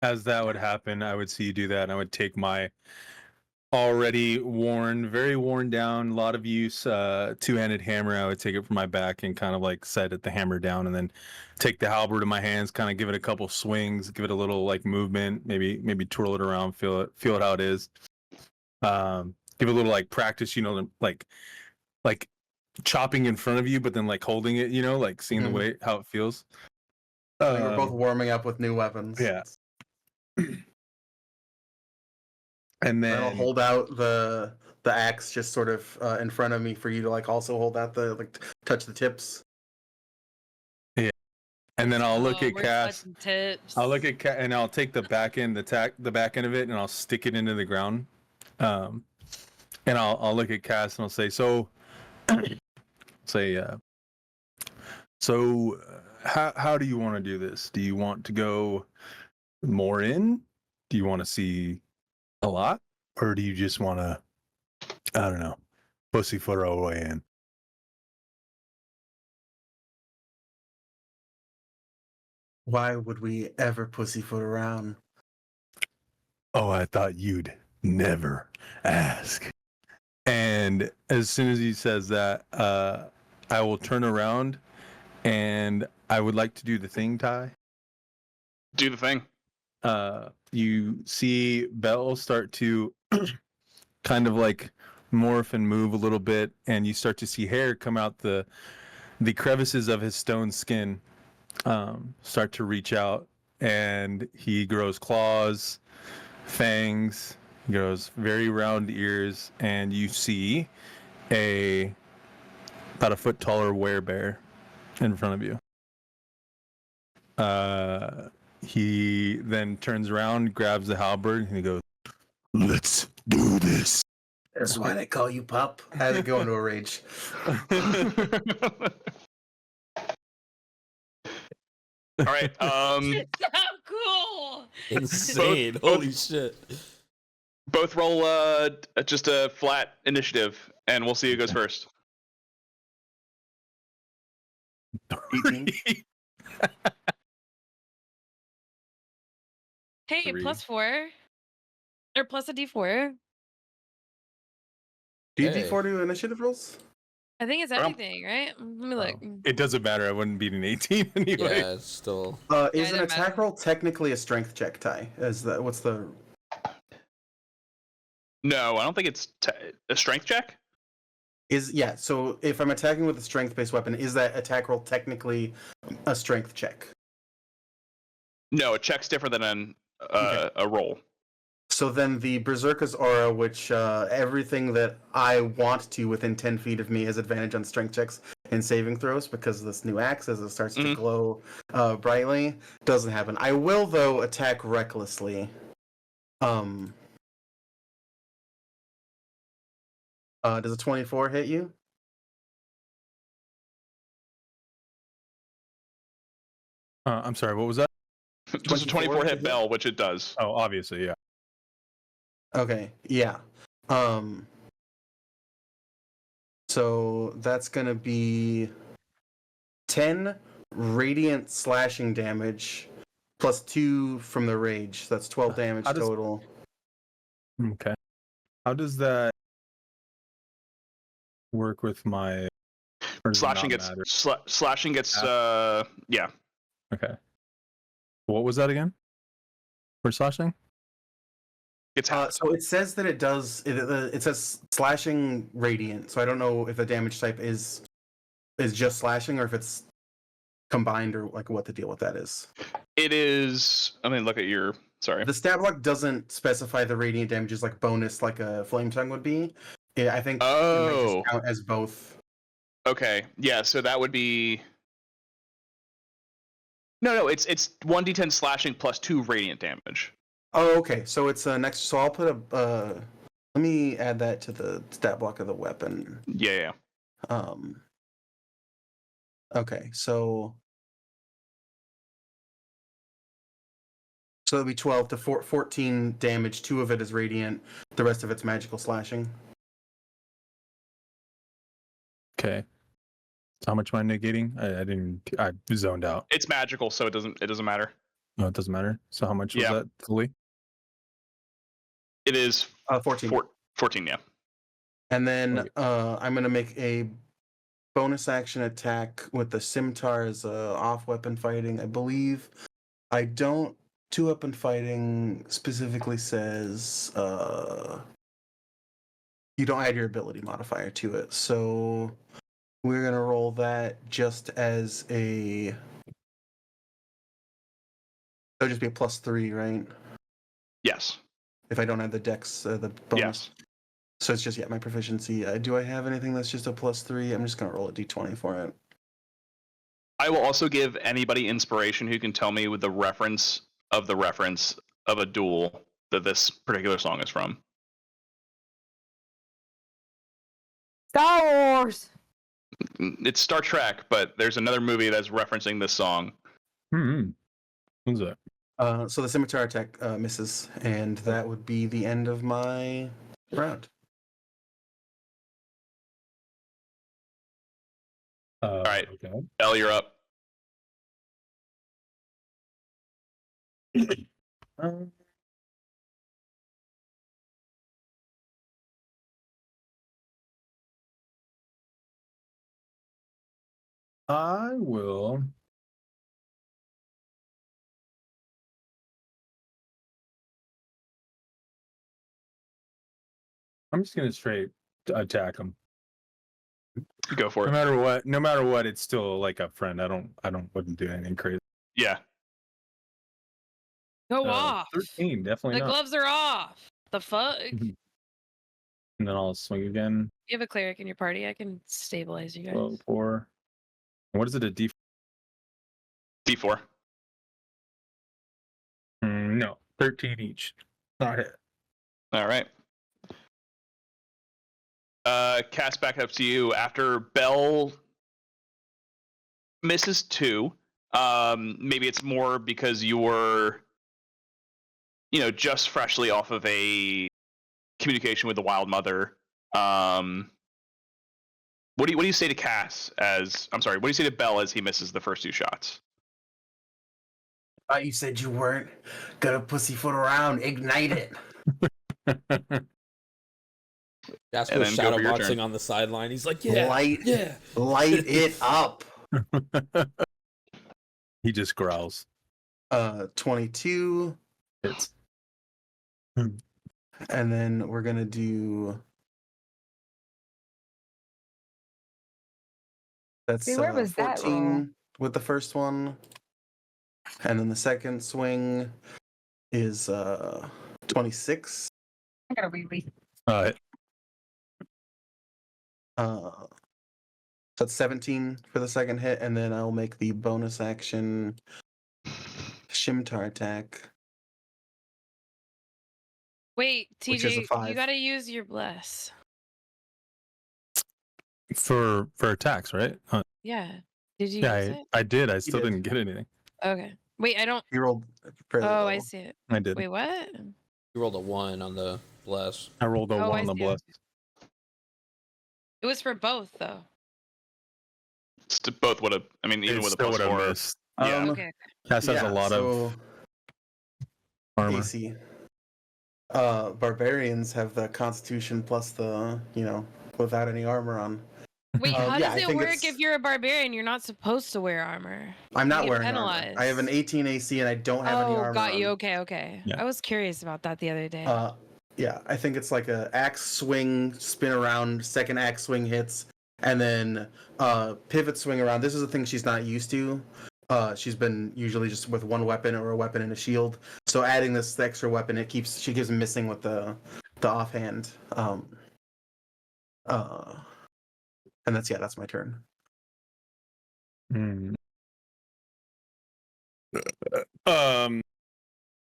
As that would happen, I would see you do that, and I would take my already worn, very worn down, a lot of use two-handed hammer. I would take it from my back and kind of like set it the hammer down, and then take the halberd in my hands, kind of give it a couple swings, give it a little like movement, maybe twirl it around, feel it how it is. Give it a little like practice, like chopping in front of you, but then like holding it, like seeing the way how it feels. I think we're both warming up with new weapons. Yeah. And then I'll hold out the axe just sort of in front of me for you to like also hold out the touch the tips. Yeah. And then I'll look at we're Cass. touching tips. I'll look at and I'll take the back end, the back end of it, and I'll stick it into the ground. And I'll look at Cass and I'll say, so how do you want to do this? Do you want to go more in? Do you want to see a lot? Or do you just want to, I don't know, pussyfoot our way in? Why would we ever pussyfoot around? Oh, I thought you'd never ask. And as soon as he says that, I will turn around and I would like to do the thing, Ty. Do the thing. You see Belle start to kind of like morph and move a little bit, and you start to see hair come out the crevices of his stone skin, start to reach out, and he grows claws, fangs, he grows very round ears, and you see about a foot taller werebear in front of you. He then turns around, grabs the halberd, and he goes, "Let's do this." That's why they call you pup. I had to go into a rage. All right. It's so cool. Insane. Holy shit. Both roll just a flat initiative, and we'll see who goes first. 18. Hey, 3. +4 or plus a D4. Do you Hey. D4 do initiative rolls? I think it's Well, everything, right? Let me look. It doesn't matter. I wouldn't beat an 18 anyway. Yeah, it's still. Is it an doesn't attack matter. roll technically a strength check, Ty? What's the? No, I don't think it's a strength check. Yeah. So if I'm attacking with a strength-based weapon, is that attack roll technically a strength check? No, a check's different than Okay. a roll. So then the Berserker's Aura, which everything that I want to within 10 feet of me has advantage on strength checks and saving throws because of this new axe as it starts to glow brightly. Doesn't happen. I will, though, attack recklessly. Does a 24 hit you? I'm sorry. What was that? Does a 24 hit Bell, which it does. Oh, obviously, yeah. Okay, yeah. So that's gonna be 10 radiant slashing damage plus 2 from the rage. So that's 12 damage How does- total. Okay. How does that work with my? or does it Slashing not gets matter? slashing gets yeah. Okay. What was that again? For slashing? It's half. So it says that it does. It says slashing radiant. So I don't know if the damage type is just slashing or if it's combined or like what the deal with that is. It is. I mean, look at your. Sorry. The stat block doesn't specify the radiant damage is like bonus, like a flame tongue would be. Yeah, I think it might just count as both. Okay. Yeah. So that would be. No. It's 1d10 slashing plus 2 radiant damage. Oh, okay. So it's next. So I'll put a. Let me add that to the stat block of the weapon. Yeah. Okay. So it'll be 12 to 14 damage. 2 of it is radiant. The rest of it's magical slashing. Okay. So how much am I negating? I zoned out. It's magical, so it doesn't matter. No, it doesn't matter. So how much was that fully? It is 14. 14, yeah. And then I'm gonna make a bonus action attack with the scimitar as off weapon fighting. I believe I don't. 2-weapon fighting specifically says you don't add your ability modifier to it. So we're gonna roll that just as a. That'll just be a +3, right? Yes. If I don't add the dex, the bonus. Yes. So it's just my proficiency. Do I have anything that's just a +3? I'm just gonna roll a d20 for it. I will also give anybody inspiration who can tell me with the reference of a duel that this particular song is from. Star Wars. It's Star Trek, but there's another movie that's referencing this song. What's that? So the scimitar attack misses, and that would be the end of my round. All right, Okay. Elle, you're up. I will. I'm just gonna straight attack him. Go for it. No matter what, it's still like a friend. Wouldn't do anything crazy. Yeah. Go off. 13, definitely The not. gloves are off. The fuck? And then I'll swing again. You have a cleric in your party. I can stabilize you guys. 12, 4. What is it? A D? D4. No, 13 each. Not it. All right. Cass, back up to you. After Bell misses 2, maybe it's more because you were, just freshly off of a communication with the Wild Mother. What do you say to Cass what do you say to Bell as he misses the first 2 shots? You said you weren't gonna pussyfoot around. Ignite it. Jasper's shadowboxing on the sideline. He's like, light it up. He just growls. 22 hits. And then we're gonna do. That's See, where was that 14 roll? with the first one, and then the second swing is 26. I gotta read. So that's 17 for the second hit, and then I'll make the bonus action scimitar attack. Wait, Which is a TJ, 5. you gotta use your bless. For attacks, right? Yeah. Did you Yeah, use it? I did. I still did. didn't get anything. Okay. Wait, I don't. He rolled fairly Oh, low. I see it. I did. Wait, what? You rolled a 1 on the bless. I rolled a Oh, 1 I on the see, bless. It was for both, though. Both would have. I mean, even It with a still plus would've 4. missed. Yeah. Okay. Cass has a lot of armor. AC. Barbarians have the Constitution plus the without any armor on. Wait, how yeah, does I it think work it's- if you're a barbarian? You're not supposed to wear armor. I'm not get wearing armor. penalized. I have an 18 AC and I don't have any armor. Got you. on. Okay. Yeah. I was curious about that the other day. Yeah, I think it's like a axe swing, spin around, second axe swing hits, and then pivot swing around. This is a thing she's not used to. She's been usually just with one weapon or a weapon and a shield. So adding this extra weapon, she keeps missing with the offhand. And that's my turn.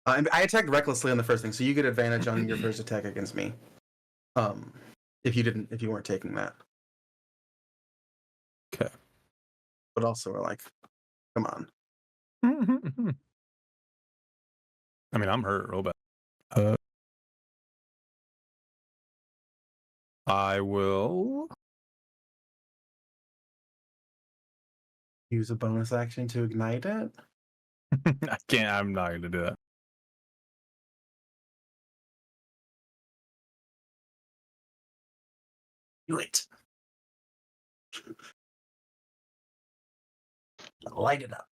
I attacked recklessly on the first thing, so you get advantage on your first attack against me. If you weren't taking that. Okay. But also we're like, come on. I mean, I'm hurt real bad. I will Use a bonus action to ignite it. I can't. I'm not going to do that. Do it. Light it up.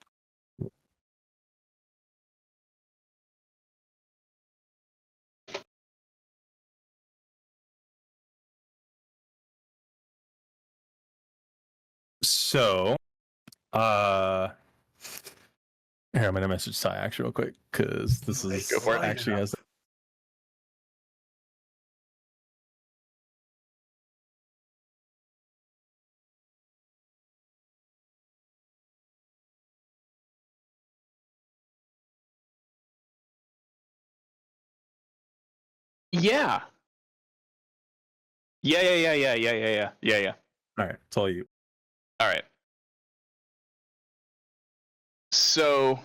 So, here, I'm going to message Sai actually real quick because this is Go for it. actually has. Yeah. Yeah. All right, it's all you. All right. So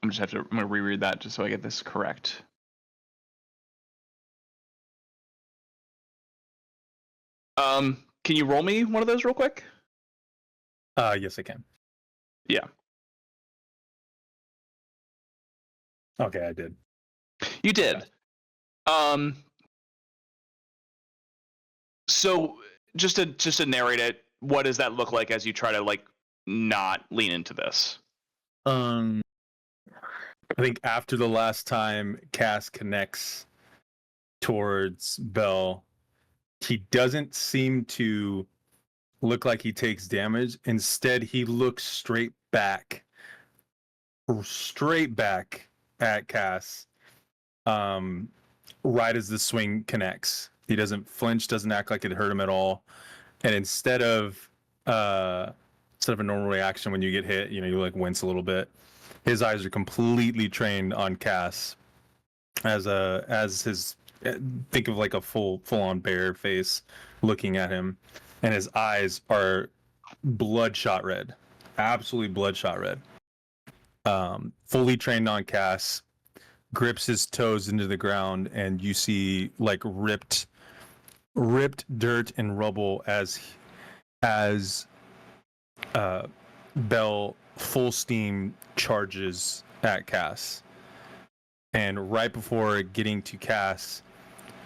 I'm gonna reread that just so I get this correct. Can you roll me one of those real quick? Yes, I can. Yeah. Okay, I did. You did. So just to narrate it, what does that look like as you try to like not lean into this? I think after the last time Cass connects towards Bell, he doesn't seem to look like he takes damage. Instead, he looks straight back at Cass, right as the swing connects. He doesn't flinch, doesn't act like it hurt him at all. And instead of a normal reaction when you get hit, you like wince a little bit. His eyes are completely trained on Cass as his think of like a full on bear face looking at him, and his eyes are bloodshot red, absolutely bloodshot red. Fully trained on Cass, grips his toes into the ground, and you see like ripped dirt and rubble as Bell full steam charges at Cass. And right before getting to Cass,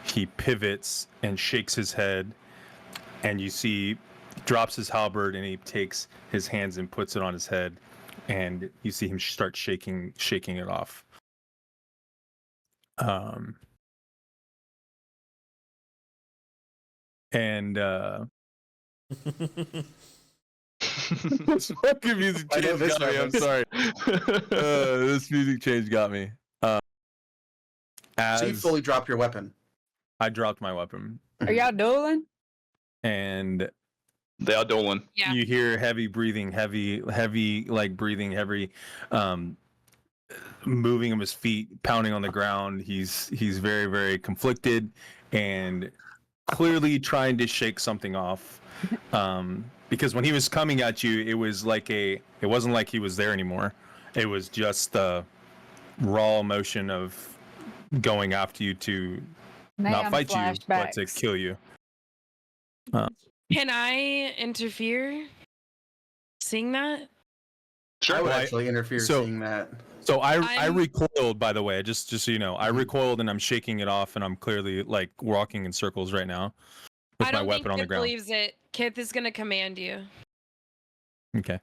he pivots and shakes his head, and you see drops his halberd and he takes his hands and puts it on his head, and you see him start shaking it off. This fucking music change got me. I'm sorry. This music change got me. So you fully dropped your weapon. I dropped my weapon. Are y'all dueling? And they are dueling. Yeah. You hear heavy breathing, heavy moving of his feet, pounding on the ground. He's very, very conflicted and clearly trying to shake something off. Because when he was coming at you, it wasn't like he was there anymore. It was just the raw emotion of going after you to not fight you, but to kill you. Can I interfere? Seeing that? Sure. I would actually interfere seeing that. So I recoiled, by the way, just so you know. I recoiled and I'm shaking it off, and I'm clearly like walking in circles right now with my weapon on the ground. Believes it. Kith is gonna command you. Okay.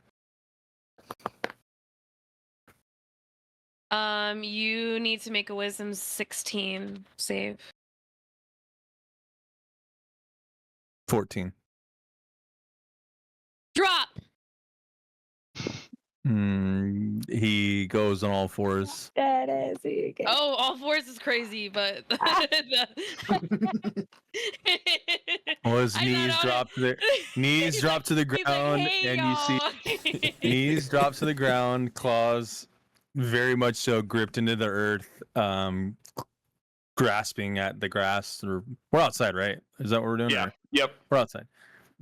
You need to make a wisdom 16 save. 14. Drop. He goes on all fours. That is it. Oh, all fours is crazy, but Well, his I knees thought drop to the knees drop to the he's like, ground, "Hey, and you see y'all." knees drop to the ground, claws very much so gripped into the earth, grasping at the grass. Or we're outside, right? Is that what we're doing? Yeah. Or- Yep. We're outside,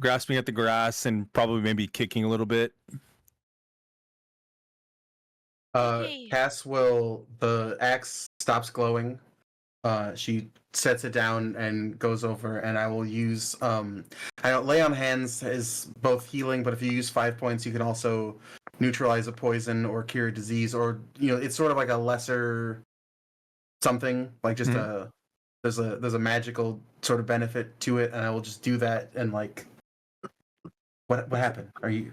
grasping at the grass and probably maybe kicking a little bit. Okay. Cass will. The axe stops glowing. She sets it down and goes over, and I will use. I don't lay on hands is both healing, but if you use 5 points, you can also neutralize a poison or cure a disease, or it's sort of like a lesser something, like just a there's a magical sort of benefit to it, and I will just do that. And like, what happened? Are you?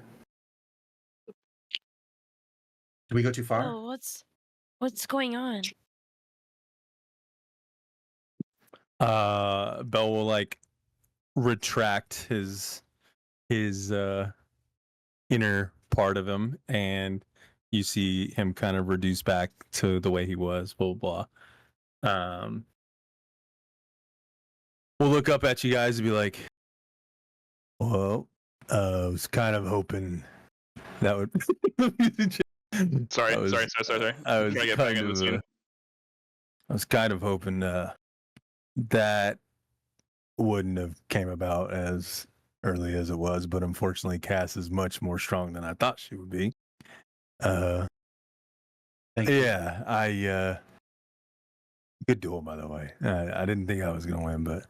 Did we go too far? Oh, what's going on? Bell will like retract his inner part of him, and you see him kind of reduce back to the way he was. Blah blah. We'll look up at you guys and be like, "Well, I was kind of hoping that would." Sorry. I was Sorry. I was Trying to get back kind in the of, scene. I was kind of hoping that wouldn't have came about as early as it was, but unfortunately Cass is much more strong than I thought she would be. Thank you. Yeah, I good duel, by the way. I didn't think I was gonna win, but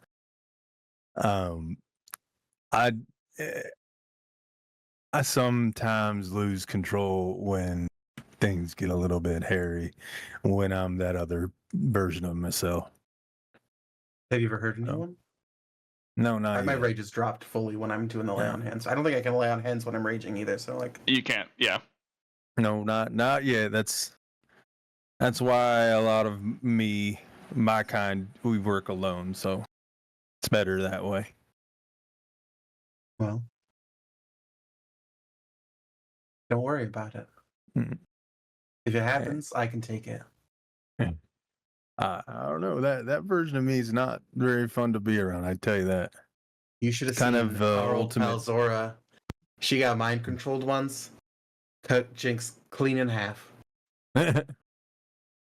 I sometimes lose control when things get a little bit hairy, when I'm that other version of myself. Have you ever heard anyone? No, not My yet. rage is dropped fully when I'm doing the lay Yeah. on hands. I don't think I can lay on hands when I'm raging either. So like, You can't. Yeah. No, not yet. That's why a lot of my kind, we work alone, so it's better that way. well, don't worry about it. Mm. If it happens, I can take it. I don't know, that version of me is not very fun to be around. I tell you that. You should have Kind seen of, our old pal ultimate- Zora. She got mind controlled once. Cut Jinx clean in half.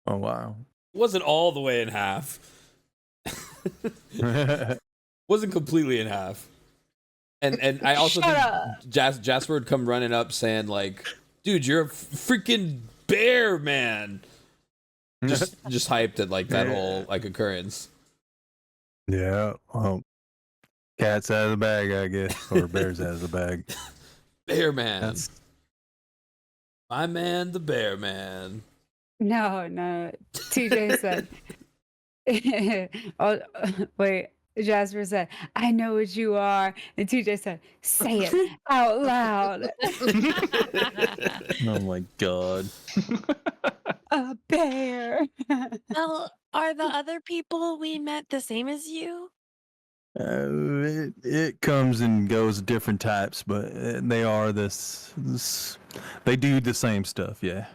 Oh wow. Wasn't all the way in half. Wasn't completely in half. And I also Shut think up. Jasper would come running up saying like, "Dude, you're a freaking bear, man." Just hyped at like that whole like occurrence. Yeah. Well, cat's out of the bag, I guess, or bear's out of the bag. Bear man. That's My man, the bear man. No. TJ said. Oh, wait. Jasper said, "I know what you are," and TJ said, "Say it out loud." oh my god. A bear. Well, are the other people we met the same as you? It comes and goes different types, but they are this they do the same stuff, yeah.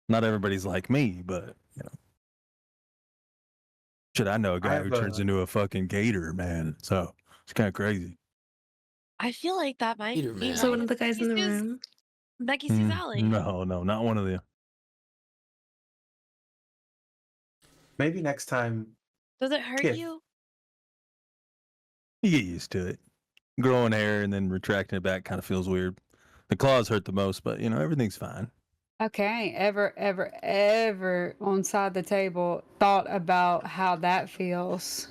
Not everybody's like me, but you know. Shit, I know a guy who turns into a fucking gator, man. So it's kind of crazy. I feel like that might Peter, be man. So one of the guys in the Becky-Sue's- room. Becky-Sue's alley. No, not one of them. Maybe next time. Does it hurt Kith. you? You get used to it. Growing hair and then retracting it back kind of feels weird. The claws hurt the most, but you know, everything's fine. Okay, I ain't ever on side the table thought about how that feels.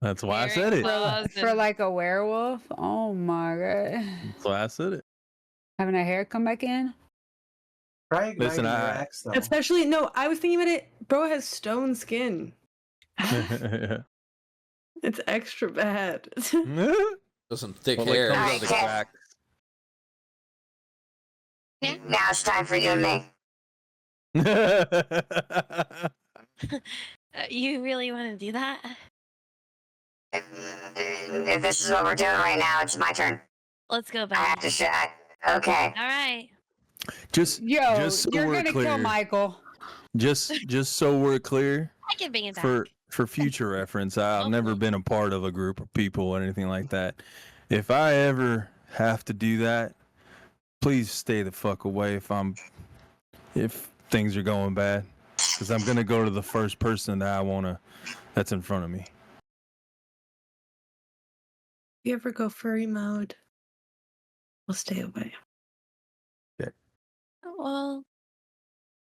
That's why I Hearing said it. claws For and- like a werewolf? Oh my god. That's why I said Having a hair come back in? Try Listen, igniting your I- axe though. Especially no, I was thinking about it. Bro has stone skin. it. It's extra bad. Got some thick Well, it hair. comes out of the crack. Now it's time for you and me. You really want to do that? If this is what we're doing right now, it's my turn. Let's go I back. have to okay. All right. Just so you're we're gonna clear, kill Michael. just so we're clear, I can bring it back. for future reference, I've never been a part of a group of people or anything like that. If I ever have to do that, please stay the fuck away if things are going bad, because I'm gonna go to the first person that's in front of me. If you ever go furry mode, we'll stay away. Well,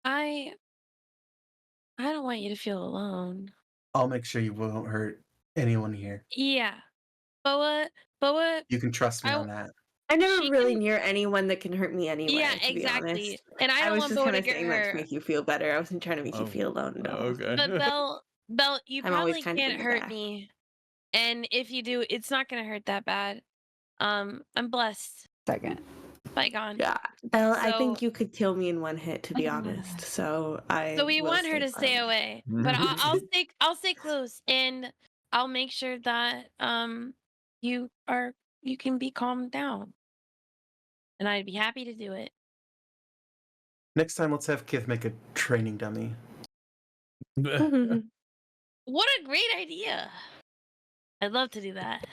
I don't want you to feel alone. I'll make sure you won't hurt anyone here. Yeah. Boa. You can trust me on that. I never really near anyone that can hurt me anyway. Yeah, to exactly. Be honest. And I don't was want just Boa kind to of get saying that to hurt. make you feel better. I wasn't trying to make you feel alone. No. Okay. But Belle, you I'm always probably kind of in can't the hurt back. me. And if you do, it's not gonna hurt that bad. I'm blessed. Second. Bygone. Yeah, Belle, I So- think you could kill me in one hit. To be honest, so we will want her to stay quiet. away. But I'll stay close, and I'll make sure that you can be calmed down. And I'd be happy to do it. Next time, let's have Kith make a training dummy. What a great idea. I'd love to do that.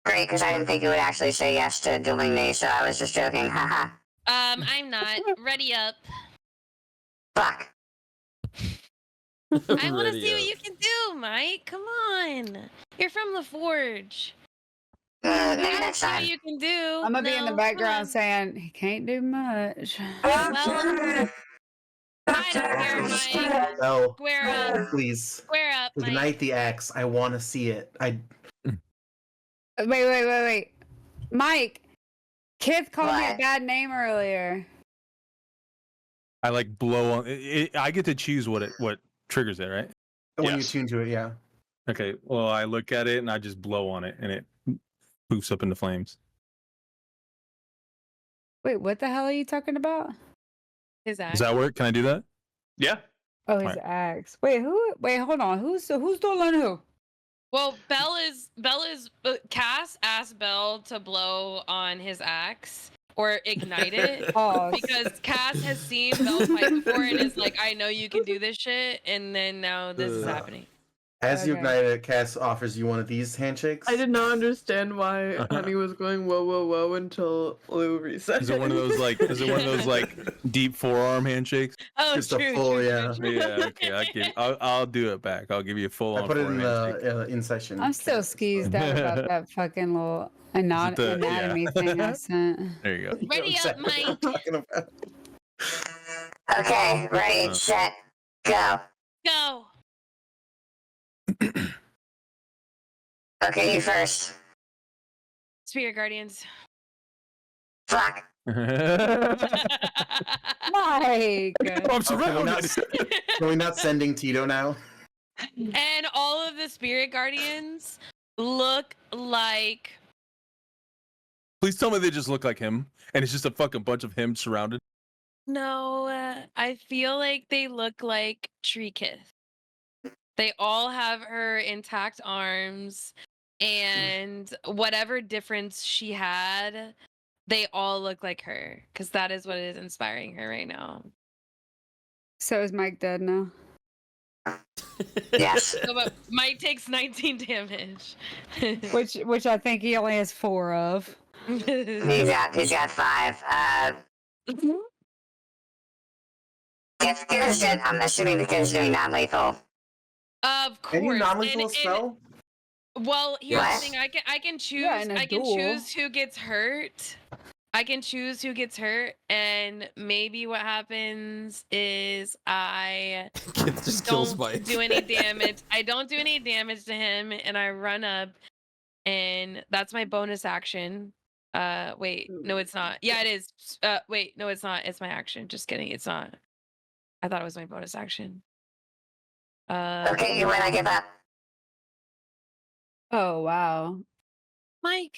Great, because I didn't think you would actually say yes to doing these, so I was just joking. Haha. I'm not. Ready up. Fuck. I want to see what you can do, Mike. Come on. You're from the Forge. Maybe I next see what time. you can do. I'm gonna be in the No, background come saying he can't do much. on. Well, I don't care, Mike. Belle, Square up. please. Square up, Mike. Ignite the axe. I want to see it. Wait. Mike, Kith called me a What? bad name earlier. I like blow on it. I get to choose what triggers it, right? When you Yes. tune to it, yeah. Okay. Well, I look at it and I just blow on it, and it poofs up into flames. Wait, what the hell are you talking about? His Does that work? Can I do that? Yeah. Oh, his Right. axe. Wait, hold on. Who's doing who? Well, Cass asked Belle to blow on his axe or ignite it Oh, because Cass has seen Belle fight before and is like, I know you can do this shit, and then now this is happening. As you Okay. ignite it, Cass offers you one of these handshakes. I did not understand why Honey was going whoa whoa whoa until Lou reset. Is it one of those deep forearm handshakes? Oh, Just a true, full, true, yeah. true, true. Yeah. Okay. I'll do it back. I'll give you a full I on put it in forearm handshake. the in session. I'm still skeezed out about that fucking little anatomy thing I sent. There you go. Ready up, Mike. Okay, ready, set, go. Go. Okay, you first. Spirit Guardians. Fuck. Mike! I'm Can we, surrounded. not, can we not sending Tito now? And all of the Spirit Guardians look like Please tell me they just look like him, and it's just a fucking bunch of him surrounded. I feel like they look like Tree Kith. They all have her intact arms, and whatever difference she had, they all look like her, because that is what is inspiring her right now. So is Mike dead now? Yes. So, but Mike takes 19 damage. Which I think he only has 4 of. He's got 5. I'm assuming the kid's doing non-lethal. Of course. Any non-lethal and- spell? Well, here's Yes. the thing. I can choose. Yeah, in a I can duel. choose who gets hurt. I can choose who gets hurt, and maybe what happens is I Kith just kills don't Mike. do any damage. I don't do any damage to him, and I run up, and that's my bonus action. Wait, no, it's not. Yeah, it is. Wait, no, it's not. It's my action. Just kidding. It's not. I thought it was my bonus action. Okay, you win, I give up. Oh wow. Mike,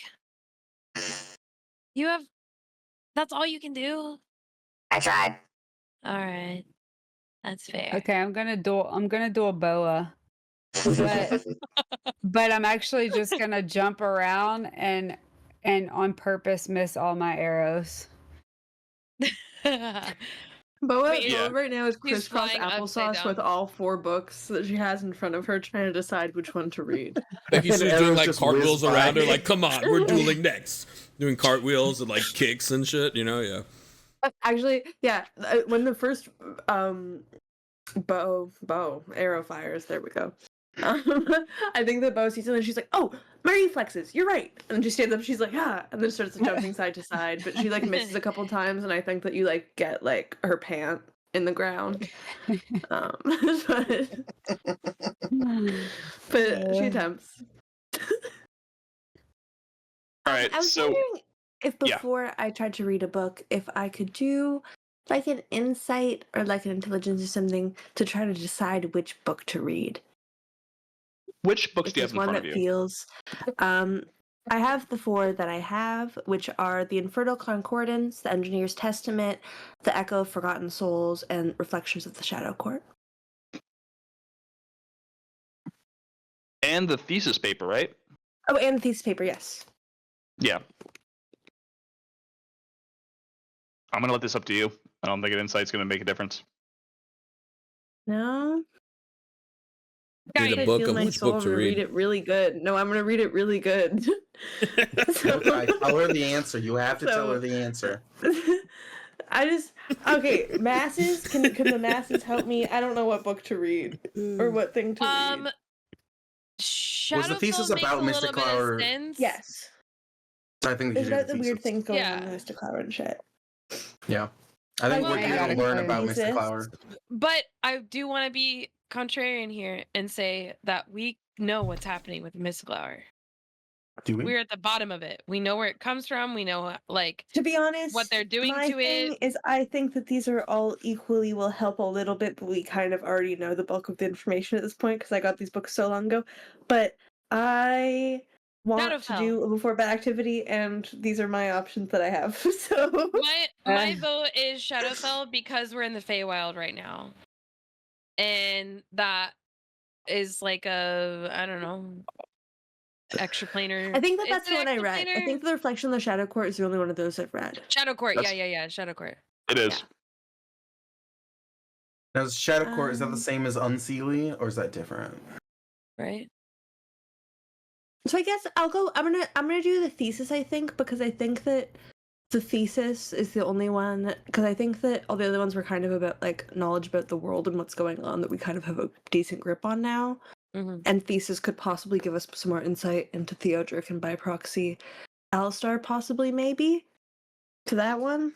you have. That's all you can do. I tried. All right, that's fair. Okay, I'm gonna do a boa. but I'm actually just gonna jump around and on purpose miss all my arrows. Boa, Wait, Yeah. Boa right now is She's crisscross flying upside applesauce with down. all 4 books that she has in front of her, trying to decide which one to read. Becky-Sue's And doing arrows like just cartwheels whiz around by. her, like, come on, we're dueling next. Doing cartwheels and like kicks and shit, you know? Yeah. Actually, yeah, when the first bow arrow fires, there we go. I think that Bo sees it and she's like, "Oh, my reflexes, you're right." And she stands up, she's like, "Ah," and then starts jumping side to side. But she like misses a couple times, and I think that you like get like her pant in the ground. But she attempts. All right, I was so wondering if yeah. before I tried to read a book, if I could do like an insight or like an intelligence or something to try to decide which book to read. which books If do you have there's in one front that of you? feels, I have the 4 that I have, which are the Infernal Concordance, the Engineer's Testament, the Echo of Forgotten Souls, and Reflections of the Shadow Court. And the thesis paper, right? Oh, and the thesis paper, yes. Yeah. I'm gonna let this up to you. I don't think an insight's gonna make a difference. No? Read a I book feel of my which soul. book I'm to gonna read read. it really good. No, I'm gonna read it really good. I tell her the answer. You have to tell her the answer. Okay, masses. Can the masses help me? I don't know what book to read or what thing to read. Shadowfell thesis makes about a little bit of mystiqlower- sense. Yes, So I think there's you about do the weird thesis. things going Yeah. on in mystiqlower and shit. Yeah. I think Well, we're I here to gotta learn play about thesis. mystiqlower. But I do want to be contrarian here and say that we know what's happening with mystiqlower. Do we? We're at the bottom of it. We know where it comes from. We know like To be honest, what they're doing my to thing it. is I think that these are all equally will help a little bit, but we kind of already know the bulk of the information at this point because I got these books so long ago. But I want to Shadowfell. do a before bed activity, and these are my options that I have. So My vote is Shadowfell because we're in the Feywild right now, and that is like a I don't know extra planar. I think that Is that's it the one I extra read. I planar? think the Reflection of the Shadow Court is the only one of those I've read. Shadow Court. That's- Yeah. Shadow Court. It is. Now, is Shadow Court, is that the Um, same as Unseelie, or is that different? Right. So I guess I'm gonna do the thesis, I think, because I think that the thesis is the only one, because I think that all the other ones were kind of about like knowledge about the world and what's going on that we kind of have a decent grip on now. Mm-hmm. And thesis could possibly give us some more insight into Theodric and by proxy Alistair, possibly, maybe to that one.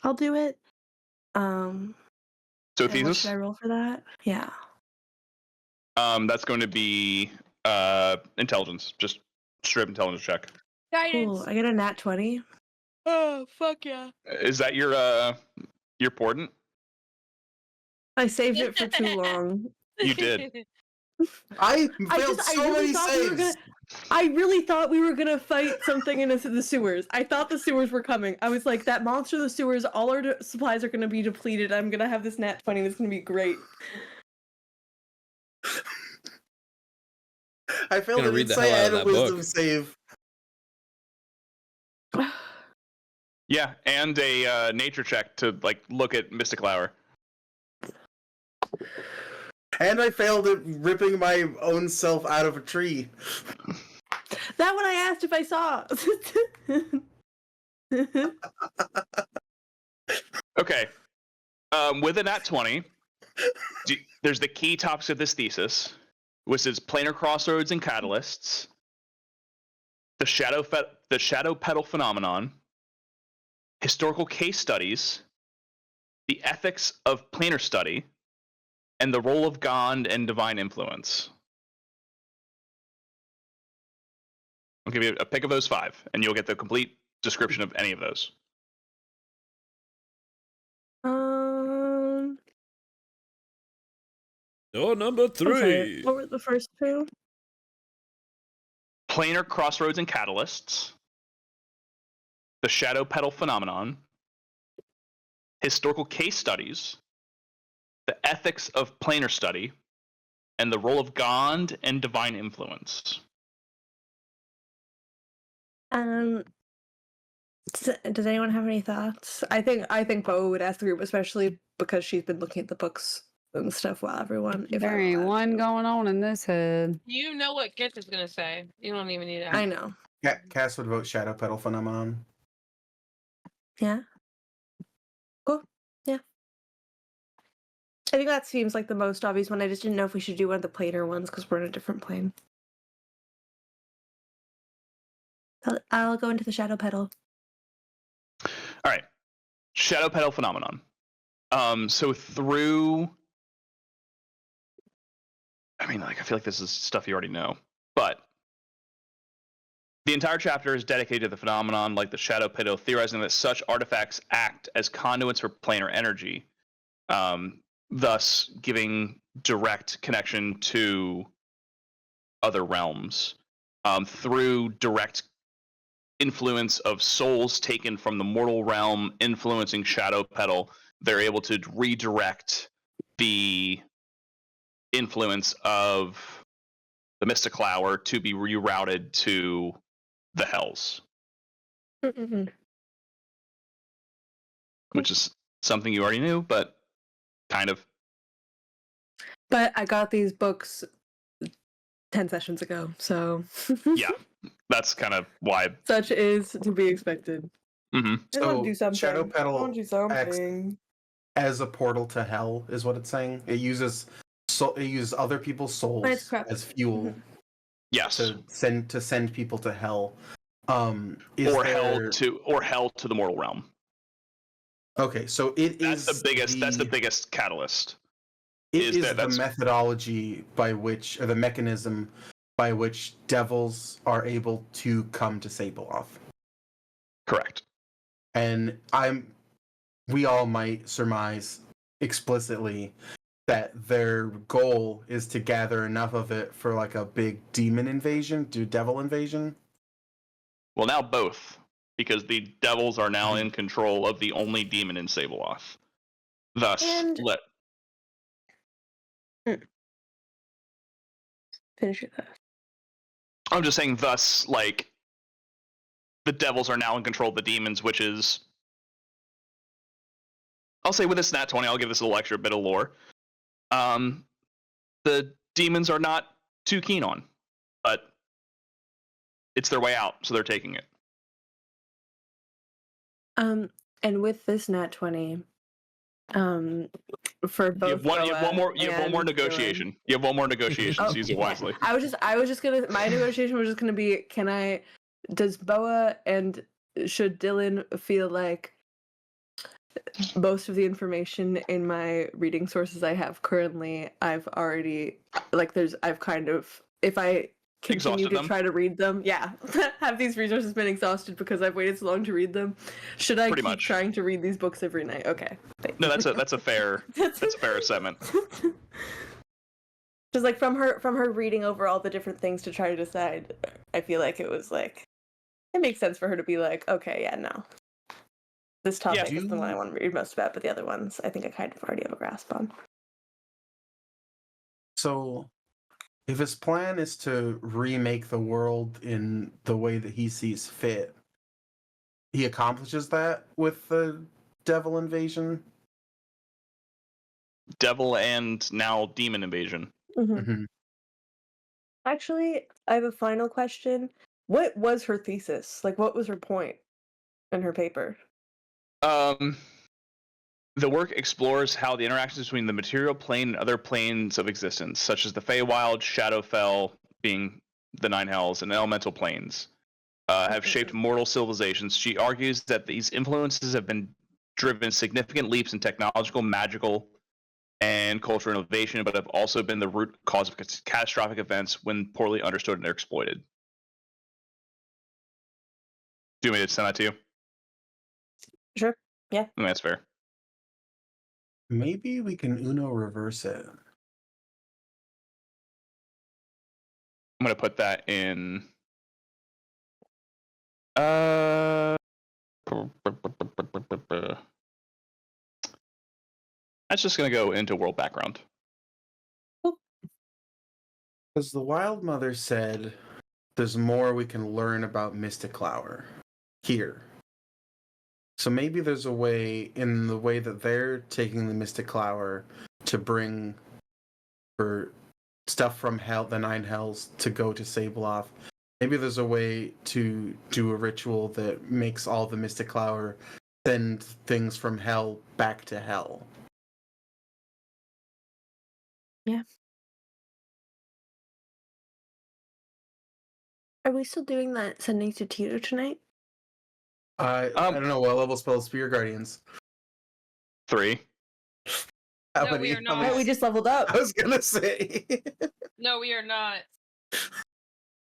I'll do it. So And what thesis. should I roll for that? Yeah. That's going to be intelligence. Just straight intelligence check. Cool. I get a nat 20. Oh fuck yeah! Is that your portent? I saved it for too long. You did. I failed really thought we were gonna. I really thought we were gonna fight something in the sewers. I thought the sewers were coming. I was like, that monster in the sewers. All our supplies are gonna be depleted. I'm gonna have this nat 20. That's gonna be great. I failed Gonna an read the insight hell out of and a that book. wisdom save. Yeah, and a nature check to like look at mystiqlower. And I failed at ripping my own self out of a tree. That one I asked if I saw. Okay. With a nat 20, there's the key topics of this thesis, which is planar crossroads and catalysts, the shadow petal phenomenon, historical case studies, the ethics of planar study, and the role of God and divine influence. I'll give you a pick of those 5, and you'll get the complete description of any of those. Door number I'm sorry, 3. what were the first 2? Planar crossroads and catalysts, the shadow petal phenomenon, historical case studies, the ethics of planar study, and the role of God and divine influence. Does anyone have any thoughts? I think Boa would ask the group, especially because she's been looking at the books and stuff while everyone. If There I'm ain't allowed one to. going on in this head. You know what Kith is gonna say. You don't even need to. I know. Cass would vote Shadow Pedal Phenomenon. Yeah. Cool. Yeah. I think that seems like the most obvious one. I just didn't know if we should do one of the planar ones because we're in a different plane. I'll go into the shadow pedal. All right, shadow pedal phenomenon. So through, I mean, like, I feel like this is stuff you already know, but the entire chapter is dedicated to the phenomenon, like the shadow pedal, theorizing that such artifacts act as conduits for planar energy, thus giving direct connection to other realms through direct influence of souls taken from the mortal realm influencing shadow pedal. They're able to redirect the influence of the mystiqlower to be rerouted to the hells, Mm-hmm. which is something you already knew, but kind of. But I got these books 10 sessions ago, so Yeah, that's kind of why. such is to be expected. Mm-hmm. I want to do something. Shadow I Pedal want to do something. as a portal to hell is what it's saying. It uses other people's souls But it's crap. as fuel Yes. to send people to hell. Or hell to the mortal realm. Okay, so That's the biggest catalyst. It is the methodology by which, or the mechanism by which devils are able to come to Sabeloth. Correct. And we all might surmise explicitly that their goal is to gather enough of it for like a big demon invasion, devil invasion. Well, now both, because the devils are now in control of the only demon in Sabeloth. Thus, Finish your thought. I'm just saying, thus, like, the devils are now in control of the demons, which is, I'll say with this nat 20, I'll give this a little extra bit of lore. The demons are not too keen on, but it's their way out, so they're taking it. And with this nat 20, for both you have one more negotiation. You have one more negotiation, so use it wisely. I was just gonna, my negotiation was just gonna be, does Boa and should Dylan feel like most of the information in my reading sources I have currently, I've already, like, I've kind of, if I continue to try to read them, have these resources been exhausted because I've waited so long to read them? Should I keep trying to read these books every night? Okay. No, that's a fair assessment. Just like from her reading over all the different things to try to decide, I feel like it was like, it makes sense for her to be like, okay, yeah, no. This topic is the one I want to read most about, but the other ones I think I kind of already have a grasp on. So, if his plan is to remake the world in the way that he sees fit, he accomplishes that with the devil invasion? Devil and now demon invasion. Mm-hmm. Mm-hmm. Actually, I have a final question. What was her thesis? Like, what was her point in her paper? The work explores how the interactions between the material plane and other planes of existence, such as the Feywild, Shadowfell, being the Nine Hells, and elemental planes, have shaped mortal civilizations. She argues that these influences have been driven significant leaps in technological, magical, and cultural innovation, but have also been the root cause of catastrophic events when poorly understood and exploited. Do you want me to send that to you? Sure. Yeah. That's fair. Maybe we can Uno reverse it. I'm going to put that in. That's just going to go into world background. Because the Wild Mother said there's more we can learn about mystiqlower here. So maybe there's a way, in the way that they're taking the mystiqlower, to bring for stuff from hell, the Nine Hells, to go to Sableoff. Maybe there's a way to do a ritual that makes all the mystiqlower send things from hell back to hell. Yeah. Are we still doing that sending to Tito tonight? I don't know, what level spells for your Guardians? 3. How No, we many? are How not. many- Oh, we just leveled up. I was gonna say. No, we are not.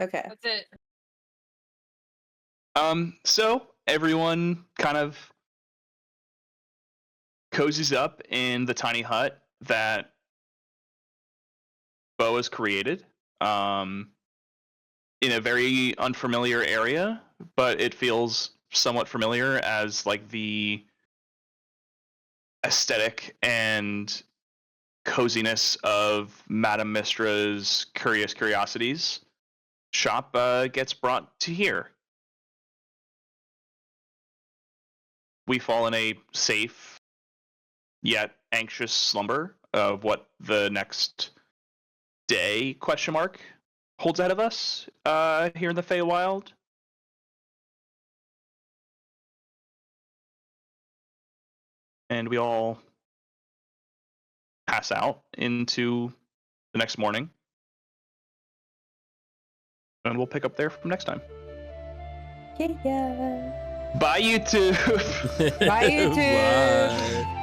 Okay. That's it. So everyone kind of cozies up in the tiny hut that Boa's created. In a very unfamiliar area, but it feels somewhat familiar as like the aesthetic and coziness of Madame Mistra's Curious Curiosities shop gets brought to here. We fall in a safe yet anxious slumber of what the next day ? Holds ahead of us here in the Feywild. And we all pass out into the next morning. And we'll pick up there from next time. Yeah. Bye, YouTube! Bye, YouTube. Bye.